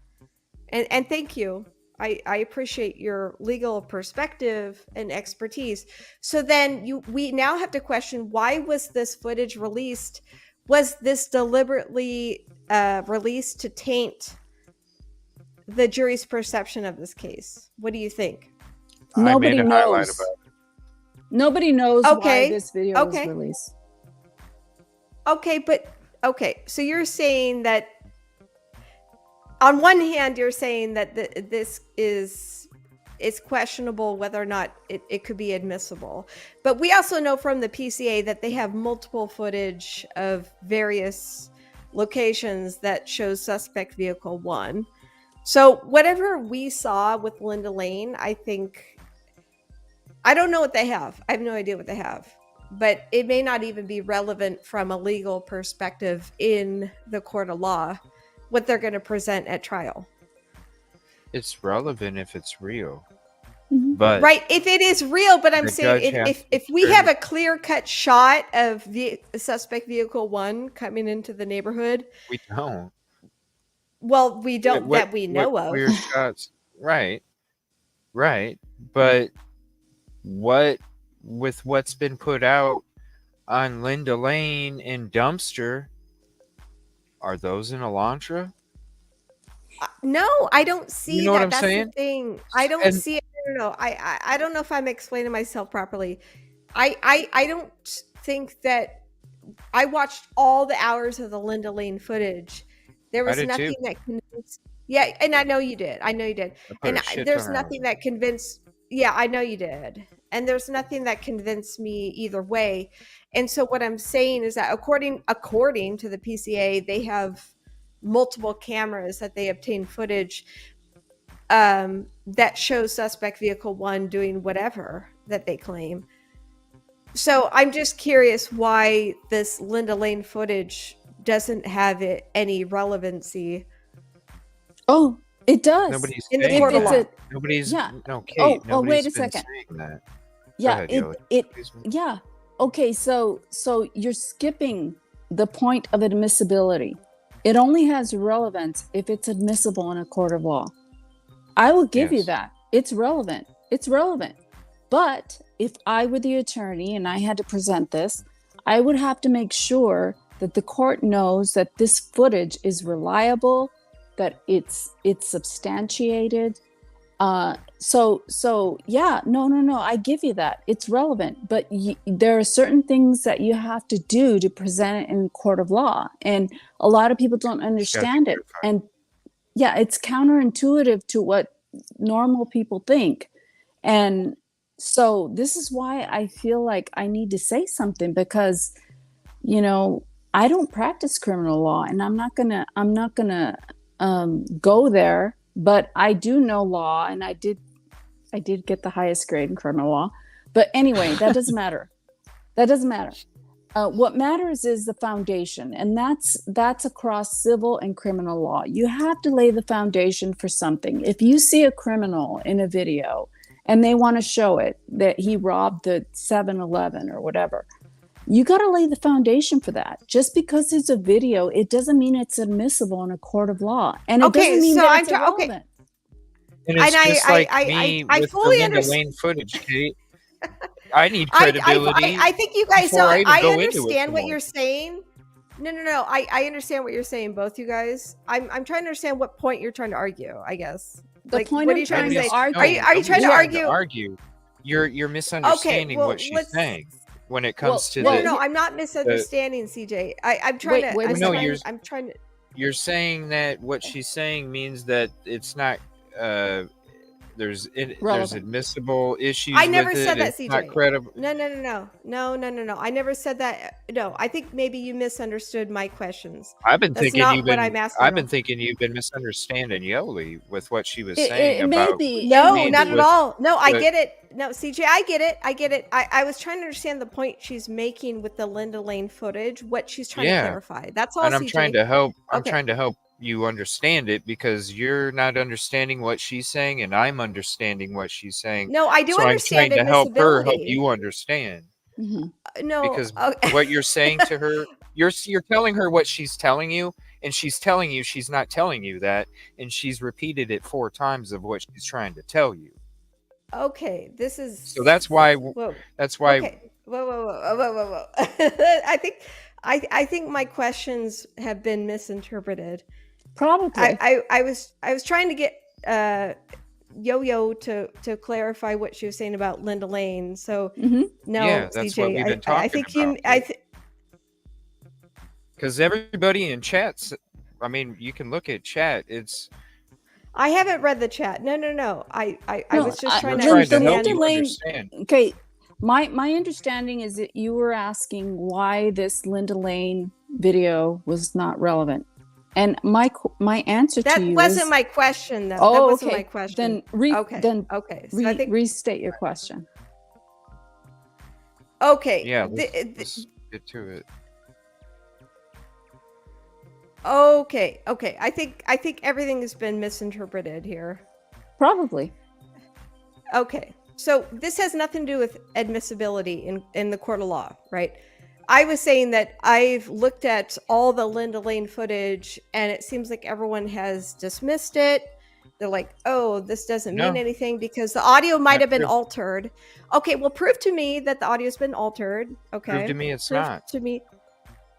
And thank you. I appreciate your legal perspective and expertise. So then we now have to question, why was this footage released? Was this deliberately released to taint the jury's perception of this case? What do you think? Nobody I made a highlight about it. Nobody knows why this video was released. So you're saying that, on one hand, you're saying that this is questionable whether or not it could be admissible. But we also know from the PCA that they have multiple footage of various locations that shows suspect vehicle 1. So whatever we saw with Linda Lane, I don't know what they have. I have no idea what they have. But it may not even be relevant from a legal perspective in the court of law, what they're going to present at trial. It's relevant if it's real. Mm-hmm. But right, if it is real, but I'm saying if we have a clear-cut shot of suspect vehicle 1 coming into the neighborhood. We don't. Well, we don't that we know of. Clear shots. Right. But what's been put out on Linda Lane and Dumpster, are those in Elantra? No, I don't see You know what that. I'm That's the saying? thing. I don't And see it. No. I don't know if I'm explaining myself properly. I don't think that I watched all the hours of the Linda Lane footage. There I was did too. nothing that convinced. Yeah, and I know you did. I know you did. I put And a shit there's ton of hours nothing in. that convinced. Yeah, I know you did. And there's nothing that convinced me either way. And so what I'm saying is that according to the PCA, they have multiple cameras that they obtain footage that shows suspect vehicle 1 doing whatever that they claim. So I'm just curious why this Linda Lane footage doesn't have any relevancy Oh, it does. Nobody's in the saying court of it's law. a Nobody's yeah. no Kate. Oh, Nobody's wait a been second. saying that. Yeah, ahead, it Yoli. it Excuse me. yeah. Okay, so you're skipping the point of admissibility. It only has relevance if it's admissible in a court of law. I will give you Yes. that. It's relevant. It's relevant. But if I were the attorney and I had to present this, I would have to make sure that the court knows that this footage is reliable, that it's substantiated. So yeah, no, I give you that. It's relevant, but there are certain things that you have to do to present it in court of law, and a lot of people don't understand it. And yeah, it's counterintuitive to what normal people think. And so this is why I feel like I need to say something, because I don't practice criminal law, and I'm not gonna go there, but I do know law, and I did get the highest grade in criminal law. But anyway, that doesn't matter. That doesn't matter. What matters is the foundation, and that's across civil and criminal law. You have to lay the foundation for something. If you see a criminal in a video and they want to show it that he robbed the 7-Eleven or whatever, you got to lay the foundation for that. Just because it's a video, it doesn't mean it's admissible in a court of law, and it doesn't mean that it's irrelevant. And it's And just like me I with the fully Linda understand. Lane footage, Kate. I need credibility. I think you guys. So before I even I go into it understand some what more. you're saying. No. I understand what you're saying, both you guys. I'm trying to understand what point you're trying to argue. I guess. The point what are I'm you trying to trying say? to argue. Are you trying to Nobody's argue? You're misunderstanding well, what she's let's- saying when it comes to No, the. no, I'm not misunderstanding, CJ. I'm trying to. Wait a second. I'm trying to. You're saying that what she's saying means that it's not. There's Relevant. admissible issues. I never with it. said that, It's CJ. not credible. No. I never said that. No, I think maybe you misunderstood my questions. I've been That's thinking not you've what been. I'm asking. I've been thinking you've been misunderstanding Yoli with what she was It saying may about. be. No, It may not be. at all. No, I the- get it. No, CJ, I get it. I was trying to understand the point she's making with the Linda Lane footage, what she's trying to clarify. That's all, And I'm CJ. trying to help. I'm Okay. trying to help you understand it, because you're not understanding what she's saying, and I'm understanding what she's saying. No, I do So I'm trying understand to help her help admissibility. you understand, Mhm. No, because okay. what you're saying to her, you're telling her what she's telling you, and she's telling you she's not telling you that, and she's repeated it 4 times of what she's trying to tell you. Okay, this is. So that's why. Whoa. That's why. Okay. Whoa. I think my questions have been misinterpreted. Probably. I was trying to get Yo-Yo to clarify what she was saying about Linda Lane. So Mhm. no, Yeah, that's CJ, what we've been I talking think about. Because everybody in chats, I mean, you can look at chat. It's I haven't read the chat. No. I No, was just trying we're to trying to understand. help you Lane- understand. Okay, my understanding is that you were asking why this Linda Lane video was not relevant, and my answer That to you wasn't is, my question. That oh, wasn't okay. my question. Then Okay. So I think restate your question. okay. Yeah, let's get to it. Okay. I think everything has been misinterpreted here. Probably. Okay. So this has nothing to do with admissibility in the court of law, right? I was saying that I've looked at all the Linda Lane footage, and it seems like everyone has dismissed it. they're like, oh, this doesn't No. mean anything because the audio might Not have been true. altered. Okay, well, prove to me that the audio's been altered. Okay, Prove to me it's prove not. to me.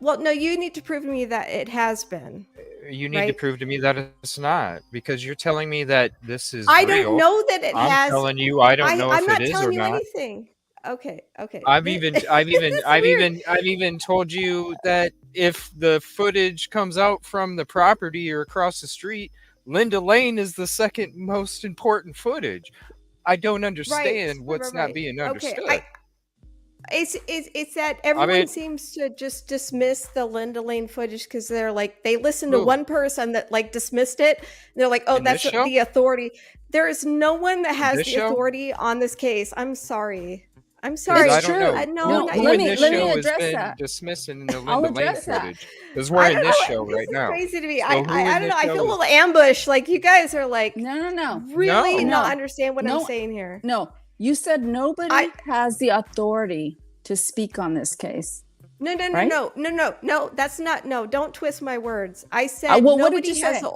Well, no, you need to prove to me that it has been. You need to Right. prove to me that it's not, because you're telling me that this is I real. don't know that it I'm has. telling you I don't know I'm if not it is telling or you not. anything. Okay. I've This- even this I've even is I've weird. even I've even told you that if the footage comes out from the property or across the street, Linda Lane is the second most important footage. I don't understand what's not being understood. Okay, it's that everyone mean- seems to just dismiss the Linda Lane footage because they're like they listened to Who? one person that like dismissed it. And they're like, oh, In this that's show? the authority. There is no one that has this the show? authority on this case. I'm sorry. I'm 'Cause sorry. I don't know. No, who let in me- this let me show has address been that. dismissing the I'll Linda Lane address that. footage? Because we're I in don't this know. show This right is now. crazy to me. So I who in don't this know. I show feel a is- little ambushed. Like you guys are like No. really No. not No. understand what No. I'm saying here. No, you said nobody has the authority to speak on this case. No, Right? no. That's not. No, don't twist my words. I said well, what did nobody you has. say?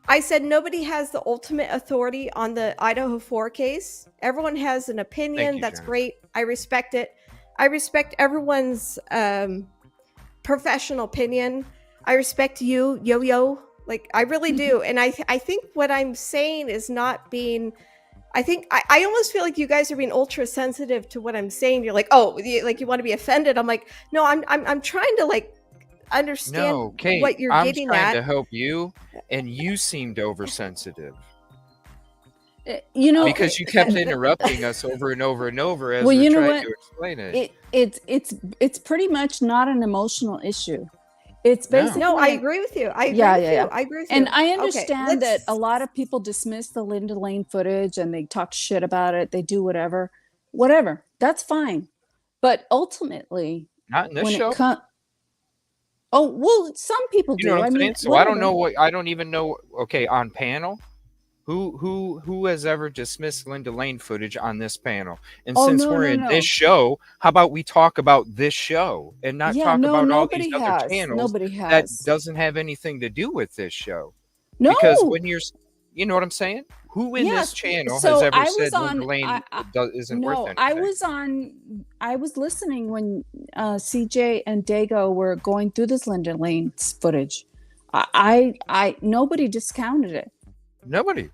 I said nobody has the ultimate authority on the Idaho 4 case. Everyone has an opinion. you, That's Jennifer. great. I respect it. I respect everyone's professional opinion. I respect you, Yo-Yo. Like I really do. And I think what I'm saying is not being. I think I almost feel like you guys are being ultra sensitive to what I'm saying. You're like, oh, you want to be offended. I'm like, no, I'm trying to like understand No, Kate, what you're I'm getting trying at. to help you, and you seemed oversensitive because you kept interrupting us over and over and over as Well, we're you know trying what? to explain it. It's pretty much not an emotional issue. It's No. basically No, I agree with you. I agree Yeah, with yeah, you. yeah. I agree with And you. I Okay, understand that let's- a lot of people dismiss the Linda Lane footage and they talk shit about it. They do whatever. That's fine. But ultimately, Not in this when show. it comes, oh well, some people You do. know what I I'm mean, saying? So I don't know whatever. I don't even know. Okay, on panel, who has ever dismissed Linda Lane footage on this panel? And Oh, since no, we're no, in no. this show, how about we talk about this show and not Yeah, talk no, about all these nobody other has. channels Nobody that has. doesn't have anything to do with this show? No. Because when you know what I'm saying? Who in Yes, this channel so has ever I was said Linda on- Lane isn't worth No, anything? I was listening when CJ and Dago were going through this Linda Lane footage. Nobody discounted it. Nobody.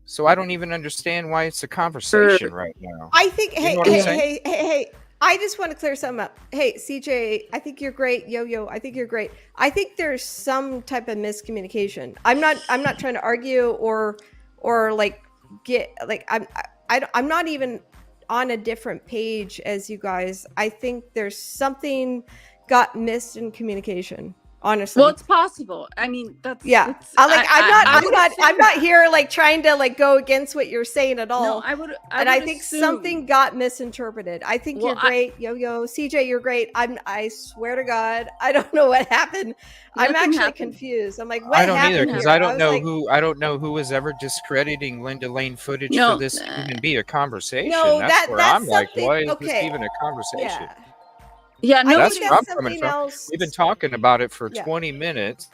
So I don't even understand why it's a conversation right now. I think. You know what I'm saying? Hey. I just want to clear something up. Hey, CJ, I think you're great. Yo-Yo, I think you're great. I think there's some type of miscommunication. I'm not trying to argue or like get like I'm not even on a different page as you guys. I think there's something got missed in communication. Honestly. Well, it's possible. I mean, that's Yeah, it's- I'm not here like trying to like go against what you're saying at all. No, I would. And I think something got misinterpreted. I think Well, you're great, Yo-Yo, CJ. You're great. I swear to God, I don't know what happened. I'm Nothing actually happened. confused. I'm like, what I don't happened either, because here? I don't was know like, who was ever discrediting Linda Lane footage No, for this to even be a conversation. No, that's where that's I'm like, something- why is this okay. even a conversation? Yeah, Yeah, I no, That's think where I'm that's coming something from. else. We've been talking about it for Yeah. 20 minutes.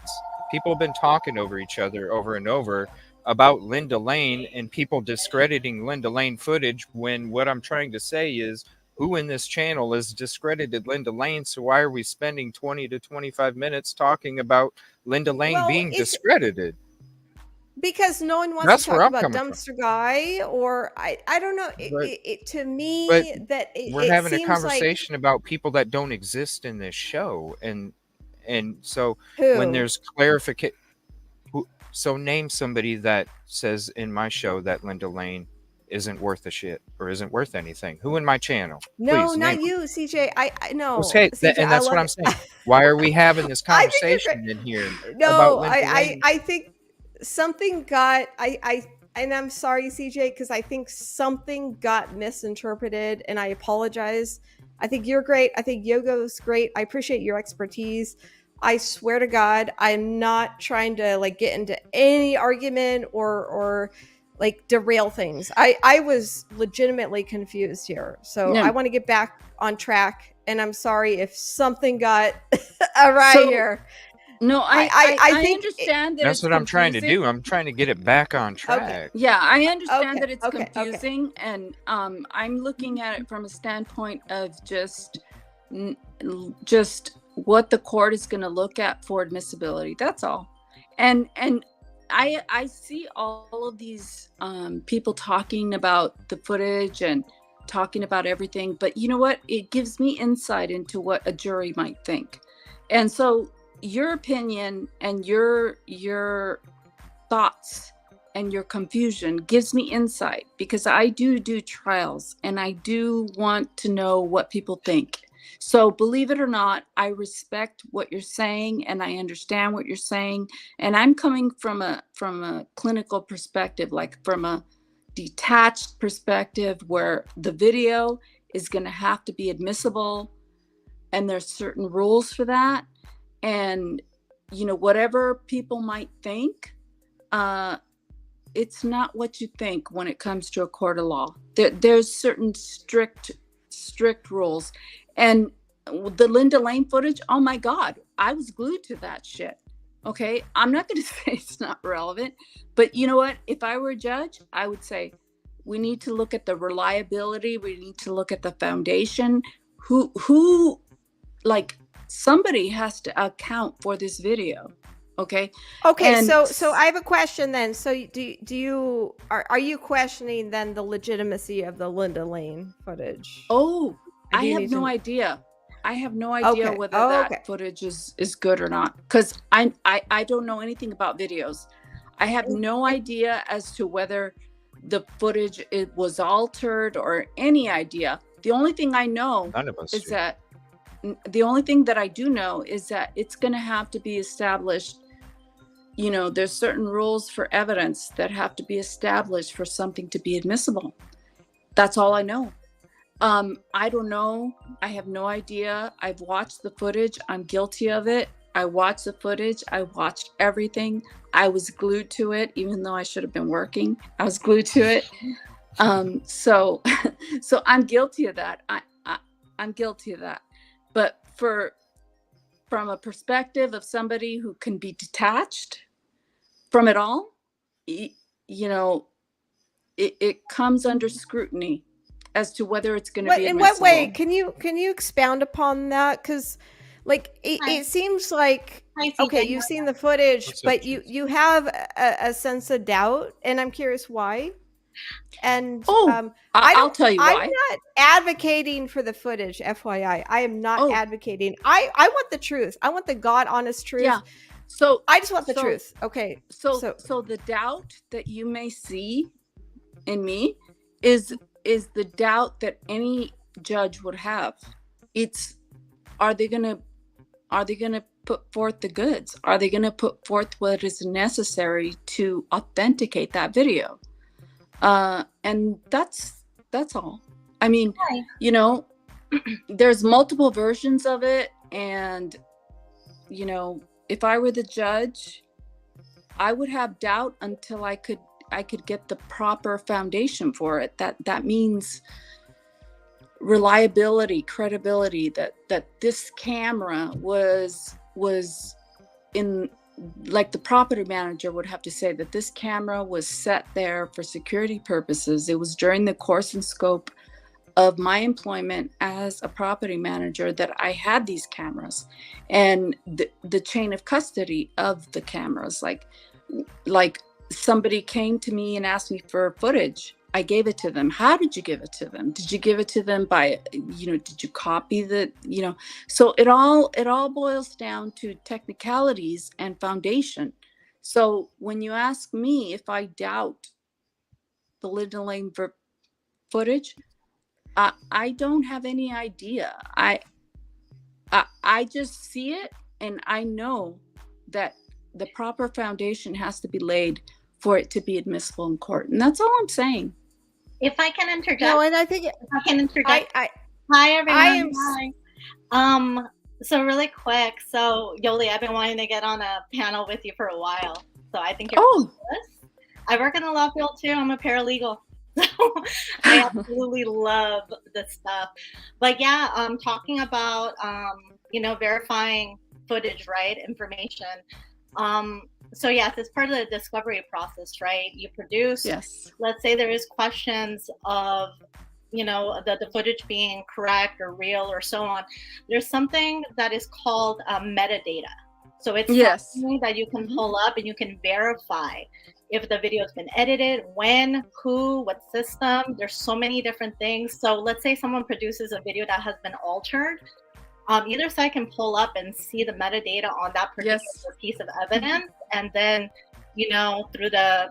People have been talking over each other over and over about Linda Lane and people discrediting Linda Lane footage, when what I'm trying to say is, who in this channel has discredited Linda Lane? So why are we spending 20 to 25 minutes talking about Linda Lane Well, being it's- discredited? Because no one wants That's to where talk I'm about coming from. dumpster guy, or I don't know. But- It to me but that it, We're it having a seems like conversation about people that don't exist in this show, and so who? when there's clarification, so name somebody that says in my show that Linda Lane isn't worth a shit or isn't worth anything. Who in my channel? No, Please, not name you, CJ. I know. Okay, CJ, and that's I what love I'm it. saying. Why are we having this I think you're conversation in here about No, Linda Lane? I think something got and I'm sorry, CJ, because I think something got misinterpreted, and I apologize. I think you're great. I think Yogo's great. I appreciate your expertise. I swear to God, I'm not trying to like get into any argument or like derail things. I was legitimately confused here. So Yeah. I want to get back on track, and I'm sorry if something got awry So- here. No, I think understand that That's it's what I'm trying to confusing. do. I'm trying to get it back on track. Yeah, I understand Okay, that it's okay, okay. confusing, and I'm looking at it from a standpoint of just what the court is going to look at for admissibility. That's all. And I see all of these people talking about the footage and talking about everything, but you know what? It gives me insight into what a jury might think. And so your opinion and your thoughts and your confusion gives me insight, because I do trials and I do want to know what people think. So believe it or not, I respect what you're saying and I understand what you're saying. And I'm coming from a clinical perspective, like from a detached perspective, where the video is going to have to be admissible and there's certain rules for that. And whatever people might think, it's not what you think when it comes to a court of law. There's certain strict rules. And the Linda Lane footage, oh my God, I was glued to that shit. Okay, I'm not going to say it's not relevant, but you know what? If I were a judge, I would say we need to look at the reliability. We need to look at the foundation. Who like, somebody has to account for this video. Okay. Okay, so I have a question then. So are you questioning then the legitimacy of the Linda Lane footage? Oh, I you have need no to- idea. I have no idea Okay. whether Oh, that okay. footage is good or not, because I don't know anything about videos. I have no idea as to whether the footage was altered or any idea. The only thing I know None of us is do. that the only thing that I do know is that it's going to have to be established. There's certain rules for evidence that have to be established for something to be admissible. That's all I know. I don't know. I have no idea. I've watched the footage. I'm guilty of it. I watched the footage. I watched everything. I was glued to it, even though I should have been working. I was glued to it. So I'm guilty of that. I'm guilty of that. But from a perspective of somebody who can be detached from it all, it comes under scrutiny as to whether it's going to be admissible. In what way? Can you expound upon that? Because it seems like, okay, you've seen the footage, but you have a sense of doubt, and I'm curious why. And I'll tell you why. I'm not advocating for the footage, FYI. I am not advocating. I want the truth. I want the God honest truth. Yeah. So I just want the truth. Okay. So the doubt that you may see in me is the doubt that any judge would have. It's, are they gonna put forth the goods? Are they gonna put forth what is necessary to authenticate that video? And that's all. I mean, there's multiple versions of it, and if I were the judge, I would have doubt until I could get the proper foundation for it. That means reliability, credibility, that this camera was in, like the property manager would have to say that this camera was set there for security purposes. It was during the course and scope of my employment as a property manager that I had these cameras, and the chain of custody of the cameras. Like somebody came to me and asked me for footage. I gave it to them. How did you give it to them? Did you give it to them by, did you copy the, so it all boils down to technicalities and foundation. So when you ask me if I doubt the Linda Lane footage, I don't have any idea. I just see it, and I know that the proper foundation has to be laid for it to be admissible in court, and that's all I'm saying. If I can interject. No, and I think if I can interject. Hi, everyone. Hi. So really quick. So Yoli, I've been wanting to get on a panel with you for a while. So I think you're fabulous. I work in the law field too. I'm a paralegal. So I absolutely love this stuff. But yeah, talking about verifying footage, right? Information. So yes, it's part of the discovery process, right? You produce, Yes. let's say there is questions of, you know, the footage being correct or real or so on. There's something that is called metadata. So it's Yes. something that you can pull up and you can verify if the video has been edited, when, who, what system. There's so many different things. So let's say someone produces a video that has been altered. Either side can pull up and see the metadata on that particular piece of evidence, and then, you know, through the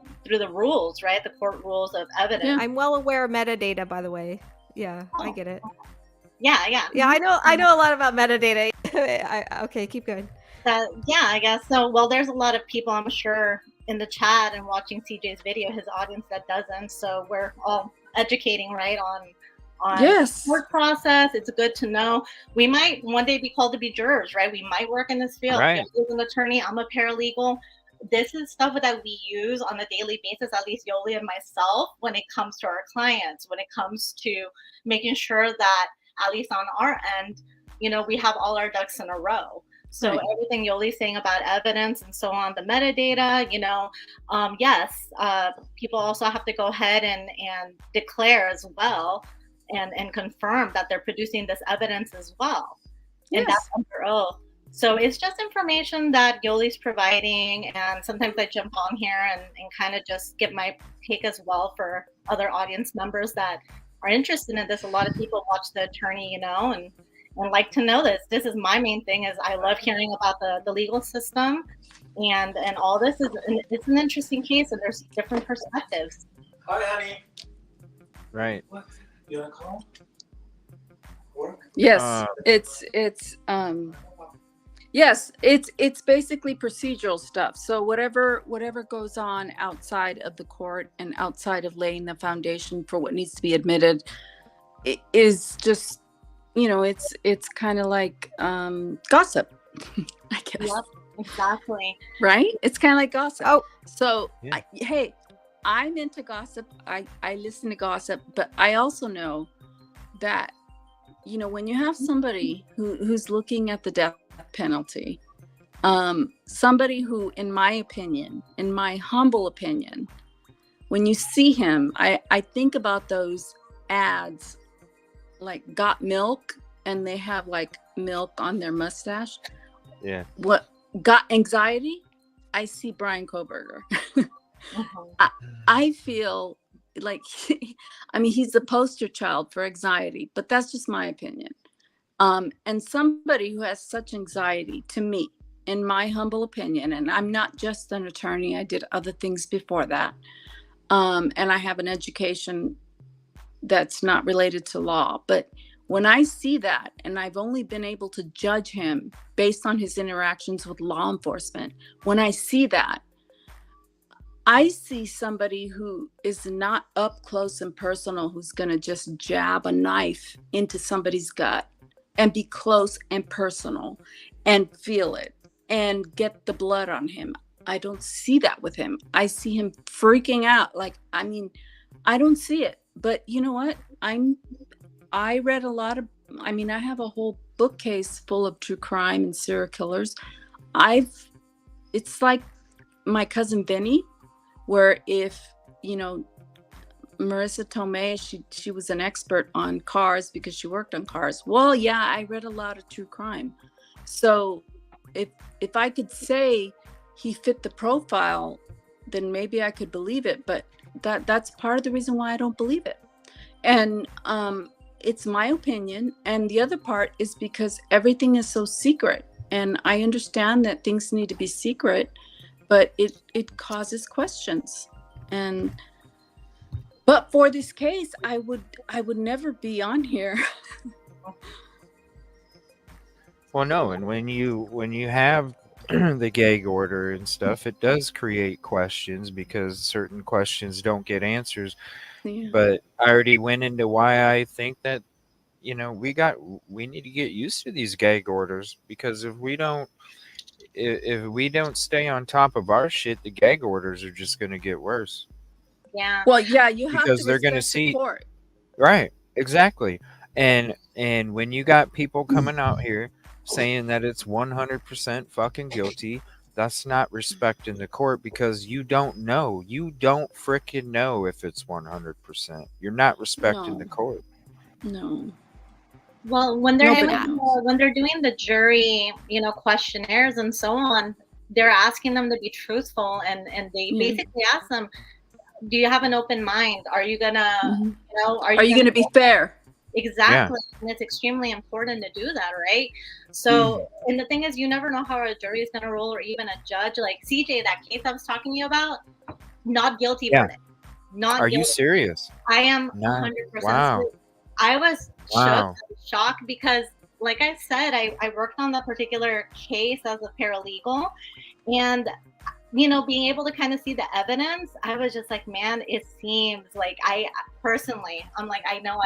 rules, right, the court rules of evidence. Yeah. I'm well aware of metadata, by the way. Yeah, I get it. Yeah. I know a lot about metadata. Okay, keep going. Yeah, I guess so. Well, there's a lot of people, I'm sure, in the chat and watching CJ's video, his audience that doesn't. So we're all educating, right, on Yes. the court process. It's good to know. We might one day be called to be jurors, right? We might work in this field. Right. As an attorney, I'm a paralegal. This is stuff that we use on a daily basis, at least Yoli and myself, when it comes to our clients, when it comes to making sure that, at least on our end, you know, we have all our ducks in a row. So Right. everything Yoli's saying about evidence and so on, the metadata, you know, yes, people also have to go ahead and declare as well and confirm that they're producing this evidence as well. And that's under oath. So it's just information that Yoli's providing, and sometimes I jump on here and kind of just give my take as well for other audience members that are interested in this. A lot of people watch The Attorney, you know, and like to know this. This is my main thing, is I love hearing about the legal system, and all this is, it's an interesting case, and there's different perspectives. Hi, honey. Right. What? You wanna call? Work? Yes. It's basically procedural stuff. So whatever goes on outside of the court and outside of laying the foundation for what needs to be admitted, it is just, you know, it's kind of like gossip, I guess. Yep, exactly. Right? It's kind of like gossip. Oh. So Yeah. hey, I'm into gossip. I listen to gossip, but I also know that, you know, when you have somebody who's looking at the death penalty, somebody who, in my opinion, in my humble opinion, when you see him, I think about those ads like Got Milk, and they have like milk on their mustache. Yeah. What got anxiety? I see Brian Koberger. I feel like, I mean, he's the poster child for anxiety, but that's just my opinion. And somebody who has such anxiety, to me, in my humble opinion, and I'm not just an attorney, I did other things before that. And I have an education that's not related to law. But when I see that, and I've only been able to judge him based on his interactions with law enforcement, when I see that, I see somebody who is not up close and personal, who's going to just jab a knife into somebody's gut and be close and personal and feel it and get the blood on him. I don't see that with him. I see him freaking out. Like, I mean, I don't see it. But you know what? I read a lot of, I mean, I have a whole bookcase full of true crime and serial killers. It's like my cousin Vinny, where if, you know, Marissa Tomei, she was an expert on cars because she worked on cars. Well, yeah, I read a lot of true crime. So if I could say he fit the profile, then maybe I could believe it. But that's part of the reason why I don't believe it. And it's my opinion. And the other part is because everything is so secret. And I understand that things need to be secret, but it causes questions. But for this case, I would never be on here. Well, no, and when you have the gag order and stuff, it does create questions because certain questions don't get answers. Yeah. But I already went into why I think that, you know, we need to get used to these gag orders, because if we don't stay on top of our shit, the gag orders are just going to get worse. Yeah. Well, yeah, you have Because to they're gonna respect see- the court. Right, exactly. And when you got people coming out here saying that it's 100% fucking guilty, that's not respecting the court because you don't know. You don't frickin' know if it's 100%. You're not respecting the No. court. No. Well, when they're Nobody having, knows. when they're doing the jury, questionnaires and so on, they're asking them to be truthful, and they Yeah. basically ask them, do you have an open mind? Are you gonna, Mhm. are Are you going to be fair? Exactly. And it's extremely important to do that, right? So, and the thing is, you never know how a jury is going to rule, or even a judge. Like CJ, that case I was talking to you about, not guilty Yeah. verdict. Not Are guilty. you serious? I am Nah. 100% Wow. serious. I was Wow. shocked because, like I said, I worked on that particular case as a paralegal, and being able to kind of see the evidence, I was just like, man, it seems like I'm like, I know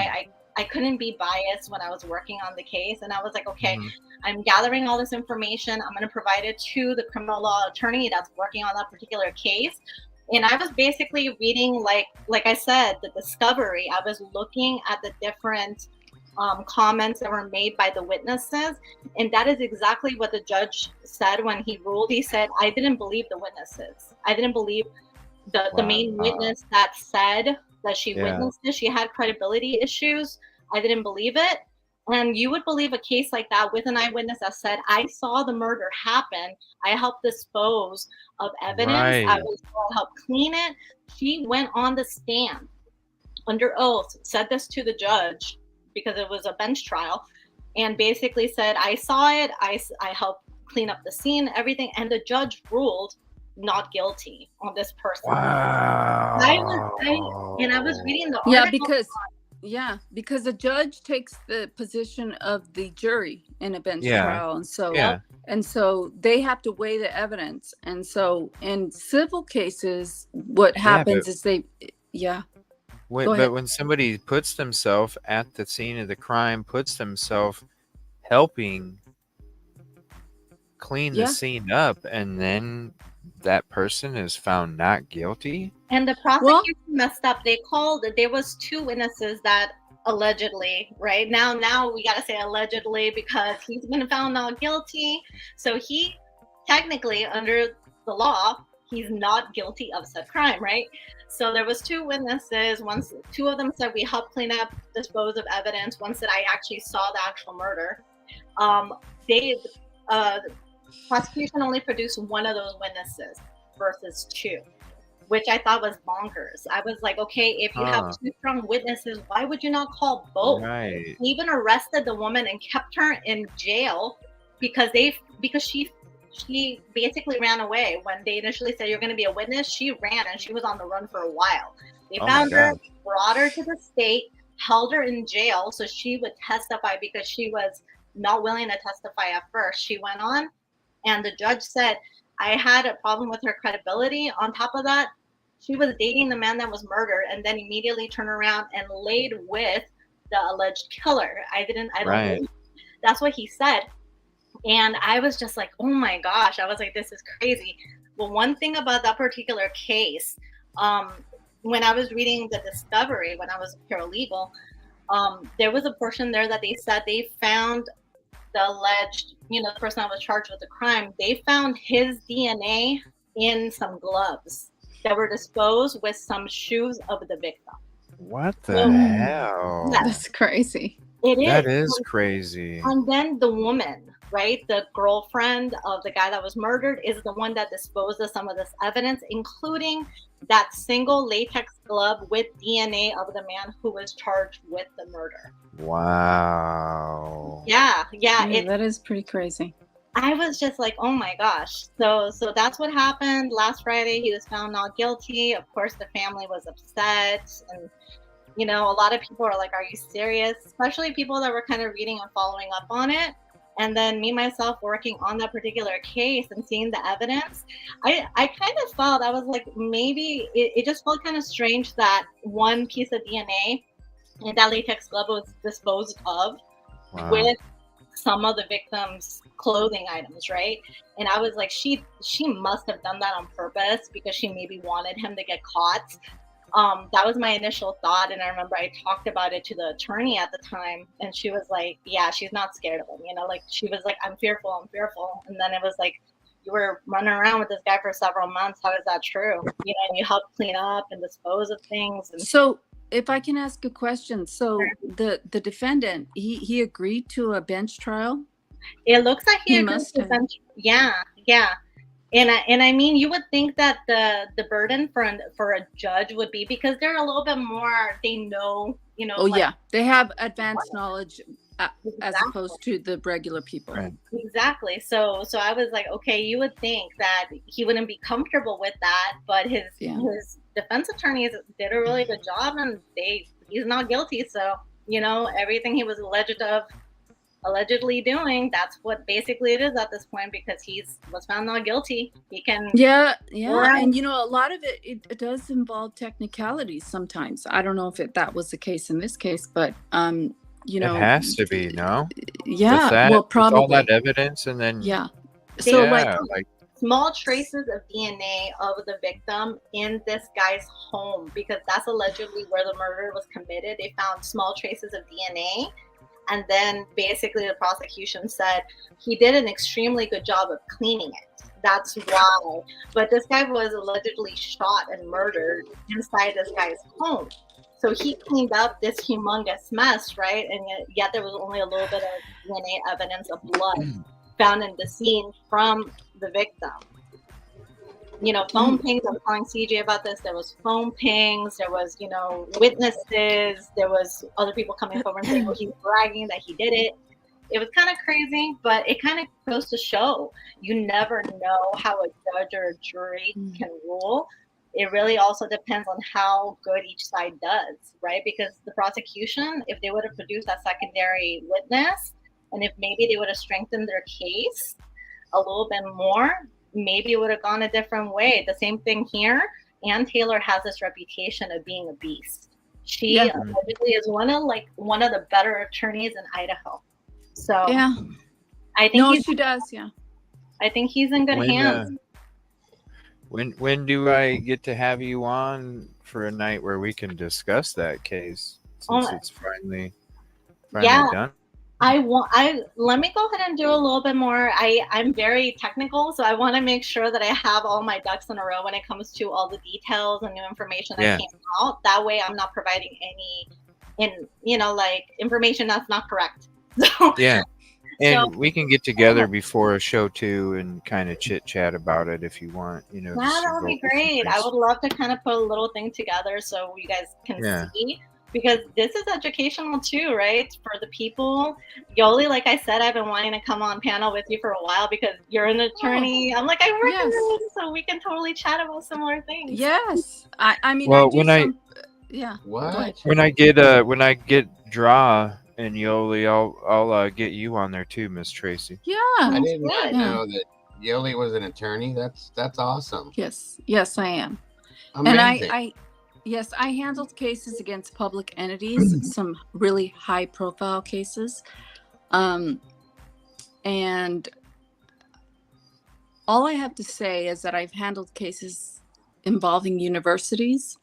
I couldn't be biased when I was working on the case. And I was like, okay, I'm gathering all this information. I'm going to provide it to the criminal law attorney that's working on that particular case. And I was basically reading, like I said, the discovery. I was looking at the different comments that were made by the witnesses, and that is exactly what the judge said when he ruled. He said, I didn't believe the witnesses. I didn't believe the main witness that said that she witnessed this. She had credibility issues. I didn't believe it. And you would believe a case like that with an eyewitness that said, I saw the murder happen. I helped dispose of evidence. Right. I helped clean it. She went on the stand under oath, said this to the judge because it was a bench trial, and basically said, I saw it. I helped clean up the scene, everything. And the judge ruled not guilty on this person. Wow. I was reading the article. Because the judge takes the position of the jury in a bench trial, and so they have to weigh the evidence. And so in civil cases, what happens is But when somebody puts themselves at the scene of the crime, puts themselves helping clean the scene up, and then that person is found not guilty. And the prosecution messed up. There was 2 witnesses that allegedly, right? Now we got to say allegedly because he's been found not guilty. So he technically, under the law, he's not guilty of said crime, right? So there was 2 witnesses. 2 of them said we helped clean up, dispose of evidence. One said I actually saw the actual murder. The prosecution only produced 1 of those witnesses versus 2, which I thought was bonkers. I was like, okay, if you have 2 strong witnesses, why would you not call both? Right. He even arrested the woman and kept her in jail because she basically ran away. When they initially said you're going to be a witness, she ran and she was on the run for a while. They found her, brought her to the state, held her in jail so she would testify because she was not willing to testify at first. She went on, and the judge said, I had a problem with her credibility. On top of that, she was dating the man that was murdered and then immediately turned around and laid with the alleged killer. I don't believe. That's what he said. And I was just like, oh my gosh. I was like, this is crazy. Well, one thing about that particular case, when I was reading the discovery, when I was a paralegal, there was a portion there that they said they found the alleged, the person that was charged with the crime, they found his DNA in some gloves that were disposed with some shoes of the victim. What the hell? That's crazy. It is. That is crazy. And then the woman, right, the girlfriend of the guy that was murdered, is the one that disposed of some of this evidence, including that single latex glove with DNA of the man who was charged with the murder. Wow. Yeah. That is pretty crazy. I was just like, oh my gosh. So that's what happened last Friday. He was found not guilty. Of course, the family was upset. And, a lot of people are like, are you serious? Especially people that were kind of reading and following up on it. And then me, myself, working on that particular case and seeing the evidence, I kind of felt, I was like, maybe it just felt kind of strange that one piece of DNA in that latex glove was disposed of with some of the victim's clothing items, right? And I was like, she must have done that on purpose because she maybe wanted him to get caught. That was my initial thought, and I remember I talked about it to the attorney at the time, and she was like, yeah, she's not scared of him, like she was like, I'm fearful, and then it was like, you were running around with this guy for several months, how is that true? And you helped clean up and dispose of things. And so if I can ask a question, so the defendant, he agreed to a bench trial? It looks like he must have. Yeah. And I mean, you would think that the burden for a judge would be, because they're a little bit more, they know, Oh, like, yeah, they have advanced knowledge as opposed to the regular people. Right. Exactly. So I was like, okay, you would think that he wouldn't be comfortable with that, but his defense attorneys did a really good job, and he's not guilty. So everything he was allegedly doing, that's what basically it is at this point, because was found not guilty. He can and a lot of it does involve technicalities sometimes. I don't know if that was the case in this case, but it has to be, no? Well, probably all that evidence, and then so like small traces of DNA of the victim in this guy's home, because that's allegedly where the murder was committed. They found small traces of DNA. And then basically the prosecution said he did an extremely good job of cleaning it. That's why. But this guy was allegedly shot and murdered inside this guy's home. So he cleaned up this humongous mess, right? And yet there was only a little bit of DNA evidence of blood found in the scene from the victim. Phone pings. I was telling CJ about this. There was phone pings. There was, witnesses. There was other people coming forward and saying, well, he's bragging that he did it. It was kind of crazy, but it kind of goes to show you never know how a judge or a jury can rule. It really also depends on how good each side does, right? Because the prosecution, if they would have produced that secondary witness, and if maybe they would have strengthened their case a little bit more, maybe it would have gone a different way. The same thing here. Ann Taylor has this reputation of being a beast. She allegedly is one of the better attorneys in Idaho. So I think she does. Yeah, I think he's in good hands. When do I get to have you on for a night where we can discuss that case, since it's finally done? Let me go ahead and do a little bit more. I'm very technical, so I want to make sure that I have all my ducks in a row when it comes to all the details and new information that came out. That way I'm not providing any information that's not correct. So, and we can get together before a show too and kind of chit chat about it if you want. That would be great. I would love to kind of put a little thing together so you guys can see. Because this is educational too, right? For the people. Yoli, like I said, I've been wanting to come on panel with you for a while because you're an attorney. I'm like, I work in this, so we can totally chat about similar things. Yes. I mean, well, when I get Draw and Yoli, I'll get you on there too, Miss Tracy. Yeah. I didn't know that Yoli was an attorney. That's awesome. Yes, I am. Amazing. And Yes, I handled cases against public entities, some really high-profile cases. And all I have to say is that I've handled cases involving universities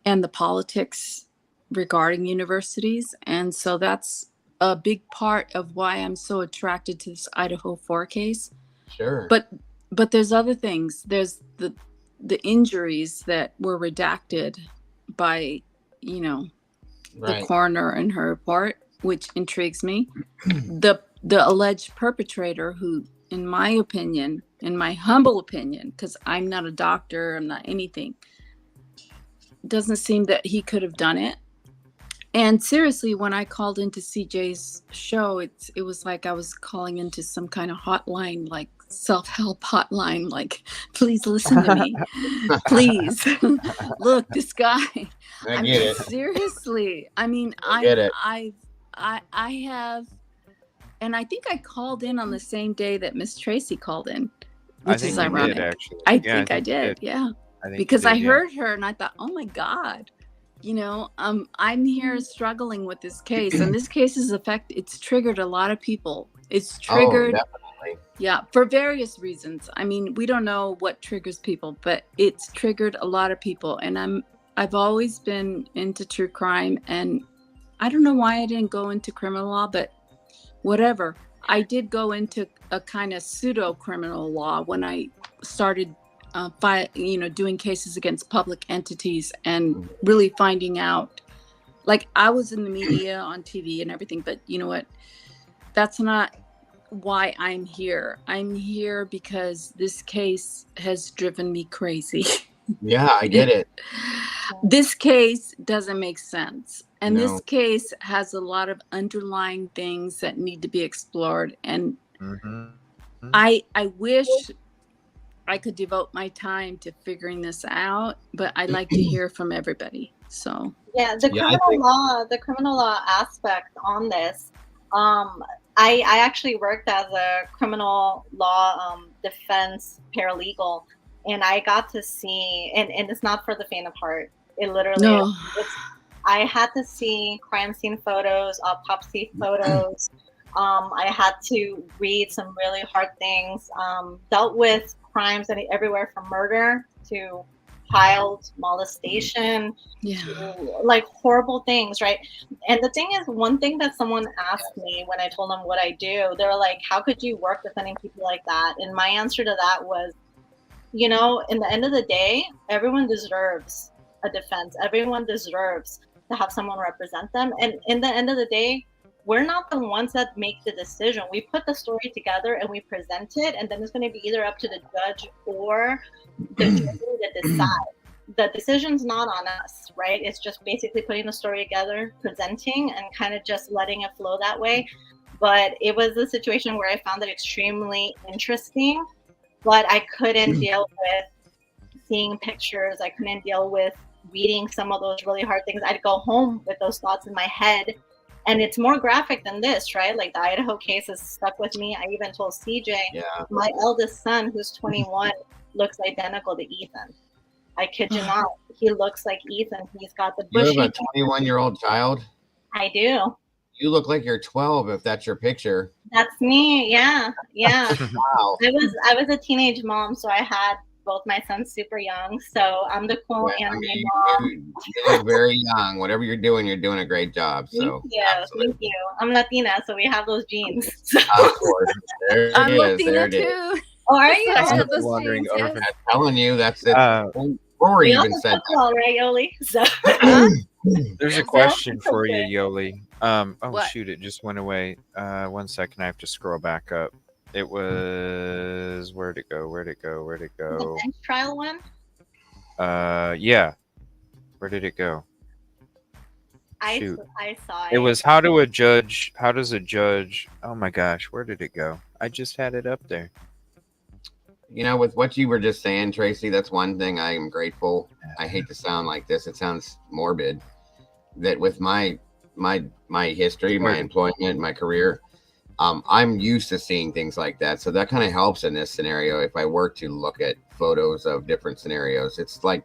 and the politics regarding universities. And so that's a big part of why I'm so attracted to this Idaho 4 case. Sure. But there's other things. There's the injuries that were redacted by, the coroner in her report, which intrigues me. The alleged perpetrator, who, in my opinion, in my humble opinion, because I'm not a doctor, I'm not anything, doesn't seem that he could have done it. And seriously, when I called into CJ's show, it was like I was calling into some kind of hotline, like self-help hotline, like, please listen to me. Please. Look, this guy. I get it. Seriously. I mean, I have, and I think I called in on the same day that Miss Tracy called in, which is ironic. I think I did. Yeah. Because I heard her and I thought, oh my God. I'm here struggling with this case, and this case it's triggered a lot of people. It's triggered, for various reasons. I mean, we don't know what triggers people, but it's triggered a lot of people, and I've always been into true crime, and I don't know why I didn't go into criminal law, but whatever. I did go into a kind of pseudo criminal law when I started doing cases against public entities and really finding out. Like, I was in the media on TV and everything, but you know what? That's not why I'm here. I'm here because this case has driven me crazy. Yeah, I get it. This case doesn't make sense. And No. this case has a lot of underlying things that need to be explored. And I wish I could devote my time to figuring this out, but I like to hear from everybody. So yeah, the criminal law aspect on this. I actually worked as a criminal law defense paralegal, and I got to see, and it's not for the faint of heart. It literally I had to see crime scene photos, autopsy photos. I had to read some really hard things. Dealt with crimes everywhere from murder to child molestation, to like horrible things, right? And the thing is, one thing that someone asked me when I told them what I do, they were like, how could you work defending people like that? And my answer to that was, in the end of the day, everyone deserves a defense. Everyone deserves to have someone represent them. And in the end of the day, we're not the ones that make the decision. We put the story together and we present it, and then it's going to be either up to the judge or the jury to decide. The decision's not on us, right? It's just basically putting the story together, presenting, and kind of just letting it flow that way. But it was a situation where I found it extremely interesting, but I couldn't deal with seeing pictures. I couldn't deal with reading some of those really hard things. I'd go home with those thoughts in my head. And it's more graphic than this, right? Like the Idaho case has stuck with me. I even told CJ, my eldest son, who's 21, looks identical to Ethan. I kid you not. He looks like Ethan. He's got the bushy. You have a 21-year-old child? I do. You look like you're 12 if that's your picture. That's me. Yeah. Wow. I was a teenage mom, so I had both my sons super young. So I'm the cool anime mom. You look very young. Whatever you're doing a great job. So thank you. I'm Latina, so we have those genes. Of course. There it I'm is. Latina There it too. is. Oh, are you? I have was those wondering genes, over- yes. I'm telling you, that's it. Rory We even also said football, right, Yoli? So There's a question for you, Yoli. What? Shoot, it just went away. 1 second, I have to scroll back up. It was where'd it go? the bench trial one. Yeah. Where did it go? Shoot. I saw it. It was how does a judge? Oh my gosh, where did it go? I just had it up there. with what you were just saying, Tracy, that's one thing I am grateful. I hate to sound like this. It sounds morbid. That with my history, my employment, my career, I'm used to seeing things like that. So that kind of helps in this scenario. If I were to look at photos of different scenarios, it's like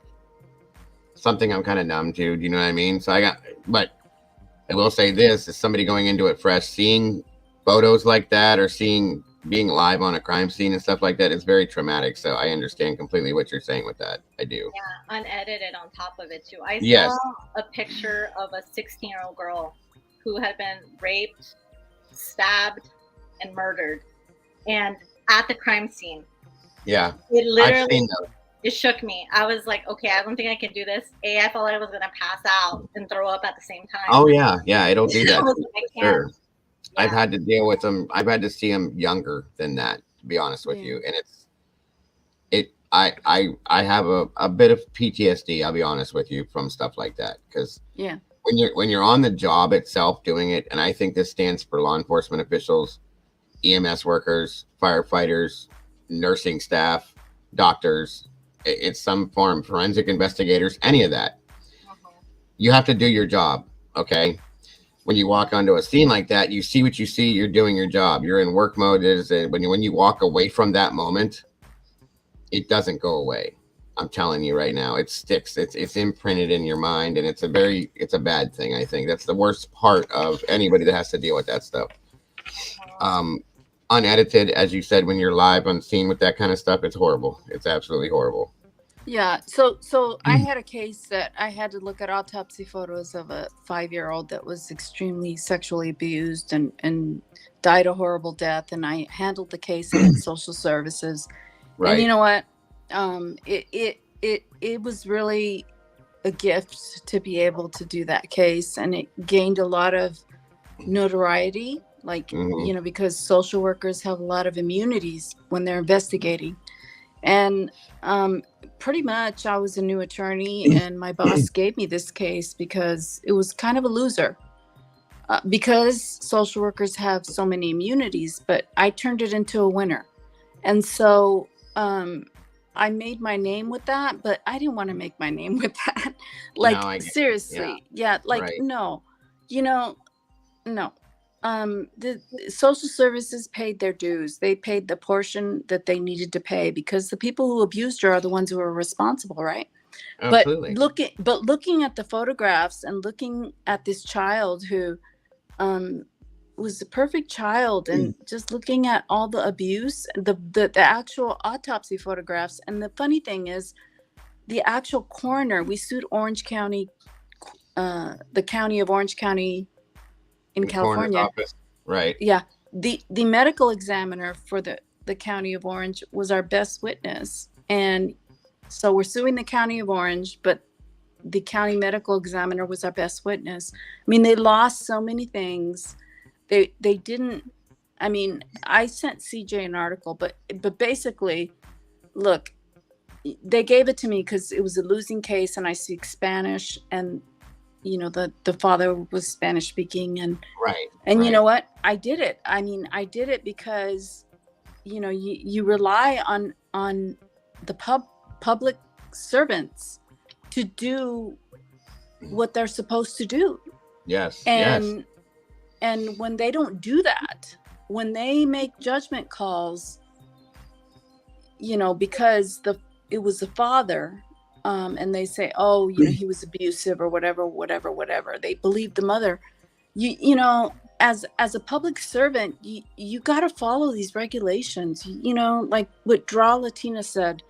something I'm kind of numb to. Do you know what I mean? But I will say this, as somebody going into it fresh, seeing photos like that or being live on a crime scene and stuff like that is very traumatic. So I understand completely what you're saying with that. I do. Yeah, unedited on top of it too. I Yes. saw a picture of a 16-year-old girl who had been raped, stabbed, and murdered, and at the crime scene. Yeah. It I've literally seen those. it shook me. I was like, okay, I don't think I can do this. I felt like I was gonna pass out and throw up at the same time. Oh yeah. It'll do that. I was like, I can't. Sure. Yeah. I've had to deal with them. I've had to see them younger than that, to be honest with you. And I have a bit of PTSD, I'll be honest with you, from stuff like that. Because when you're on the job itself doing it, and I think this stands for law enforcement officials, EMS workers, firefighters, nursing staff, doctors, it's some form, forensic investigators, any of that. You have to do your job, okay? When you walk onto a scene like that, you see what you see, you're doing your job. You're in work mode. When you walk away from that moment, it doesn't go away. I'm telling you right now, it sticks. It's imprinted in your mind, and it's a bad thing. I think that's the worst part of anybody that has to deal with that stuff. Unedited, as you said, when you're live on scene with that kind of stuff, it's horrible. It's absolutely horrible. Yeah. So I had a case that I had to look at autopsy photos of a 5-year-old that was extremely sexually abused and died a horrible death. And I handled the case at social services. Right. And you know what? It was really a gift to be able to do that case, and it gained a lot of notoriety, like, you know, because social workers have a lot of immunities when they're investigating. And pretty much I was a new attorney, and my boss gave me this case because it was kind of a loser, because social workers have so many immunities, but I turned it into a winner. And so I made my name with that, but I didn't want to make my name with that. Like, No, seriously. Yeah. Like, no, you know, no. The social services paid their dues. They paid the portion that they needed to pay, because the people who abused her are the ones who are responsible, right? Absolutely. But looking at the photographs and looking at this child who was a perfect child, and just looking at all the abuse, the actual autopsy photographs. And the funny thing is, the actual coroner, we sued Orange County, the county of Orange County in California. Office. Right. Yeah. The medical examiner for the county of Orange was our best witness. And so we're suing the county of Orange, but the county medical examiner was our best witness. I mean, they lost so many things. They didn't. I mean, I sent CJ an article, but basically, look, they gave it to me because it was a losing case, and I speak Spanish, and you know, the father was Spanish speaking, and you know what? I did it. I mean, I did it because, you know, you rely on the public servants to do what they're supposed to do. Yes. And when they don't do that, when they make judgment calls, you know, because it was the father, and they say, oh, you know, he was abusive or whatever. They believe the mother. You know, as a public servant, you got to follow these regulations. You know, like what Draw Latina said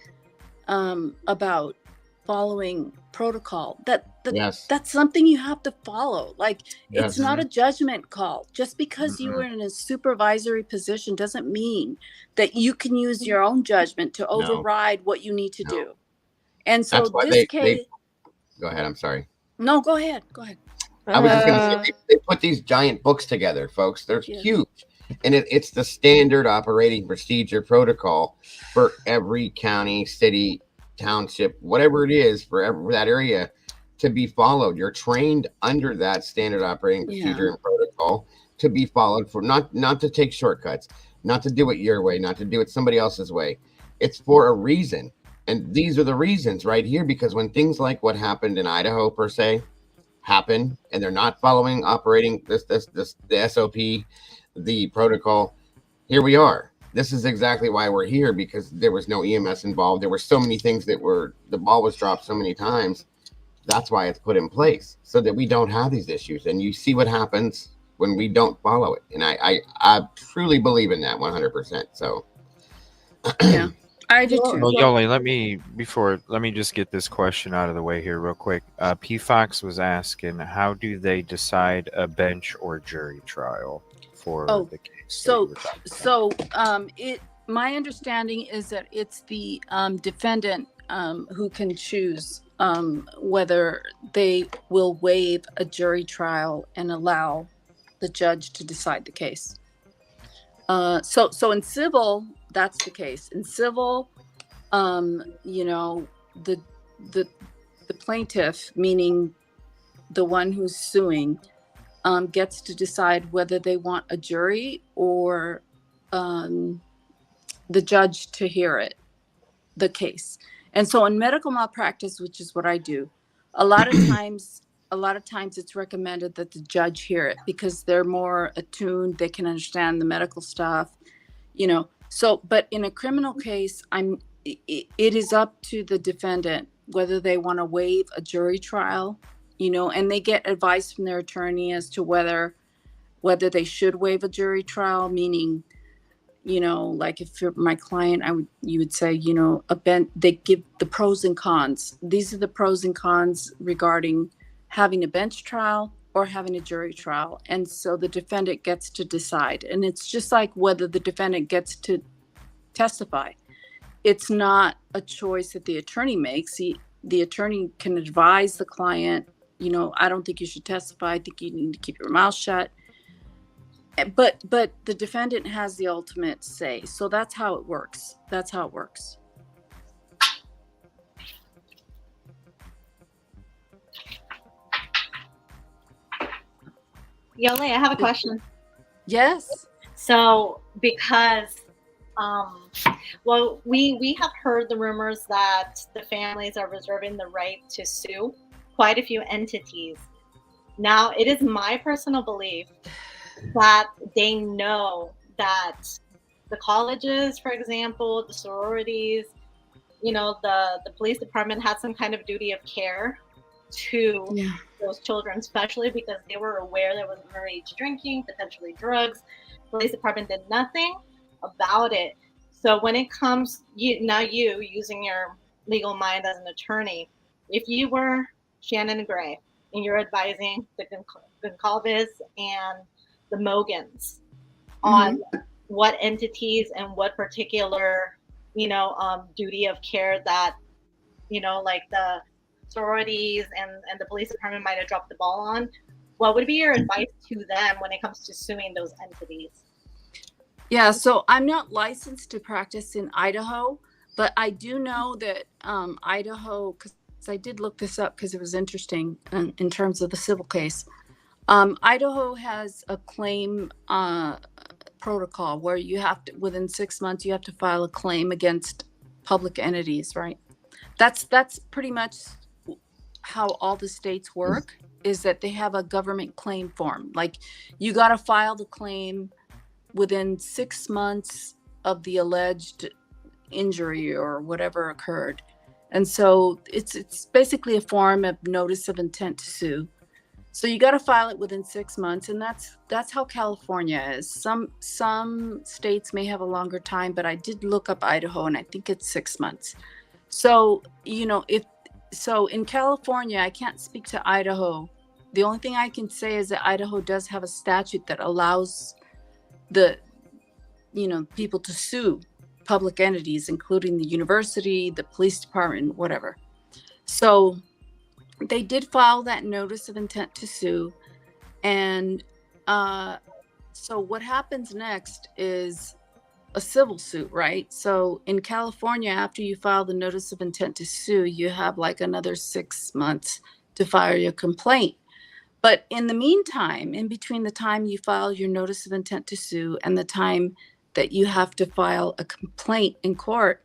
about following protocol. That's something you have to follow. Like, it's not a judgment call. Just because you were in a supervisory position doesn't mean that you can use your own judgment to override what you need to do. And so that's why this case. Go ahead. I'm sorry. No, go ahead. I was just going to say, they put these giant books together, folks. They're huge. And it's the standard operating procedure protocol for every county, city, township, whatever it is for that area to be followed. You're trained under that standard operating procedure and protocol to be followed, for not to take shortcuts, not to do it your way, not to do it somebody else's way. It's for a reason. And these are the reasons right here, because when things like what happened in Idaho, per se, happen, and they're not following operating the SOP, the protocol, here we are. This is exactly why we're here, because there was no EMS involved. There were so many things the ball was dropped so many times. That's why it's put in place, so that we don't have these issues. And you see what happens when we don't follow it. And I truly believe in that 100%. So yeah. I do too. Well, Yoli, let me just get this question out of the way here real quick. P. Fox was asking, how do they decide a bench or jury trial for the case? My understanding is that it's the defendant who can choose whether they will waive a jury trial and allow the judge to decide the case. So in civil, that's the case. In civil, you know, the plaintiff, meaning the one who's suing, gets to decide whether they want a jury or the judge to hear the case. And so in medical malpractice, which is what I do, a lot of times it's recommended that the judge hear it, because they're more attuned, they can understand the medical stuff, you know. So, but in a criminal case, it is up to the defendant whether they want to waive a jury trial, you know, and they get advice from their attorney as to whether they should waive a jury trial, meaning, you know, like if you're my client, you would say, you know, they give the pros and cons. These are the pros and cons regarding having a bench trial or having a jury trial. And so the defendant gets to decide. And it's just like whether the defendant gets to testify. It's not a choice that the attorney makes. The attorney can advise the client, you know, I don't think you should testify. I think you need to keep your mouth shut. But the defendant has the ultimate say. So that's how it works. That's how it works. Yole, I have a question. Yes. So because well, we have heard the rumors that the families are reserving the right to sue quite a few entities. Now, it is my personal belief that they know that the colleges, for example, the sororities, you know, the police department had some kind of duty of care to those children, especially because they were aware there was underage drinking, potentially drugs. Police department did nothing about it. So when it comes, you using your legal mind as an attorney, if you were Shannon Gray and you're advising the Goncalves and the Mogans on what entities and what particular, duty of care that, like the sororities and the police department might have dropped the ball on, what would be your advice to them when it comes to suing those entities? Yeah, so I'm not licensed to practice in Idaho, but I do know that Idaho, because I did look this up because it was interesting in terms of the civil case. Idaho has a claim protocol where you have to, within 6 months, you have to file a claim against public entities, right? That's pretty much how all the states work, is that they have a government claim form. Like, you got to file the claim within 6 months of the alleged injury or whatever occurred. And so it's basically a form of notice of intent to sue. So you got to file it within 6 months, and that's how California is. Some states may have a longer time, but I did look up Idaho, and I think it's 6 months. So, in California, I can't speak to Idaho. The only thing I can say is that Idaho does have a statute that allows the people to sue public entities, including the university, the police department, whatever. So they did file that notice of intent to sue. And so what happens next is a civil suit, right? So in California, after you file the notice of intent to sue, you have like another 6 months to file your complaint. But in the meantime, in between the time you file your notice of intent to sue and the time that you have to file a complaint in court,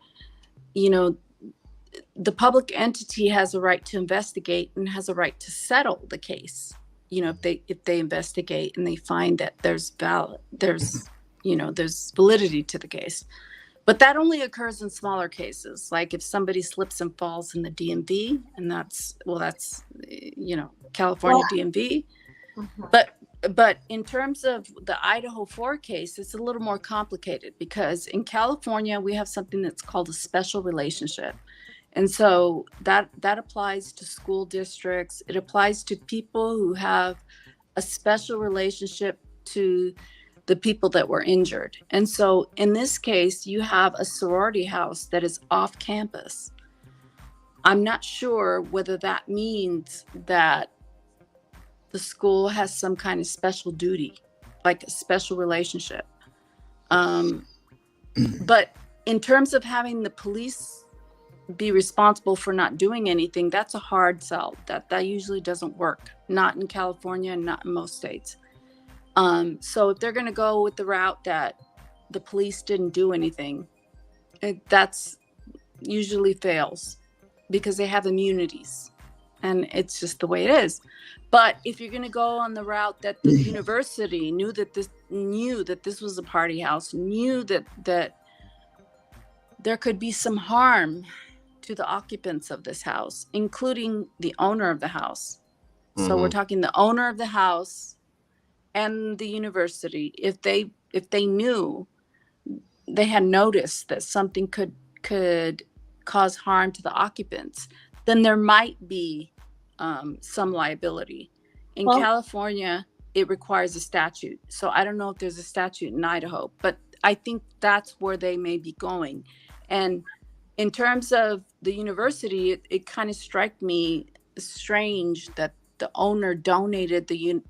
the public entity has a right to investigate and has a right to settle the case. If they investigate and they find that there's validity to the case. But that only occurs in smaller cases, like if somebody slips and falls in the DMV, and that's California DMV. Mm-hmm. But in terms of the Idaho 4 case, it's a little more complicated because in California, we have something that's called a special relationship. And so that applies to school districts. It applies to people who have a special relationship to the people that were injured. And so in this case, you have a sorority house that is off campus. I'm not sure whether that means that the school has some kind of special duty, like a special relationship. But in terms of having the police be responsible for not doing anything, that's a hard sell. That usually doesn't work, not in California and not in most states. So if they're going to go with the route that the police didn't do anything, that's usually fails because they have immunities, and it's just the way it is. But if you're going to go on the route that the university knew that this was a party house, knew that there could be some harm to the occupants of this house, including the owner of the house. Mm-hmm. So we're talking the owner of the house and the university. If they knew they had noticed that something could cause harm to the occupants, then there might be some liability. In California, it requires a statute. So I don't know if there's a statute in Idaho, but I think that's where they may be going. And in terms of the university, it kind of struck me strange that the owner donated the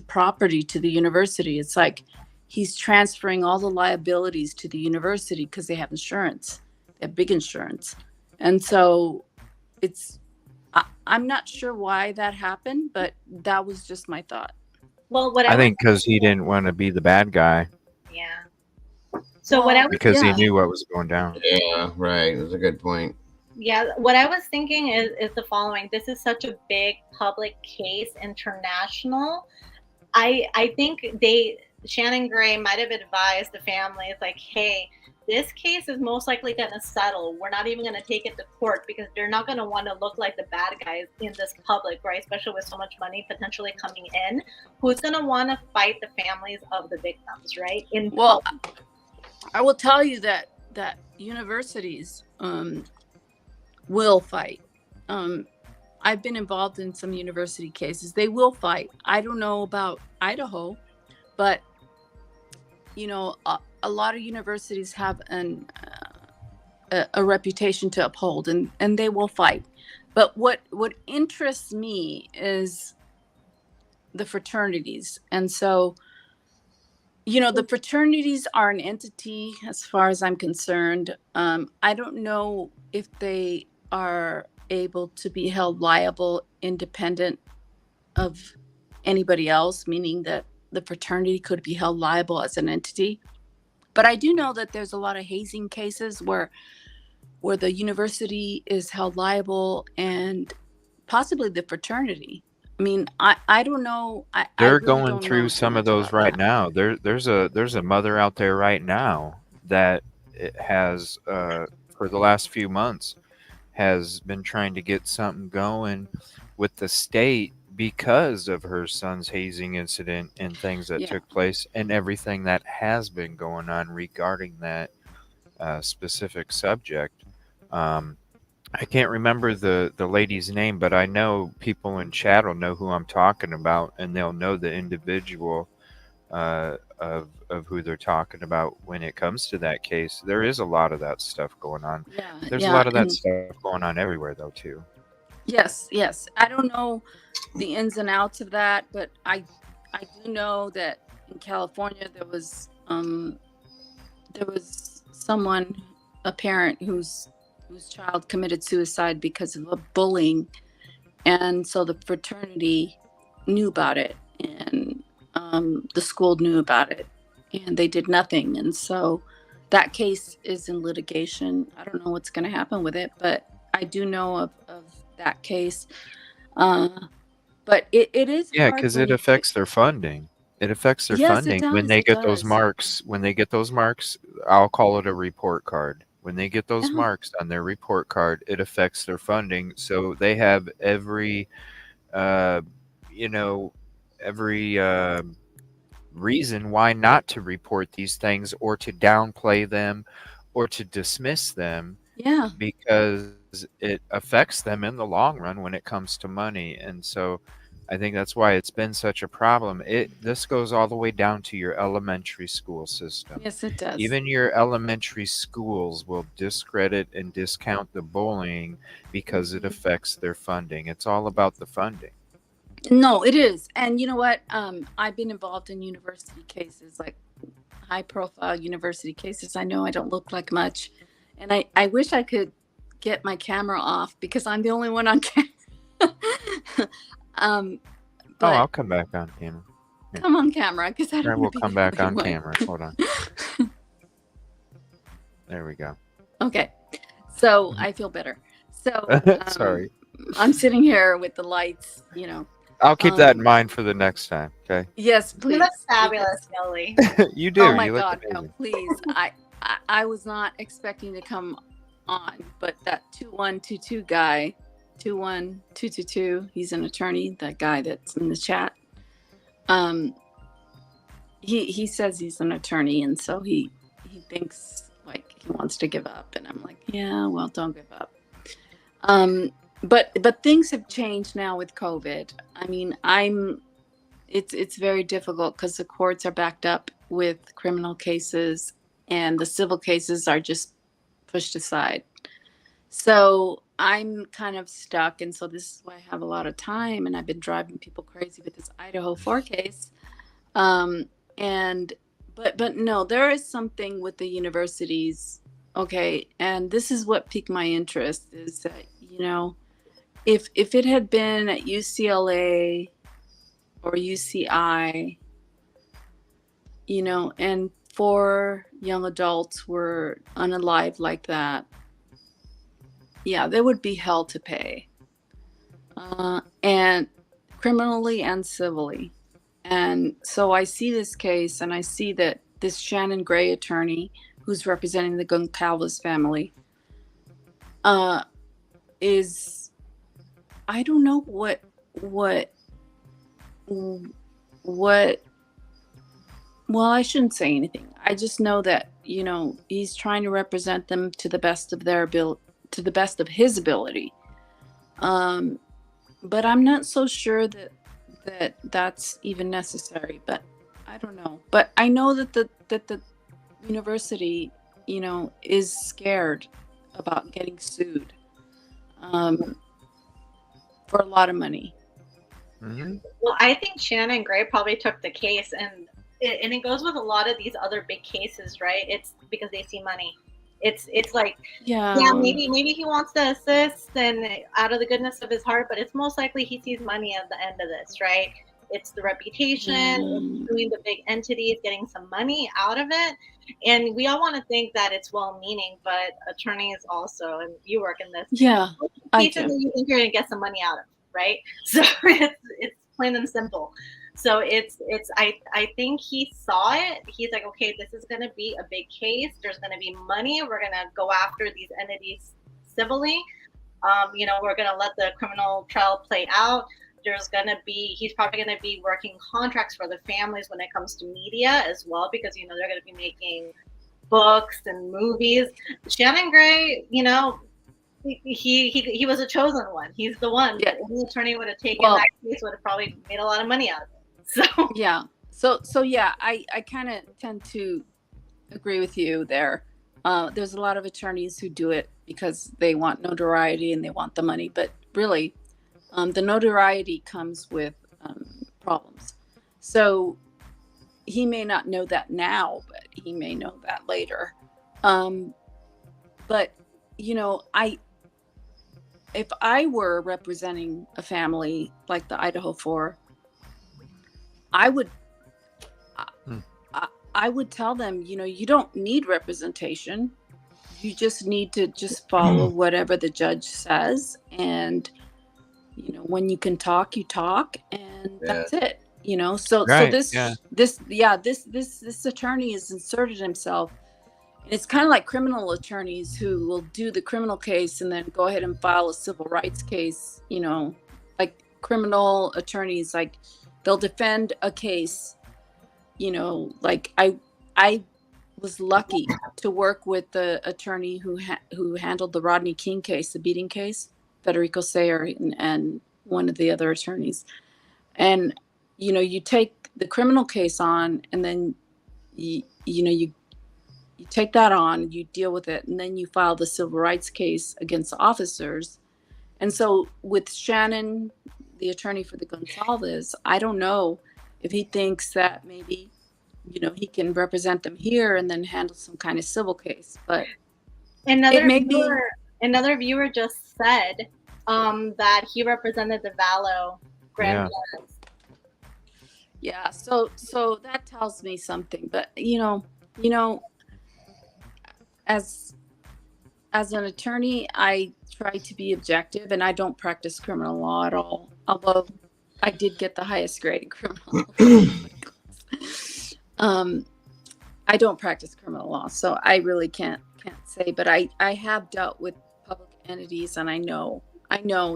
property to the university. It's like he's transferring all the liabilities to the university because they have insurance. They have big insurance. And so I'm not sure why that happened, but that was just my thought. Well, I think because he didn't want to be the bad guy. Yeah. So because he knew what was going down. Yeah, right. That's a good point. Yeah, what I was thinking is the following. This is such a big public case, international. I think Shannon Gray might have advised the families like, hey, this case is most likely going to settle. We're not even going to take it to court because they're not going to want to look like the bad guys in this public, right? Especially with so much money potentially coming in. Who's going to want to fight the families of the victims, right? I will tell you that universities will fight. I've been involved in some university cases. They will fight. I don't know about Idaho, but a lot of universities have a reputation to uphold, and they will fight. But what interests me is the fraternities. And so, the fraternities are an entity as far as I'm concerned. I don't know if they are able to be held liable independent of anybody else, meaning that the fraternity could be held liable as an entity. But I do know that there's a lot of hazing cases where the university is held liable and possibly the fraternity. I mean, I don't know. They're really going through some of those right now. There's a mother out there right now that has for the last few months has been trying to get something going with the state because of her son's hazing incident and things that took place and everything that has been going on regarding that specific subject. I can't remember the lady's name, but I know people in chat will know who I'm talking about, and they'll know the individual of who they're talking about when it comes to that case. There is a lot of that stuff going on. There's a lot of that stuff going on everywhere, though, too. Yes. I don't know the ins and outs of that, but I do know that in California there was someone, a parent whose child committed suicide because of a bullying, and so the fraternity knew about it, and the school knew about it, and they did nothing. And so that case is in litigation. I don't know what's going to happen with it, but I do know of that case. But it is because it affects their funding. It affects their funding. It does, when they get those marks. When they get those marks, I'll call it a report card. When they get those marks on their report card, it affects their funding. So they have every reason why not to report these things or to downplay them or to dismiss them. Yeah. Because it affects them in the long run when it comes to money. And so I think that's why it's been such a problem. This goes all the way down to your elementary school system. Yes, it does. Even your elementary schools will discredit and discount the bullying because it affects their funding. It's all about the funding. No, it is. And you know what? I've been involved in university cases, like high-profile university cases. I know I don't look like much. And I wish I could get my camera off because I'm the only one on camera. I'll come back on camera. Here. Come on camera, because I don't. We'll come back on camera. Hold on. There we go. Okay, so I feel better. So sorry, I'm sitting here with the lights. I'll keep that in mind for the next time. Okay. Yes, please. You look fabulous, Billy. You do. Oh my you God, look no, please. I was not expecting to come on, but that 2122 guy, 21222, he's an attorney, that guy that's in the chat. He says he's an attorney, and so he thinks like he wants to give up, and I'm like, yeah, well, don't give up. But things have changed now with COVID. I mean, it's very difficult because the courts are backed up with criminal cases, and the civil cases are just pushed aside. So I'm kind of stuck, and so this is why I have a lot of time, and I've been driving people crazy with this Idaho 4 case. And but no, there is something with the universities. Okay, and this is what piqued my interest, is that, you know, if it had been at UCLA or UCI, you know, and 4 young adults were unalived like that, yeah, there would be hell to pay, and criminally and civilly. And so I see this case, and I see that this Shannon Gray attorney, who's representing the Goncalves family, is, I don't know what, well, I shouldn't say anything. I just know that, you know, he's trying to represent them to the best of their ability, to the best of his ability. But I'm not so sure that that's even necessary, but I don't know. But I know that the university, you know, is scared about getting sued for a lot of money. Mm-hmm. Well, I think Shannon Gray probably took the case, and it goes with a lot of these other big cases, right? It's because they see money. It's like, yeah, maybe he wants to assist and out of the goodness of his heart, but it's most likely he sees money at the end of this, right? It's the reputation, it's doing the big entities, getting some money out of it. And we all want to think that it's well-meaning, but attorneys also, and you work in this, cases that you think you're going to get some money out of, right? So it's plain and simple. So I think he saw it. He's like, okay, this is going to be a big case. There's going to be money. We're going to go after these entities civilly. You know, we're going to let the criminal trial play out. There's going to be, he's probably going to be working contracts for the families when it comes to media as well, because, you know, they're going to be making books and movies. Shannon Gray, you know, he was a chosen one. He's the one. Yeah. Any attorney would have taken that case, would have probably made a lot of money out of it. So yeah. So yeah, I kind of tend to agree with you there. There's a lot of attorneys who do it because they want notoriety and they want the money, but really, the notoriety comes with problems. So he may not know that now, but he may know that later. But you know, if I were representing a family like the Idaho 4, I would tell them, you know, you don't need representation. You just need to just follow whatever the judge says. And, you know, when you can talk, you talk, and that's it, you know? So this attorney has inserted himself. It's kind of like criminal attorneys who will do the criminal case and then go ahead and file a civil rights case, you know, like criminal attorneys, like they'll defend a case, you know, like I was lucky to work with the attorney who handled the Rodney King case, the beating case, Federico Sayer, and one of the other attorneys. And, you know, you take the criminal case on, and then, you take that on, you deal with it, and then you file the civil rights case against the officers. And so with Shannon, the attorney for the Goncalves, I don't know if he thinks that maybe, you know, he can represent them here and then handle some kind of civil case. But another viewer just said that he represented the Vallow grandparents. Yeah, so that tells me something. But you know, as an attorney, I try to be objective, and I don't practice criminal law at all. Although I did get the highest grade in criminal law. I don't practice criminal law, so I really can't say. But I have dealt with public entities, and I know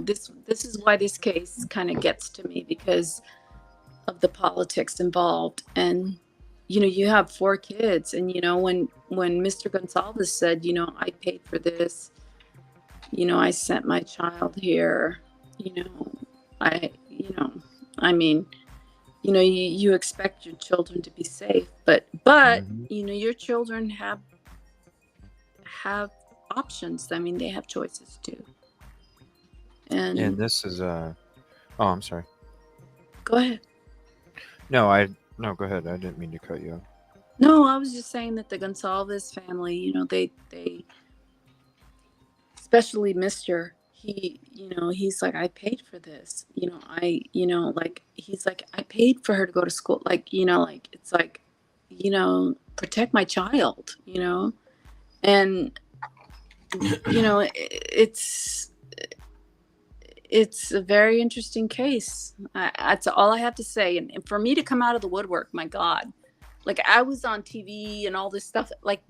this is why this case kind of gets to me, because of the politics involved. And you have 4 kids, and when Mr. Gonzalez said, I paid for this, I sent my child here, I I mean, you expect your children to be safe, but your children have options. I mean, they have choices too. And this is oh, I'm sorry. Go ahead. No, go ahead. I didn't mean to cut you off. No, I was just saying that the Gonsalves family, they especially Mr. He's like, I paid for this. He's like, I paid for her to go to school. It's like, protect my child, and it's a very interesting case. That's all I have to say. And for me to come out of the woodwork, my God, like I was on TV and all this stuff, like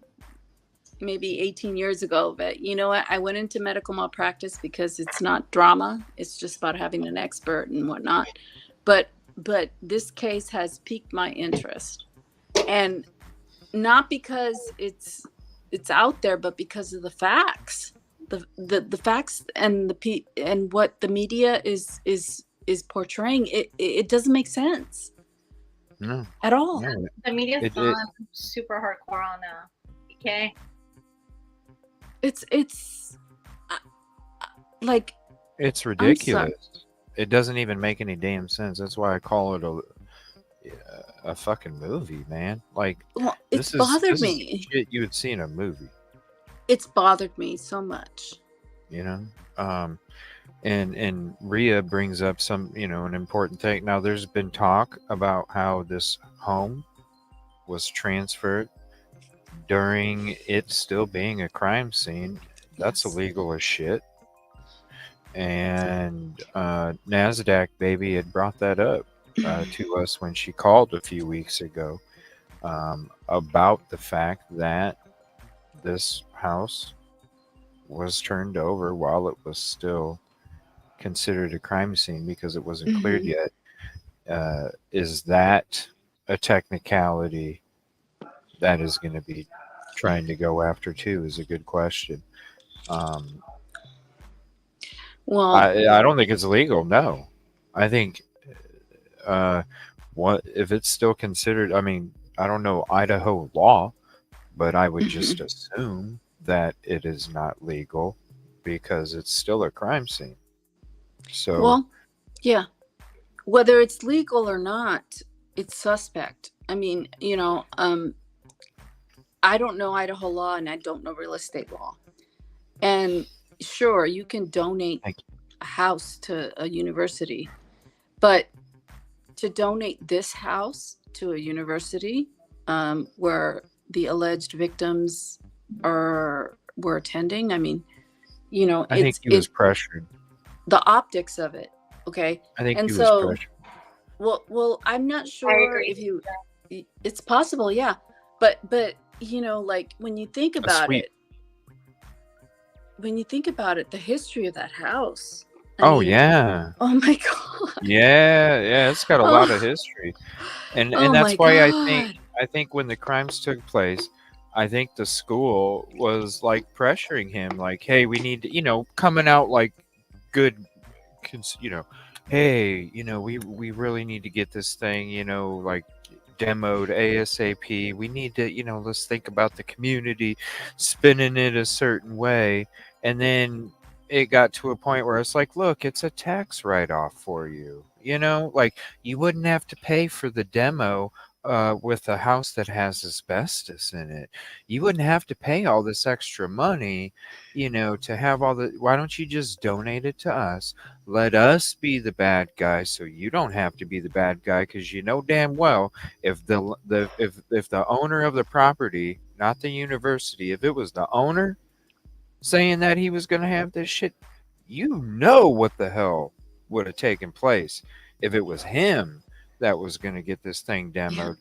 maybe 18 years ago, but you know what? I went into medical malpractice because it's not drama. It's just about having an expert and whatnot. But this case has piqued my interest, and not because it's out there, but because of the facts, the facts and and what the media is portraying. It doesn't make sense. No. At all. Yeah. The media's gone super hardcore on PK. It's like, it's ridiculous. It doesn't even make any damn sense. That's why I call it a fucking movie, man. Like, well, this bothered is me. shit you would see in a movie. It's bothered me so much. And Rhea brings up some, an important thing. Now, there's been talk about how this home was transferred during it still being a crime scene. That's illegal as shit. And NASDAQ baby had brought that up to us when she called a few weeks ago about the fact that this house was turned over while it was still considered a crime scene because it wasn't cleared yet. Is that a technicality that is going to be trying to go after too? Is a good question. Well, I don't think it's illegal. No, I think what if it's still considered? I mean, I don't know Idaho law, but I would just assume that it is not legal because it's still a crime scene. So, well, yeah, whether it's legal or not, it's suspect. I mean, I don't know Idaho law and I don't know real estate law. And sure, you can donate a house to a university, but to donate this house to a university where the alleged victims were attending, I mean, I think he was pressured. The optics of it, okay. I think and he so, was pressured. Well, I'm not sure if it's possible, yeah, but like when you think about it, the history of that house. I mean, yeah. Oh my God. Yeah, it's got a lot of history, and that's why I think when the crimes took place, I think the school was like pressuring him, like, hey, we need to, coming out like good, hey, we really need to get this thing, like demoed ASAP. We need to, let's think about the community, spinning it a certain way. And then it got to a point where it's like, look, it's a tax write-off for you. Like you wouldn't have to pay for the demo with a house that has asbestos in it. You wouldn't have to pay all this extra money, to have all the. Why don't you just donate it to us? Let us be the bad guy, so you don't have to be the bad guy, because you know damn well if the owner of the property, not the university, if it was the owner saying that he was going to have this shit, what the hell would have taken place if it was him that was going to get this thing demoed.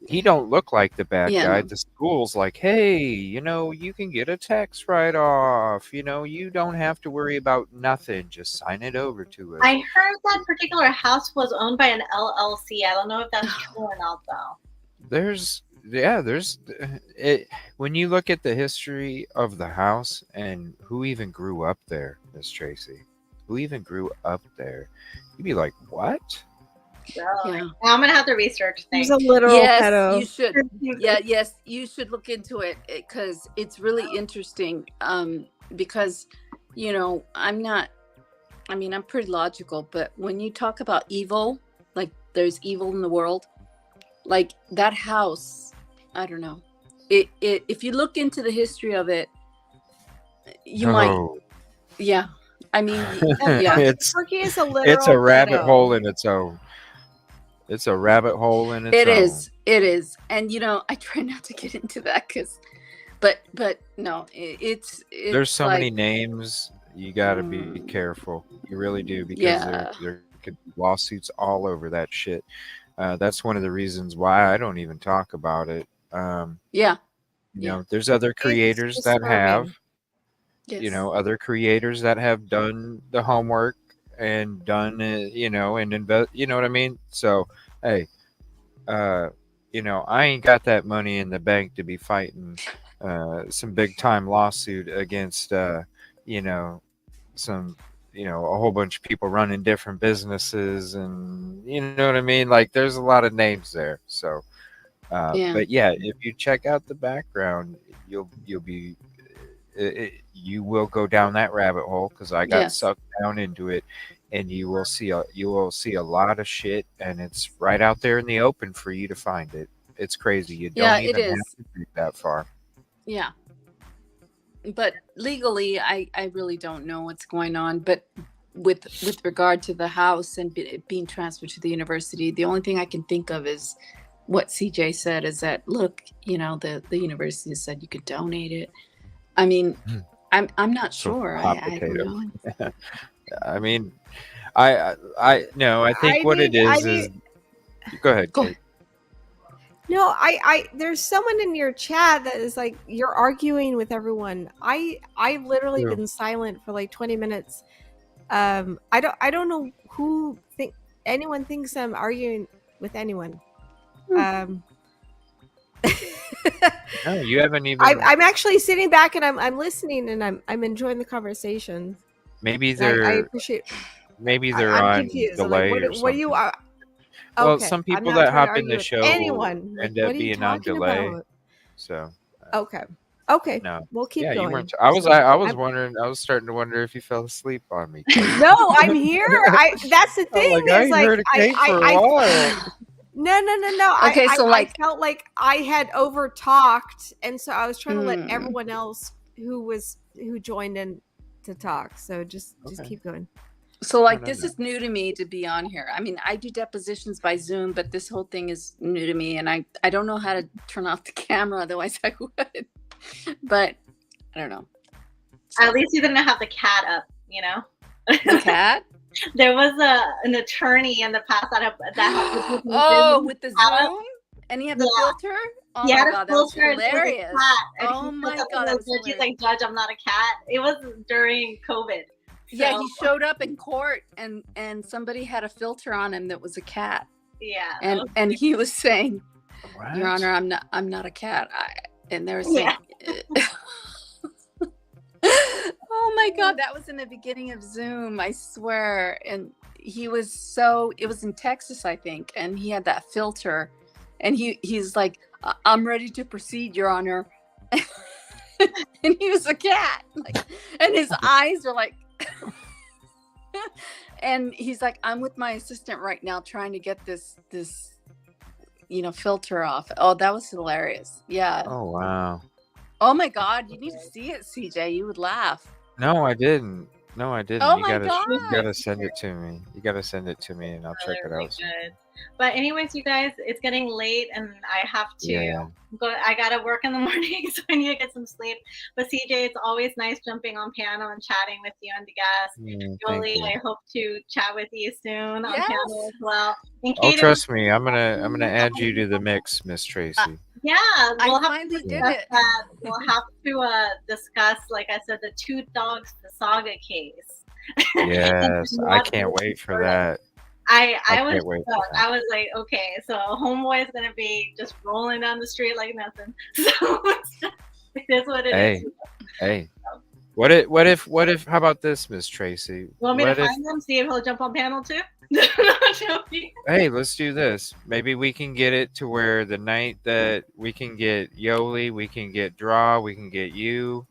He don't look like the bad guy. The school's like, hey, you can get a tax write-off. You don't have to worry about nothing. Just sign it over to us. I heard that particular house was owned by an LLC. I don't know if that's true or not, though. there's it when you look at the history of the house and who even grew up there, Miss Tracy, who even grew up there, you'd be like, what? Really? Yeah. I'm gonna have to research things. He's a literal Yes, pedo. you should. Yes, you should look into it because it's really interesting. Because I'm pretty logical, but when you talk about evil, like there's evil in the world, like that house, I don't know. It if you look into the history of it, you might. Yeah. I mean, yeah. Turkey is a literal It's a rabbit pedo. hole in its own. It's a rabbit hole in its own. It is. And I try not to get into that but no, it's there's so like, many names. You got to be careful. You really do, because there could be lawsuits all over that shit. That's one of the reasons why I don't even talk about it. There's other creators that have, other creators that have done the homework and done, and invest. You know what I mean? So, hey, I ain't got that money in the bank to be fighting some big time lawsuit against, some, a whole bunch of people running different businesses, and you know what I mean? Like, there's a lot of names there. So, but yeah, if you check out the background, you'll be, you will go down that rabbit hole, because I got sucked down into it, and you will see a lot of shit, and it's right out there in the open for you to find it. It's crazy. You don't even have to read that far. Yeah. But legally, I really don't know what's going on. But with regard to the house and it being transferred to the university, the only thing I can think of is what CJ said, is that, look, the university said you could donate it. I mean, I'm not sure. I don't know. I mean, I think what it is go ahead. Go ahead. No, I there's someone in your chat that is like, you're arguing with everyone. I've literally been silent for like 20 minutes. I don't know who anyone thinks I'm arguing with anyone. No, you haven't even. I'm actually sitting back and I'm listening, and I'm enjoying the conversation. Maybe they're. I appreciate. Maybe they're I'm on confused. delay like, or something. What do you? Well, okay. some I'm people not that trying to hop in argue the with show anyone. end What up are you being on talking delay. about? So. Okay. No. We'll keep Yeah, going. you weren't. I was wondering. I was starting to wonder if you fell asleep on me. No, I'm here. That's the thing. I heard a Kate for a while. No. Okay, so I felt like I had over talked, and so I was trying to let everyone else who joined in to talk. So just keep going. So this is new to me to be on here. I mean, I do depositions by Zoom, but this whole thing is new to me, and I don't know how to turn off the camera. Otherwise, I would. But I don't know. So. At least you didn't have the cat up, The cat? There was an attorney in the past that with the Zoom, and he had the filter. Oh my God, that was hilarious! Oh my God, that was hilarious. He's like, Judge, I'm not a cat. It was during COVID. Yeah, he showed up in court, and somebody had a filter on him that was a cat. Yeah, and he was saying, what? Your Honor, I'm not a cat. And they were saying, oh my God, that was in the beginning of Zoom, I swear. And it was in Texas, I think, and he had that filter, and he's like, I'm ready to proceed, Your Honor. And he was a cat, and his eyes are like. And he's like, I'm with my assistant right now trying to get this filter off. Oh, that was hilarious. Yeah. Oh wow. Oh my God, you need to see it, CJ. You would laugh. No, I didn't. Oh you gotta send it to me. You gotta send it to me, and I'll check it out. Good. But anyways, you guys, it's getting late, and I have to go. I gotta work in the morning, so I need to get some sleep. But CJ, it's always nice jumping on piano and chatting with you and the guests. Jolie, I hope to chat with you soon on piano as well. Trust me, I'm gonna add you to the mix, Miss Tracy. Yeah, we'll have to did it. We'll have to discuss, like I said, the Two Dogs, the Saga case. Yes, I can't wait for that. I was can't wait for shocked. that. I was like, okay, so homeboy is gonna be just rolling down the street like nothing. So it is what it is. Hey, hey. So, What if? How about this, Miss Tracy? you want me to What if? find him? See if he'll jump on panel too. Not joking. Hey, let's do this. Maybe we can get it to where the night that we can get Yoli, we can get Draw, we can get you,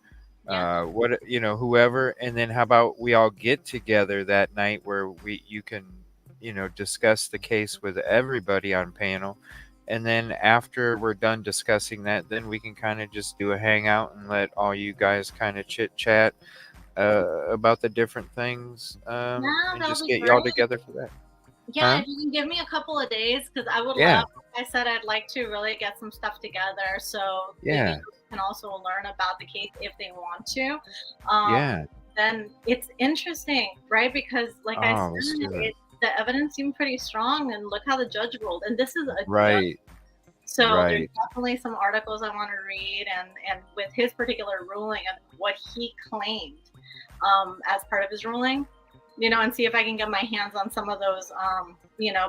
Yeah. what whoever, and then how about we all get together that night where you can discuss the case with everybody on panel, and then after we're done discussing that, then we can kind of just do a hangout and let all you guys kind of chit chat about the different things, and that'll just be get y'all great. together for that. Yeah, Huh? if you can give me a couple of days, because I would Yeah. love. Like I said, I'd like to really get some stuff together, so the Yeah. viewers can also learn about the case if they want to. Yeah. Then it's interesting, right? Because, like I Oh, let's do said, it. the evidence seemed pretty strong, and look how the judge ruled. And this is a judge. Right. So there's Right. definitely some articles I want to read, and with his particular ruling and what he claimed as part of his ruling, and see if I can get my hands on some of those,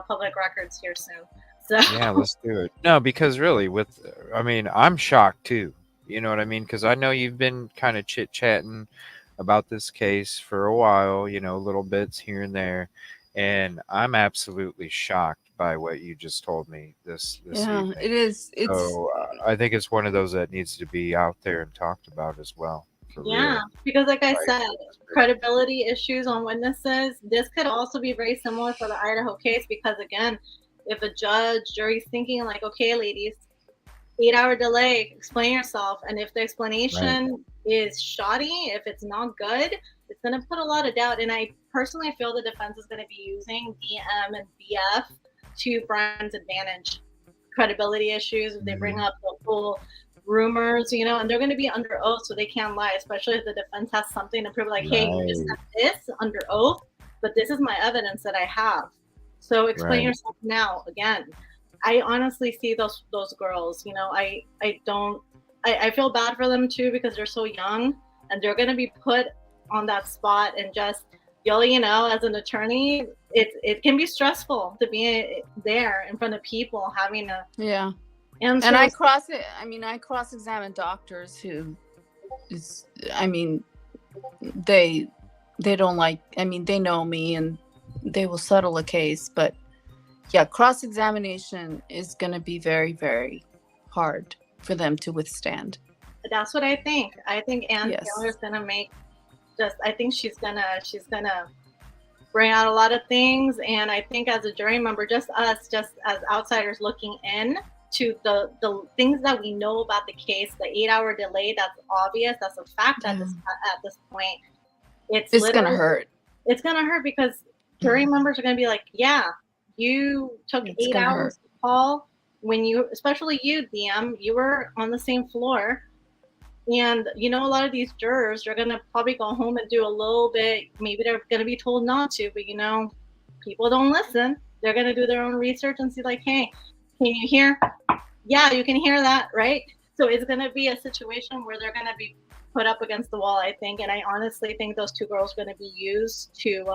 public records here soon. So Yeah, let's do it. No, because really, I'm shocked too. You know what I mean? Because I know you've been kind of chit chatting about this case for a while, little bits here and there, and I'm absolutely shocked by what you just told me this Yeah, evening. it is. It's So I think it's one of those that needs to be out there and talked about as well. For yeah, real. because like I Like, said, credibility issues on witnesses. This could also be very similar for the Idaho case because again, if a judge, jury's thinking like, okay, ladies, 8-hour delay, explain yourself, and if the explanation is shoddy, if it's not good, it's going to put a lot of doubt. And I personally feel the defense is going to be using DM and BF to Brian's advantage. Credibility issues, if they bring up the whole rumors, and they're going to be under oath, so they can't lie, especially if the defense has something to prove, like, hey, you just said this under oath, but this is my evidence that I have. So explain yourself now. Again, I honestly see those girls, I feel bad for them too because they're so young and they're going to be put on that spot and just as an attorney, it can be stressful to be there in front of people having to and I cross-examine doctors who they don't like, they know me and they will settle a case, but yeah, cross-examination is going to be very, very hard for them to withstand. That's what I think. I think Ann Yes. Taylor is going to I think she's going to bring out a lot of things. And I think as a jury member, just as outsiders looking in to the things that we know about the case, the 8-hour delay, that's obvious. That's a fact at this point. It's going to hurt. It's going to hurt because jury members are going to be like, yeah, you took 8 hours to call especially you, DM, you were on the same floor. And, a lot of these jurors are going to probably go home and do a little bit. Maybe they're going to be told not to, but, people don't listen. They're going to do their own research and see like, hey, can you hear? Yeah, you can hear that, right? So it's going to be a situation where they're going to be put up against the wall, I think. And I honestly think those two girls are going to be used to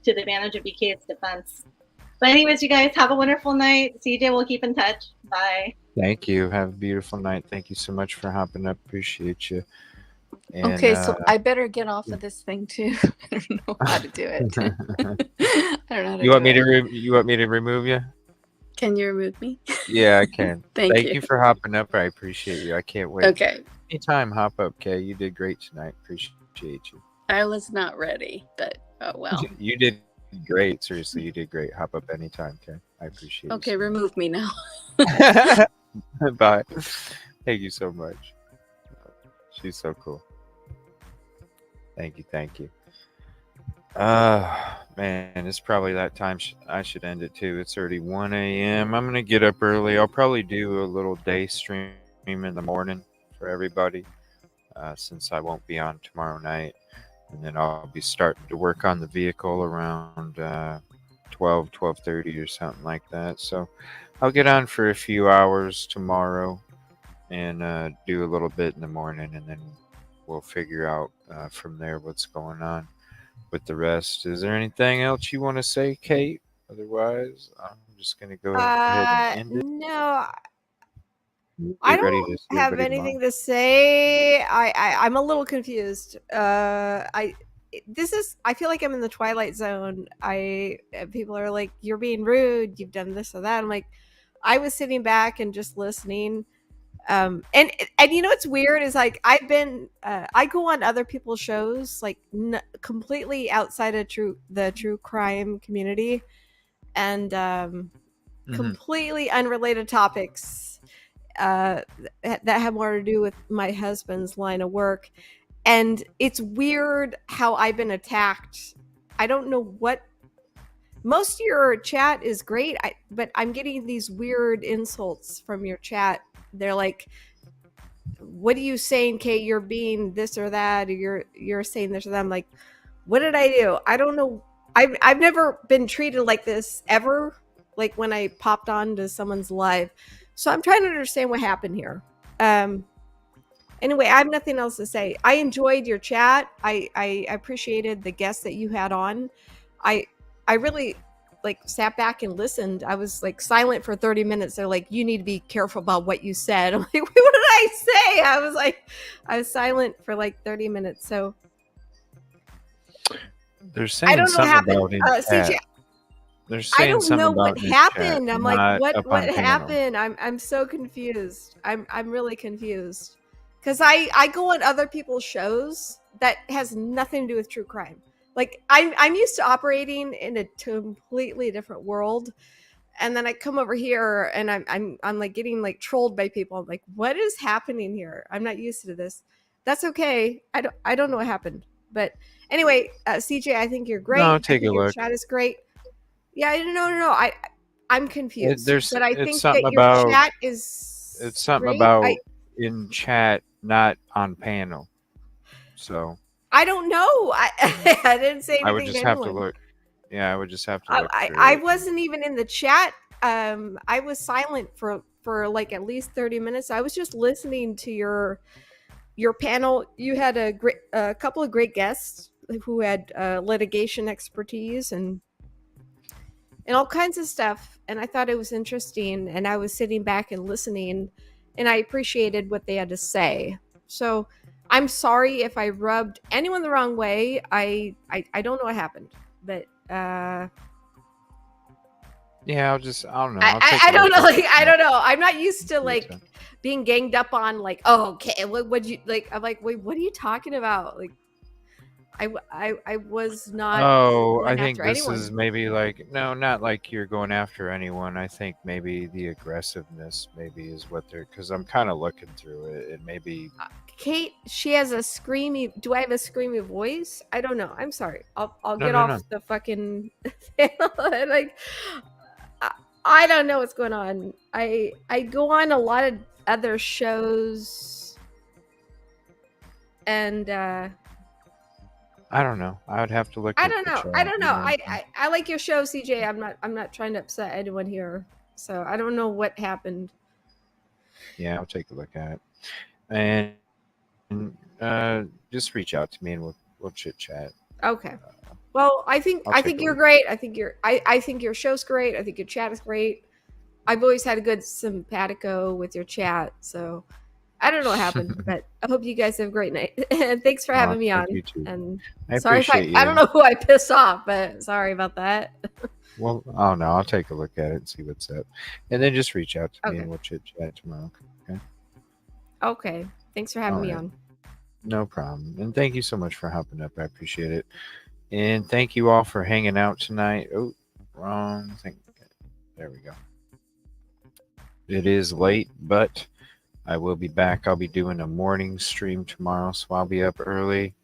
the advantage of BK's defense. But anyways, you guys have a wonderful night. CJ will keep in touch. Bye. Thank you. Have a beautiful night. Thank you so much for hopping up. Appreciate you. And, okay, so I better get off of this thing too. I don't know how to do it. I don't know how to you want me do to it. you want me to remove you? Can you remove me? Yeah, I can. Thank you you for hopping up. I appreciate you. I can't wait. Okay. Anytime, hop up, Kay. You did great tonight. Appreciate you. I was not ready, but oh well. You did great. Seriously, you did great. Hop up anytime, Kay. I appreciate it. Okay, remove me now. Bye. Thank you so much. She's so cool. Thank you. Man, it's probably that time I should end it too. It's already 1 a.m. I'm gonna get up early. I'll probably do a little day stream in the morning for everybody, since I won't be on tomorrow night. And then I'll be starting to work on the vehicle around 12:30 or something like that. So I'll get on for a few hours tomorrow and do a little bit in the morning, and then we'll figure out from there what's going on with the rest. Is there anything else you want to say, Kate? Otherwise, I'm just gonna go ahead and end it. No, I Get ready don't to see have everybody tomorrow. anything to say. I'm a little confused. I feel like I'm in the Twilight Zone. People are like, you're being rude, you've done this or that. I'm like, I was sitting back and just listening. And you know what's weird is like I go on other people's shows like completely outside of the true crime community, and completely unrelated topics that have more to do with my husband's line of work. And it's weird how I've been attacked. I don't know what. Most of your chat is great, but I'm getting these weird insults from your chat. They're like, "What are you saying, Kate? You're being this or that, or you're saying this or that." I'm like, "What did I do? I don't know. I've never been treated like this ever. Like when I popped on to someone's live, so I'm trying to understand what happened here." Anyway, I have nothing else to say. I enjoyed your chat. I appreciated the guests that you had on. I really like sat back and listened. I was like silent for 30 minutes. They're like, you need to be careful about what you said. I'm like, what did I say? I was silent for like 30 minutes. So they're saying I don't know what something happened. about in CJ, chat. They're I saying don't something know about what in chat, happened. I'm like, not what up on panel. happened? I'm so confused. I'm really confused. Because I go on other people's shows that has nothing to do with true crime. Like I'm used to operating in a completely different world, and then I come over here and I'm like getting like trolled by people. I'm like, what is happening here? I'm not used to this. That's okay. I don't know what happened, but anyway, CJ, I think you're great. No, I take think a your look. chat is great. Yeah, no. I'm confused. But I It's think something that your about chat is it's something great. about in chat, not on panel. So I don't know. I didn't say anything I would just to have to anyone. look. Yeah, I would just have to look through I it. wasn't even in the chat. I was silent for like at least 30 minutes. I was just listening to your panel. You had a couple of great guests who had litigation expertise and all kinds of stuff, and I thought it was interesting, and I was sitting back and listening, and I appreciated what they had to say. So I'm sorry if I rubbed anyone the wrong way. I don't know what happened, but yeah, I don't know. I don't know. Like I don't know. I'm not used to like being ganged up on. Like, oh, okay, what'd you like? I'm like, wait, what are you talking about? Like, I was not. Oh, I think after this anyone. is maybe like no, not like you're going after anyone. I think maybe the aggressiveness maybe is what they're because I'm kind of looking through it. It maybe Kate, she has a screamy. Do I have a screamy voice? I don't know. I'm sorry. I'll No, get no, off no. the fucking like. I don't know what's going on. I go on a lot of other shows, and I don't know. I would have to look. I at don't the know. chat, I don't know. you know? I like your show, CJ. I'm not trying to upset anyone here. So I don't know what happened. Yeah, I'll take a look at it, and just reach out to me and we'll chit chat. Okay. Well, I think you're great. I think your show's great. I think your chat is great. I've always had a good simpatico with your chat, so I don't know what happened, but I hope you guys have a great night. And thanks for having me on. You too. And I sorry if appreciate I don't you. know who I pissed off, but sorry about that. Well, oh no, I'll take a look at it and see what's up, and then just reach out to me Okay. and we'll chit chat tomorrow. Okay. Okay. Thanks for having me on. No problem, and thank you so much for helping up. I appreciate it, and thank you all for hanging out tonight. Oh, wrong thing. There we go. It is late, but I will be back. I'll be doing a morning stream tomorrow, so I'll be up early,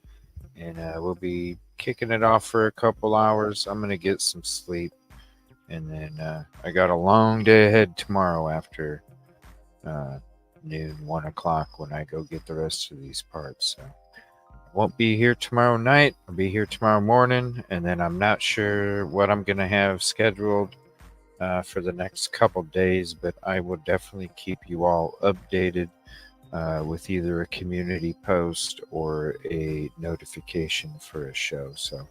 and we'll be kicking it off for a couple hours. I'm gonna get some sleep, and then I got a long day ahead tomorrow after noon, 1 o'clock when I go get the rest of these parts. So I won't be here tomorrow night. I'll be here tomorrow morning, and then I'm not sure what I'm gonna have scheduled for the next couple days, but I will definitely keep you all updated with either a community post or a notification for a show. So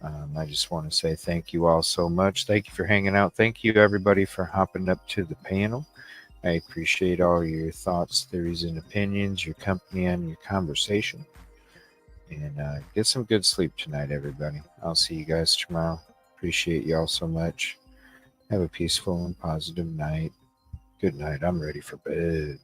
I just want to say thank you all so much. Thank you for hanging out. Thank you, everybody, for hopping up to the panel. I appreciate all your thoughts, theories, and opinions, your company, and your conversation. And get some good sleep tonight, everybody. I'll see you guys tomorrow. Appreciate you all so much. Have a peaceful and positive night. Good night. I'm ready for bed.